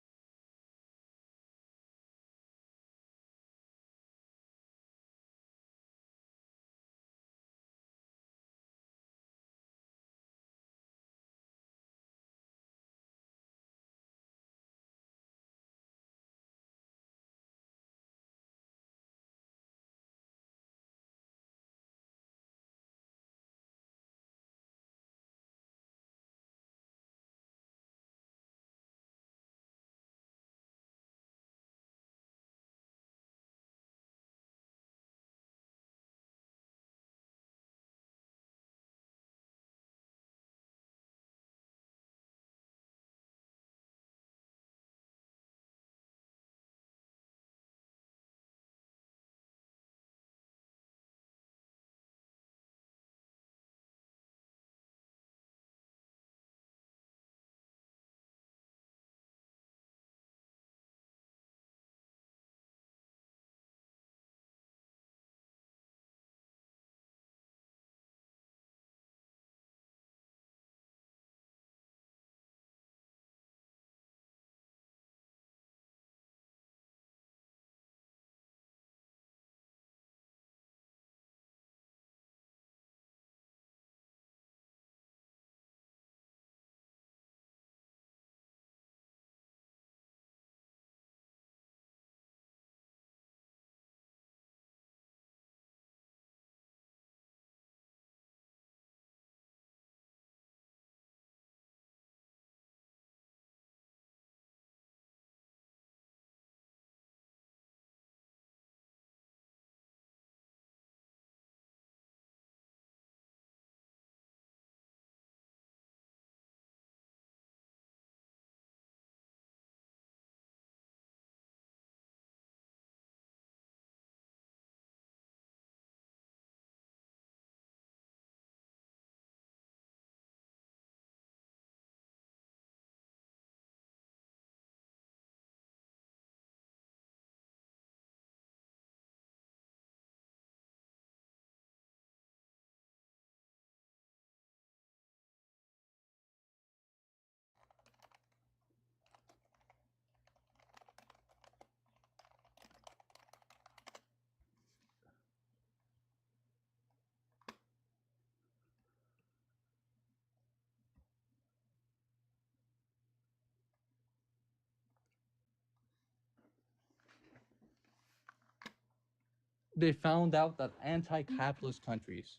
They found out that anti-capitalist countries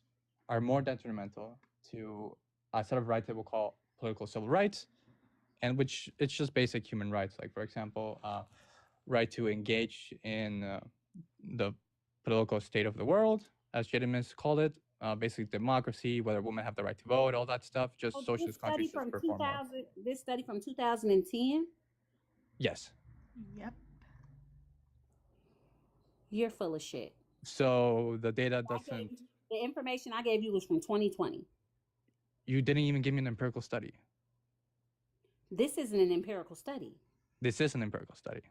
are more detrimental to a set of rights they will call political civil rights and which it's just basic human rights, like for example, right to engage in the political state of the world, as Jedimus called it, basically democracy, whether women have the right to vote, all that stuff. Just Oh, socialist countries just perform more. This study from 2010. Yes. Yep. You're full of shit. So the data doesn't. The information I gave you was from 2020. You didn't even give me an empirical study. This isn't an empirical study. This is an empirical study.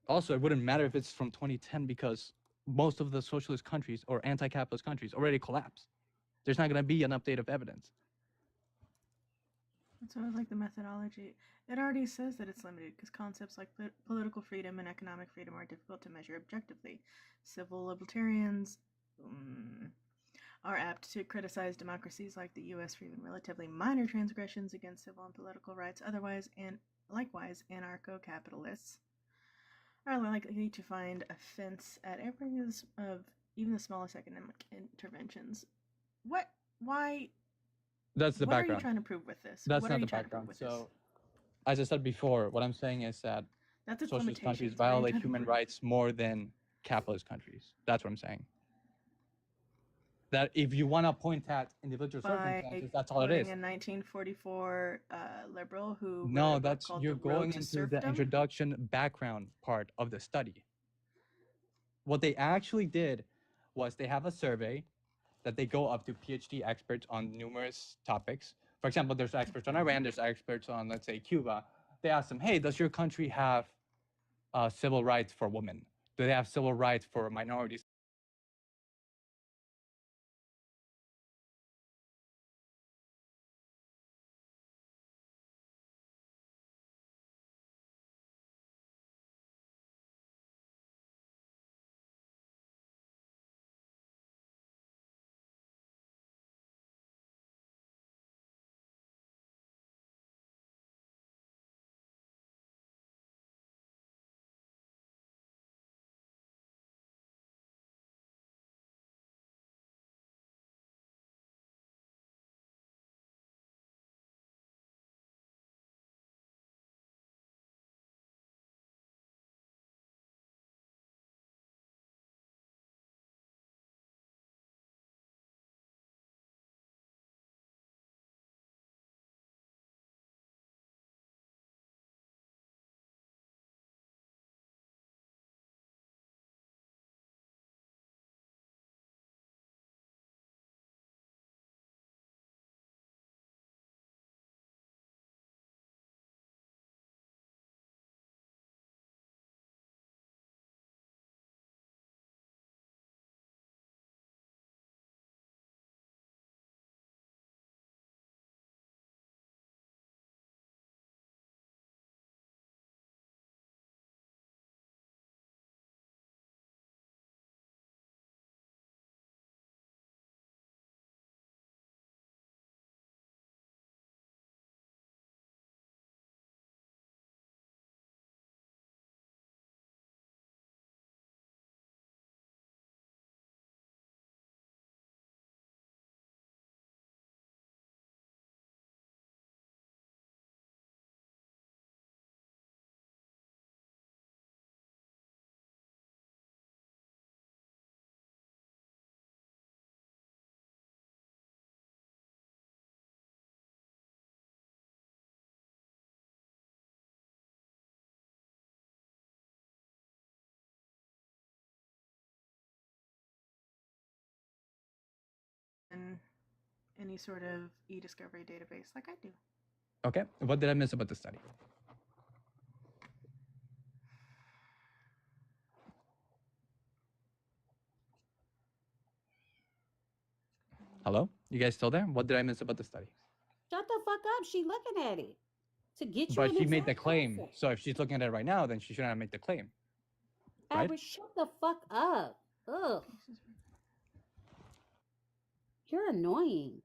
Also, it wouldn't matter if it's from 2010 because most of the socialist countries or anti-capitalist countries already collapsed. There's not going to be an update of evidence. That's why I like the methodology. It already says that it's limited because concepts like political freedom and economic freedom are difficult to measure objectively. Civil libertarians are apt to criticize democracies like the U.S. for even relatively minor transgressions against civil and political rights. Likewise, anarcho-capitalists are likely to find offense at every of even the smallest economic interventions. Why? That's the background. What are you trying to prove with this? That's not the background. So, as I said before, what I'm saying is that socialist countries violate human rights more than capitalist countries. That's what I'm saying. That if you want to point at individual circumstances, that's all it is. In 1944 liberal who no, that's you're going into the introduction background part of the study. What they actually did was they have a survey that they go up to PhD experts on numerous topics. For example, there's experts on Iran, there's experts on, let's say, Cuba. They ask them, hey, does your country have civil rights for women? Do they have civil rights for minorities? In any sort of e-discovery database like I do. Okay, what did I miss about the study? Hello? You guys still there? What did I miss about the study? Shut the fuck up. She looking at it to get you. But she made the claim. So if she's looking at it right now, then she shouldn't have made the claim. Right? Average, shut the fuck up. Ugh. You're annoying.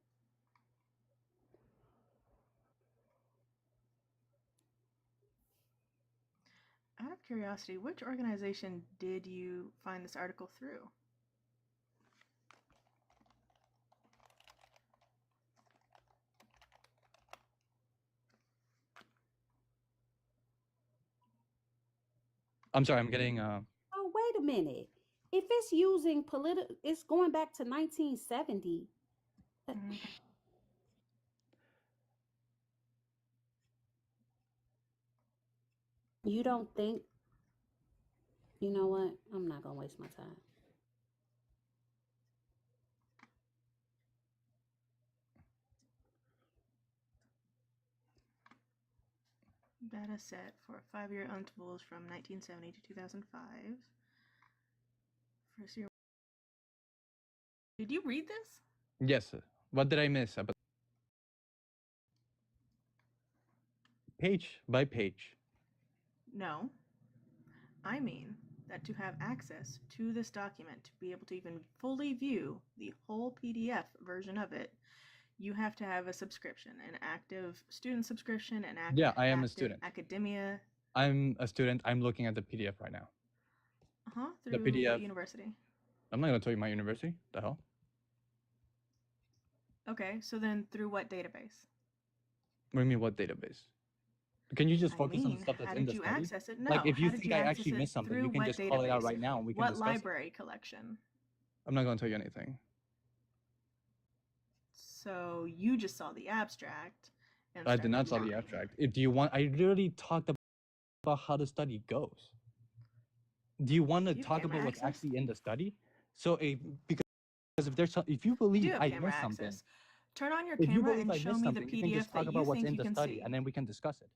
curiosity, which organization did you find this article through? I'm sorry, I'm getting. Oh, wait a minute. If it's using it's going back to 1970. You don't think? You know what? I'm not gonna waste my time. Data set for 5-year intervals from 1970 to 2005. First year. Did you read this? Yes. What did I miss? About page by page. No. I mean that to have access to this document, to be able to even fully view the whole PDF version of it, you have to have a subscription, an active student subscription, an active, Yeah, I am a student. academia. I'm a student. I'm looking at the PDF right now. Through The PDF. what university? I'm not going to tell you my university. The hell? Okay, so then through what database? What do you mean, what database? Can you just focus on the stuff that's how in did the you study? access it? No. Like, if you how did think you I access actually it missed something, through you can what just database? call it out right now and we can what discuss it. library collection? I'm not going to tell you anything. So you just saw the abstract. And I did not saw the abstract. Do you want? I literally talked about how the study goes. Do you want to talk about what's actually in the study? So, because if there's if you believe I missed something, turn on your if you camera believe and I show missed me the something, you can just PDF talk that about you what's think in you the can study, see. and then we can discuss it.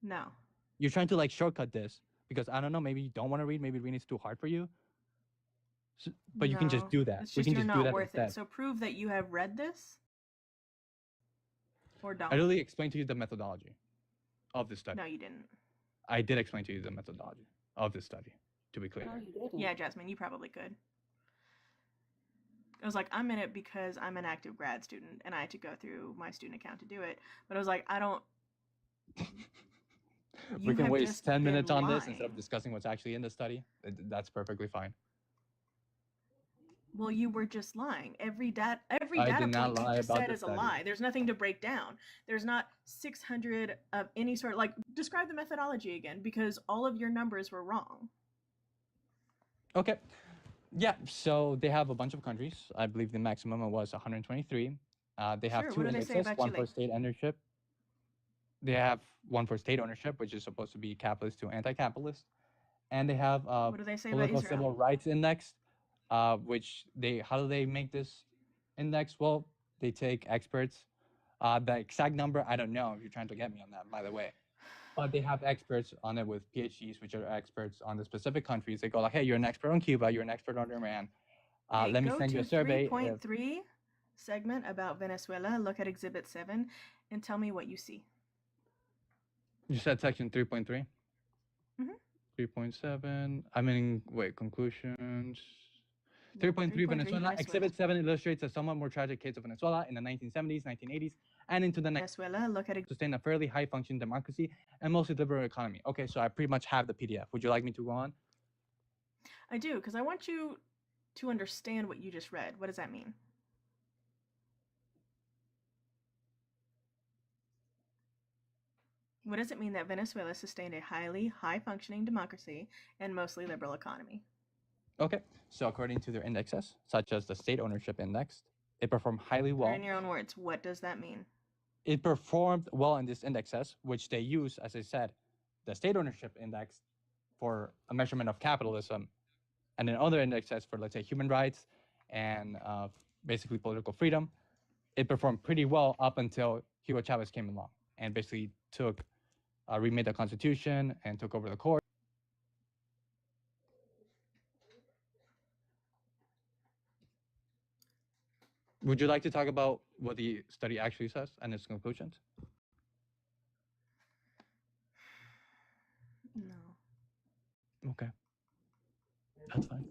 No. You're trying to like shortcut this because I don't know. Maybe you don't want to read. Maybe reading is too hard for you. So, but you can just do that. It's just We can you're just do not that worth instead. it. So prove that you have read this. Or don't. I really explained to you the methodology of the study. No, you didn't. I did explain to you the methodology of the study, to be clear. No, you didn't. Yeah, Jasmine, you probably could. I was like, I'm in it because I'm an active grad student and I had to go through my student account to do it. But I was like, I don't. We can waste 10 minutes on this instead of discussing what's actually in the study. That's perfectly fine. Well, you were just lying. Every data did not point you lie just about said the is a study. lie. There's nothing to break down. There's not 600 of any sort. Like, describe the methodology again, because all of your numbers were wrong. Okay. Yeah, so they have a bunch of countries. I believe the maximum was 123. They have two indexes, one for state ownership. They have one for state ownership, which is supposed to be capitalist to anti-capitalist. And they have What do they say about political Israel? civil rights index, which how do they make this index? Well, they take experts. The exact number, I don't know if you're trying to get me on that, by the way. But they have experts on it with PhDs, which are experts on the specific countries. They go like, hey, you're an expert on Cuba, you're an expert on Iran. Let me send you a survey. 3.3 segment about Venezuela. Look at Exhibit 7 and tell me what you see. You said section 3.3? Mm-hmm. 3.7. I mean, wait, conclusions. 3.3 Venezuela. Exhibit 7 illustrates a somewhat more tragic case of Venezuela in the 1970s, 1980s, and into the Venezuela. Look at sustain a fairly high functioning democracy and mostly liberal economy. Okay, so I pretty much have the PDF. Would you like me to go on? I do, because I want you to understand what you just read. What does that mean? What does it mean that Venezuela sustained a highly high-functioning democracy and mostly liberal economy? Okay, so according to their indexes, such as the state ownership index, it performed highly well. Or in your own words, what does that mean? It performed well in these indexes, which they use, as I said, the state ownership index for a measurement of capitalism, and then other indexes for, let's say, human rights and basically political freedom. It performed pretty well up until Hugo Chavez came along and basically remade the constitution and took over the court. Would you like to talk about what the study actually says and its conclusions? No. Okay. That's fine.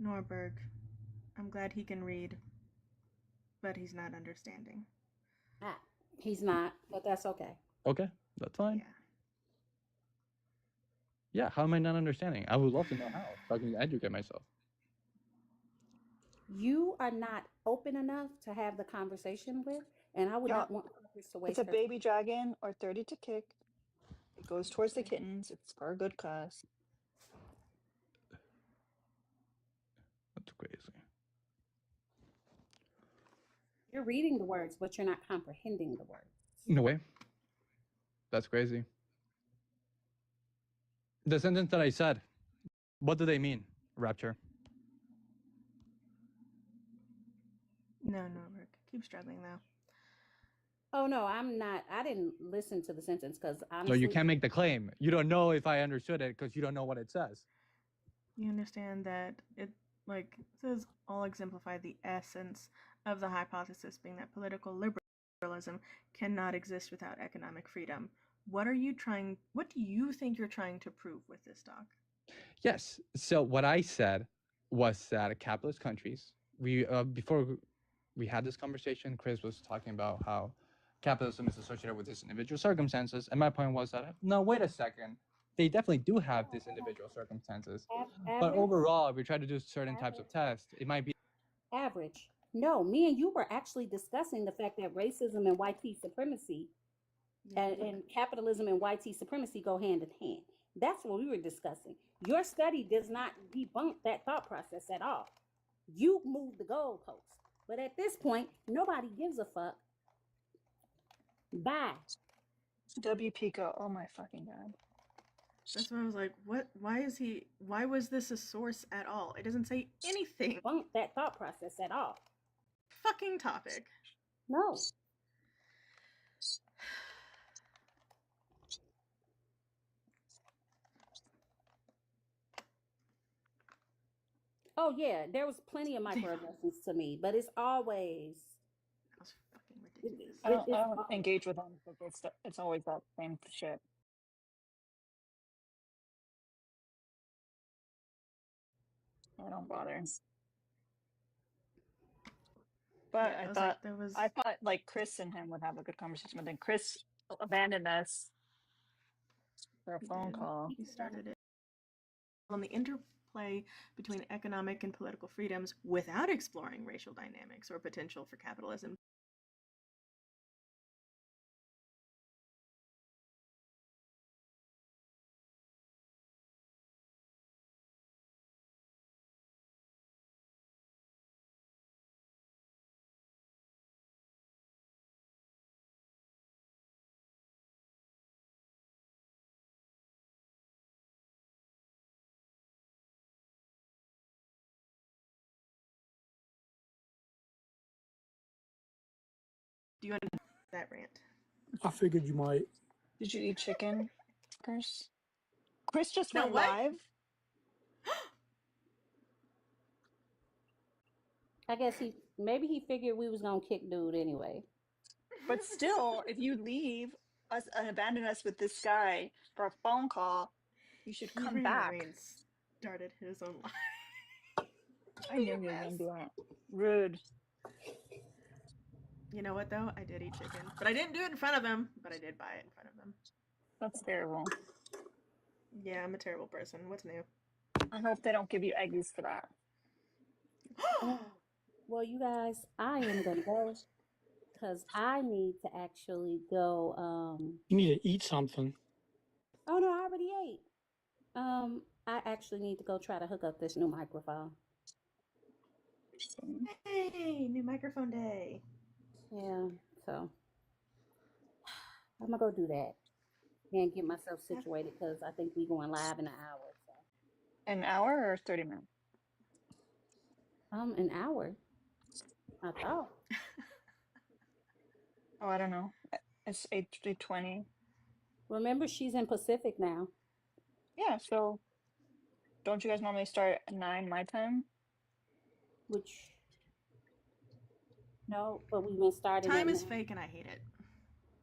Norberg, I'm glad he can read, but he's not understanding. He's not, but that's okay. Okay, that's fine. Yeah, how am I not understanding? I would love to know how, so I can educate myself. You are not open enough to have the conversation with, and I would Yeah, not want Chris to waste it's a her time. baby dragon or 30 to kick. It goes towards the kittens. It's for a good cause. That's crazy. You're reading the words, but you're not comprehending the words. No way. That's crazy. The sentence that I said, what do they mean, Rapture? No, Rick. Keep struggling though. Oh no, I'm not. I didn't listen to the sentence because honestly, So you can't make the claim. You don't know if I understood it because you don't know what it says. You understand that it says all exemplify the essence of the hypothesis being that political liberalism cannot exist without economic freedom. What do you think you're trying to prove with this doc? Yes. So what I said was that capitalist countries, before we had this conversation, Chris was talking about how capitalism is associated with these individual circumstances, and my point was that no, wait a second, they definitely do have these individual circumstances, but overall, if we try to do certain types of tests, it might be average. No, me and you were actually discussing the fact that racism and white supremacy and capitalism and white supremacy go hand in hand. That's what we were discussing. Your study does not debunk that thought process at all. You moved the goalpost. But at this point, nobody gives a fuck. Bye. W. Pico. Oh my fucking god. That's why I was like, what? Why was this a source at all? It doesn't say anything. Debunk that thought process at all. Fucking topic. No. Oh yeah, there was plenty of microaggressions to me, but it's always. That was fucking ridiculous. I don't engage with them, but it's always that same shit. I don't bother. But Yeah, I thought like Chris and him would have a good conversation, but then Chris abandoned us for a phone call. He started it on the interplay between economic and political freedoms without exploring racial dynamics or potential for capitalism. Do you understand that rant? I figured you might. Did you eat chicken, Chris? Chris just No, went what? live. I guess maybe he figured we was gonna kick dude anyway. But still, if you leave us and abandon us with this guy for a phone call, you should come back. Started his own life. I knew you were gonna do that. Rude. You know what though? I did eat chicken, but I didn't do it in front of him. But I did buy it in front of them. That's terrible. Yeah, I'm a terrible person. What's new? I hope they don't give you eggies for that. Well, you guys, I am gonna go because I need to actually go. You need to eat something. Oh no, I already ate. I actually need to go try to hook up this new microphone. Hey, new microphone day. Yeah, so I'm gonna go do that and get myself situated because I think we're going live in an hour. So. An hour or 30 minutes? An hour. I thought. Oh, I don't know. It's 8:20. Remember, she's in Pacific now. Yeah, so don't you guys normally start at 9 my time? No, but we've been starting. Time is fake, and I hate it.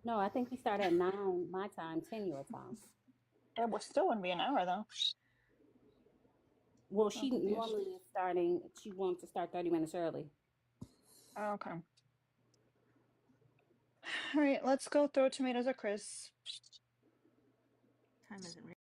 No, I think we start at 9 my time, 10 your time. It still wouldn't be an hour though. Well, she normally is starting. She wants to start 30 minutes early. Oh, okay. All right, let's go throw tomatoes at Chris. Time isn't